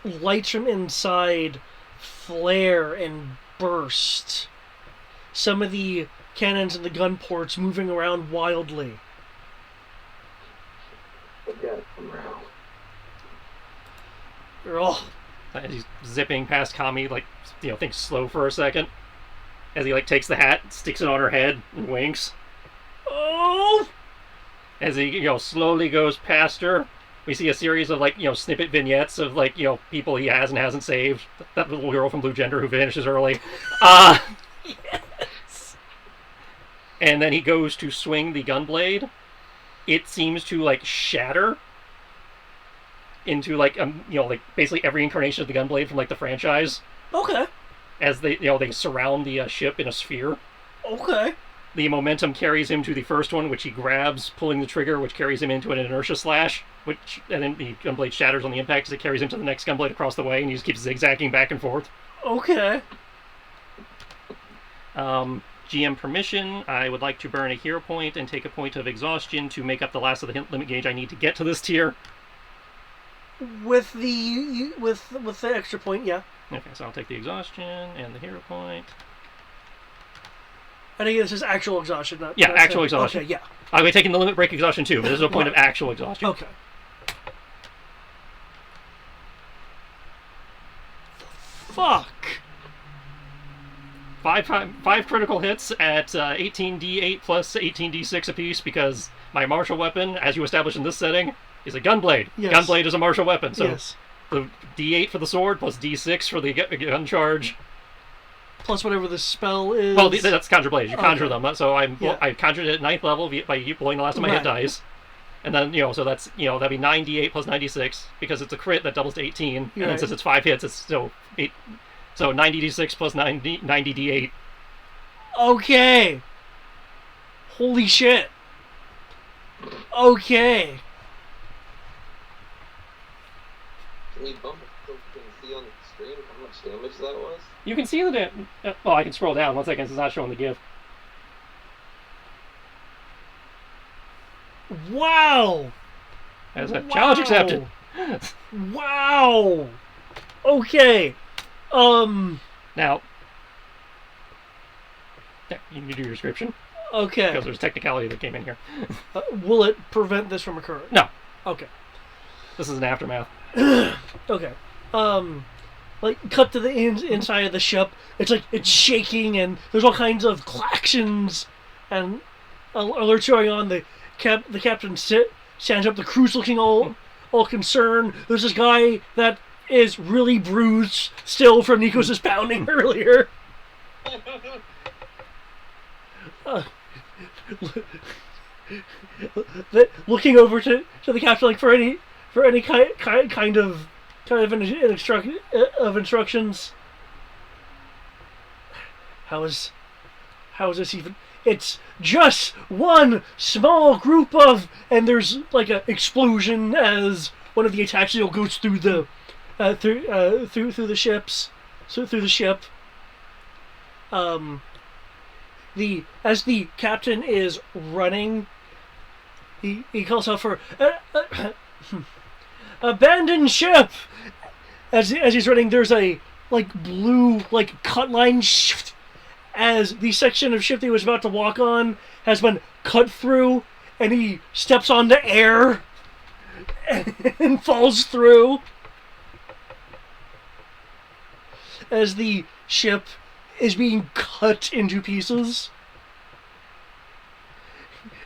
[SPEAKER 1] lights from inside flare and burst. Some of the cannons and the gun ports moving around wildly. They're all...
[SPEAKER 2] As he's zipping past Kami, thinks slow for a second. As he, takes the hat, sticks it on her head, and winks.
[SPEAKER 1] Oh!
[SPEAKER 2] As he, slowly goes past her, we see a series of, snippet vignettes of, people he has and hasn't saved. That little girl from Blue Gender who vanishes early.
[SPEAKER 1] Yes!
[SPEAKER 2] And then he goes to swing the gunblade. It seems to, shatter into, basically every incarnation of the gunblade from, the franchise.
[SPEAKER 1] Okay.
[SPEAKER 2] As they surround the ship in a sphere.
[SPEAKER 1] Okay.
[SPEAKER 2] The momentum carries him to the first one, which he grabs, pulling the trigger, which carries him into an inertia slash, and then the gunblade shatters on the impact as it carries him to the next gunblade across the way, and he just keeps zigzagging back and forth.
[SPEAKER 1] Okay.
[SPEAKER 2] GM permission, I would like to burn a hero point and take a point of exhaustion to make up the last of the hit limit gauge I need to get to this tier.
[SPEAKER 1] With the extra point, yeah.
[SPEAKER 2] Okay, so I'll take the exhaustion and the hero point.
[SPEAKER 1] And again, this is actual exhaustion, not...
[SPEAKER 2] Yeah, actual exhaustion.
[SPEAKER 1] Okay, yeah.
[SPEAKER 2] I'll be taking the limit break exhaustion too, but there's no point of actual exhaustion.
[SPEAKER 1] Okay. Fuck!
[SPEAKER 2] Five critical hits at 18d8 plus 18d6 apiece, because my martial weapon, as you established in this setting, is a gunblade.
[SPEAKER 1] Yes.
[SPEAKER 2] Gunblade is a martial weapon, so
[SPEAKER 1] Yes.
[SPEAKER 2] the d8 for the sword plus d6 for the gun charge.
[SPEAKER 1] Plus whatever the spell is.
[SPEAKER 2] Well, that's conjure blades. You conjure
[SPEAKER 1] Okay.
[SPEAKER 2] them. So
[SPEAKER 1] Yeah.
[SPEAKER 2] I conjured it at 9th level by blowing the last of my hit
[SPEAKER 1] Right.
[SPEAKER 2] dice. And then, so that's, that'd be 9d8 plus 96, because it's a crit that doubles to 18. And then
[SPEAKER 1] Right.
[SPEAKER 2] since it's 5 hits, it's still 8. So 90d6 plus 90d8.
[SPEAKER 1] Okay. Holy shit. Okay.
[SPEAKER 7] Can you bump it so we can see on the screen how much damage that was?
[SPEAKER 2] You can see the well, I can scroll down. 1 second, it's not showing the GIF.
[SPEAKER 1] Wow.
[SPEAKER 2] As a challenge accepted.
[SPEAKER 1] Wow. Okay.
[SPEAKER 2] Now, yeah, you can do your description,
[SPEAKER 1] Okay.
[SPEAKER 2] because there's technicality that came in here.
[SPEAKER 1] Will it prevent this from occurring?
[SPEAKER 2] No,
[SPEAKER 1] Okay.
[SPEAKER 2] this is an aftermath.
[SPEAKER 1] Okay. Like, cut to the inside of the ship. It's like, it's shaking, and there's all kinds of clactions and alerts going on. The captain stands up. The crew's looking all concerned. There's this guy that is really bruised still from Nikos' pounding earlier. Looking over to the captain, like, for any kind of instructions. How is this even? It's just one small group of, and there's like an explosion as one of the attack goes through the through the ships, through the ship. As the captain is running, he calls out for abandoned ship. As he's running, there's a blue cut line shift as the section of ship that he was about to walk on has been cut through, and he steps onto air and falls through as the ship is being cut into pieces.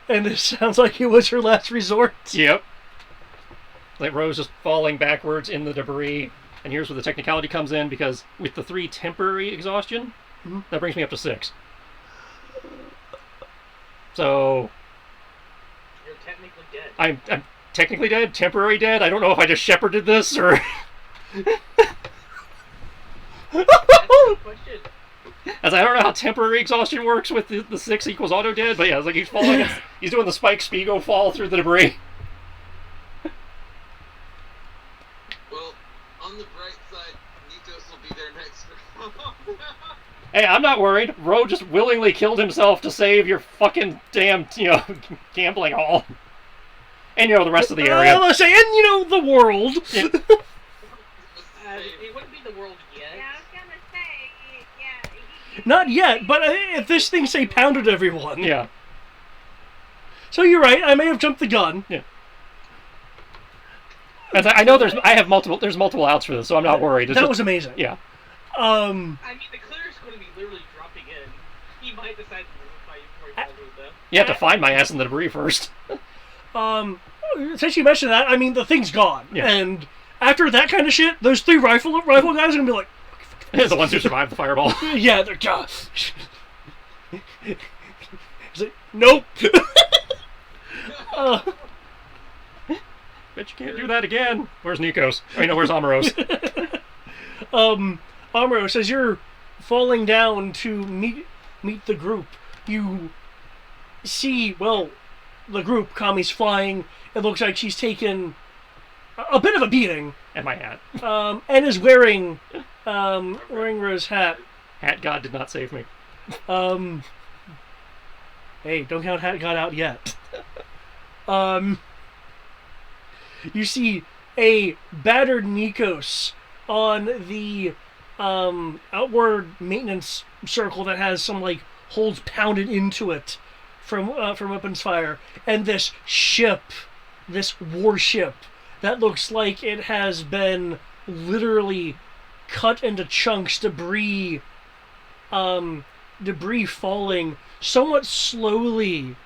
[SPEAKER 1] And it sounds like it was her last resort.
[SPEAKER 2] Yep. Like Rose just falling backwards in the debris. And here's where the technicality comes in, because with the 3 temporary exhaustion, that brings me up to 6. So
[SPEAKER 8] You're technically dead.
[SPEAKER 2] I'm technically dead, temporary dead. I don't know if I just shepherded this or.
[SPEAKER 8] That's a good question.
[SPEAKER 2] As I don't know how temporary exhaustion works with the 6 equals auto dead, but yeah, it's like he's falling. He's doing the Spike Spiegel fall through the debris.
[SPEAKER 7] Well, on the bright side, Nikos will be there next round.
[SPEAKER 2] Hey, I'm not worried. Ro just willingly killed himself to save your fucking damn, gambling hall. And, the rest of the area.
[SPEAKER 1] I was saying, the world.
[SPEAKER 2] Yeah.
[SPEAKER 8] It wouldn't be the world yet.
[SPEAKER 3] Yeah, I was gonna say, yeah.
[SPEAKER 1] Not yet, but if this thing, say, pounded everyone.
[SPEAKER 2] Yeah.
[SPEAKER 1] So you're right, I may have jumped the gun.
[SPEAKER 2] Yeah. As I know there's multiple outs for this, so I'm not worried.
[SPEAKER 1] That was amazing.
[SPEAKER 2] Yeah.
[SPEAKER 8] I mean, the clear's going to be literally dropping in. He might decide to move before he falls with them.
[SPEAKER 2] You have to find my ass in the debris first.
[SPEAKER 1] Since you mentioned that, I mean, the thing's gone.
[SPEAKER 2] Yeah.
[SPEAKER 1] And after that kind of shit, those 3 rifle guys are going to be like...
[SPEAKER 2] The ones who survived the fireball.
[SPEAKER 1] Yeah, they're just... He's like, nope.
[SPEAKER 2] Bet you can't do that again. Where's Nikos? Where's Amaros?
[SPEAKER 1] Amaros, as you're falling down to meet the group, you see, the group, Kami's flying. It looks like she's taken a bit of a beating.
[SPEAKER 2] And my hat.
[SPEAKER 1] And is wearing Rose's hat.
[SPEAKER 2] Hat God did not save me.
[SPEAKER 1] Hey, don't count God out yet. You see a battered Nikos on the outward maintenance circle that has some like holes pounded into it from weapons fire, and this ship, this warship that looks like it has been literally cut into chunks, debris falling somewhat slowly,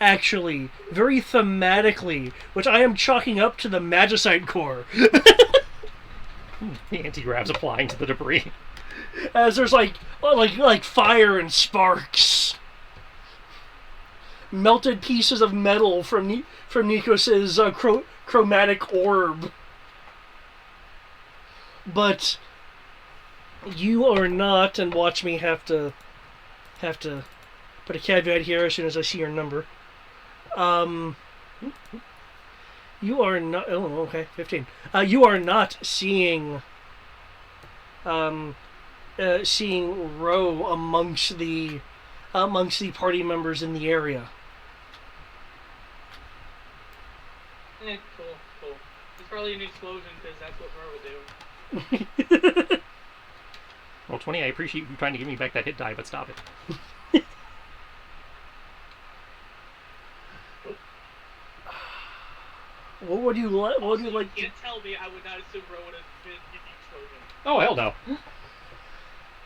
[SPEAKER 1] actually, very thematically, which I am chalking up to the Magicite core.
[SPEAKER 2] The anti-grav's applying to the debris.
[SPEAKER 1] As there's like fire and sparks. Melted pieces of metal from Nikos's chromatic orb. But you are not, and watch me have to put a caveat here as soon as I see your number. You are not. Oh, okay, 15. You are not seeing. Seeing Ro amongst the party members in the area.
[SPEAKER 8] Cool. It's probably an explosion because that's what Ro would do.
[SPEAKER 2] Roll 20. I appreciate you trying to give me back that hit die, but stop it.
[SPEAKER 1] What would you like? What would you like?
[SPEAKER 8] You can't tell me. I would not assume Ro would have been in the explosion.
[SPEAKER 2] Oh, hell no.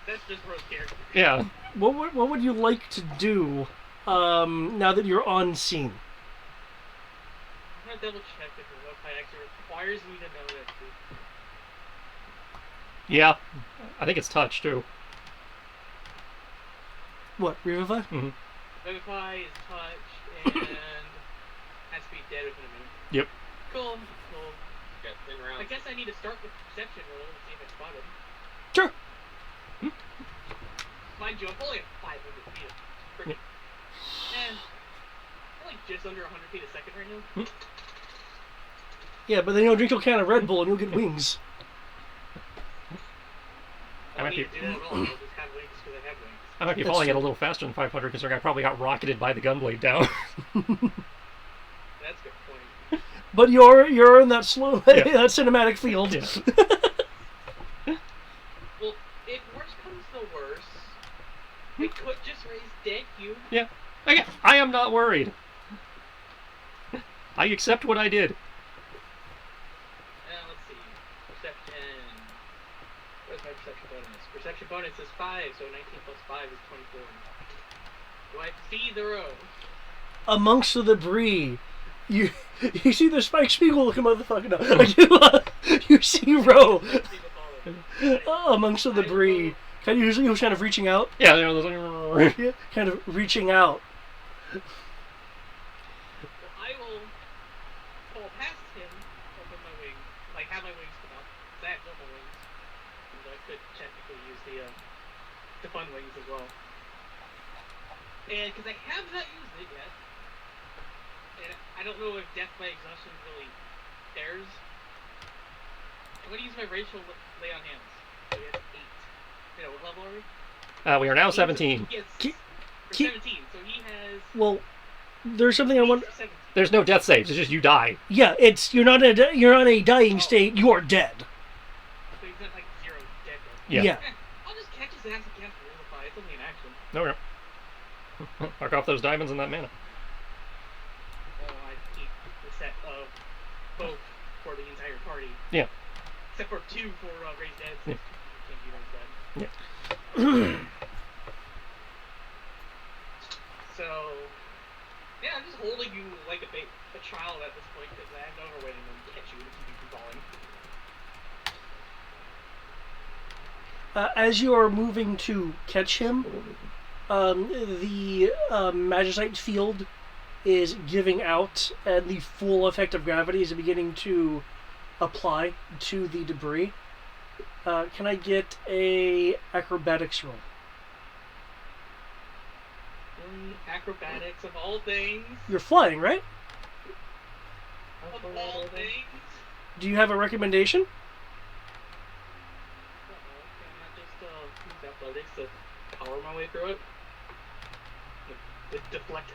[SPEAKER 8] That's just Ro's character.
[SPEAKER 2] Yeah.
[SPEAKER 1] What would you like to do? Now that you're on scene.
[SPEAKER 8] I'm gonna double check if the website actually requires me to know that.
[SPEAKER 2] Yeah. I think it's touch, too.
[SPEAKER 1] What, Revivify?
[SPEAKER 2] Mm-hmm.
[SPEAKER 8] Revivify is touch and has to be dead within a minute.
[SPEAKER 2] Yep.
[SPEAKER 8] Cool.
[SPEAKER 5] Got 10 rounds.
[SPEAKER 8] I guess I need to start with perception roll and see if I spot him.
[SPEAKER 1] Sure.
[SPEAKER 8] Mind you, I'm only at 500 feet. Pretty. And I'm like just under 100 feet a second right now.
[SPEAKER 1] Yeah, but then you'll drink a can of Red Bull and you'll get wings.
[SPEAKER 8] I don't need to do that at all. I'll just have wings because I have wings.
[SPEAKER 2] I might be
[SPEAKER 1] That's
[SPEAKER 2] falling at a
[SPEAKER 1] true.
[SPEAKER 2] little faster than 500 because I probably got rocketed by the gunblade down.
[SPEAKER 8] That's a good point.
[SPEAKER 1] But you're in that slow
[SPEAKER 2] Yeah.
[SPEAKER 1] that cinematic field.
[SPEAKER 2] Yeah.
[SPEAKER 8] Well, if worse comes to worse, we could just raise dead you.
[SPEAKER 2] Yeah. Okay. I am not worried. I accept what I did.
[SPEAKER 8] Let's see. Perception. What's my perception bonus? Perception bonus is 5, so 19 plus 5 is 24. Do I see the row?
[SPEAKER 1] Amongst the debris, you see the Spike Spiegel looking motherfucker. No, you see Ro amongst the debris. Kind of, he was kind of reaching out.
[SPEAKER 2] Yeah. Those
[SPEAKER 1] Kind of reaching out.
[SPEAKER 8] Well, I will fall past him, open my wings, like have my wings come up, because I have normal wings. And I could technically use the fun wings as well. And because I have not used it yet, and I don't know if death by exhaustion really cares, I'm going to use my racial lay on hands. So he has 8. You know, what level are we?
[SPEAKER 2] we are now 17.
[SPEAKER 8] Yes.
[SPEAKER 1] Keep-
[SPEAKER 8] 17, so he has...
[SPEAKER 1] Well, there's something I want.
[SPEAKER 8] 17.
[SPEAKER 2] There's no death saves. It's just you die.
[SPEAKER 1] Yeah, you're not a dying state. You are dead.
[SPEAKER 8] So he's not like 0 dead.
[SPEAKER 2] Yeah.
[SPEAKER 8] I'll just catch his ass again for Revivify. It's only an action.
[SPEAKER 2] No. Mark off those diamonds and that mana.
[SPEAKER 8] I keep the set of both for the entire party.
[SPEAKER 2] Yeah.
[SPEAKER 8] Except for 2 for raised dead.
[SPEAKER 2] Yeah.
[SPEAKER 8] Can't be raised dead.
[SPEAKER 2] Yeah.
[SPEAKER 8] So, yeah, I'm just holding you like a child at this point because I have no other way to catch you to keep you from falling.
[SPEAKER 1] As you are moving to catch him, the magicite field is giving out, and the full effect of gravity is beginning to apply to the debris. Can I get a acrobatics roll?
[SPEAKER 8] Acrobatics of all things.
[SPEAKER 1] You're flying, right?
[SPEAKER 8] Of all things.
[SPEAKER 1] Do you have a recommendation?
[SPEAKER 8] Can I just use athletics to power my way through it? would deflect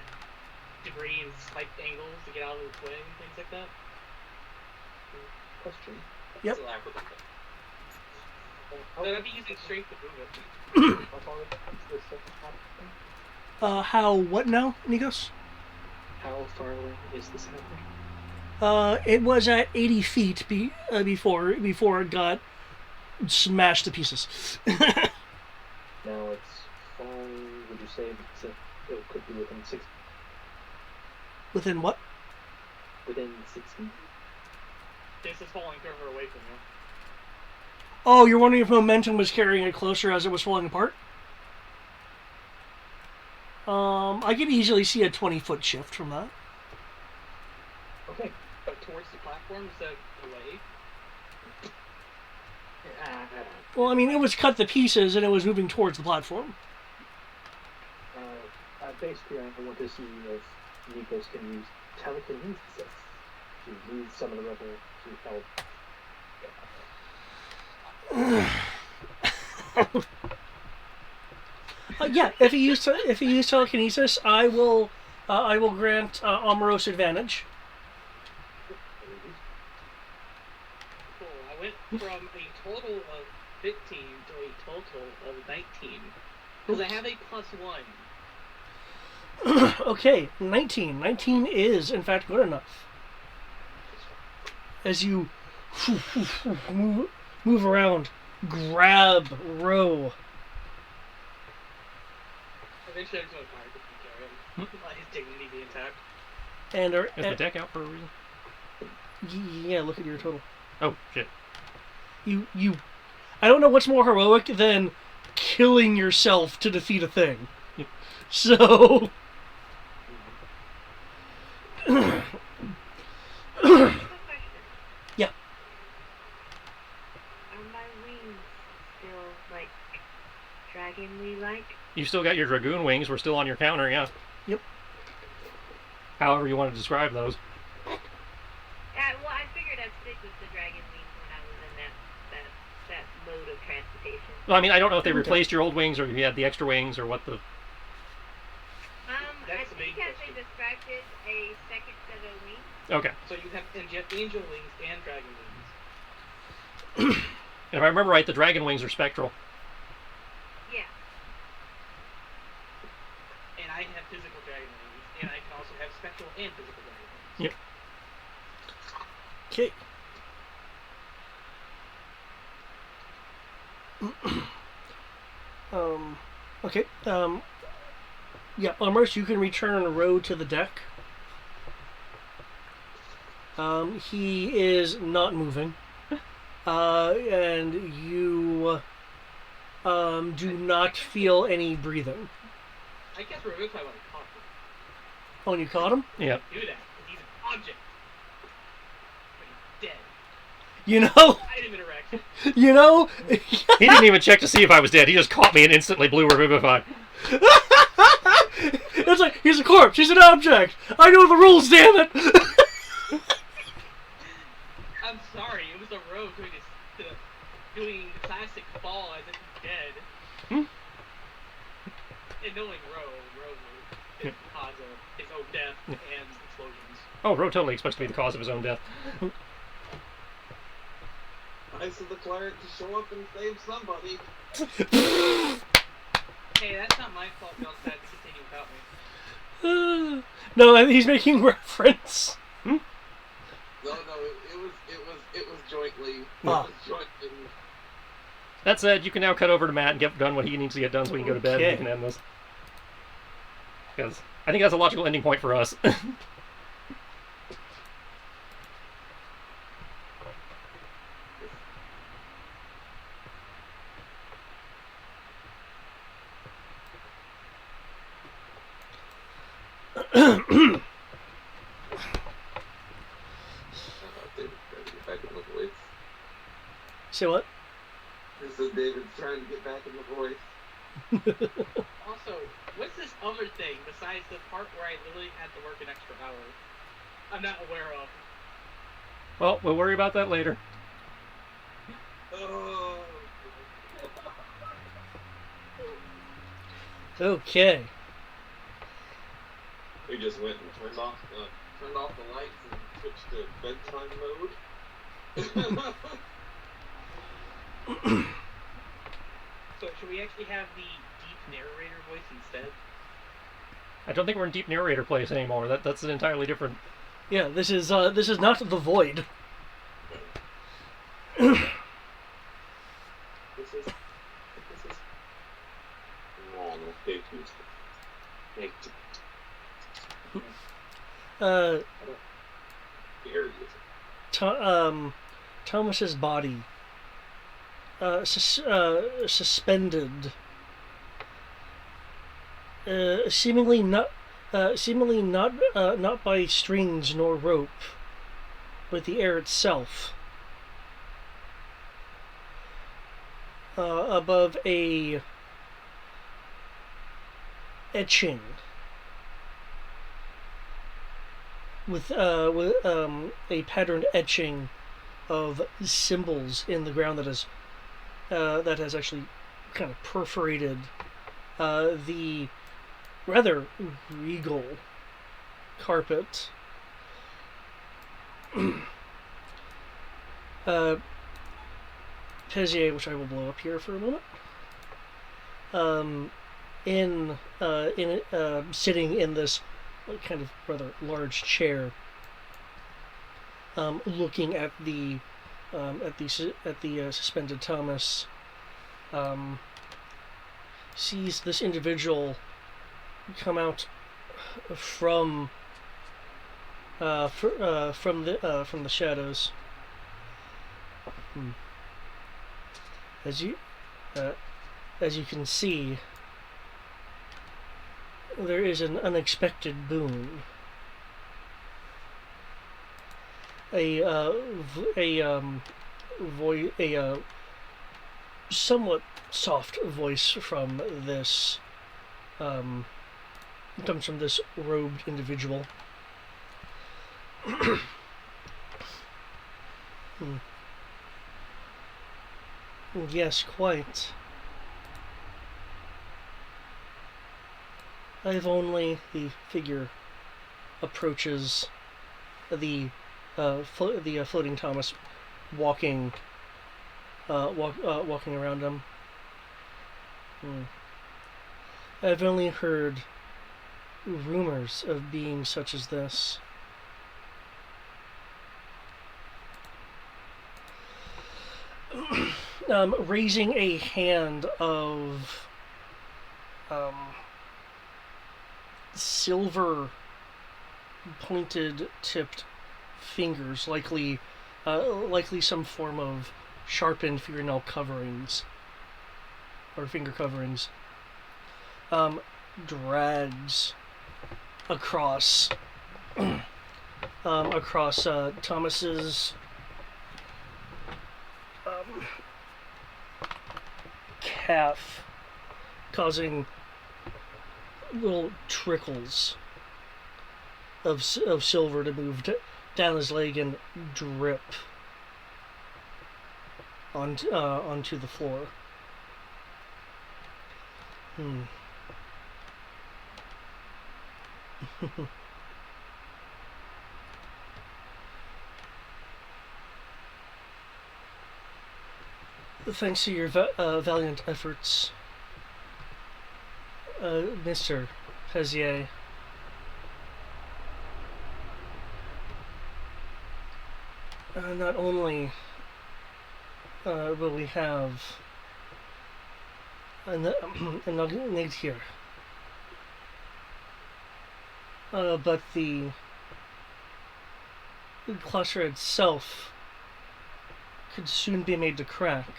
[SPEAKER 8] debris in slight angles to get out of its way and things like that.
[SPEAKER 9] Question.
[SPEAKER 1] Yep.
[SPEAKER 5] Still applicable.
[SPEAKER 8] But I'd be using strength to move it.
[SPEAKER 9] How far is this happening?
[SPEAKER 1] How what now, Nikos?
[SPEAKER 9] How far away is this happening?
[SPEAKER 1] It was at 80 feet before it got smashed to pieces.
[SPEAKER 9] Now it's falling. Would you say it could be within 60?
[SPEAKER 1] Within what?
[SPEAKER 9] Within 60?
[SPEAKER 8] This is falling further away from you.
[SPEAKER 1] Oh, you're wondering if momentum was carrying it closer as it was falling apart? I could easily see a 20-foot shift from that.
[SPEAKER 9] Okay.
[SPEAKER 8] But towards the platform instead of away.
[SPEAKER 1] Well, I mean, it was cut to pieces and it was moving towards the platform.
[SPEAKER 9] Basically, I want to see if Nikos can use telekinesis to move some of the rubble to help.
[SPEAKER 1] Yeah, if he used telekinesis, I will grant Omeros advantage.
[SPEAKER 8] Cool. I went from a total of 15 to a total of 19. Because I have a +1.
[SPEAKER 1] Okay, 19. 19 is, in fact, good enough. As you move around, grab Row.
[SPEAKER 8] Eventually, I'm going to fire the PK. Let his dignity be intact.
[SPEAKER 1] And
[SPEAKER 2] Is the deck out for a reason?
[SPEAKER 1] yeah, look at your total.
[SPEAKER 2] Oh, shit.
[SPEAKER 1] You. I don't know what's more heroic than killing yourself to defeat a thing. So. Yeah.
[SPEAKER 3] Are my wings still, like, dragon-like?
[SPEAKER 2] You still got your dragoon wings. We're still on your counter, yeah.
[SPEAKER 1] Yep.
[SPEAKER 2] However you want to describe those.
[SPEAKER 3] Well, I figured I'd stick with the dragon wings when I was in that mode of transportation.
[SPEAKER 2] Well, I mean, I don't know if they replaced your old wings or if you had the extra wings or what the...
[SPEAKER 3] I think as they described it, a second set of wings.
[SPEAKER 2] Okay.
[SPEAKER 8] So you have angel wings and dragon wings.
[SPEAKER 2] If I remember right, the dragon wings are spectral.
[SPEAKER 3] Yeah.
[SPEAKER 8] And I have physical dragon wings, and I can also have spectral and physical dragon wings.
[SPEAKER 1] Yep. Okay. Yeah, Omeros, you can return Row to the deck. He is not moving. And you do not feel any breathing.
[SPEAKER 8] I guess Revivify would have caught him.
[SPEAKER 1] Oh, and you caught him?
[SPEAKER 2] Yep.
[SPEAKER 8] Do that, because he's an object. But he's dead.
[SPEAKER 1] You know?
[SPEAKER 8] Item interaction.
[SPEAKER 1] You know?
[SPEAKER 2] He didn't even check to see if I was dead. He just caught me and instantly blew Revivify.
[SPEAKER 1] It's like, he's a corpse, he's an object! I know the rules, damn it!
[SPEAKER 8] I'm sorry, it was a rogue doing the classic fall as if he's dead. And knowing Roe is the cause of his own death and explosions.
[SPEAKER 2] Oh, Ro totally expects to be the cause of his own death.
[SPEAKER 7] Nice of the cleric to show up and save somebody.
[SPEAKER 8] Hey, that's not my fault. Y'all decided to continue without me.
[SPEAKER 1] No, he's making reference.
[SPEAKER 7] No, it was jointly. It was jointly.
[SPEAKER 2] That said, you can now cut over to Matt and get done what he needs to get done so we can go to bed and we can end this. Because I think that's a logical ending point for us.
[SPEAKER 1] Say what?
[SPEAKER 7] This is David's trying to get back in the voice.
[SPEAKER 8] Also, what's this other thing besides the part where I literally had to work an extra hour? I'm not aware of.
[SPEAKER 2] Well, we'll worry about that later.
[SPEAKER 7] Oh.
[SPEAKER 1] Okay.
[SPEAKER 7] We just went and turned off the lights and switched to bedtime mode.
[SPEAKER 8] So should we actually have the deep narrator voice instead?
[SPEAKER 2] I don't think we're in deep narrator place anymore. That's an entirely different.
[SPEAKER 1] Yeah, this is not the void.
[SPEAKER 9] This is wrong. Thank you.
[SPEAKER 1] Thomas's body suspended, seemingly not by strings nor rope, but the air itself, above a etching with a patterned etching of symbols in the ground that has actually kind of perforated the rather regal carpet. Pezier, which I will blow up here for a moment, sitting in this kind of rather large chair, looking at the suspended Thomas, sees this individual come out from the shadows. As you can see, there is an unexpected boon. A somewhat soft voice from this comes from this robed individual. Yes, quite. The figure approaches the floating Thomas, walking around him. I've only heard rumors of beings such as this. Raising a hand of silver pointed tipped fingers, likely some form of sharpened fingernail coverings or finger coverings, drags across Thomas's calf, causing little trickles of silver to move down his leg and drip onto the floor. Thanks to your valiant efforts, Mr. Pezier. Not only will we have an next here, but the Claustra itself could soon be made to crack.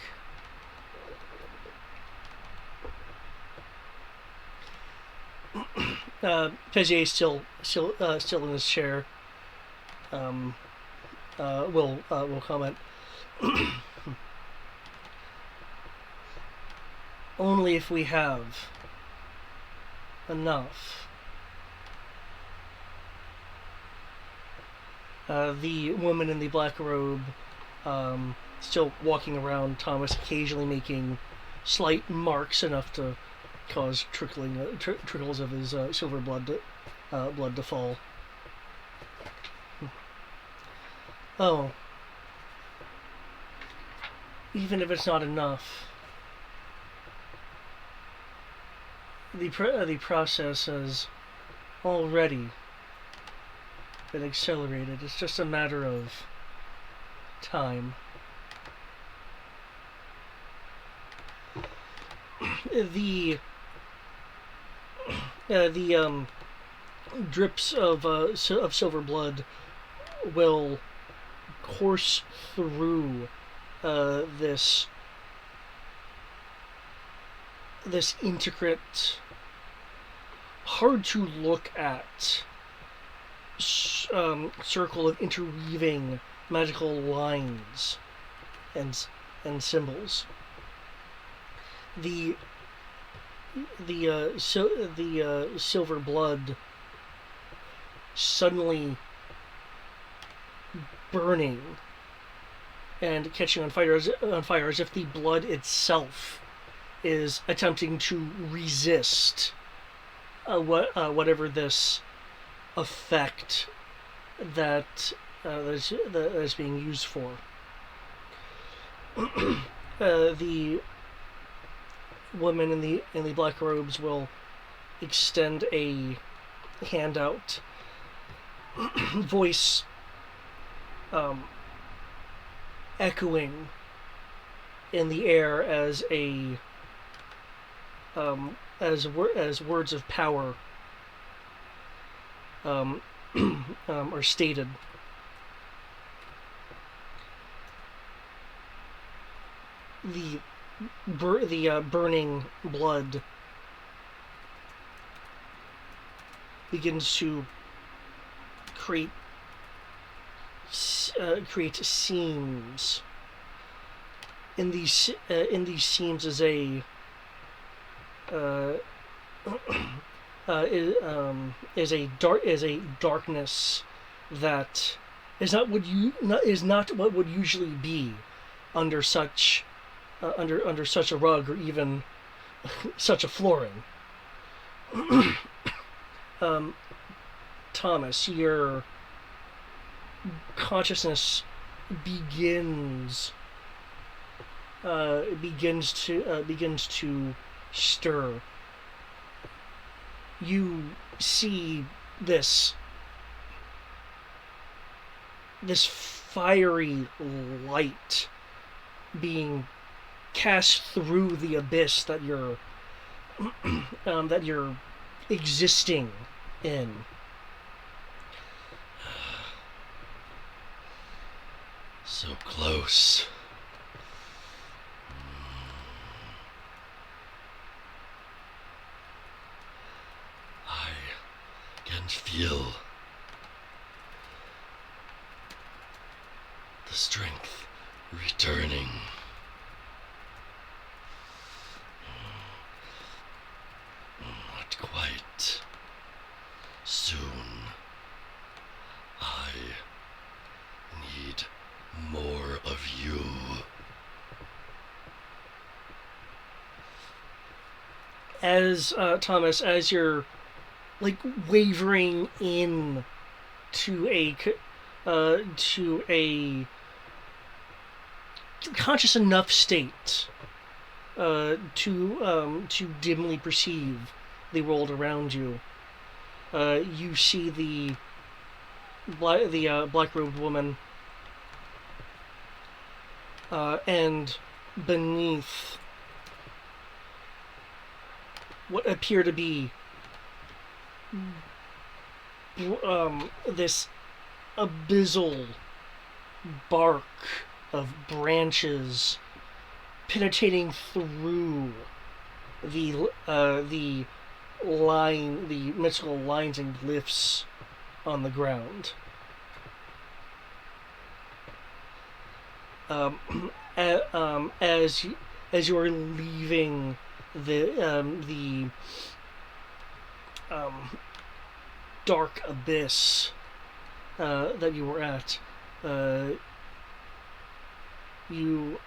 [SPEAKER 1] Pezier still in his chair. Will comment. Only if we have enough. The woman in the black robe, still walking around Thomas, occasionally making slight marks enough to cause trickles of his silver blood blood to fall. Oh. Even if it's not enough, the process has already been accelerated. It's just a matter of time. The drips of silver blood will course through this intricate, hard to look at circle of interweaving magical lines and symbols. The silver blood suddenly burning and catching on fire as if the blood itself is attempting to resist whatever this effect that is being used for. The woman in the black robes will extend a hand out, voice echoing in the air as words of power are stated. The burning blood begins to create seams. In these seams is a darkness that is not what would usually be under such under such a rug or even such a flooring. Thomas, your consciousness begins to stir. You see this fiery light being cast through the abyss that you're existing in.
[SPEAKER 10] So close. I can feel the strength returning. Not quite. Soon. I need more of you.
[SPEAKER 1] As Thomas, as you're like wavering in to a conscious enough state to dimly perceive the world around you, you see the black-robed woman, and beneath what appear to be this abyssal bark of branches penetrating through the mystical lines and glyphs on the ground. As you are leaving the dark abyss that you were at, you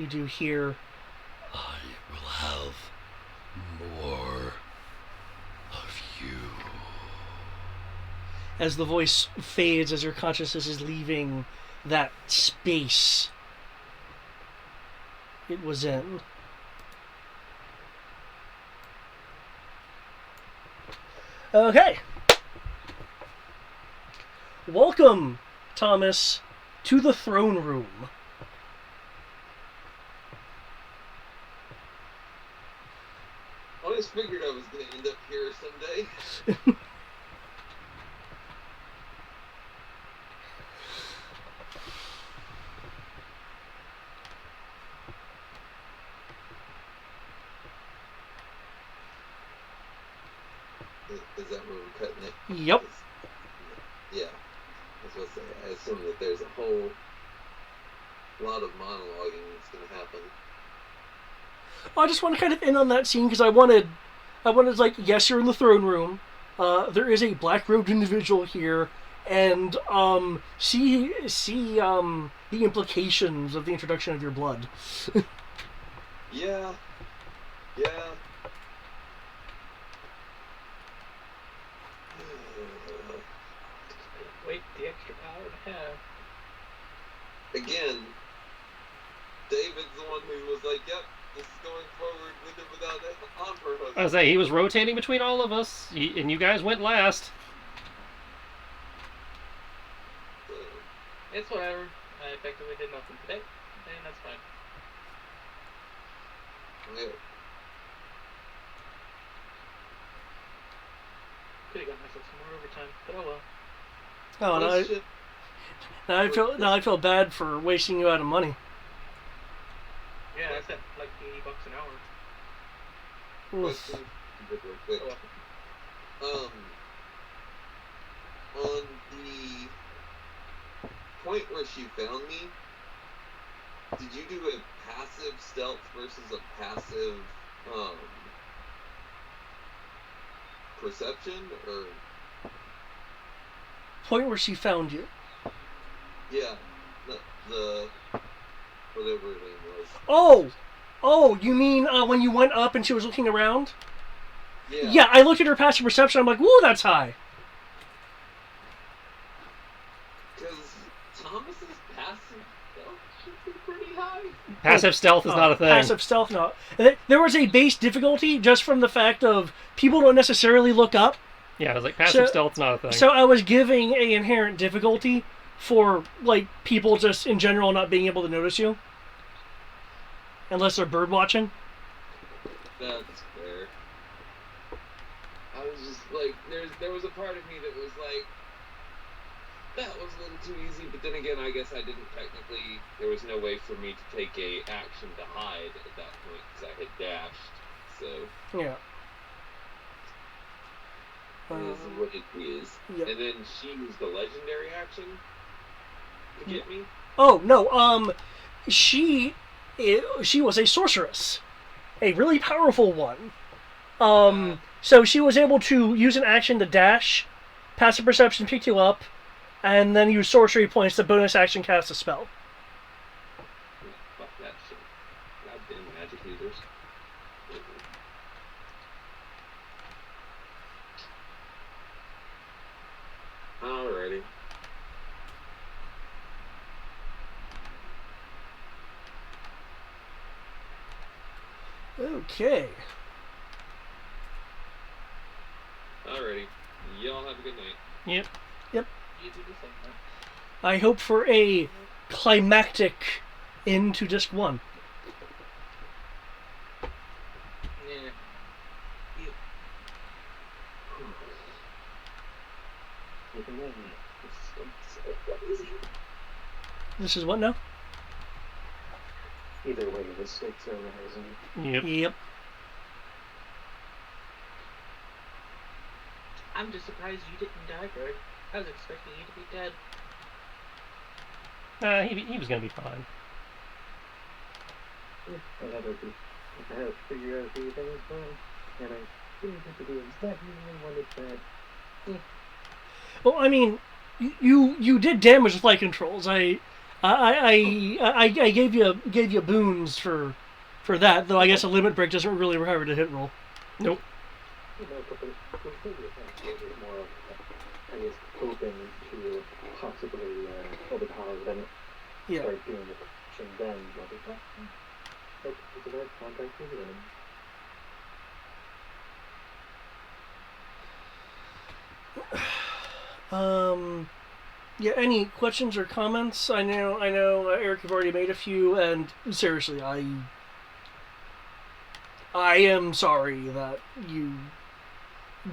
[SPEAKER 1] do hear,
[SPEAKER 10] I will have More of you.
[SPEAKER 1] As the voice fades, as your consciousness is leaving that space it was in. Okay. Welcome, Thomas, to the throne room.
[SPEAKER 7] I always figured I was going to end up here someday. Is that where we're cutting it?
[SPEAKER 1] Yep.
[SPEAKER 7] Yeah. I was going to say, I assume that there's a whole lot of monologuing that's going to happen.
[SPEAKER 1] I just want to kind of end on that scene because I wanted like, yes, you're in the throne room. There is a black-robed individual here, and see the implications of the introduction of your blood.
[SPEAKER 7] Yeah. Yeah.
[SPEAKER 8] Wait, the extra power to have.
[SPEAKER 7] Again, David's the one who was like, yep, this is going forward with it without it on purpose.
[SPEAKER 2] I was like, he was rotating between all of us, and you guys went last.
[SPEAKER 7] So,
[SPEAKER 8] It's whatever. I effectively did nothing today, and that's fine.
[SPEAKER 7] yeah.
[SPEAKER 8] Could have got myself some more overtime, but oh well.
[SPEAKER 1] Oh,
[SPEAKER 7] Well, shit.
[SPEAKER 1] now I feel bad for wasting you out of money.
[SPEAKER 8] Yeah, I said like $80 an hour.
[SPEAKER 1] Oof.
[SPEAKER 7] Question, real quick.
[SPEAKER 8] Oh,
[SPEAKER 7] On the point where she found me, did you do a passive stealth versus a passive perception, or
[SPEAKER 1] Point where she found you.
[SPEAKER 7] yeah, the whatever her name was.
[SPEAKER 1] Oh, you mean when you went up and she was looking around?
[SPEAKER 7] Yeah.
[SPEAKER 1] Yeah, I looked at her passive perception. I'm like, woo, that's high.
[SPEAKER 7] Because Thomas's passive stealth should be pretty high.
[SPEAKER 2] Passive stealth is not a thing.
[SPEAKER 1] Passive stealth, no. There was a base difficulty just from the fact of people don't necessarily look up.
[SPEAKER 2] Yeah, I was like, passive
[SPEAKER 1] So-
[SPEAKER 2] stealth's not a thing.
[SPEAKER 1] So I was giving a inherent difficulty for like people just in general not being able to notice you. Unless they're bird watching.
[SPEAKER 7] That's fair. I was just like, there was a part of me that was like, that was a little too easy, but then again, I guess I didn't technically, there was no way for me to take a action to hide at that point, because I had dashed, so
[SPEAKER 1] Yeah.
[SPEAKER 7] it is what it is.
[SPEAKER 1] Yep.
[SPEAKER 7] And then she used the legendary action to get me.
[SPEAKER 1] Oh no, she was a sorceress, a really powerful one. So she was able to use an action to dash, passive perception picked you up, and then use sorcery points to bonus action cast a spell.
[SPEAKER 7] Fuck that shit. Goddamn magic users. Alrighty.
[SPEAKER 1] Okay.
[SPEAKER 7] Alrighty. Y'all have a good night.
[SPEAKER 2] Yep.
[SPEAKER 8] you do the same. Huh?
[SPEAKER 1] I hope for a climactic end to disc 1.
[SPEAKER 8] Yeah.
[SPEAKER 1] This is what now?
[SPEAKER 9] Either way, the stakes are rising.
[SPEAKER 2] Yep.
[SPEAKER 1] Yep.
[SPEAKER 8] I'm just surprised you didn't die, Greg. I was expecting you to be dead.
[SPEAKER 2] He was gonna be fine.
[SPEAKER 9] I had to figure out a few things, and I didn't get to do exactly what I wanted that.
[SPEAKER 1] Well, I mean, you did damage with light controls. I gave you boons for for that. Though I guess a limit break doesn't really require a hit roll.
[SPEAKER 2] Nope.
[SPEAKER 9] You know, but the previous episode was more of, I guess, hoping to possibly overpower them,
[SPEAKER 1] Yeah.
[SPEAKER 9] start doing the action then, but it's not. Like, it's a bad contract for them.
[SPEAKER 1] Yeah. Any questions or comments? I know, Eric, you've already made a few, and seriously, I am sorry that you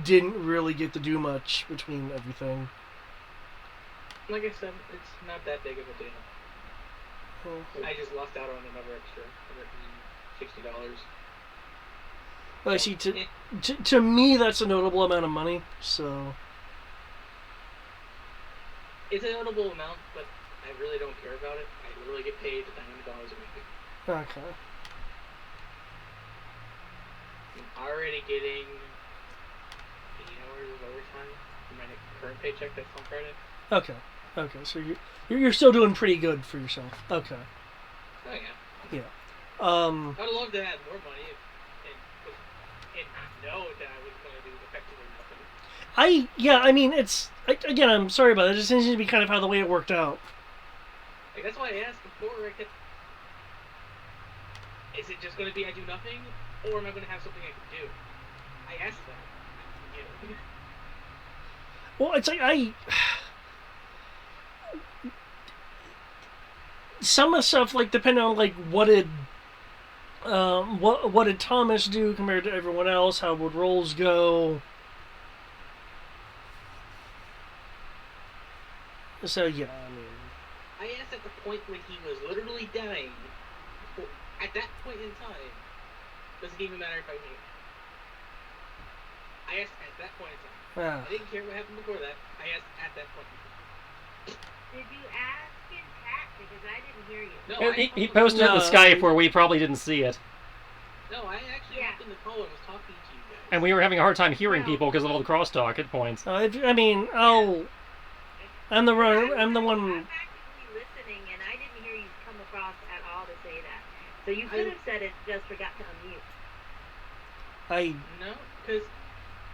[SPEAKER 1] didn't really get to do much between everything.
[SPEAKER 8] Like I said, it's not that big of a deal.
[SPEAKER 1] Well,
[SPEAKER 8] I just lost out on another extra $160.
[SPEAKER 1] I see. To me, that's a notable amount of money. So.
[SPEAKER 8] It's a notable amount, but I really don't care about it. I literally get paid $900 a week.
[SPEAKER 1] Okay.
[SPEAKER 8] I'm already getting 8 hours of overtime for my current paycheck that's on Friday.
[SPEAKER 1] Okay. So you're still doing pretty good for yourself. Okay.
[SPEAKER 8] Oh yeah.
[SPEAKER 1] Yeah.
[SPEAKER 8] I'd love to have more money and know that I was going to do effectively nothing.
[SPEAKER 1] I mean, it's again. I'm sorry about that. It just seems to be kind of how the way it worked out.
[SPEAKER 8] Like that's why I asked before. Is it just going to be I do nothing, or am I going to have something I can do? I asked that.
[SPEAKER 1] Well, it's like some of the stuff, like, depending on, like, what did Thomas do compared to everyone else? How would roles go? So yeah, I mean,
[SPEAKER 8] I asked at the point when he was literally dying. At that point in time, doesn't even matter if I knew. I asked at that point in time.
[SPEAKER 1] yeah.
[SPEAKER 8] I didn't care what happened before that. I asked at that point in time.
[SPEAKER 3] Did you ask in chat? Because I didn't hear you.
[SPEAKER 8] No,
[SPEAKER 2] He posted it in the Skype where we probably didn't see it.
[SPEAKER 8] No, I actually hopped in the call and was talking to you guys.
[SPEAKER 2] And we were having a hard time hearing
[SPEAKER 3] No.
[SPEAKER 2] people because of all the crosstalk at points.
[SPEAKER 1] I mean, I'm the one.
[SPEAKER 3] I'm actively listening, and I didn't hear you come across at all to say that. So you could have said it, just forgot to unmute.
[SPEAKER 8] No, because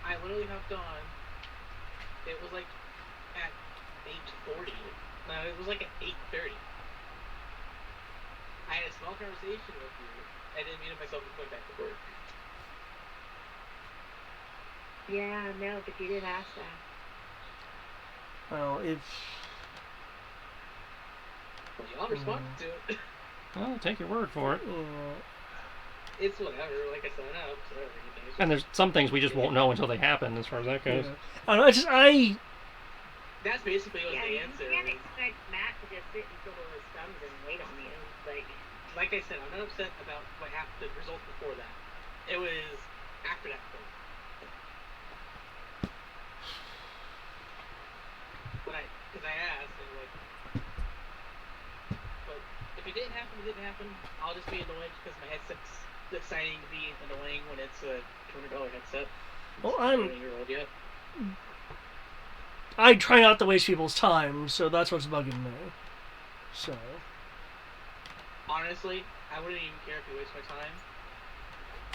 [SPEAKER 8] I literally hopped on. It was like at 8:40. No, it was like at 8:30. I had a small conversation with you. I didn't mean myself and went back to work.
[SPEAKER 3] Yeah, no, but you did ask that.
[SPEAKER 1] Well, if
[SPEAKER 8] Y'all responded to it.
[SPEAKER 2] Well, take your word for it.
[SPEAKER 8] It's whatever. Like I signed up, so everything.
[SPEAKER 2] And there's some things we just won't know until they happen, as far as that goes.
[SPEAKER 1] I don't know,
[SPEAKER 8] That's basically what the
[SPEAKER 3] You
[SPEAKER 8] answer.
[SPEAKER 3] can't expect Matt to just sit and twiddle his thumbs and wait on you.
[SPEAKER 8] Like I said, I'm not upset about what happened. The results before that. It was after that point. Because I asked, and like, but if it didn't happen, it didn't happen. I'll just be annoyed because my headset's deciding to be annoying when it's a $200 headset.
[SPEAKER 1] Well,
[SPEAKER 8] Year-old yet.
[SPEAKER 1] I try not to waste people's time, so that's what's bugging me. So.
[SPEAKER 8] Honestly, I wouldn't even care if you waste my time.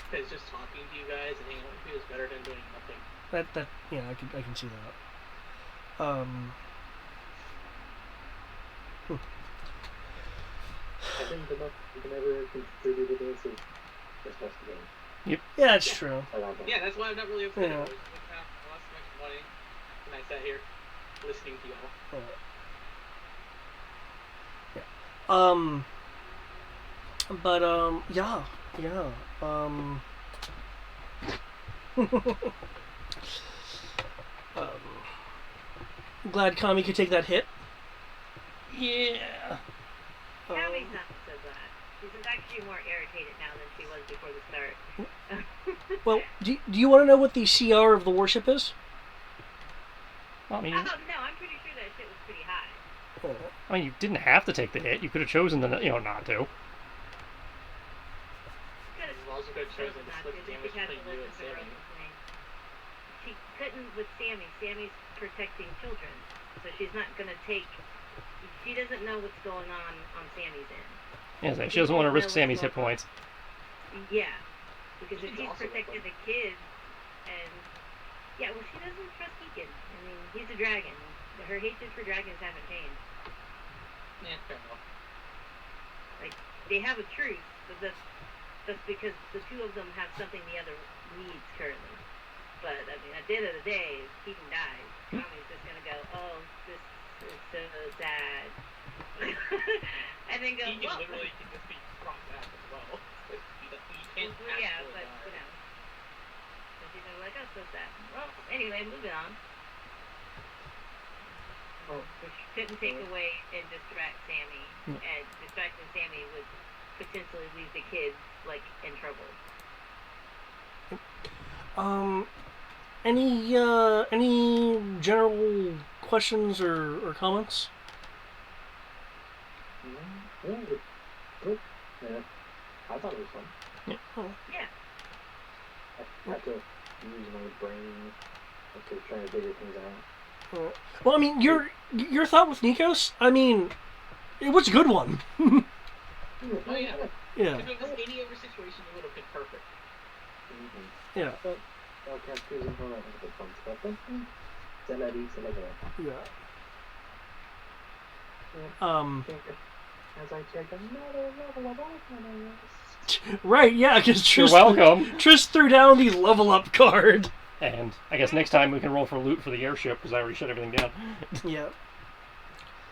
[SPEAKER 8] Because just talking to you guys and hanging out with you is better than doing nothing.
[SPEAKER 1] That yeah, I can see that.
[SPEAKER 9] I think the most you can ever contribute to this is just us together.
[SPEAKER 2] Yep.
[SPEAKER 1] Yeah, that's true.
[SPEAKER 8] Yeah, that's why I'm not really upset.
[SPEAKER 1] Yeah.
[SPEAKER 8] I lost so much money, and I sat here listening to y'all.
[SPEAKER 1] But yeah. Glad Kami could take that hit.
[SPEAKER 2] Yeah.
[SPEAKER 3] Tommy's not so glad. She's actually more irritated now than she was before the start.
[SPEAKER 1] Well, do you want to know what the CR of the warship is?
[SPEAKER 2] Well, I mean,
[SPEAKER 3] No, I'm pretty sure that shit was pretty high.
[SPEAKER 2] you didn't have to take the hit. You could have chosen to, not to.
[SPEAKER 8] You also could have chosen to split the damage between you and Sammy.
[SPEAKER 3] She couldn't with Sammy. Sammy's protecting children, so she's not gonna take. She doesn't know what's going on Sammy's end.
[SPEAKER 2] Yeah, she doesn't want to risk Sammy's hit points.
[SPEAKER 3] Yeah, because if
[SPEAKER 4] She's
[SPEAKER 3] he's
[SPEAKER 4] also
[SPEAKER 3] protecting the kids, and yeah, well, she doesn't trust Deacon. I mean, he's a dragon. Her hatred for dragons haven't changed.
[SPEAKER 8] Yeah, fair enough.
[SPEAKER 3] Like they have a truce, but that's because the two of them have something the other needs currently. But I mean, at the end of the day, if Keaton dies, Tommy's just gonna go, "Oh, this is so sad," and then go,
[SPEAKER 8] He can
[SPEAKER 3] "Well,
[SPEAKER 8] literally can just be brought back as well. He can't
[SPEAKER 3] well, yeah,
[SPEAKER 8] actually
[SPEAKER 3] but
[SPEAKER 8] die.
[SPEAKER 3] you know, so she's gonna be like, "Oh, so sad." Well, anyway, moving on.
[SPEAKER 9] Oh,
[SPEAKER 3] Which couldn't take away and distract Sammy, and distracting Sammy would potentially leave the kids like in trouble.
[SPEAKER 1] Any general questions or comments?
[SPEAKER 9] yeah, it's good. Yeah, I thought it was fun.
[SPEAKER 3] Yeah.
[SPEAKER 9] I had to use my brain to try to figure things out.
[SPEAKER 1] Well, I mean, your thought with Nikos, I mean, it was a good one.
[SPEAKER 8] Oh yeah.
[SPEAKER 1] Yeah.
[SPEAKER 8] If it was any other situation, it would have been perfect.
[SPEAKER 9] Mm-hmm.
[SPEAKER 1] Yeah.
[SPEAKER 9] But okay, here's another the fun stuff. C'est la vie, c'est la vie.
[SPEAKER 1] Yeah.
[SPEAKER 9] As I check another level of Alchemist.
[SPEAKER 1] Right, yeah, because
[SPEAKER 2] You're welcome.
[SPEAKER 1] Trish threw down the level up card.
[SPEAKER 2] And I guess next time we can roll for loot for the airship because I already shut everything down.
[SPEAKER 1] Yeah.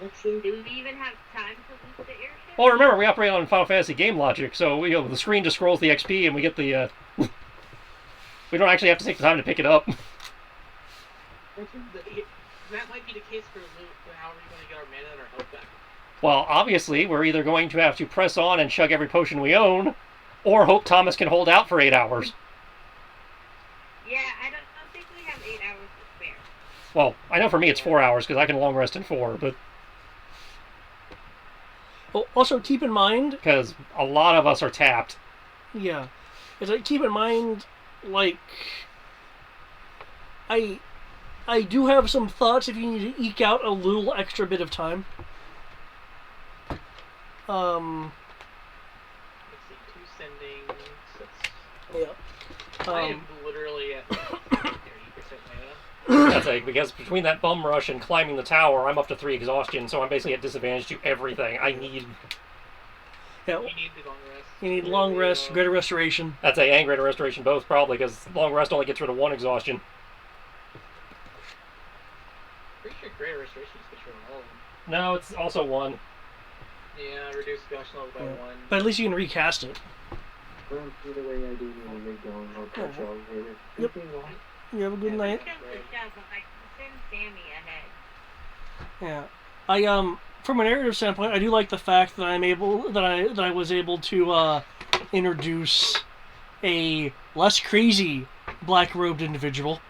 [SPEAKER 9] Actually,
[SPEAKER 3] Do we even have time to loot the airship?
[SPEAKER 2] Well, remember, we operate on Final Fantasy game logic, so the screen just scrolls the XP and we get the... we don't actually have to take the time to pick it up.
[SPEAKER 8] That might be the case for loot. How are we going to get our mana and our health back?
[SPEAKER 2] Well, obviously, we're either going to have to press on and chug every potion we own, or hope Thomas can hold out for 8 hours.
[SPEAKER 3] Yeah, I don't think we have 8 hours to spare.
[SPEAKER 2] Well, I know for me it's 4 hours, because I can long rest in 4, but...
[SPEAKER 1] Well, also, keep in mind...
[SPEAKER 2] Because a lot of us are tapped.
[SPEAKER 1] Yeah. It's like, keep in mind, like... I do have some thoughts if you need to eke out a little extra bit of time.
[SPEAKER 8] Let's see, 2 sendings.
[SPEAKER 1] Yeah.
[SPEAKER 8] I am literally at 30% mana.
[SPEAKER 2] That's like, because between that bum rush and climbing the tower, I'm up to 3 exhaustion, so I'm basically at disadvantage to everything. I need...
[SPEAKER 1] Yeah.
[SPEAKER 8] You need the long rest.
[SPEAKER 1] You need long rest, greater restoration.
[SPEAKER 2] That's a and greater restoration both, probably, because long rest only gets rid of 1 exhaustion.
[SPEAKER 8] Pretty sure greater restoration is good for all of them.
[SPEAKER 2] No, it's also 1.
[SPEAKER 8] Yeah, reduce exhaustion level by 1.
[SPEAKER 1] But at least you can recast it.
[SPEAKER 9] well, either way, I do need to get going. I'll catch y'all later.
[SPEAKER 1] Yep.
[SPEAKER 9] Okay, well,
[SPEAKER 1] You have a good night.
[SPEAKER 3] Good job, but I can send Sammy ahead.
[SPEAKER 1] Yeah. From a narrative standpoint, I do like the fact that I was able to introduce a less crazy black-robed individual.